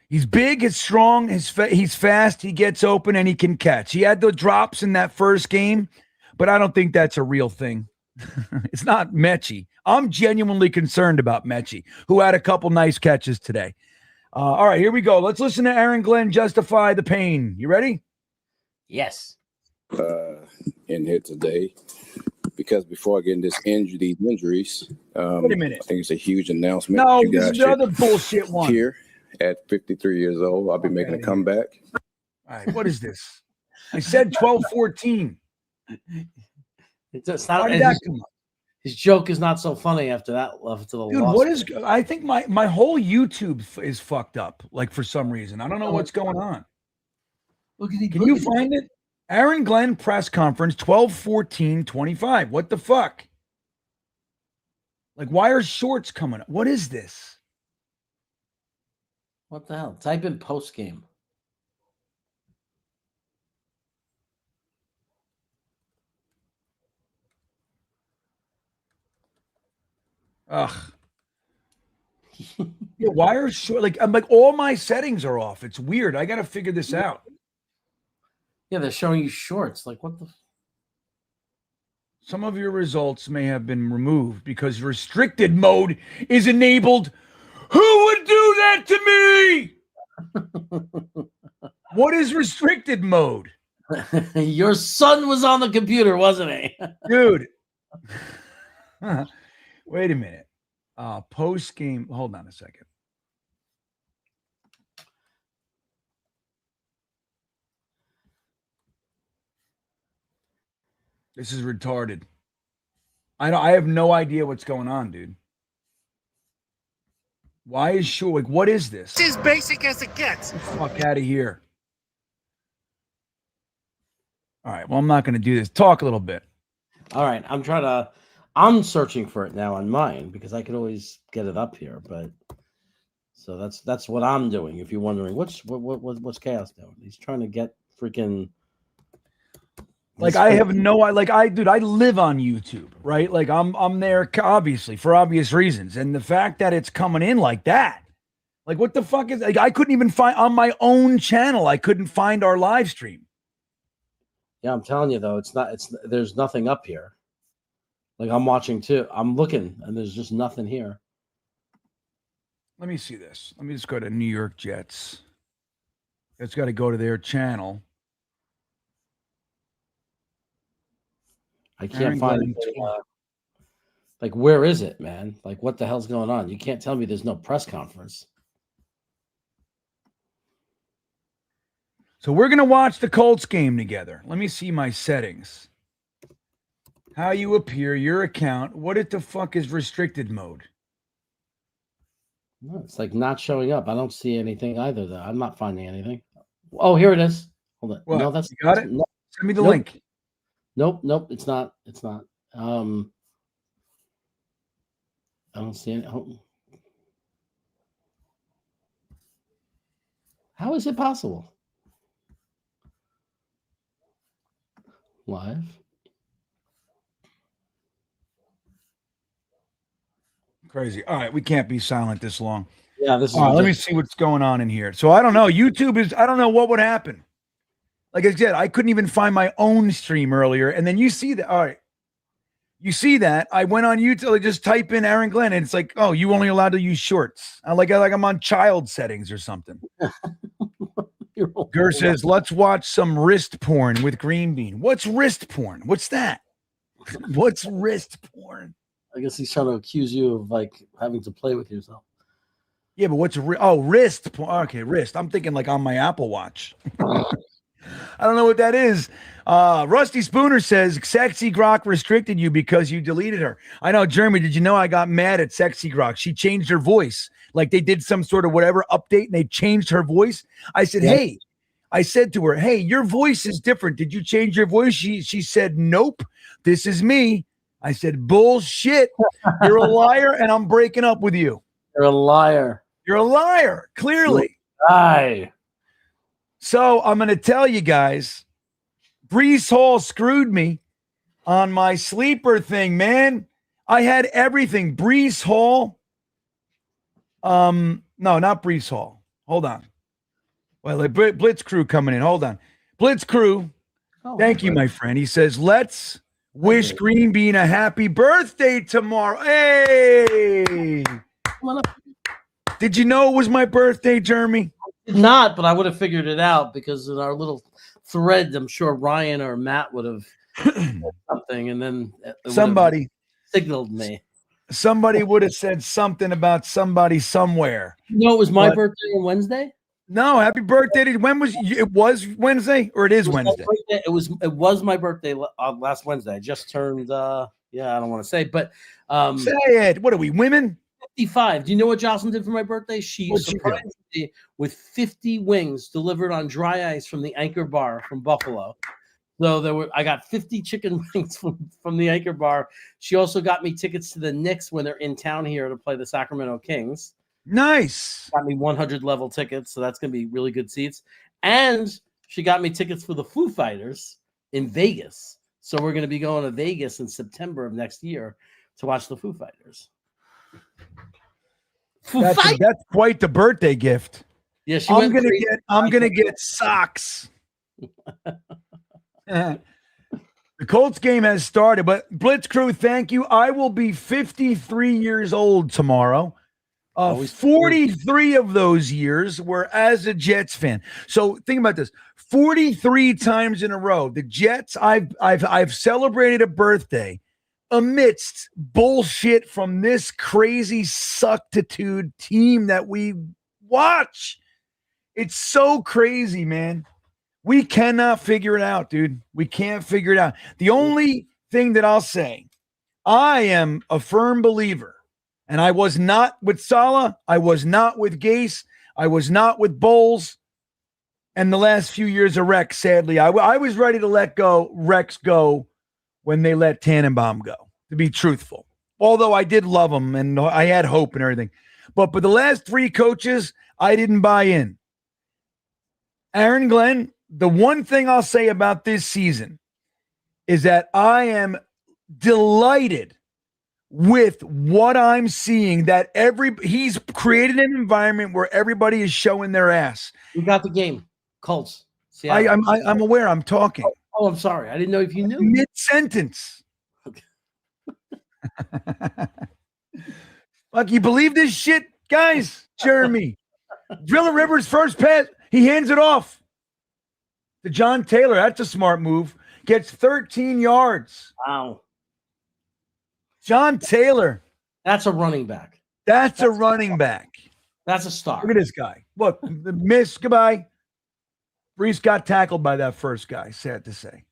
He's big, he's strong, he's fast, he gets open, and he can catch. He had the drops in that first game, but I don't think that's a real thing. It's not Mechie. I'm genuinely concerned about Mechie, who had a couple nice catches today. All right, here we go. Let's listen to Aaron Glenn justify the pain. You ready? Yes. In here today, because before I get in these injuries, wait a minute. I think it's a huge announcement. No, this is the other bullshit one. Here at 53 years old, I'll be making a comeback. All right, what is this? I said 12-14. It's not. His joke is not so funny after that. After the Dude, loss. what is? I think my whole YouTube is fucked up. Like for some reason, I don't know what's going on. Can you find it? Aaron Glenn press conference 12-14-25. What the fuck? Like, why are shorts coming up? What is this? What the hell? Type in post game. Ugh. Yeah, why are short? Like, I'm like, all my settings are off. It's weird. I got to figure this out. Yeah, they're showing you shorts. Like, what the? Some of your results may have been removed because restricted mode is enabled. Who would do that to me? What is restricted mode? Your son was on the computer, wasn't he? Dude. Wait a minute. Post game. Hold on a second. This is retarded. I have no idea what's going on, dude. Why is Short? Like, what is this? It's as basic as it gets. Get the fuck out of here. All right. Well, I'm not going to do this. Talk a little bit. All right. I'm searching for it now on mine because I could always get it up here, but so that's what I'm doing. If you're wondering what's Chaos doing, he's trying to get freaking. Like I have no, dude, I live on YouTube, right? Like I'm there obviously for obvious reasons, and the fact that it's coming in like that, like what the fuck is? Like I couldn't even find on my own channel. I couldn't find our live stream. Yeah, I'm telling you though, there's nothing up here. Like I'm watching too. I'm looking, and there's just nothing here. Let me see this. Let me just go to New York Jets. It's got to go to their channel. I can't find it. Like, where is it, man? Like, what the hell's going on? You can't tell me there's no press conference. So we're going to watch the Colts game together. Let me see my settings. How you appear, your account. What the fuck is restricted mode? No, it's like not showing up. I don't see anything either, though. I'm not finding anything. Oh, here it is. Hold on. What? No, that's you got it. No, Send me the link. Nope. It's not. I don't see any. How is it possible? Live. Crazy. All right, we can't be silent this long. Yeah, this is. All right, let me see what's going on in here. So I don't know. YouTube is. I don't know what would happen. Like I said, I couldn't even find my own stream earlier. And then you see that. All right. You see that. I went on YouTube. I just type in Aaron Glenn, and it's like, oh, you only allowed to use shorts. I like I'm on child settings or something. Gur says, let's watch some wrist porn with Green Bean. What's wrist porn? What's that? What's wrist porn? I guess he's trying to accuse you of like having to play with yourself. Yeah, but what's wrist porn? Okay, wrist. I'm thinking like on my Apple Watch. I don't know what that is. Rusty Spooner says, Sexy Grok restricted you because you deleted her. I know, Jeremy, did you know I got mad at Sexy Grok? She changed her voice. Like they did some sort of whatever update and they changed her voice. I said, hey, I said to her, hey, your voice is different. Did you change your voice? She said, nope, this is me. I said, bullshit. You're a liar and I'm breaking up with you. You're a liar. You're a liar, clearly. Lie. So I'm going to tell you guys, Brees Hall screwed me on my sleeper thing, man. I had everything. Brees Hall. No, not Brees Hall. Hold on. Well, Blitz Crew coming in. Hold on. Blitz Crew. Thank you, my friend. He says, let's wish Green Bean a happy birthday tomorrow. Hey. Did you know it was my birthday, Jeremy? Did not, but I would have figured it out because in our little thread, I'm sure Ryan or Matt would have said something, and then somebody signaled me. Somebody would have said something about somebody somewhere. No, it was my birthday on Wednesday. No, happy birthday! When was it? Was Wednesday or it is Wednesday? It was my birthday last Wednesday. I just turned. I don't want to say, but say it. What are we, women? 55. Do you know what Jocelyn did for my birthday? She surprised me with 50 wings delivered on dry ice from the Anchor Bar from Buffalo. So I got 50 chicken wings from the Anchor Bar. She also got me tickets to the Knicks when they're in town here to play the Sacramento Kings. Nice. Got me 100 level tickets, so that's going to be really good seats. And she got me tickets for the Foo Fighters in Vegas. So we're going to be going to Vegas in September of next year to watch the Foo Fighters. That's quite the birthday gift. Yeah, I'm gonna get socks. The Colts game has started, but Blitz Crew, thank you. I will be 53 years old tomorrow. 43 of those years were as a Jets fan. So think about this: 43 times in a row, the Jets. I've celebrated a birthday amidst bullshit from this crazy suctitude team that we watch. It's so crazy, man. We cannot figure it out, dude. We can't figure it out. The only thing that I'll say, I am a firm believer, and I was not with Saleh, I was not with Gase, I was not with Bowles, and the last few years of Rex, sadly. I was ready to let Rex go when they let Tannenbaum go, to be truthful. Although I did love him, and I had hope and everything. But the last 3 coaches, I didn't buy in. Aaron Glenn, the one thing I'll say about this season is that I am delighted with what I'm seeing, that he's created an environment where everybody is showing their ass. We got the game. Colts. I'm aware I'm talking. Oh, I'm sorry. I didn't know if you knew. Mid-sentence. Okay. Like, you believe this shit, guys? Jeremy. Driller Rivers' first pass, he hands it off to John Taylor. That's a smart move. Gets 13 yards. Wow. John Taylor. That's a running back. That's a running back. That's a star. Look at this guy. Look, the miss. Goodbye. Brees got tackled by that first guy, sad to say.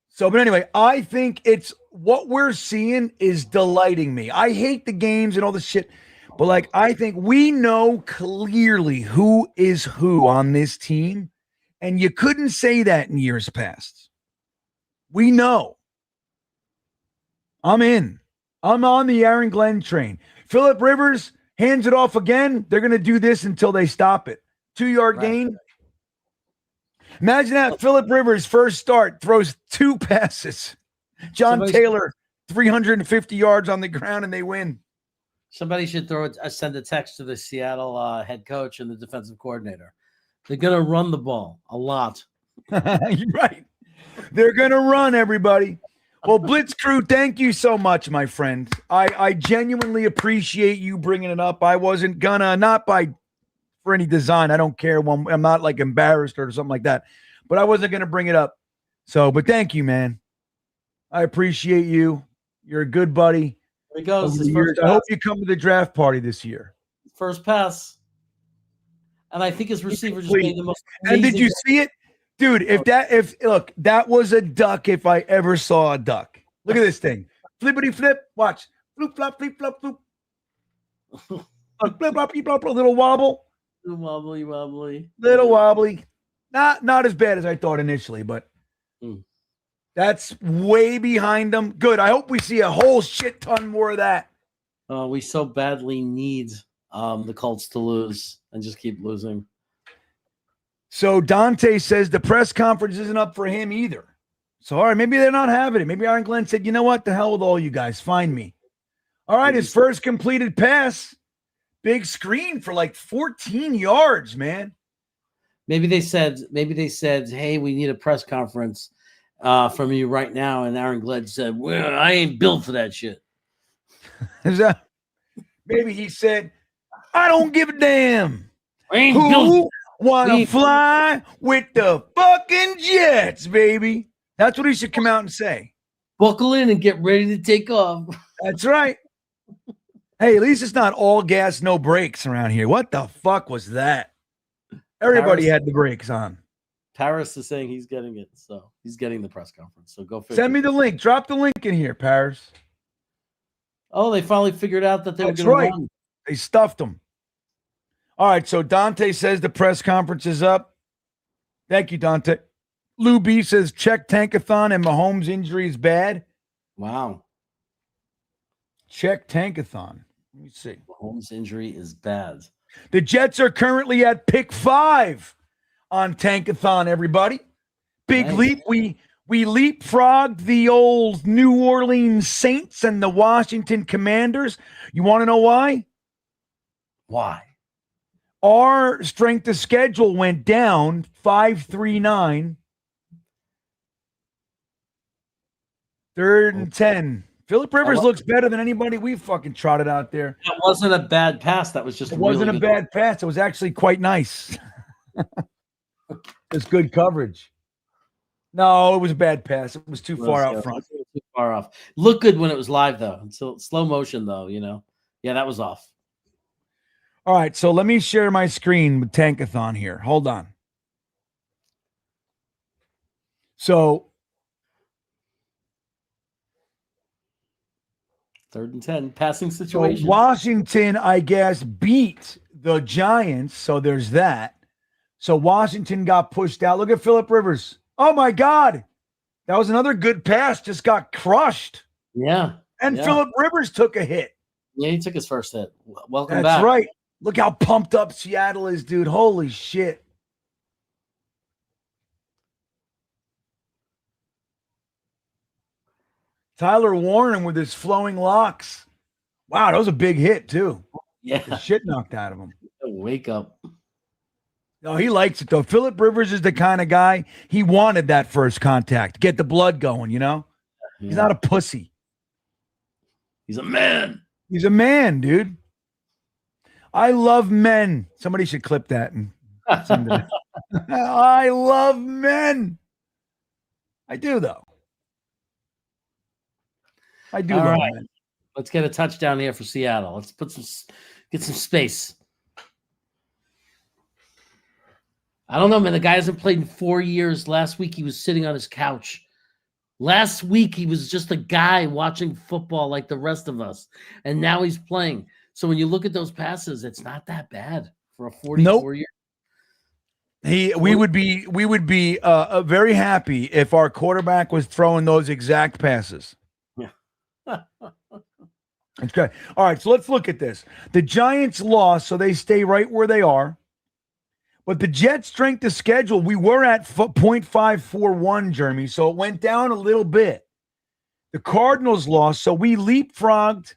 So, but anyway, I think it's what we're seeing is delighting me. I hate the games and all this shit, but like, I think we know clearly who is who on this team, and you couldn't say that in years past. We know. I'm in. I'm on the Aaron Glenn train. Phillip Rivers hands it off again. They're going to do this until they stop it. 2-yard gain. Imagine that. Phillip Rivers' first start throws 2 passes. John Taylor, 350 yards on the ground, and they win. Somebody should send a text to the Seattle head coach and the defensive coordinator. They're going to run the ball a lot. You're right. They're going to run, everybody. Well, Blitz Crew, thank you so much, my friend. I genuinely appreciate you bringing it up. I wasn't gonna, not for any design. I don't care. I'm not like embarrassed or something like that, but I wasn't going to bring it up. So, but thank you, man. I appreciate you. You're a good buddy. There he goes. I hope you come to the draft party this year. First pass. And I think his receiver just made the most amazing. And did you see it? Dude, look, that was a duck if I ever saw a duck. Look at this thing. Flippity flip. Watch. Floop, flop, flip, flop, floop. Flip, flop, flip, flop, little wobble. Wobbly. Little wobbly. Not as bad as I thought initially, but that's way behind them. Good. I hope we see a whole shit ton more of that. We so badly need the Colts to lose and just keep losing. So Dante says the press conference isn't up for him either. So, all right, maybe they're not having it. Maybe Aaron Glenn said, you know what? The hell with all you guys. Find me. All right, his first completed pass. Big screen for like 14 yards, man. Maybe they said, hey, we need a press conference from you right now. And Aaron Glenn said, well, I ain't built for that shit. Maybe he said, I don't give a damn. I ain't built. Want to fly with the fucking Jets, baby. That's what he should come out and say. Buckle in and get ready to take off. That's right. Hey, at least it's not all gas, no brakes around here. What the fuck was that? Everybody had the brakes on. Paris is saying he's getting it, so he's getting the press conference. So go figure. Send me the link. Drop the link in here, Paris. Oh, they finally figured out that they were going to run. They stuffed them. All right, so Dante says the press conference is up. Thank you, Dante. Lou B says check Tankathon and Mahomes' injury is bad. Wow. Check Tankathon. Let me see. Mahomes' injury is bad. The Jets are currently at pick 5 on Tankathon, everybody. Big leap. We leapfrogged the old New Orleans Saints and the Washington Commanders. You want to know why? Why? Our strength of schedule went down 5-3-9. 3rd and 10. Phillip Rivers looks better than anybody we fucking trotted out there. That wasn't a bad pass. That was just. It wasn't a bad pass. It was actually quite nice. It's good coverage. No, it was a bad pass. It was too far out front. far off. Looked good when it was live, though. So slow motion, though, Yeah, that was off. All right, so let me share my screen with Tankathon here. Hold on. So 3rd and 10, passing situation. So Washington, I guess, beat the Giants. So there's that. So Washington got pushed out. Look at Phillip Rivers. Oh, my God. That was another good pass. Just got crushed. Yeah. And Phillip Rivers took a hit. Yeah, he took his first hit. Welcome back. That's right. Look how pumped up Seattle is, dude. Holy shit. Tyler Warren with his flowing locks. Wow, that was a big hit, too. Yeah. The shit knocked out of him. Wake up. No, he likes it, though. Phillip Rivers is the kind of guy, he wanted that first contact. Get the blood going, Yeah. He's not a pussy. He's a man. He's a man, dude. I love men. Somebody should clip that and send it. I love men. I do, though. I do All love right. men. Let's get a touchdown here for Seattle. Let's get some space. I don't know, man. The guy hasn't played in 4 years. Last week he was sitting on his couch. Last week he was just a guy watching football like the rest of us, and now he's playing. So when you look at those passes, it's not that bad for a 44-year. We would be very happy if our quarterback was throwing those exact passes. Yeah. That's good. All right, so let's look at this. The Giants lost, so they stay right where they are. But the Jets' strength of schedule, we were at .541, Jeremy, so it went down a little bit. The Cardinals lost, so we leapfrogged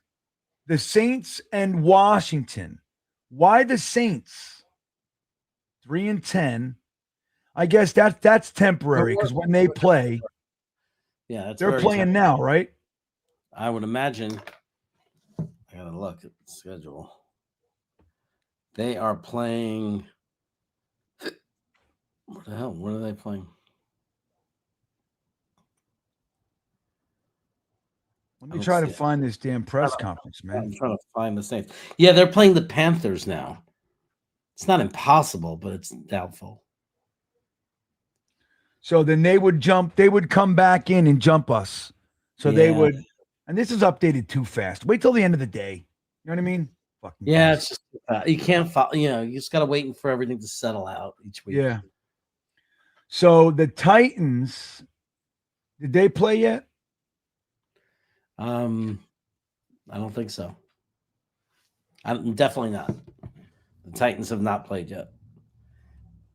the Saints and Washington. Why the Saints? 3-10. I guess that's temporary because when they play, they're playing now, right? I would imagine. I gotta look at the schedule. They are playing. What the hell? What are they playing? Let me try to find this damn press conference, man. I'm trying to find the Saints. Yeah, they're playing the Panthers now. It's not impossible, but it's doubtful. So then they would come back in and jump us. So they would, and this is updated too fast. Wait till the end of the day. You know what I mean? Fucking it's just you can't follow. You just gotta wait for everything to settle out each week. Yeah. So the Titans, did they play yet? I don't think so. Definitely not. The Titans have not played yet.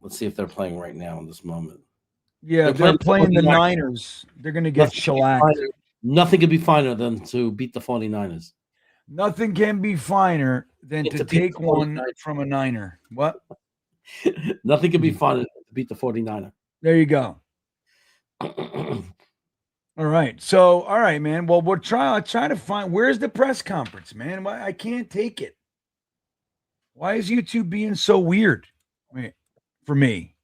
Let's see if they're playing right now in this moment. Yeah, they're playing the Niners. They're going to get shellacked. Nothing could be finer than to beat the 49ers. Nothing can be finer than to take one from a Niner. What? Nothing can be finer than to beat the 49er. There you go. All right. So, all right, man. Well, we're trying to find where's the press conference, man. Why I can't take it. Why is YouTube being so weird? Wait, for me.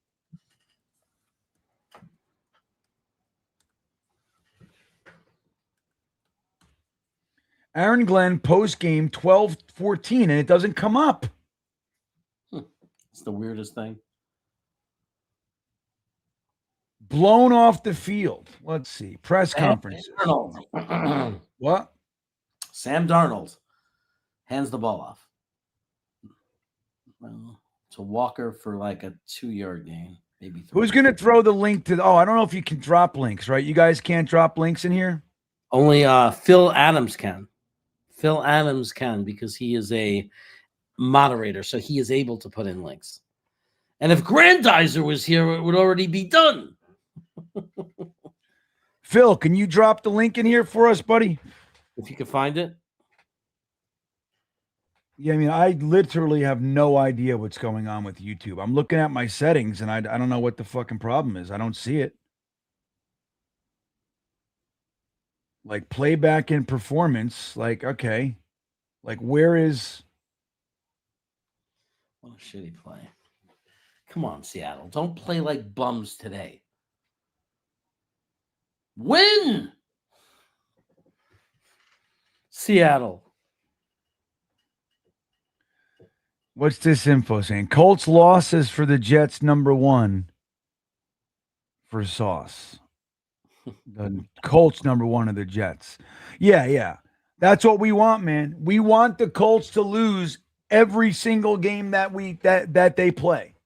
Aaron Glenn post game 12-14, and it doesn't come up. It's the weirdest thing. Blown off the field. Let's see. Press conference. What? Sam Darnold hands the ball off. Well, to Walker for like a 2-yard gain, maybe 3. Who's going to throw the link to? I don't know if you can drop links, right? You guys can't drop links in here? Only Phil Adams can. Phil Adams can because he is a moderator, so he is able to put in links. And if Grandizer was here, it would already be done. Phil, can you drop the link in here for us, buddy? If you can find it. Yeah, I mean, I literally have no idea what's going on with YouTube. I'm looking at my settings, and I don't know what the fucking problem is. I don't see it. Like playback and performance. Like, okay. Like, where is... What a shitty play. Come on, Seattle. Don't play like bums today. Win! Seattle. What's this info saying? Colts losses for the Jets, #1 for Sauce. The Colts #1 of the Jets. Yeah. That's what we want, man. We want the Colts to lose every single game that they play.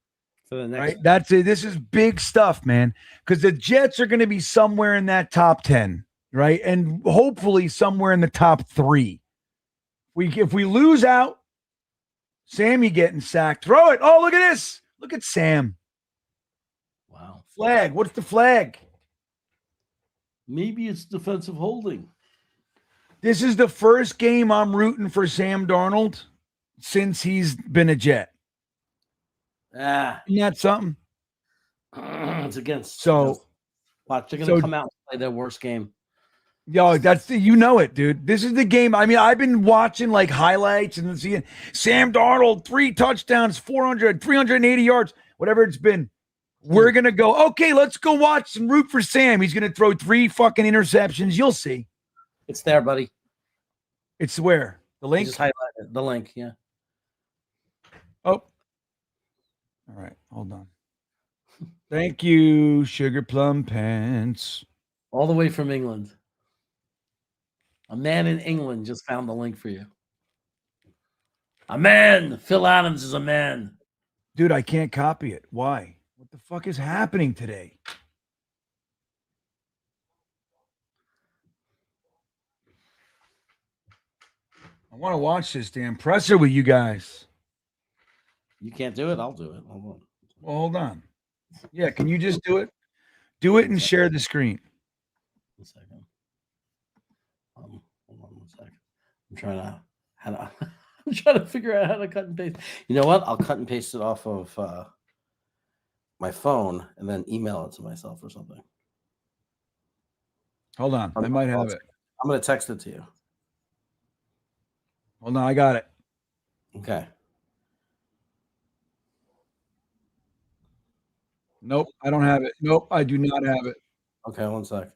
For the next Right? That's it. This is big stuff, man. Because the Jets are going to be somewhere in that top 10, right? And hopefully somewhere in the top 3. If we lose out, Sammy getting sacked. Throw it. Oh, look at this. Look at Sam. Wow. Flag. What's the flag? Maybe it's defensive holding. This is the first game I'm rooting for Sam Darnold since he's been a Jet. Ah, Isn't that something? it's against. So, watch, they're going to come out and play their worst game. Yo, you know it, dude. This is the game. I mean, I've been watching like highlights and seeing Sam Darnold, 3 touchdowns, 380 yards, whatever it's been. We're going to go, okay, let's go watch and root for Sam. He's going to throw 3 fucking interceptions. You'll see. It's there, buddy. It's where? The link? Just highlighted the link, yeah. Oh. All right, hold on. Thank you, Sugar Plum Pants. All the way from England. A man in England just found the link for you. A man. Phil Adams is a man. Dude, I can't copy it. Why? What the fuck is happening today? I want to watch this damn presser with you guys. You can't do it? I'll do it. Hold on. Well, hold on. Yeah, can you just do it? Do it and share the screen. 1 second. Hold on 1 second. I'm trying to figure out how to cut and paste. You know what? I'll cut and paste it off of my phone and then email it to myself or something. Hold on. I might have it. I'm going to text it to you. Hold on. I got it. Okay. Nope. I don't have it. Nope. I do not have it. Okay. 1 sec.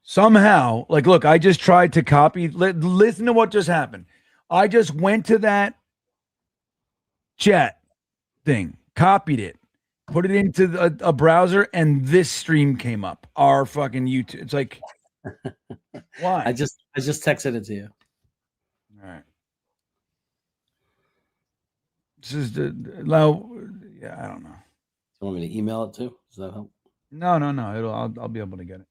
Somehow, like, look, I just tried to copy. Listen to what just happened. I just went to that chat thing, copied it, put it into a browser, and this stream came up. Our fucking YouTube. It's like, why? I just texted it to you. All right. This is yeah, I don't know. You want me to email it too? Does that help? No. I'll be able to get it.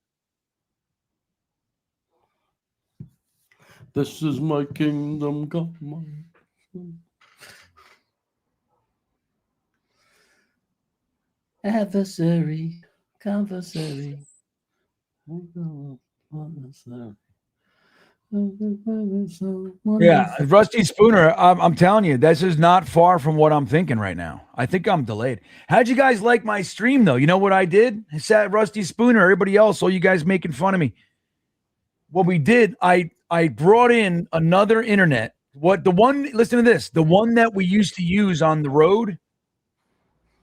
This is my kingdom come. Adversary, conversary. Yeah, Rusty Spooner, I'm telling you, this is not far from what I'm thinking right now. I think I'm delayed. How'd you guys like my stream, though? You know what I did? I sat Rusty Spooner, everybody else, all you guys making fun of me. What we did, I brought in another internet. Listen to this, the one that we used to use on the road.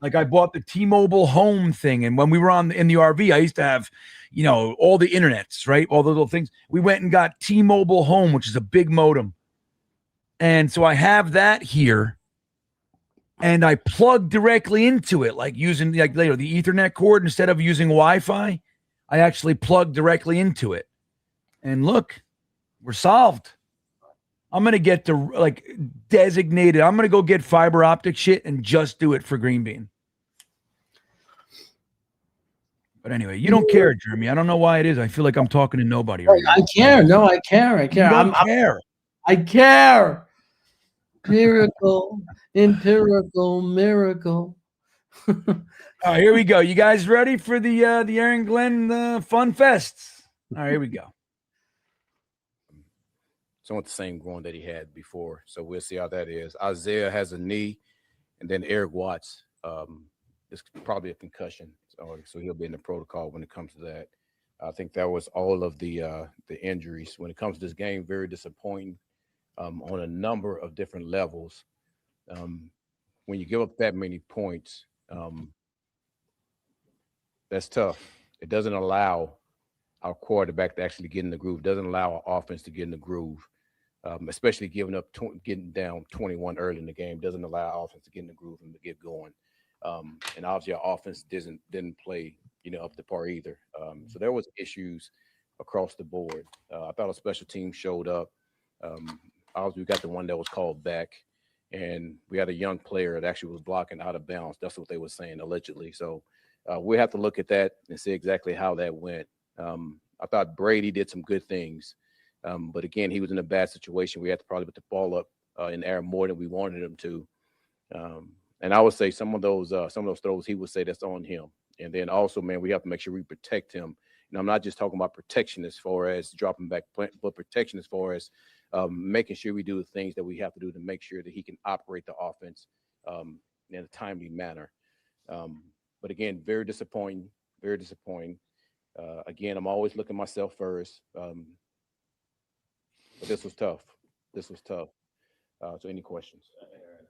Like I bought the T-Mobile home thing. And when we were in the RV, I used to have, all the internets, right? All the little things. We went and got T-Mobile home, which is a big modem. And so I have that here. And I plug directly into it, like using the Ethernet cord instead of using Wi-Fi. I actually plug directly into it. And look, we're solved. I'm going to get to designated. I'm going to go get fiber optic shit and just do it for Green Bean. But anyway, you don't care, Jeremy. I don't know why it is. I feel like I'm talking to nobody right now. I care. No, I care. I care. I care. I care. Miracle, empirical, miracle. All right, here we go. You guys ready for the Aaron Glenn Fun Fest? All right, here we go. Somewhat the same groin that he had before. So we'll see how that is. Isaiah has a knee, and then Eric Watts is probably a concussion. So he'll be in the protocol when it comes to that. I think that was all of the injuries. When it comes to this game, very disappointing on a number of different levels. When you give up that many points, that's tough. It doesn't allow our quarterback to actually get in the groove. Doesn't allow our offense to get in the groove, especially getting down 21 early in the game. Doesn't allow our offense to get in the groove and to get going. And obviously our offense didn't play, up to par either. So there was issues across the board. I thought a special team showed up. Obviously we got the one that was called back, and we had a young player that actually was blocking out of bounds. That's what they were saying allegedly. So we have to look at that and see exactly how that went. I thought Brady did some good things, but again, he was in a bad situation. We had to probably put the ball up in the air more than we wanted him to. And I would say some of those throws, he would say that's on him. And then also, man, we have to make sure we protect him. And I'm not just talking about protection as far as dropping back, but protection as far as making sure we do the things that we have to do to make sure that he can operate the offense in a timely manner. But again, very disappointing, very disappointing. Again, I'm always looking myself first. But this was tough. This was tough. So any questions?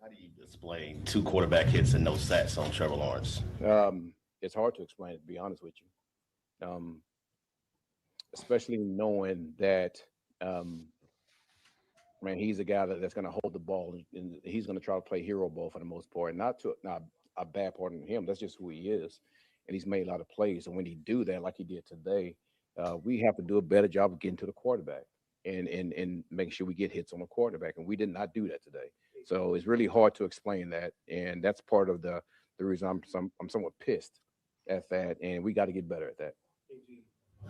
How do you explain 2 quarterback hits and no sacks on Trevor Lawrence? It's hard to explain it, to be honest with you. Especially knowing that, man, he's a guy that's going to hold the ball and he's going to try to play hero ball for the most part, and not a bad part of him. That's just who he is. And he's made a lot of plays. And when he do that, like he did today, we have to do a better job of getting to the quarterback and making sure we get hits on the quarterback. And we did not do that today. So it's really hard to explain that. And that's part of the reason I'm somewhat pissed at that. And we got to get better at that.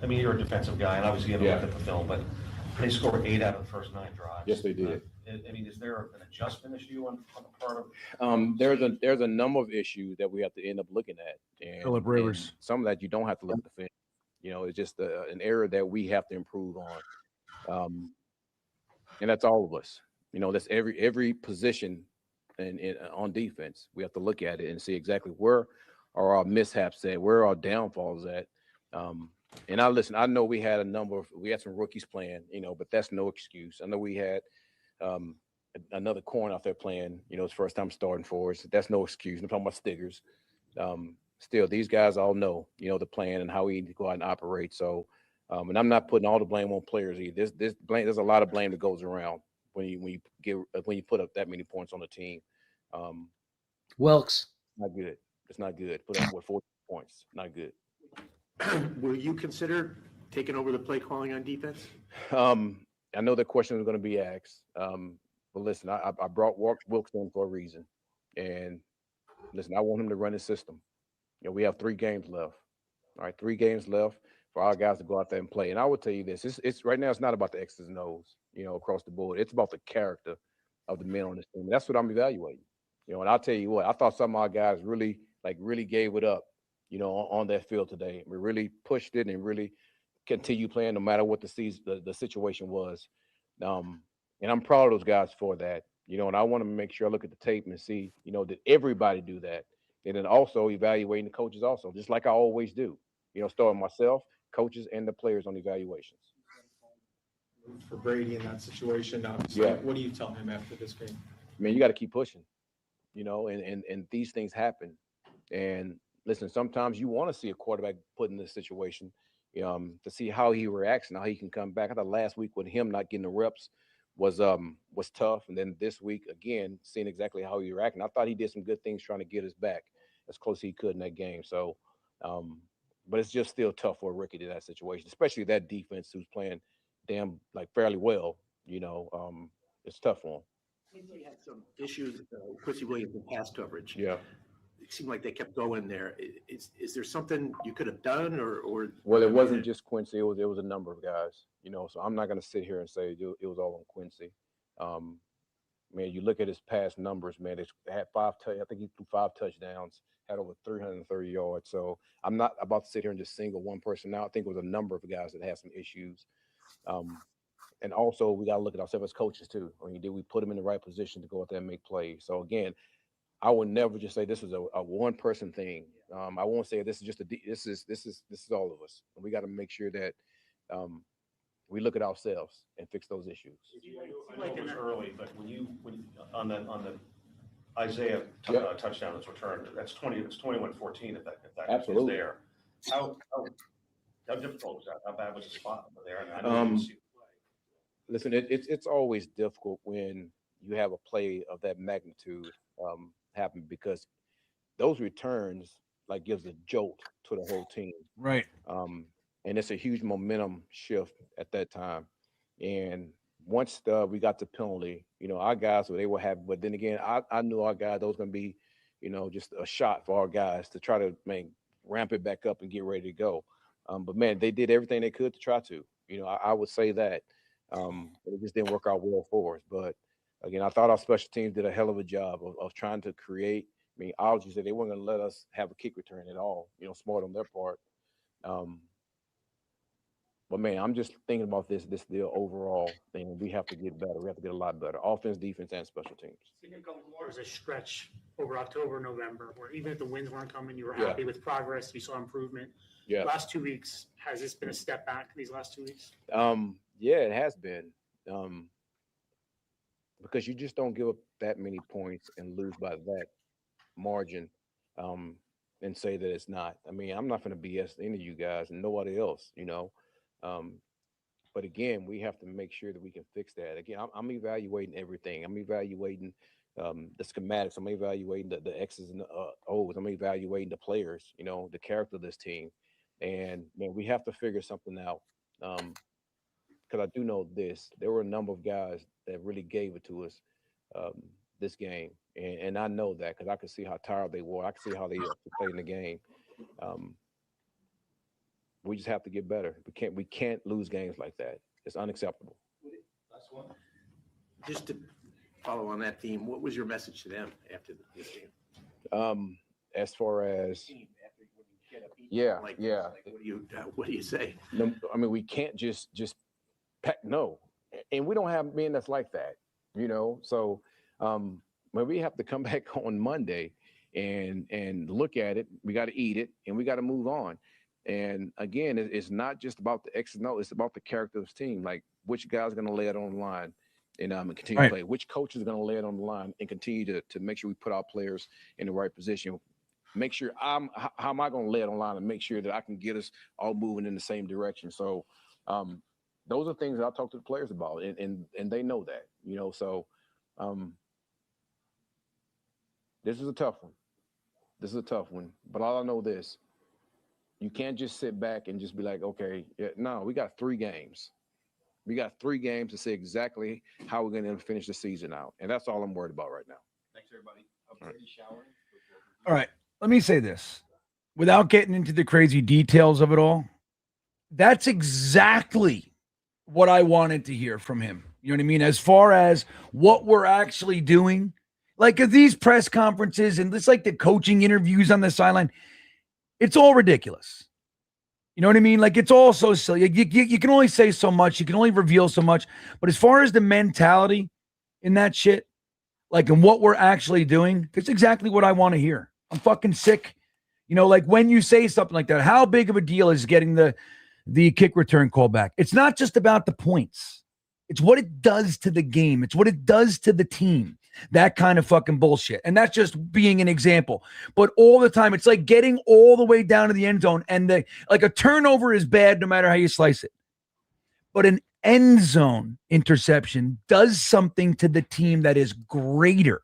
I mean, you're a defensive guy, and obviously you haven't looked at the film, but they scored 8 out of the first 9 drives. Yes, they did. I mean, is there an adjustment issue on the part of? There's a number of issues that we have to end up looking at. And, Phillip Rivers. and some of that you don't have to look at the film. It's just an area that we have to improve on. And that's all of us. That's every position on defense. We have to look at it and see exactly where are our mishaps at, where are our downfalls at. And I know we had some rookies playing, but that's no excuse. I know we had another corner out there playing, his first time starting for us. That's no excuse. I'm talking about Stiggers. Still, these guys all know, the plan and how we need to go out and operate. So, and I'm not putting all the blame on players either. There's a lot of blame that goes around when you put up that many points on the team. Wilkes. Not good. It's not good. Put up 40 points. Not good. Will you consider taking over the play calling on defense? I know the question is going to be asked. But listen, I brought Wilkes in for a reason. And listen, I want him to run his system. We have 3 games left. All right, 3 games left for our guys to go out there and play. And I will tell you this: it's right now. It's not about the X's and O's, across the board. It's about the character of the men on this team. That's what I'm evaluating. And I'll tell you what, I thought some of our guys really gave it up, on that field today. We really pushed it and really continue playing no matter what the situation was. And I'm proud of those guys for that. And I want to make sure I look at the tape and see, did everybody do that? And then also evaluating the coaches also, just like I always do. Starting myself, coaches, and the players on evaluations. For Brady in that situation, obviously, what do you tell him after this game? Man, you got to keep pushing, and these things happen. And listen, sometimes you want to see a quarterback put in this situation to see how he reacts and how he can come back. I thought last week with him not getting the reps was tough. And then this week, again, seeing exactly how he reacted. I thought he did some good things trying to get us back as close as he could in that game. So, but it's just still tough for a rookie in that situation, especially that defense who's playing fairly well. It's tough for him. He had some issues with Quincy Williams in pass coverage. Yeah. It seemed like they kept going there. Is there something you could have done or? Well, it wasn't just Quincy. It was a number of guys, so I'm not going to sit here and say it was all on Quincy. Man, you look at his past numbers, man, they had 5 I think he threw 5 touchdowns, had over 330 yards. So I'm not about to sit here and just single one person out. I think it was a number of guys that had some issues. And also we got to look at ourselves as coaches too. I mean, did we put them in the right position to go out there and make plays? So again, I would never just say this is a one-person thing. I won't say this is just this is all of us. And we got to make sure that we look at ourselves and fix those issues. I know it was early, but when on the Isaiah touchdown that's returned, it's 21-14 if that Absolutely is there. How How difficult was that? How bad was the spot over there? I know you didn't see the play. Listen, it's always difficult when you have a play of that magnitude happen, because those returns like gives a jolt to the whole team. Right. And it's a huge momentum shift at that time. And once we got the penalty, our guys, they were happy. But then again, I knew our guys, those going to be, just a shot for our guys to try to ramp it back up and get ready to go. But man, they did everything they could to try to. I would say that. But it just didn't work out well for us. But again, I thought our special teams did a hell of a job of trying to create. Obviously they weren't going to let us have a kick return at all. Smart on their part. But man, I'm just thinking about this deal overall thing. We have to get better. We have to get a lot better. Offense, defense, and special teams. There was a stretch over October, November, where even if the wins weren't coming, you were happy with progress. You saw improvement. Yeah. Last 2 weeks, has this been a step back these last 2 weeks? Yeah, it has been. Because you just don't give up that many points and lose by that margin and say that it's not. I'm not going to BS any of you guys and nobody else, but again, we have to make sure that we can fix that. Again, I'm evaluating everything. I'm evaluating the schematics. I'm evaluating the X's and the O's. I'm evaluating the players, the character of this team. And man, we have to figure something out. Because I do know this, there were a number of guys that really gave it to us this game. And I know that because I could see how tired they were. I could see how they played in the game. We just have to get better. We can't lose games like that. It's unacceptable. Last one. Just to follow on that theme, what was your message to them after this game? As far as what do you say? No, we can't just pack, no, and we don't have men that's like that, So when we have to come back on Monday and look at it, we got to eat it and we got to move on. And again, it's not just about the X's and O's, it's about the character of this team. Like which guy's going to lay it on the line and continue to play. Which coach is going to lay it on the line and continue to make sure we put our players in the right position. Make sure how am I going to lay it on the line and make sure that I can get us all moving in the same direction. So those are things that I talk to the players about, and they know that, So this is a tough one. But all I know this. You can't just sit back and just be like, okay, no, we got 3 games. We got 3 games to say exactly how we're going to finish the season out. And that's all I'm worried about right now. Thanks, everybody. All right. Let me say this. Without getting into the crazy details of it all, that's exactly what I wanted to hear from him. You know what I mean? As far as what we're actually doing, like at these press conferences and it's like the coaching interviews on the sideline, it's all ridiculous. You know what I mean? Like it's all so silly. You can only say so much. You can only reveal so much. But as far as the mentality in that shit, like and what we're actually doing, that's exactly what I want to hear. I'm fucking sick. Like when you say something like that, how big of a deal is getting the kick return call back? It's not just about the points. It's what it does to the game. It's what it does to the team. That kind of fucking bullshit. And that's just being an example. But all the time, it's like getting all the way down to the end zone. And like a turnover is bad no matter how you slice it. But an end zone interception does something to the team that is greater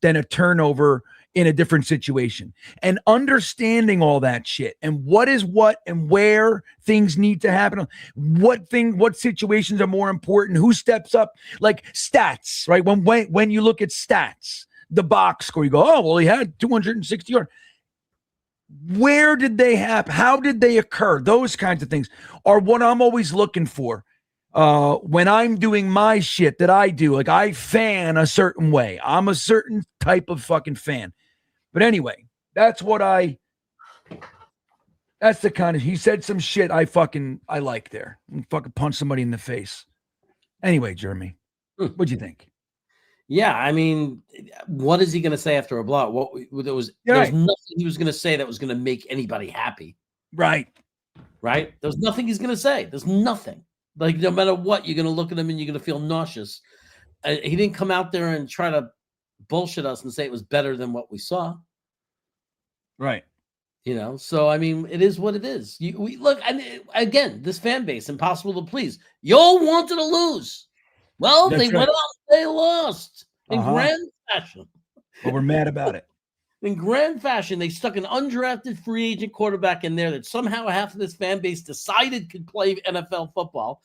than a turnover in a different situation. And understanding all that shit and what is what and where things need to happen, what situations are more important, who steps up, like stats, right? When you look at stats, the box score, you go, oh, well, he had 260 yards. Where did they happen? How did they occur? Those kinds of things are what I'm always looking for. When I'm doing my shit that I do, like I fan a certain way. I'm a certain type of fucking fan. But anyway, that's the kind of, he said some shit I like there. And fucking punch somebody in the face. Anyway, Jeremy, what'd you think? Yeah, what is he going to say after a block? There was nothing he was going to say that was going to make anybody happy. Right. There's nothing he's going to say. There's nothing. Like, no matter what, you're going to look at him and you're going to feel nauseous. He didn't come out there and try to bullshit us and say it was better than what we saw. Right. So I mean, it is what it is. We look, and again, this fan base, impossible to please. Y'all wanted to lose. Well, That's they right. went out, they lost in grand fashion. But we're mad about it. In grand fashion, they stuck an undrafted free agent quarterback in there that somehow half of this fan base decided could play NFL football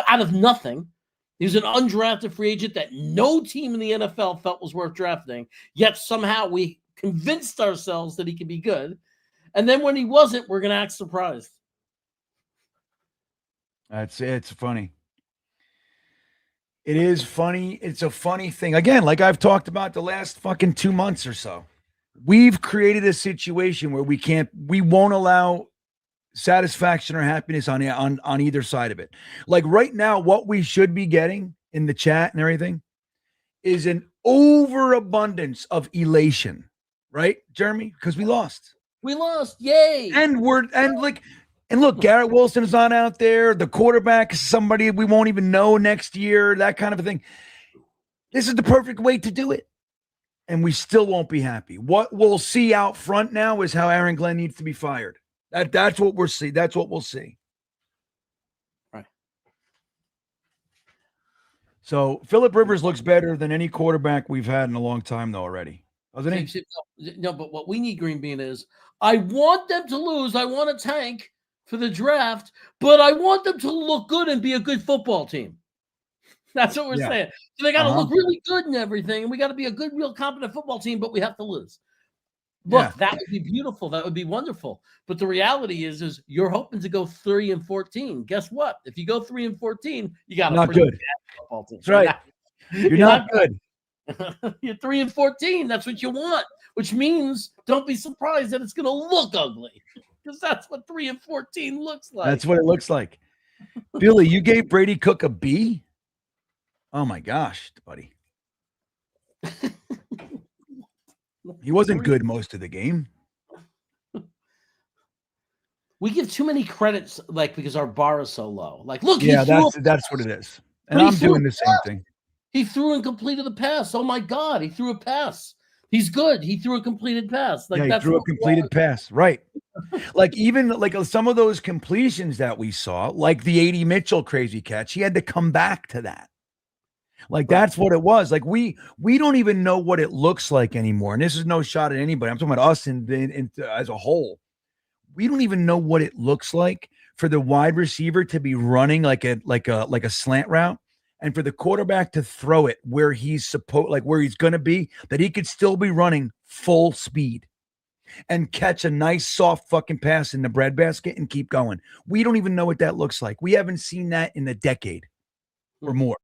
out of nothing. He was an undrafted free agent that no team in the NFL felt was worth drafting, yet somehow we convinced ourselves that he could be good. And then when he wasn't, we're going to act surprised. It's funny. It is funny. It's a funny thing. Again, like I've talked about the last fucking 2 months or so, we've created a situation where we won't allow satisfaction or happiness on either side of it. Like right now, what we should be getting in the chat and everything is an overabundance of elation, right, Jeremy? Because we lost. We lost. Yay. And look, Garrett Wilson is not out there. The quarterback is somebody we won't even know next year, that kind of a thing. This is the perfect way to do it. And we still won't be happy. What we'll see out front now is how Aaron Glenn needs to be fired. That's what we'll see. That's what we'll see. Right. So Phillip Rivers looks better than any quarterback we've had in a long time, though, already. Doesn't he? No, but what we need, Green Bean, is I want them to lose. I want to tank for the draft, but I want them to look good and be a good football team. That's what we're saying. So they got to look really good and everything, and we got to be a good, real competent football team, but we have to lose. Look, that would be beautiful. That would be wonderful. But the reality is you're hoping to go 3-14. Guess what? If you go 3-14, you got a pretty good football team. That's right. You're not good. You're 3-14. That's what you want, which means don't be surprised that it's going to look ugly, because that's what 3-14 looks like. That's what it looks like. Billy, you gave Brady Cook a B? Oh my gosh, buddy. He wasn't good most of the game. We give too many credits, because our bar is so low. Look, that's what it is. And I'm doing the same thing. He threw and completed the pass. Oh my God, he threw a pass. He's good. He threw a completed pass. He threw a completed pass. Right. Even some of those completions that we saw, like the 80 Mitchell crazy catch, he had to come back to that. That's what it was. We don't even know what it looks like anymore. And this is no shot at anybody. I'm talking about us as a whole. We don't even know what it looks like for the wide receiver to be running like a slant route, and for the quarterback to throw it where he's where he's going to be, that he could still be running full speed and catch a nice soft fucking pass in the breadbasket and keep going. We don't even know what that looks like. We haven't seen that in a decade or more.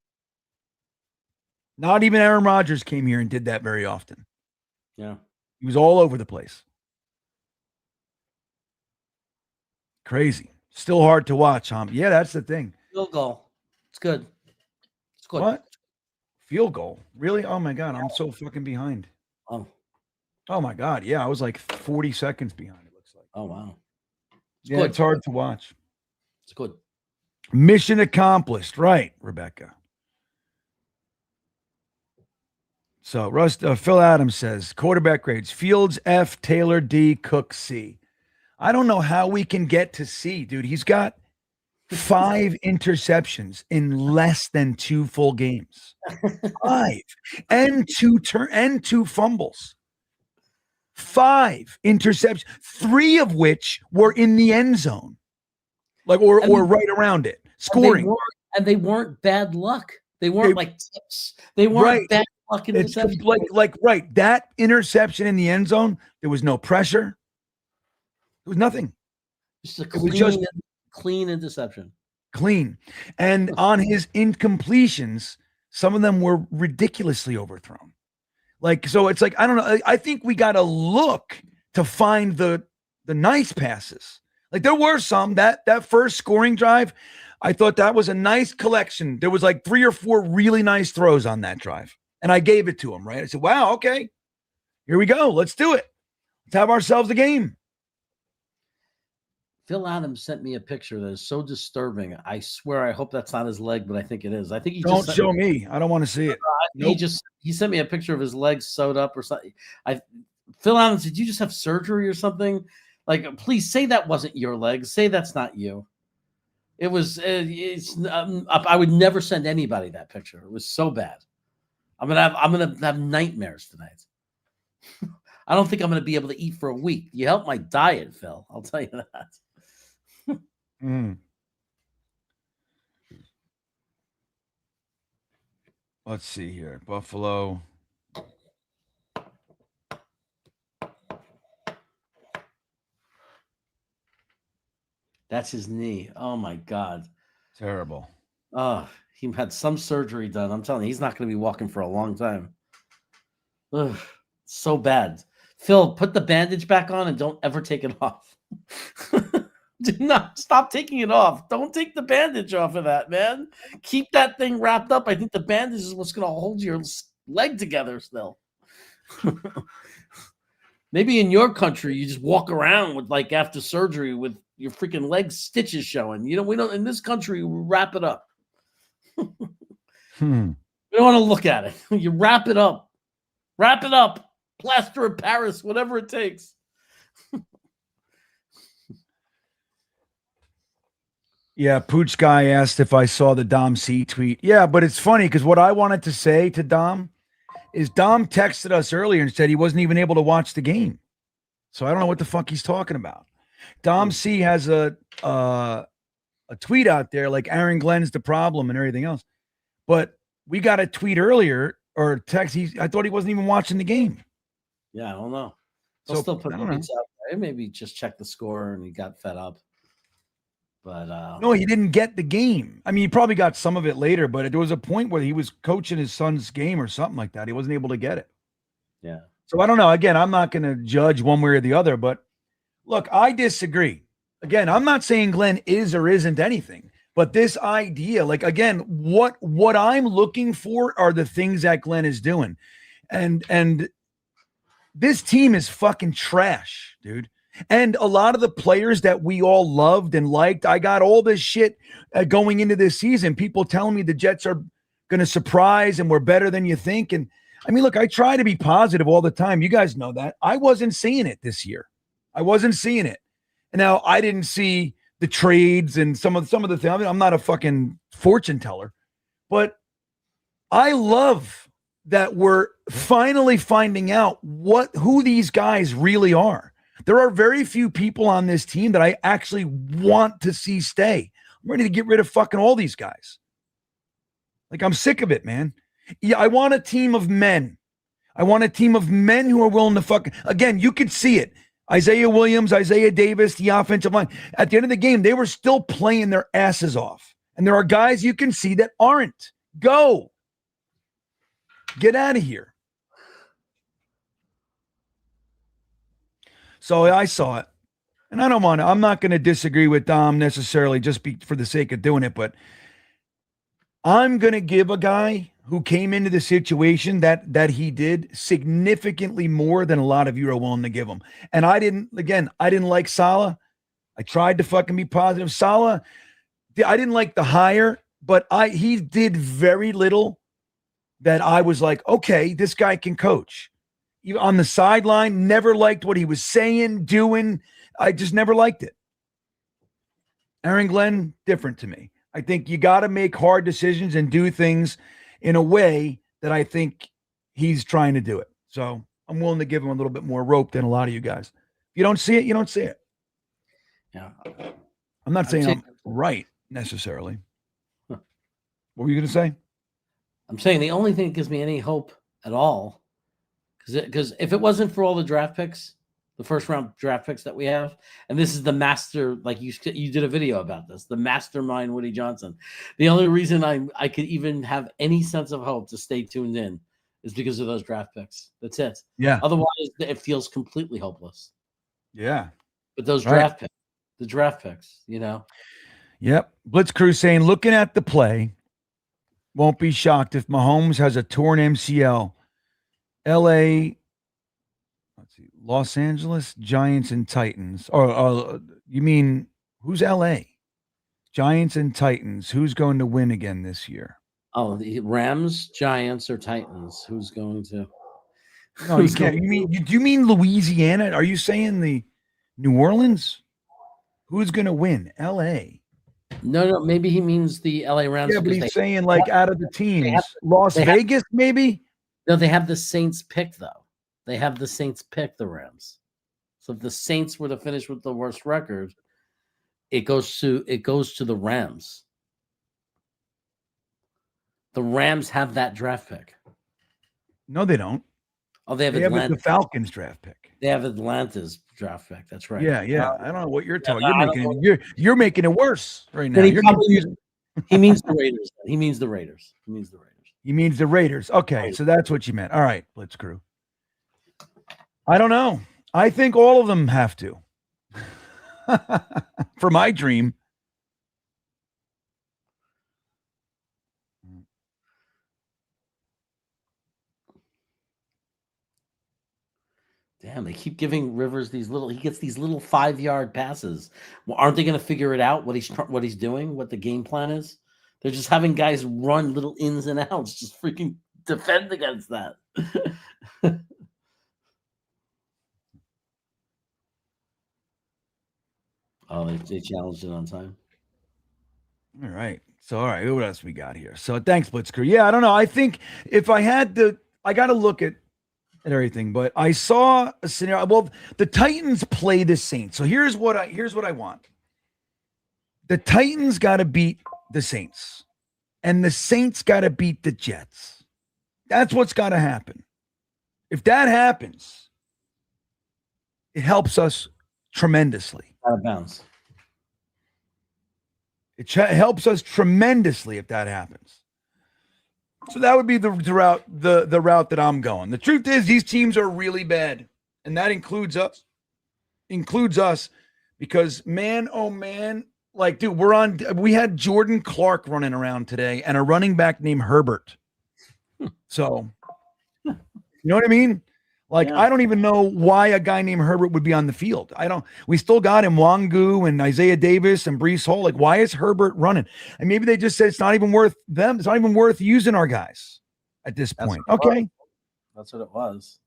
Not even Aaron Rodgers came here and did that very often. Yeah. He was all over the place. Crazy. Still hard to watch, huh? Yeah, that's the thing. Field goal. It's good. It's good. What? Field goal? Really? Oh my God, I'm so fucking behind. Oh my God. Yeah, I was 40 seconds behind, it looks like. Oh, wow. It's hard to watch. It's good. Mission accomplished. Right, Rebecca. So Phil Adams says, quarterback grades, Fields F, Taylor D, Cook C. I don't know how we can get to C, dude. He's got 5 interceptions in less than 2 full games. 5 and 2 fumbles. 5 interceptions, 3 of which were in the end zone, or right around it, scoring. And they weren't bad luck. They weren't tips. They weren't bad luck interceptions. Right. That interception in the end zone, there was no pressure. There was nothing. Just a clean interception. Clean. And on his incompletions, some of them were ridiculously overthrown. So it's I don't know. I think we got to look to find the nice passes. There were some that first scoring drive. I thought that was a nice collection. There was 3 or 4 really nice throws on that drive. And I gave it to him, right? I said, wow, okay, here we go. Let's do it. Let's have ourselves a game. Phil Adams sent me a picture that is so disturbing. I swear, I hope that's not his leg, but I think it is. I think he don't show me. I don't want to see it. Nope. He sent me a picture of his legs sewed up or something. Phil Adams, did you just have surgery or something? Like, please say that wasn't your legs. Say that's not you. It was. I would never send anybody that picture. It was so bad. I'm gonna have nightmares tonight. I don't think I'm gonna be able to eat for a week. You helped my diet, Phil. I'll tell you that. Let's see here. Buffalo. That's his knee. Oh my God. Terrible. Oh, he had some surgery done. I'm telling you, he's not going to be walking for a long time. Ugh, so bad. Phil, put the bandage back on and don't ever take it off. Do not stop taking it off. Don't take the bandage off of that, man. Keep that thing wrapped up. I think the bandage is what's going to hold your leg together still. Maybe in your country, you just walk around with, like, after surgery with your freaking leg stitches showing. You know, we don't, in this country, we wrap it up. We don't want to look at it. You wrap it up. Wrap it up. Plaster of Paris, whatever it takes. Yeah, Pooch Guy asked if I saw the Dom C tweet. Yeah, but it's funny because what I wanted to say to Dom is Dom texted us earlier and said he wasn't even able to watch the game. So I don't know what the fuck he's talking about. Dom C has a tweet out there like Aaron Glenn's the problem and everything else. But we got a tweet earlier or text. I thought he wasn't even watching the game. Yeah, I don't know. So, He'll still put I don't know. tweets out there. Maybe just check the score and he got fed up. But no, he didn't get the game. I mean, he probably got some of it later, but there was a point where he was coaching his son's game or something like that. He wasn't able to get it. Yeah. So I don't know. Again, I'm not going to judge one way or the other, but look, I disagree. Again, I'm not saying Glenn is or isn't anything, but this idea, like, again, what I'm looking for are the things that Glenn is doing. And this team is fucking trash, dude. And a lot of the players that we all loved and liked, I got all this shit going into this season. People telling me the Jets are going to surprise and we're better than you think. And I mean, look, I try to be positive all the time. You guys know that. I wasn't seeing it this year. I wasn't seeing it. And now I didn't see the trades and some of the things. I mean, I'm not a fucking fortune teller, but I love that we're finally finding out who these guys really are. There are very few people on this team that I actually want to see stay. I'm ready to get rid of fucking all these guys. Like, I'm sick of it, man. Yeah, I want a team of men. I want a team of men who are willing to fucking, again, you could see it. Isaiah Williams, Isaiah Davis, the offensive line. At the end of the game, they were still playing their asses off. And there are guys you can see that aren't. Go. Get out of here. So I saw it, and I'm not going to disagree with Dom necessarily just for the sake of doing it, but I'm going to give a guy who came into the situation that he did significantly more than a lot of you are willing to give him. And I didn't like Saleh. I tried to fucking be positive. Saleh, I didn't like the hire, but he did very little that I was like, okay, this guy can coach. On the sideline, never liked what he was saying, doing. I just never liked it. Aaron Glenn, different to me. I think you got to make hard decisions and do things in a way that I think he's trying to do it. So I'm willing to give him a little bit more rope than a lot of you guys. If you don't see it, you don't see it. Yeah. I'm not saying I'm right necessarily. What were you going to say? I'm saying the only thing that gives me any hope at all, because if it wasn't for all the draft picks, the first round draft picks that we have, and this is the master, like you did a video about this, the mastermind Woody Johnson. The only reason I could even have any sense of hope to stay tuned in is because of those draft picks. That's it. Yeah. Otherwise, it feels completely hopeless. Yeah. But those draft picks, the draft picks, you know. Yep. Blitz Crew saying, looking at the play, won't be shocked if Mahomes has a torn MCL. LA, let's see, Los Angeles, Giants and Titans. Or you mean, who's LA? Giants and Titans. Who's going to win again this year? Oh, the Rams, Giants, or Titans? Who's going to? No, you can't. Do you mean Louisiana? Are you saying the New Orleans? Who's going to win? L.A. No. Maybe he means the LA Rams. Yeah, but he's saying like out of the teams, Las Vegas, maybe. No, they have the Saints pick though. They have the Saints pick the Rams. So if the Saints were to finish with the worst record, it goes to the Rams. The Rams have that draft pick. No, they don't. Oh, they have the Falcons draft pick. They have Atlanta's draft pick. That's right. Yeah. I don't know what you're talking. You're making it worse right now. He means the Raiders. He means the Raiders. He means the Raiders. Okay, so that's what you meant. All right, Blitz Crew. I don't know. I think all of them have to. For my dream. Damn, they keep giving Rivers he gets these little 5-yard passes. Well, aren't they going to figure it out what he's doing, what the game plan is? They're just having guys run little ins and outs, just freaking defend against that. Oh, they challenged it on time. All right. So, all right, what else we got here? So, thanks, Blitzker. Yeah, I don't know. I think if I had to, I got to look at everything, but I saw a scenario. Well, the Titans play the Saints. So here's what I want. The Titans got to beat the Saints, and the Saints got to beat the Jets. That's what's got to happen. If that happens, it helps us tremendously. Out of bounds. It helps us tremendously if that happens. So that would be the route that I'm going. The truth is, these teams are really bad, and that includes us. Because man, oh man, like, dude, we had Jordan Clark running around today and a running back named Herbert. So, you know what I mean? Like, yeah. I don't even know why a guy named Herbert would be on the field. We still got him, Wangu and Isaiah Davis and Breece Hall. Like, why is Herbert running? And maybe they just said it's not even worth them. It's not even worth using our guys at this point. Okay. That's what it was.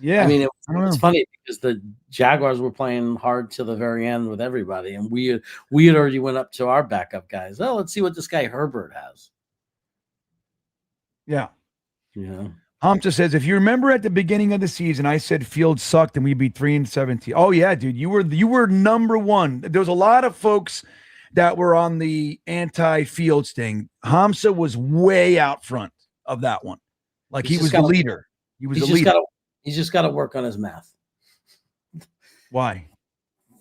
Yeah. I mean, it's funny because the Jaguars were playing hard to the very end with everybody. And we had already went up to our backup guys. Oh, let's see what this guy Herbert has. Yeah. Yeah. Hamza says, if you remember at the beginning of the season, I said Fields sucked and we beat 3-17. Oh yeah, dude, you were number one. There was a lot of folks that were on the anti-Fields thing. Hamza was way out front of that one. Like he was the leader. He was the leader. He's just got to work on his math. Why?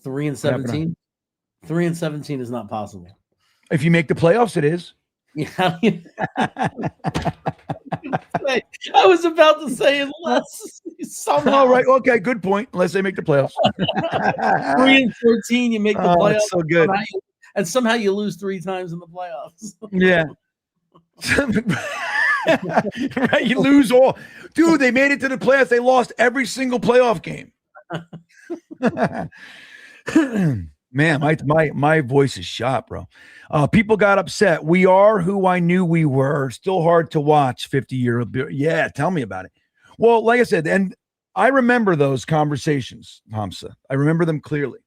3-17. 3-17 is not possible. If you make the playoffs, it is. Yeah. I was about to say unless somehow. Oh, right. Okay, good point. Unless they make the playoffs. 3-13, you make the playoffs. That's so good. Somehow you lose 3 times in the playoffs. Yeah. Right. You lose all. Dude, they made it to the playoffs. They lost every single playoff game. Man, my voice is shot, bro. People got upset. We are who I knew we were. Still hard to watch. 50-year. Yeah, tell me about it. Well, like I said, and I remember those conversations, Hamza. I remember them clearly.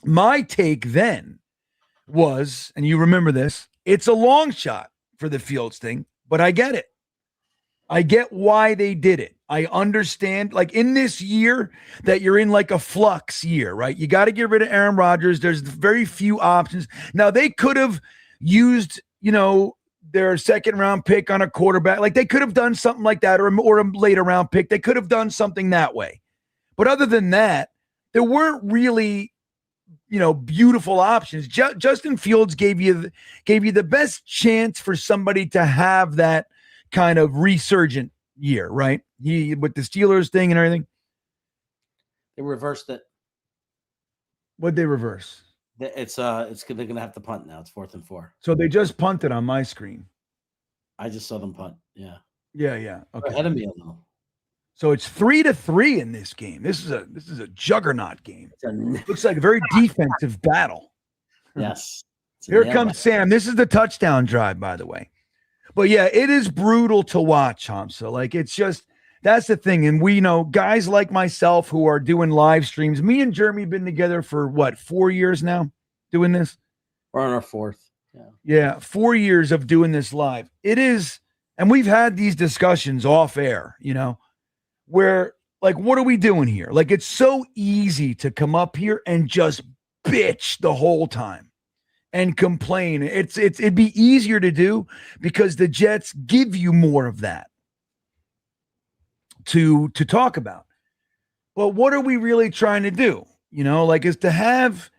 My take then was, and you remember this, it's a long shot for the Fields thing, but I get it. I get why they did it. I understand, like in this year that you're in like a flux year, right? You got to get rid of Aaron Rodgers. There's very few options. Now they could have used, their second round pick on a quarterback. Like they could have done something like that or a later round pick. They could have done something that way. But other than that, there weren't really, beautiful options. Justin Fields gave you the best chance for somebody to have that kind of resurgent year, right? He with the Steelers thing and everything. They reversed it. What'd they reverse? It's they're gonna have to punt now. It's 4th and 4. So they just punted on my screen. I just saw them punt. Yeah. Okay. They're ahead of me a little. So it's 3-3 in this game. This is a juggernaut game. Looks like a very defensive battle. Yes. Here comes Sam. This is the touchdown drive, by the way. But yeah, it is brutal to watch, Hamza. Like it's just That's the thing. And we know guys like myself who are doing live streams. Me and Jeremy have been together for what, 4 years now doing this? We're on our fourth. Yeah, 4 years of doing this live. It is, and we've had these discussions off air, where like, what are we doing here? Like, it's so easy to come up here and just bitch the whole time and complain. It'd be easier to do because the Jets give you more of that to talk about. But what are we really trying to do? Is to have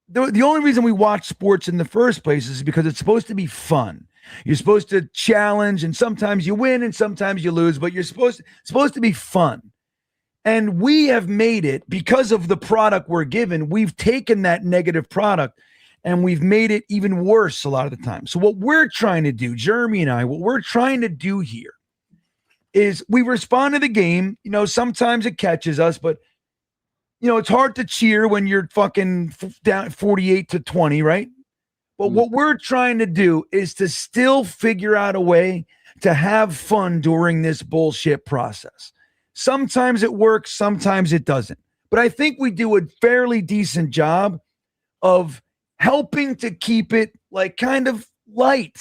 the only reason we watch sports in the first place is because it's supposed to be fun. You're supposed to challenge, and sometimes you win and sometimes you lose, but you're supposed to be fun. And we have made it, because of the product we're given, we've taken that negative product and we've made it even worse a lot of the time. So what we're trying to do, Jeremy and I, what we're trying to do here is we respond to the game. Sometimes it catches us, but it's hard to cheer when you're fucking down 48-20, right? But what we're trying to do is to still figure out a way to have fun during this bullshit process. Sometimes it works, sometimes it doesn't. But I think we do a fairly decent job of helping to keep it like kind of light,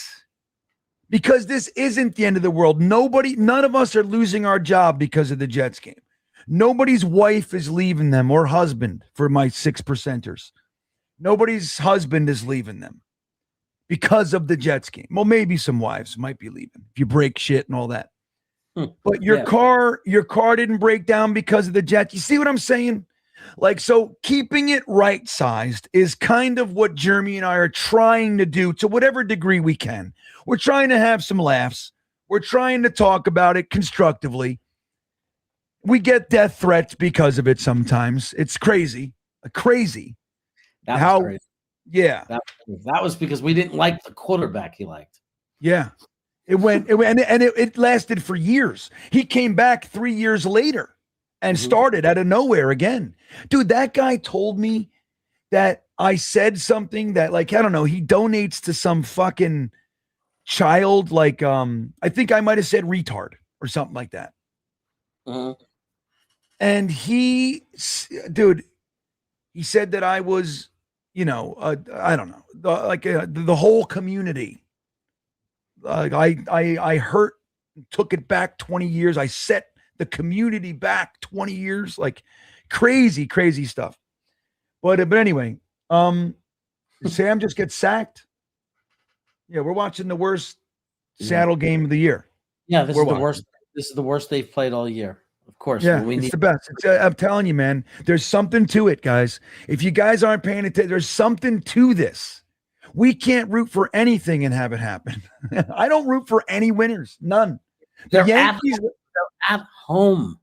because this isn't the end of the world. None of us are losing our job because of the Jets game. Nobody's wife is leaving them, or husband, for my 6%ers. Nobody's husband is leaving them because of the Jets game. Well, maybe some wives might be leaving if you break shit and all that. But your car didn't break down because of the Jets. You see what I'm saying? Like, so keeping it right-sized is kind of what Jeremy and I are trying to do to whatever degree we can. We're trying to have some laughs. We're trying to talk about it constructively. We get death threats because of it sometimes. It's crazy. Crazy. That was crazy. Yeah. That was because we didn't like the quarterback he liked. Yeah. It lasted for years. He came back 3 years later and started out of nowhere again. Dude, that guy told me that I said something that, like, I don't know, he donates to some fucking child, like, I think I might have said retard or something like that. And he said that I was, I don't know, the whole community. I hurt, took it back 20 years. I set the community back 20 years, like crazy stuff. But anyway, Sam just gets sacked. Yeah, we're watching the worst Seattle game of the year. Yeah, this is the worst. This is the worst they've played all year. Of course. Yeah, it's the best. I'm telling you, man, there's something to it, guys. If you guys aren't paying attention, there's something to this. We can't root for anything and have it happen. I don't root for any winners. None. The Yankees they're at home.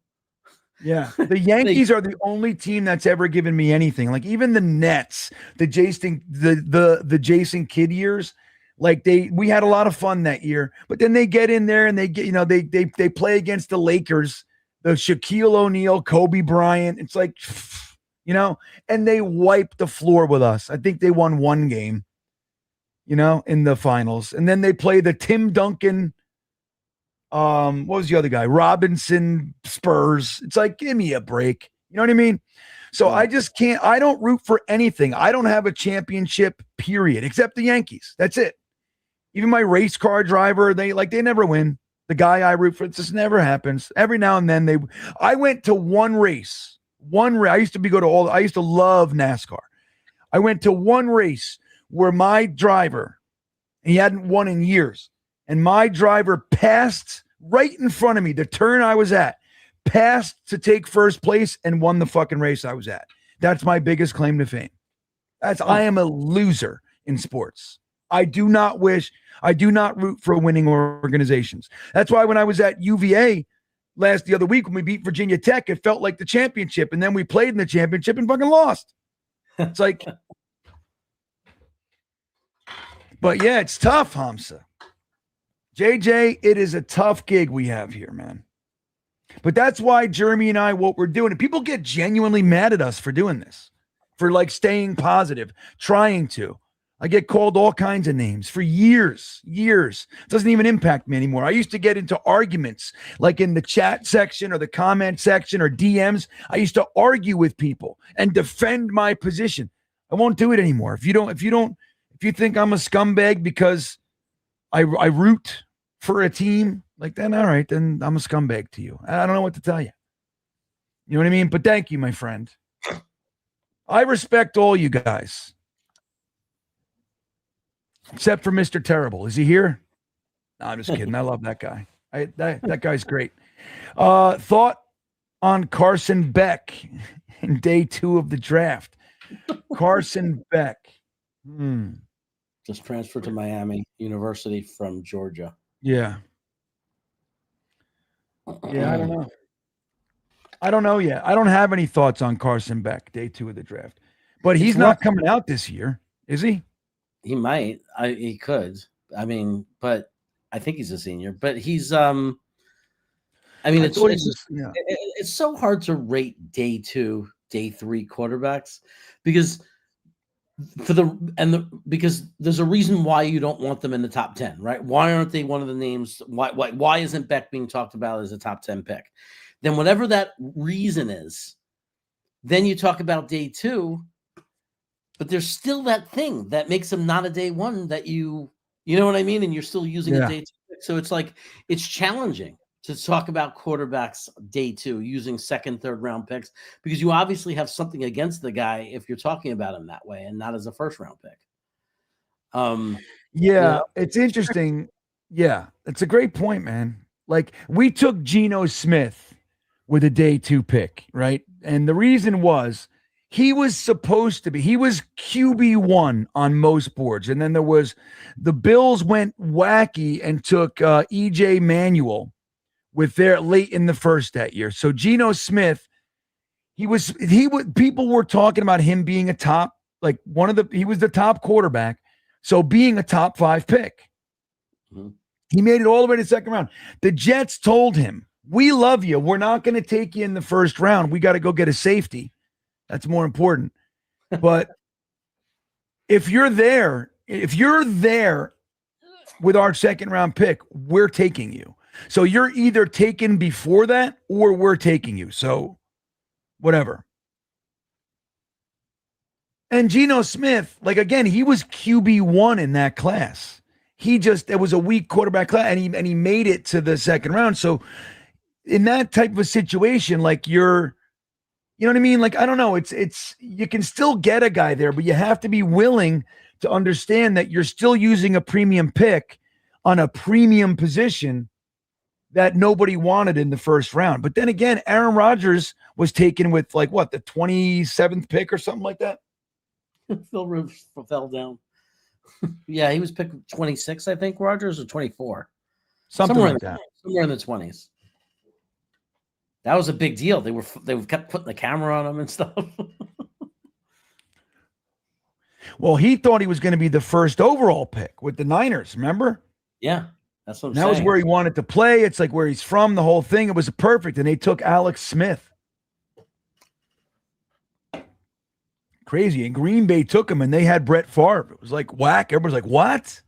Yeah. The Yankees are the only team that's ever given me anything. Like, even the Nets, the Jason Kidd years, like we had a lot of fun that year. But then they get in there and they get, they play against the Lakers, the Shaquille O'Neal, Kobe Bryant. It's like, and they wiped the floor with us. I think they won one game, in the finals. And then they play the Tim Duncan, what was the other guy? Robinson Spurs. It's like, give me a break. You know what I mean? So I just can't, I don't root for anything. I don't have a championship, period, except the Yankees. That's it. Even my race car driver, they never win. The guy I root for, it just never happens. Every now and then I went to one race. I used to love NASCAR. I went to one race where my driver, he hadn't won in years, and my driver passed right in front of me, the turn I was at, passed to take first place and won the fucking race I was at. That's my biggest claim to fame. I am a loser in sports. I do not root for winning organizations. That's why when I was at UVA the other week, when we beat Virginia Tech, it felt like the championship. And then we played in the championship and fucking lost. It's like, but yeah, it's tough, Hamza. JJ, it is a tough gig we have here, man. But that's why Jeremy and I, what we're doing, and people get genuinely mad at us for doing this, for like staying positive, trying to. I get called all kinds of names for years. It doesn't even impact me anymore. I used to get into arguments like in the chat section or the comment section or DMs. I used to argue with people and defend my position. I won't do it anymore. If you think I'm a scumbag because I root for a team, like then, all right, then I'm a scumbag to you. I don't know what to tell you. You know what I mean? But thank you, my friend. I respect all you guys. Except for Mr. Terrible. Is he here? No, I'm just kidding. I love that guy. That guy's great. Thought on Carson Beck in day 2 of the draft. Carson Beck. Just transferred to Miami University from Georgia. Yeah. Yeah, I don't know. I don't know yet. I don't have any thoughts on Carson Beck, day 2 of the draft. But he's not coming out this year, is he? He might. He could. I mean, but I think he's a senior. But he's it's so hard to rate day 2, day 3 quarterbacks because because there's a reason why you don't want them in the top 10, right? Why aren't they one of the names? Why isn't Beck being talked about as a top 10 pick? Then whatever that reason is, then you talk about day 2. But there's still that thing that makes him not a day 1 that you know what I mean? And you're still using a day 2. So it's like, it's challenging to talk about quarterbacks day 2 using 2nd, 3rd round picks, because you obviously have something against the guy if you're talking about him that way and not as a 1st round pick. It's interesting. Yeah, it's a great point, man. Like we took Geno Smith with a day 2 pick, right? And the reason was, he was QB1 on most boards. And then the Bills went wacky and took EJ Manuel with their late in the first that year. So Geno Smith, people were talking about him being a top, like he was the top quarterback. So being a top 5 pick, he made it all the way to the 2nd round. The Jets told him, we love you. We're not going to take you in the 1st round. We got to go get a safety. That's more important. But if you're there with our 2nd round pick, we're taking you. So you're either taken before that or we're taking you. So whatever. And Geno Smith, like again, he was QB1 in that class. It was a weak quarterback class and he made it to the 2nd round. So in that type of a situation, like you know what I mean? Like, I don't know. It's you can still get a guy there, but you have to be willing to understand that you're still using a premium pick on a premium position that nobody wanted in the 1st round. But then again, Aaron Rodgers was taken with the 27th pick or something like that. Phil Roof fell down. Yeah, he was picked 26, I think, Rodgers, or 24. Somewhere like that. Somewhere in the 20s. That was a big deal. They kept putting the camera on him and stuff. Well, he thought he was going to be the 1st overall pick with the Niners, remember? Yeah, that's what I'm saying. That was where he wanted to play. It's like where he's from, the whole thing. It was perfect. And they took Alex Smith. Crazy. And Green Bay took him and they had Brett Favre. It was like whack. Everybody's like, what?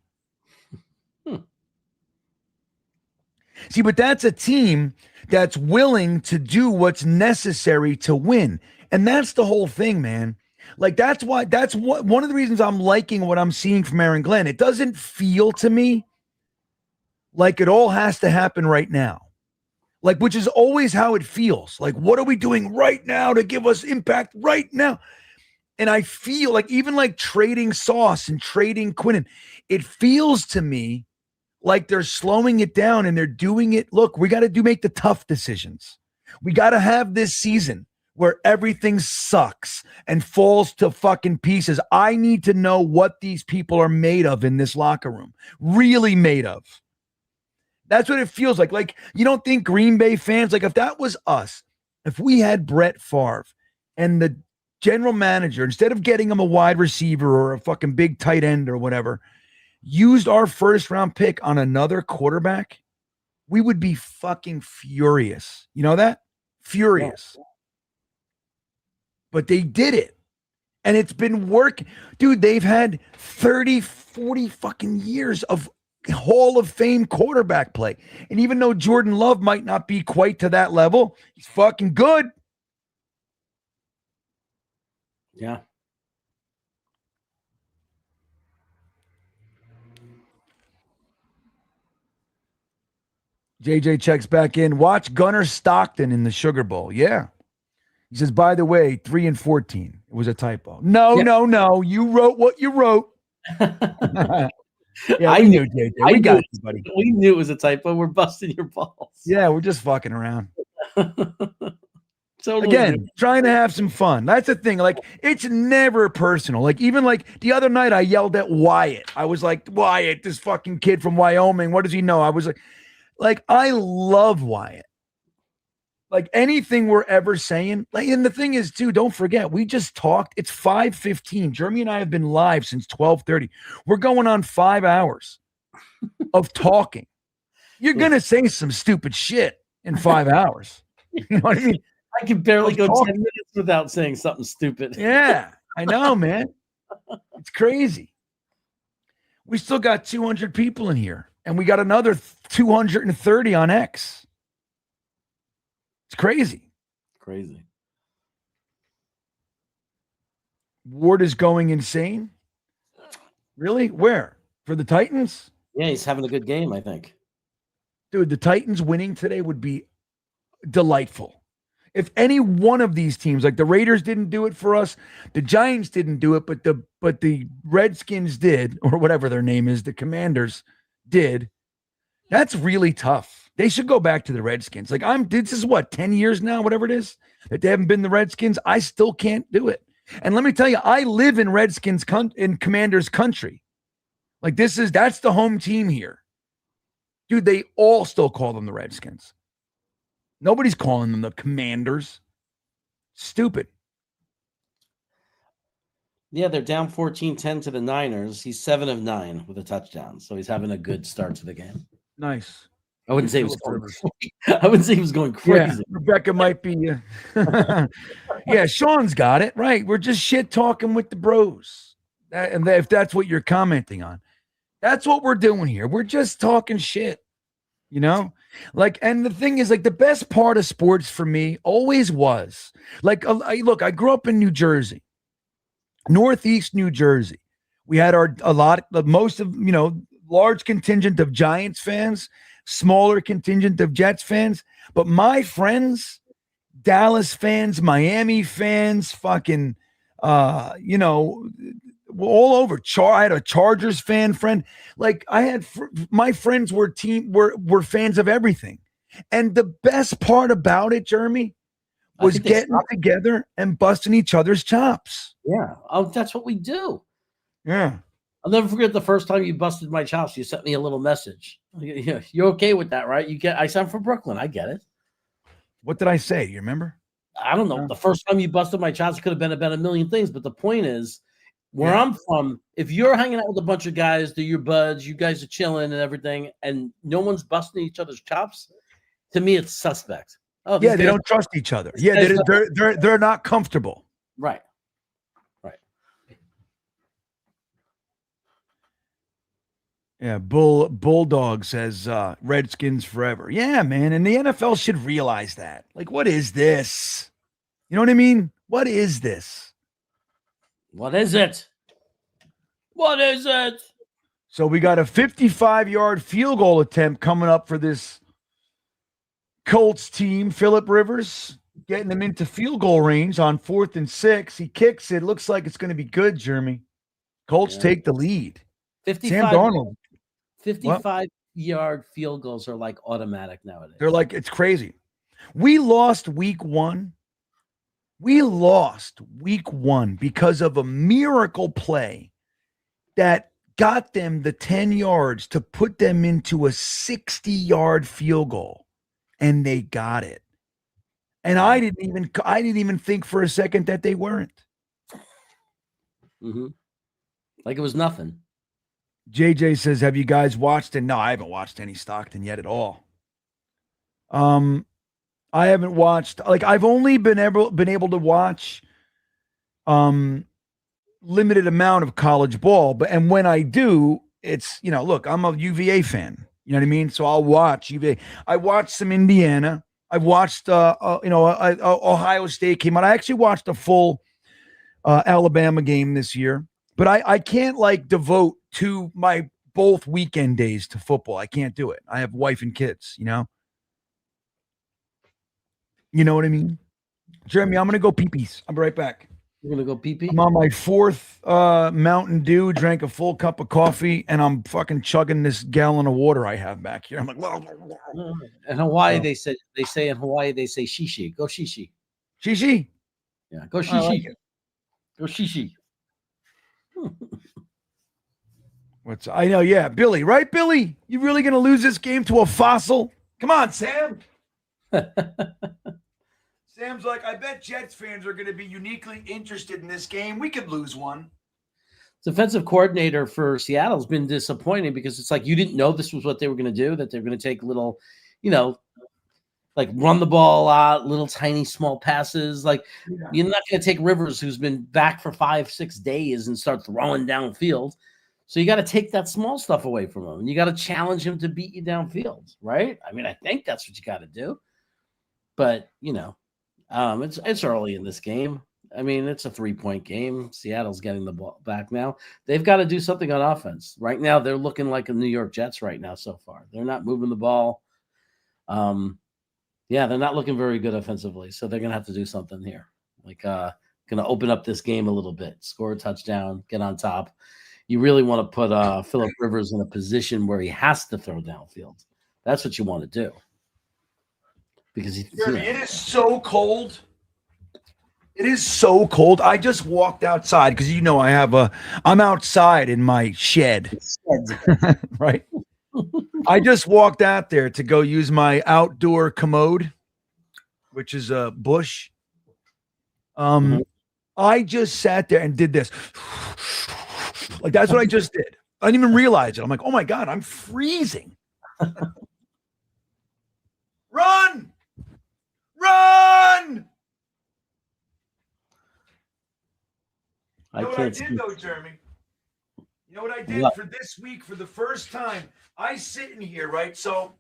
See, but that's a team that's willing to do what's necessary to win. And that's the whole thing, man. Like, that's one of the reasons I'm liking what I'm seeing from Aaron Glenn. It doesn't feel to me like it all has to happen right now. Like, which is always how it feels. Like, what are we doing right now to give us impact right now? And I feel like even like trading Sauce and trading Quinnen, it feels to me like they're slowing it down and they're doing it. Look, we got to make the tough decisions. We got to have this season where everything sucks and falls to fucking pieces. I need to know what these people are made of in this locker room. Really made of. That's what it feels like. Like, you don't think Green Bay fans, like if that was us, if we had Brett Favre and the general manager, instead of getting him a wide receiver or a fucking big tight end or whatever, used our 1st round pick on another quarterback, we would be fucking furious. You know that? Furious. Yeah. But they did it. And it's been working. Dude, they've had 30, 40 fucking years of Hall of Fame quarterback play. And even though Jordan Love might not be quite to that level, he's fucking good. Yeah. JJ checks back in. Watch Gunner Stockton in the Sugar Bowl. Yeah. He says, by the way, 3 and 14. It was a typo. No. You wrote what you wrote. Yeah, we knew, JJ. We got you, buddy. We knew it was a typo. We're busting your balls. Yeah, we're just fucking around. Totally. Again, trying to have some fun. That's the thing. Like, it's never personal. Like, even like the other night, I yelled at Wyatt. I was like, Wyatt, this fucking kid from Wyoming. What does he know? I was like, I love Wyatt. Like, anything we're ever saying. Like, and the thing is, too, don't forget, we just talked. It's 5:15. Jeremy and I have been live since 12:30. We're going on 5 hours of talking. You're going to say some stupid shit in 5 hours. You know what I mean? I can barely go 10 minutes without saying something stupid. Yeah, I know, man. It's crazy. We still got 200 people in here, and we got another 230 on X. It's crazy. Crazy. Ward is going insane. Really? Where? For the Titans? Yeah, he's having a good game, I think. Dude, the Titans winning today would be delightful. If any one of these teams, like the Raiders didn't do it for us, the Giants didn't do it, but the Redskins did, or whatever their name is, the Commanders did. That's really tough. They should go back to the Redskins. Like, this is what, 10 years now, whatever it is, that they haven't been the Redskins. I still can't do it. And let me tell you, I live in Redskins in Commanders country. Like, that's the home team here. Dude, they all still call them the Redskins. Nobody's calling them the Commanders. Stupid. Yeah, they're down 14-10 to the Niners. He's 7 of 9 with a touchdown. So he's having a good start to the game. Nice. I wouldn't say he was going crazy. I wouldn't say he was going crazy. Yeah, Rebecca might be. Yeah, Sean's got it. Right. We're just shit talking with the bros. If that's what you're commenting on, that's what we're doing here. We're just talking shit. You know? Like, and the thing is, like, the best part of sports for me always was, like, look, I grew up in New Jersey, Northeast New Jersey. We had large contingent of Giants fans, smaller contingent of Jets fans. But my friends, Dallas fans, Miami fans, fucking, all over. I had a Chargers friend. Like, I had my friends were fans of everything. And the best part about it, Jeremy, was getting together and busting each other's chops. Yeah. Oh, that's what we do. Yeah. I'll never forget the first time you busted my chops. You sent me a little message. You're okay with that, right? I'm from Brooklyn. I get it. What did I say? You remember? I don't know. The first time you busted my chops could have been about a million things. But the point is, where I'm from, if you're hanging out with a bunch of guys, they're your buds, you guys are chilling and everything, and no one's busting each other's chops, to me, it's suspect. Oh, yeah, they don't trust each other. Yeah, they're not comfortable. Right. Yeah, Bulldog says Redskins forever. Yeah, man, and the NFL should realize that. Like, what is this? You know what I mean? What is this? What is it? What is it? So we got a 55-yard field goal attempt coming up for this Colts team. Phillip Rivers getting them into field goal range on 4th and 6. He kicks it. Looks like it's going to be good, Jeremy. Colts take the lead. 55, Sam Darnold. 55-yard field goals are like automatic nowadays. They're like, it's crazy. We lost week 1. We lost week 1 because of a miracle play that got them the 10 yards to put them into a 60-yard field goal, and they got it. And I didn't even think for a second that they weren't. Mm-hmm. Like it was nothing. JJ says, have you guys watched it? No, I haven't watched any Stockton yet at all. I haven't watched, like, I've only been able to watch limited amount of college ball, and when I do, it's, look, I'm a UVA fan. You know what I mean? So I'll watch UVA. I watched some Indiana. I watched, Ohio State came out. I actually watched a full Alabama game this year, but I can't devote to my both weekend days to football. I can't do it. I have wife and kids, You know what I mean? Jeremy, I'm going to go pee-pees. I'll be right back. You're going to go pee-pee? I'm on my fourth Mountain Dew, drank a full cup of coffee, and I'm fucking chugging this gallon of water I have back here. I'm like, in Hawaii, they say shishi. Go shishi. Shishi? Yeah, go shishi. Go shishi. I know, yeah. Billy, right, Billy? You really going to lose this game to a fossil? Come on, Sam. Sam's like, I bet Jets fans are going to be uniquely interested in this game. We could lose one. Defensive coordinator for Seattle's been disappointing because it's like you didn't know this was what they were going to do, that they're going to take little, run the ball a lot, little tiny small passes. You're not going to take Rivers, who's been back for 5-6 days, and start throwing downfield. So you got to take that small stuff away from him, and you got to challenge him to beat you downfield, right? I mean, I think that's what you got to do. But, it's early in this game. I mean, it's a 3-point game. Seattle's getting the ball back now. They've got to do something on offense. Right now, they're looking like the New York Jets right now so far. They're not moving the ball. They're not looking very good offensively, so they're going to have to do something here. Going to open up this game a little bit, score a touchdown, get on top. You really want to put Phillip Rivers in a position where he has to throw downfield. That's what you want to do. Because it is so cold. It is so cold. I just walked outside because I'm outside in my shed. Right? I just walked out there to go use my outdoor commode, which is a bush. I just sat there and did this. That's what I just did. I didn't even realize it. I'm like, oh my God, I'm freezing. Run! Run! You know what I did though, Jeremy? You know what I did for this week for the first time? I sit in here, right? So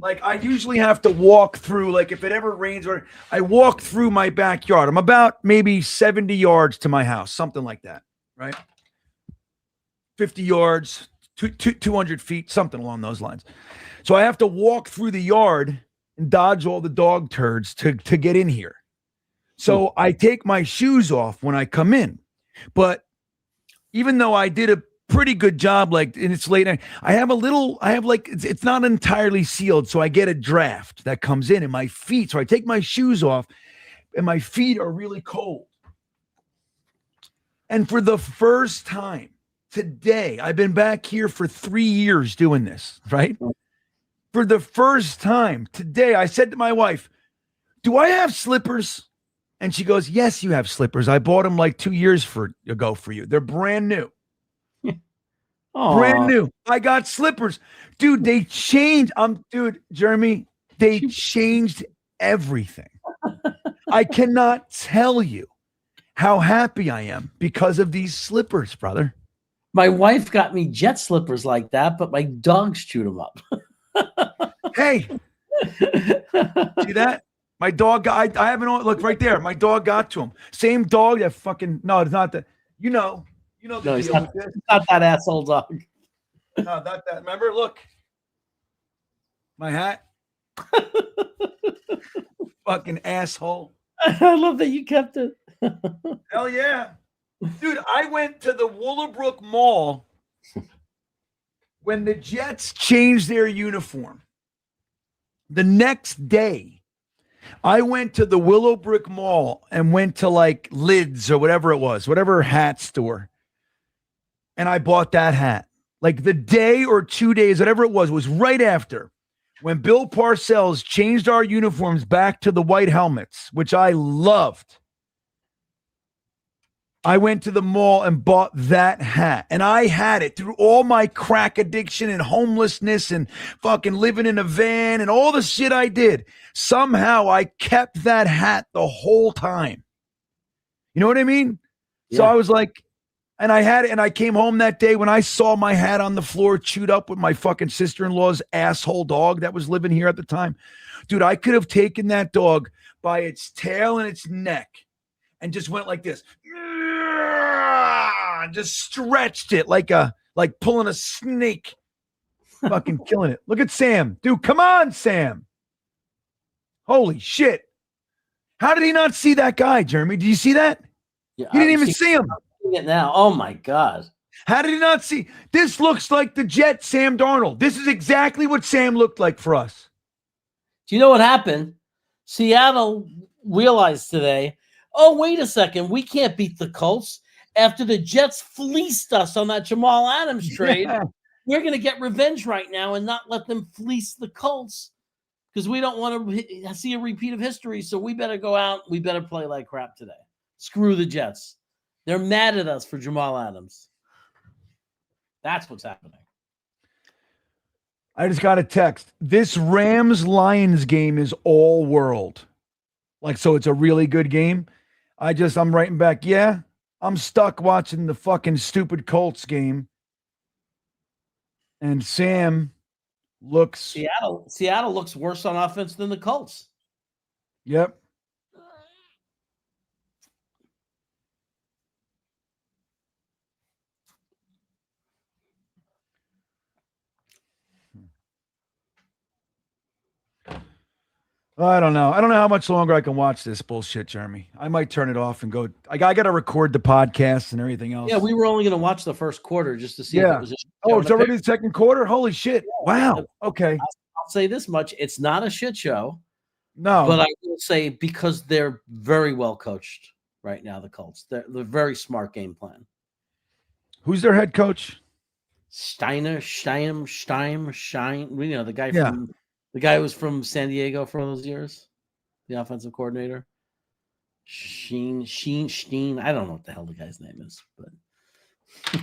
I usually have to walk through, if it ever rains, or I walk through my backyard. I'm about maybe 70 yards to my house, something like that, right? 50 yards, 200 feet, something along those lines. So I have to walk through the yard and dodge all the dog turds to get in here. So I take my shoes off when I come in. But even though I did a pretty good job, and it's late night, it's not entirely sealed. So I get a draft that comes in my feet. So I take my shoes off and my feet are really cold. And for the first time today, I've been back here for 3 years doing this, right? For the first time today, I said to my wife, do I have slippers? And she goes, yes, you have slippers. I bought them 2 years ago for you. They're brand new. Brand new. I got slippers. Dude, they changed. Jeremy, they changed everything. I cannot tell you how happy I am because of these slippers, brother. My wife got me jet slippers like that, but my dogs chewed them up. Hey, see that? My dog got, I haven't, look right there. My dog got to him. Same dog that fucking, no, it's not that. No, it's not that asshole dog. No, not that. Remember, look. My hat. Fucking asshole. I love that you kept it. Hell yeah. Dude, I went to the Willowbrook Mall when the Jets changed their uniform. The next day, I went to the Willowbrook Mall and went to Lids or whatever it was, whatever hat store. And I bought that hat. The day or 2 days, whatever it was right after when Bill Parcells changed our uniforms back to the white helmets, which I loved. I went to the mall and bought that hat, and I had it through all my crack addiction and homelessness and fucking living in a van and all the shit I did. Somehow I kept that hat the whole time. You know what I mean? Yeah. So I was like, And I came home that day when I saw my hat on the floor chewed up with my fucking sister-in-law's asshole dog that was living here at the time. Dude, I could have taken that dog by its tail and its neck and just went like this. Just stretched it like pulling a snake. Fucking killing it. Look at Sam. Dude, come on, Sam. Holy shit. How did he not see that guy, Jeremy? Did you see that? Yeah, he didn't even see him. It now. Oh my God. How did he not see? This looks like the Jet Sam Darnold. This is exactly what Sam looked like for us. Do you know what happened? Seattle realized today, oh, wait a second. We can't beat the Colts. After the Jets fleeced us on that Jamal Adams trade, we're going to get revenge right now and not let them fleece the Colts because we don't want to see a repeat of history. So we better go out. We better play like crap today. Screw the Jets. They're mad at us for Jamal Adams. That's what's happening. I just got a text. This Rams-Lions game is all world. So it's a really good game. I'm writing back, yeah, I'm stuck watching the fucking stupid Colts game. And Sam looks... Seattle looks worse on offense than the Colts. Yep. I don't know. I don't know how much longer I can watch this bullshit, Jeremy. I might turn it off and go. I got to record the podcast and everything else. Yeah, we were only going to watch the first quarter just to see if it was it's already the second quarter? Holy shit. Yeah. Wow. Okay. I'll say this much. It's not a shit show. No. But I will say because they're very well coached right now, the Colts. They're very smart game plan. Who's their head coach? Stein. You know, the guy from... The guy who was from San Diego for all those years, the offensive coordinator. Sheen. I don't know what the hell the guy's name is, but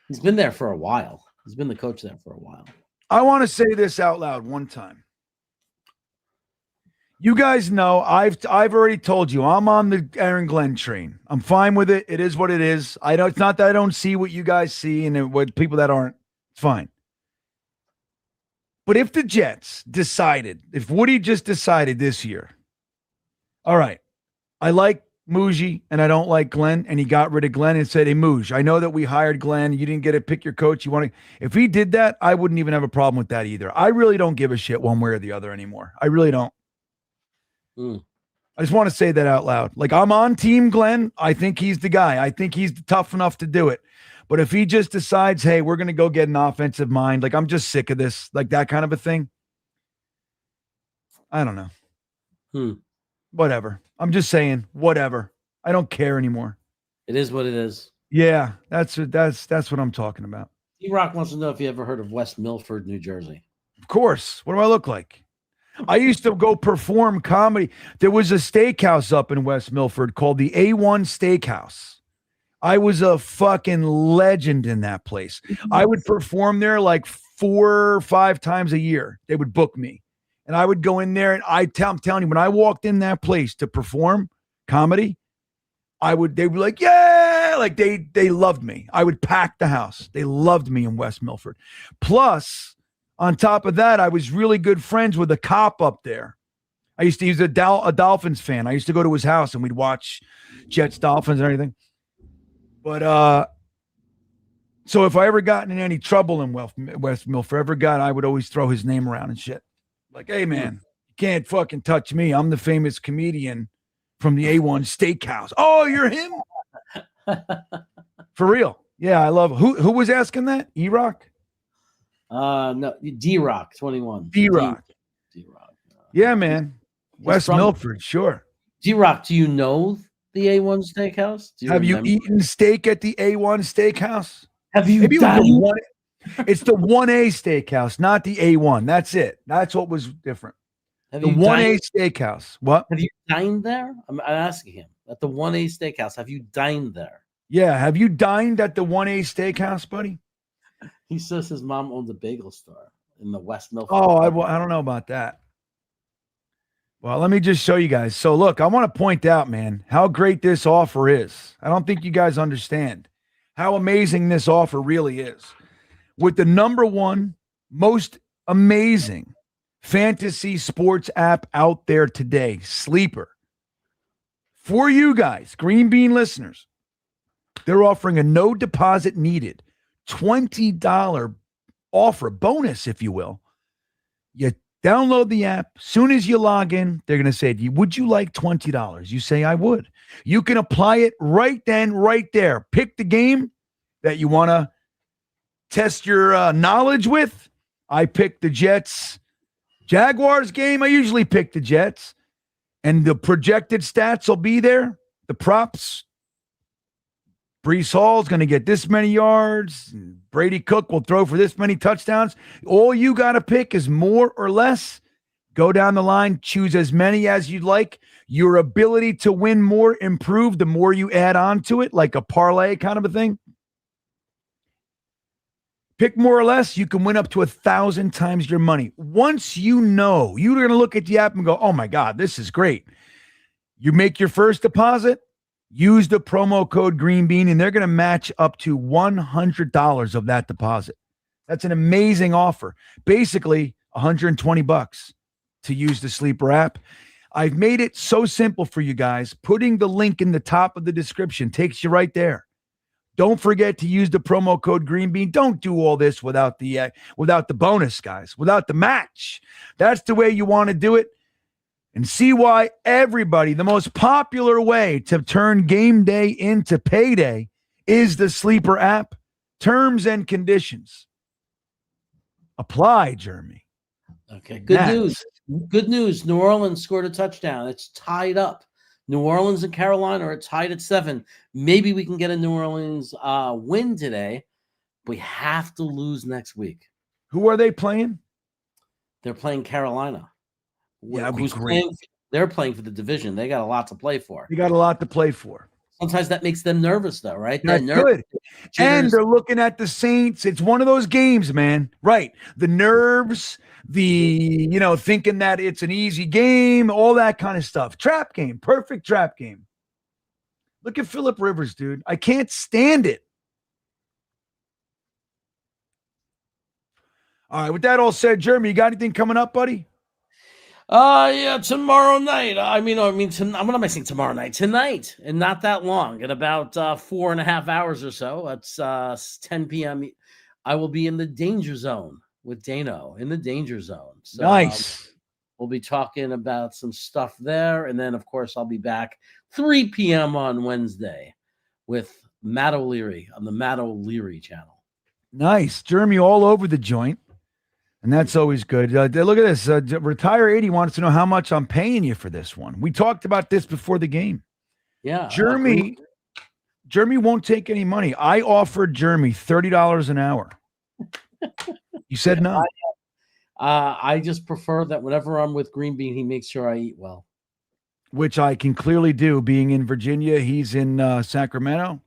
he's been there for a while. He's been the coach there for a while. I want to say this out loud one time. You guys know I've already told you I'm on the Aaron Glenn train. I'm fine with it. It is what it is. It's not that I don't see what you guys see and what people that aren't. It's fine. But if the Jets decided, if Woody just decided this year, all right, I like Muji and I don't like Glenn, and he got rid of Glenn and said, hey, Muj, I know that we hired Glenn. You didn't get to pick your coach. If he did that, I wouldn't even have a problem with that either. I really don't give a shit one way or the other anymore. I really don't. I just want to say that out loud. I'm on Team Glenn. I think he's the guy. I think he's tough enough to do it. But if he just decides, hey, we're going to go get an offensive mind, I'm just sick of this, that kind of a thing. I don't know. Whatever. I'm just saying, whatever. I don't care anymore. It is what it is. Yeah, that's what I'm talking about. D-Rock wants to know if you ever heard of West Milford, New Jersey. Of course. What do I look like? I used to go perform comedy. There was a steakhouse up in West Milford called the A1 Steakhouse. I was a fucking legend in that place. I would perform there 4 or 5 times a year. They would book me. And I would go in there and I'm telling you, when I walked in that place to perform comedy, they would be like, yeah, they loved me. I would pack the house. They loved me in West Milford. Plus, on top of that, I was really good friends with a cop up there. He was a Dolphins fan. I used to go to his house and we'd watch Jets, Dolphins, and everything. But so if I ever got in any trouble in West Milford, I would always throw his name around and shit. Hey man, you can't fucking touch me. I'm the famous comedian from the A1 Steakhouse. Oh, you're him? For real. Yeah, I love it. Who was asking that? E-Rock? No, D-Rock 21. D-Rock. Yeah, man. West Milford, sure. D-Rock, do you know the A1 Steakhouse? Have you eaten steak at the A1 Steakhouse? Have you done? It's the 1A Steakhouse, not the A1. That's it. That's what was different. The 1A Steakhouse. What? Have you dined there? I'm asking him. At the 1A Steakhouse, have you dined there? Yeah. Have you dined at the 1A Steakhouse, buddy? He says his mom owns a bagel store in the West Milford. Oh, I don't know about that. Well, let me just show you guys. So look, I want to point out, man, how great this offer is. I don't think you guys understand how amazing this offer really is. With the number one most amazing fantasy sports app out there today, Sleeper. For you guys, Green Bean listeners, they're offering a no deposit needed $20 offer, bonus, if you will. You download the app. Soon as you log in, they're going to say, would you like $20? You say, I would. You can apply it right then, right there. Pick the game that you want to test your knowledge with. I picked the Jets Jaguars game. I usually pick the Jets, and the projected stats will be there. The props. Brees Hall is going to get this many yards. Brady Cook will throw for this many touchdowns. All you got to pick is more or less. Go down the line, choose as many as you'd like. Your ability to win more improve the more you add on to it, like a parlay kind of a thing. Pick more or less, you can win up to 1,000 times your money. Once you know, you're going to look at the app and go, oh my God, this is great. You make your first deposit, use the promo code GREENBEAN, and they're going to match up to $100 of that deposit. That's an amazing offer. Basically, $120 to use the Sleeper app. I've made it so simple for you guys. Putting the link in the top of the description takes you right there. Don't forget to use the promo code GREENBEAN. Don't do all this without the bonus, guys, without the match. That's the way you want to do it. And see why everybody, the most popular way to turn game day into payday is the Sleeper app. Terms and conditions apply, Jeremy. Okay, good news. Good news. New Orleans scored a touchdown. It's tied up. New Orleans and Carolina are tied at 7. Maybe we can get a New Orleans win today. We have to lose next week. Who are they playing? They're playing Carolina. Yeah, that'd be great. They're playing for the division. They got a lot to play for. They got a lot to play for. Sometimes that makes them nervous, though, right? That's good. And they're looking at the Saints. It's one of those games, man. Right. The nerves, thinking that it's an easy game, all that kind of stuff. Trap game. Perfect trap game. Look at Phillip Rivers, dude. I can't stand it. All right. With that all said, Jeremy, you got anything coming up, buddy? Yeah, tomorrow night. I'm not saying tomorrow night. Tonight, and not that long. In about 4.5 hours or so. That's 10 p.m. I will be in the danger zone with Dano in the danger zone. So, nice. We'll be talking about some stuff there, and then of course I'll be back 3 p.m. on Wednesday with Matt O'Leary on the Matt O'Leary channel. Nice, Jeremy, all over the joint. And that's always good. Look at this. Retire 80 wants to know how much I'm paying you for this one. We talked about this before the game. Yeah. Jeremy won't take any money. I offered Jeremy $30 an hour. You said no. I just prefer that whenever I'm with Green Bean, he makes sure I eat well. Which I can clearly do. Being in Virginia, he's in Sacramento.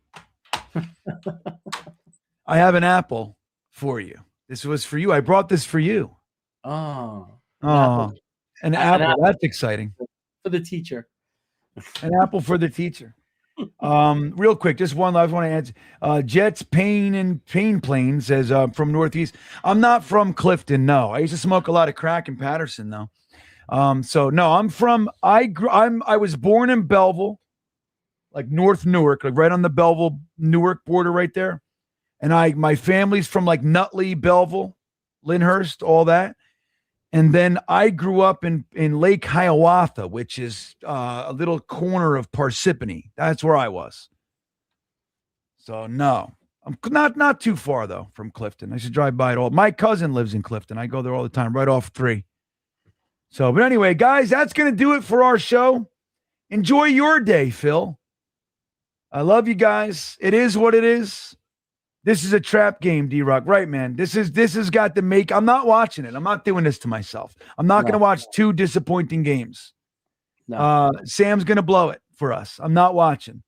I have an apple for you. This was for you. I brought this for you. Oh, an apple. That's exciting. For the teacher. An apple for the teacher. Real quick, just one last one to answer. Jets Pain Plain says from Northeast. I'm not from Clifton. No, I used to smoke a lot of crack in Patterson though. So no, I was born in Belleville, like North Newark, like right on the Belleville Newark border right there. And my family's from like Nutley, Belleville, Lyndhurst, all that. And then I grew up in Lake Hiawatha, which is a little corner of Parsippany. That's where I was. So no, I'm not too far though from Clifton. I should drive by it all. My cousin lives in Clifton. I go there all the time, right off 3. So, but anyway, guys, that's going to do it for our show. Enjoy your day, Phil. I love you guys. It is what it is. This is a trap game, D-Rock. Right, man. This has got to make – I'm not watching it. I'm not doing this to myself. I'm not going to watch 2 disappointing games. No. Sam's going to blow it for us. I'm not watching.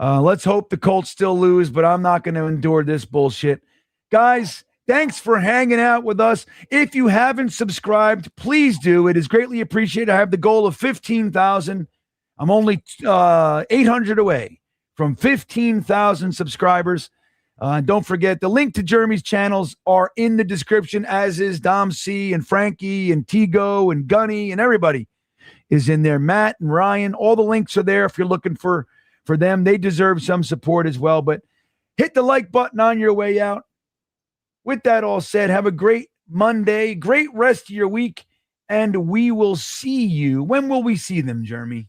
Let's hope the Colts still lose, but I'm not going to endure this bullshit. Guys, thanks for hanging out with us. If you haven't subscribed, please do. It is greatly appreciated. I have the goal of 15,000. I'm only 800 away from 15,000 subscribers. Don't forget, the link to Jeremy's channels are in the description, as is Dom C and Frankie and Tigo and Gunny, and everybody is in there. Matt and Ryan, all the links are there if you're looking for them. They deserve some support as well. But hit the like button on your way out. With that all said, have a great Monday, great rest of your week, and we will see you. When will we see them, Jeremy?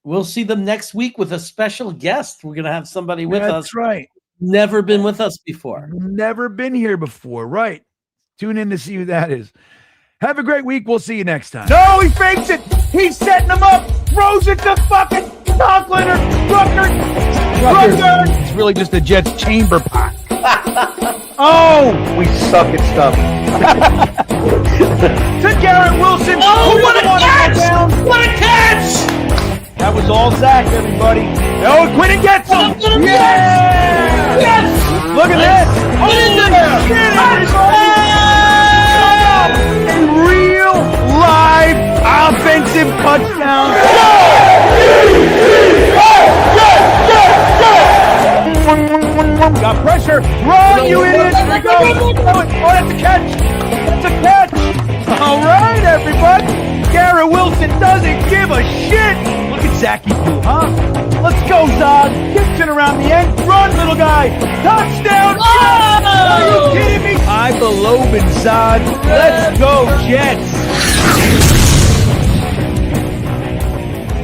We'll see them next week with a special guest. We're going to have somebody with us. That's right. Never been with us before. Never been here before. Right. Tune in to see who that is. Have a great week. We'll see you next time. No, he fakes it. He's setting him up. Throws it to fucking Conklin or Rucker. It's really just a Jets chamber pot. Oh, we suck at stuff. To Garrett Wilson. Oh, what a catch! What a catch! That was all Zach, everybody. Oh, Quinn gets him. Yes! Yes! Look at that. Oh, a real live offensive touchdown. Got pressure. Run, you idiot. Here we go. Oh, that's a catch. That's a catch. All right, everybody. Garrett Wilson doesn't give a shit. Look at Zachy Poo, huh? Let's go, Zod. Gets it around the end. Run, little guy. Touchdown. Oh! Are you kidding me? I believe in Zod. Let's go, Jets.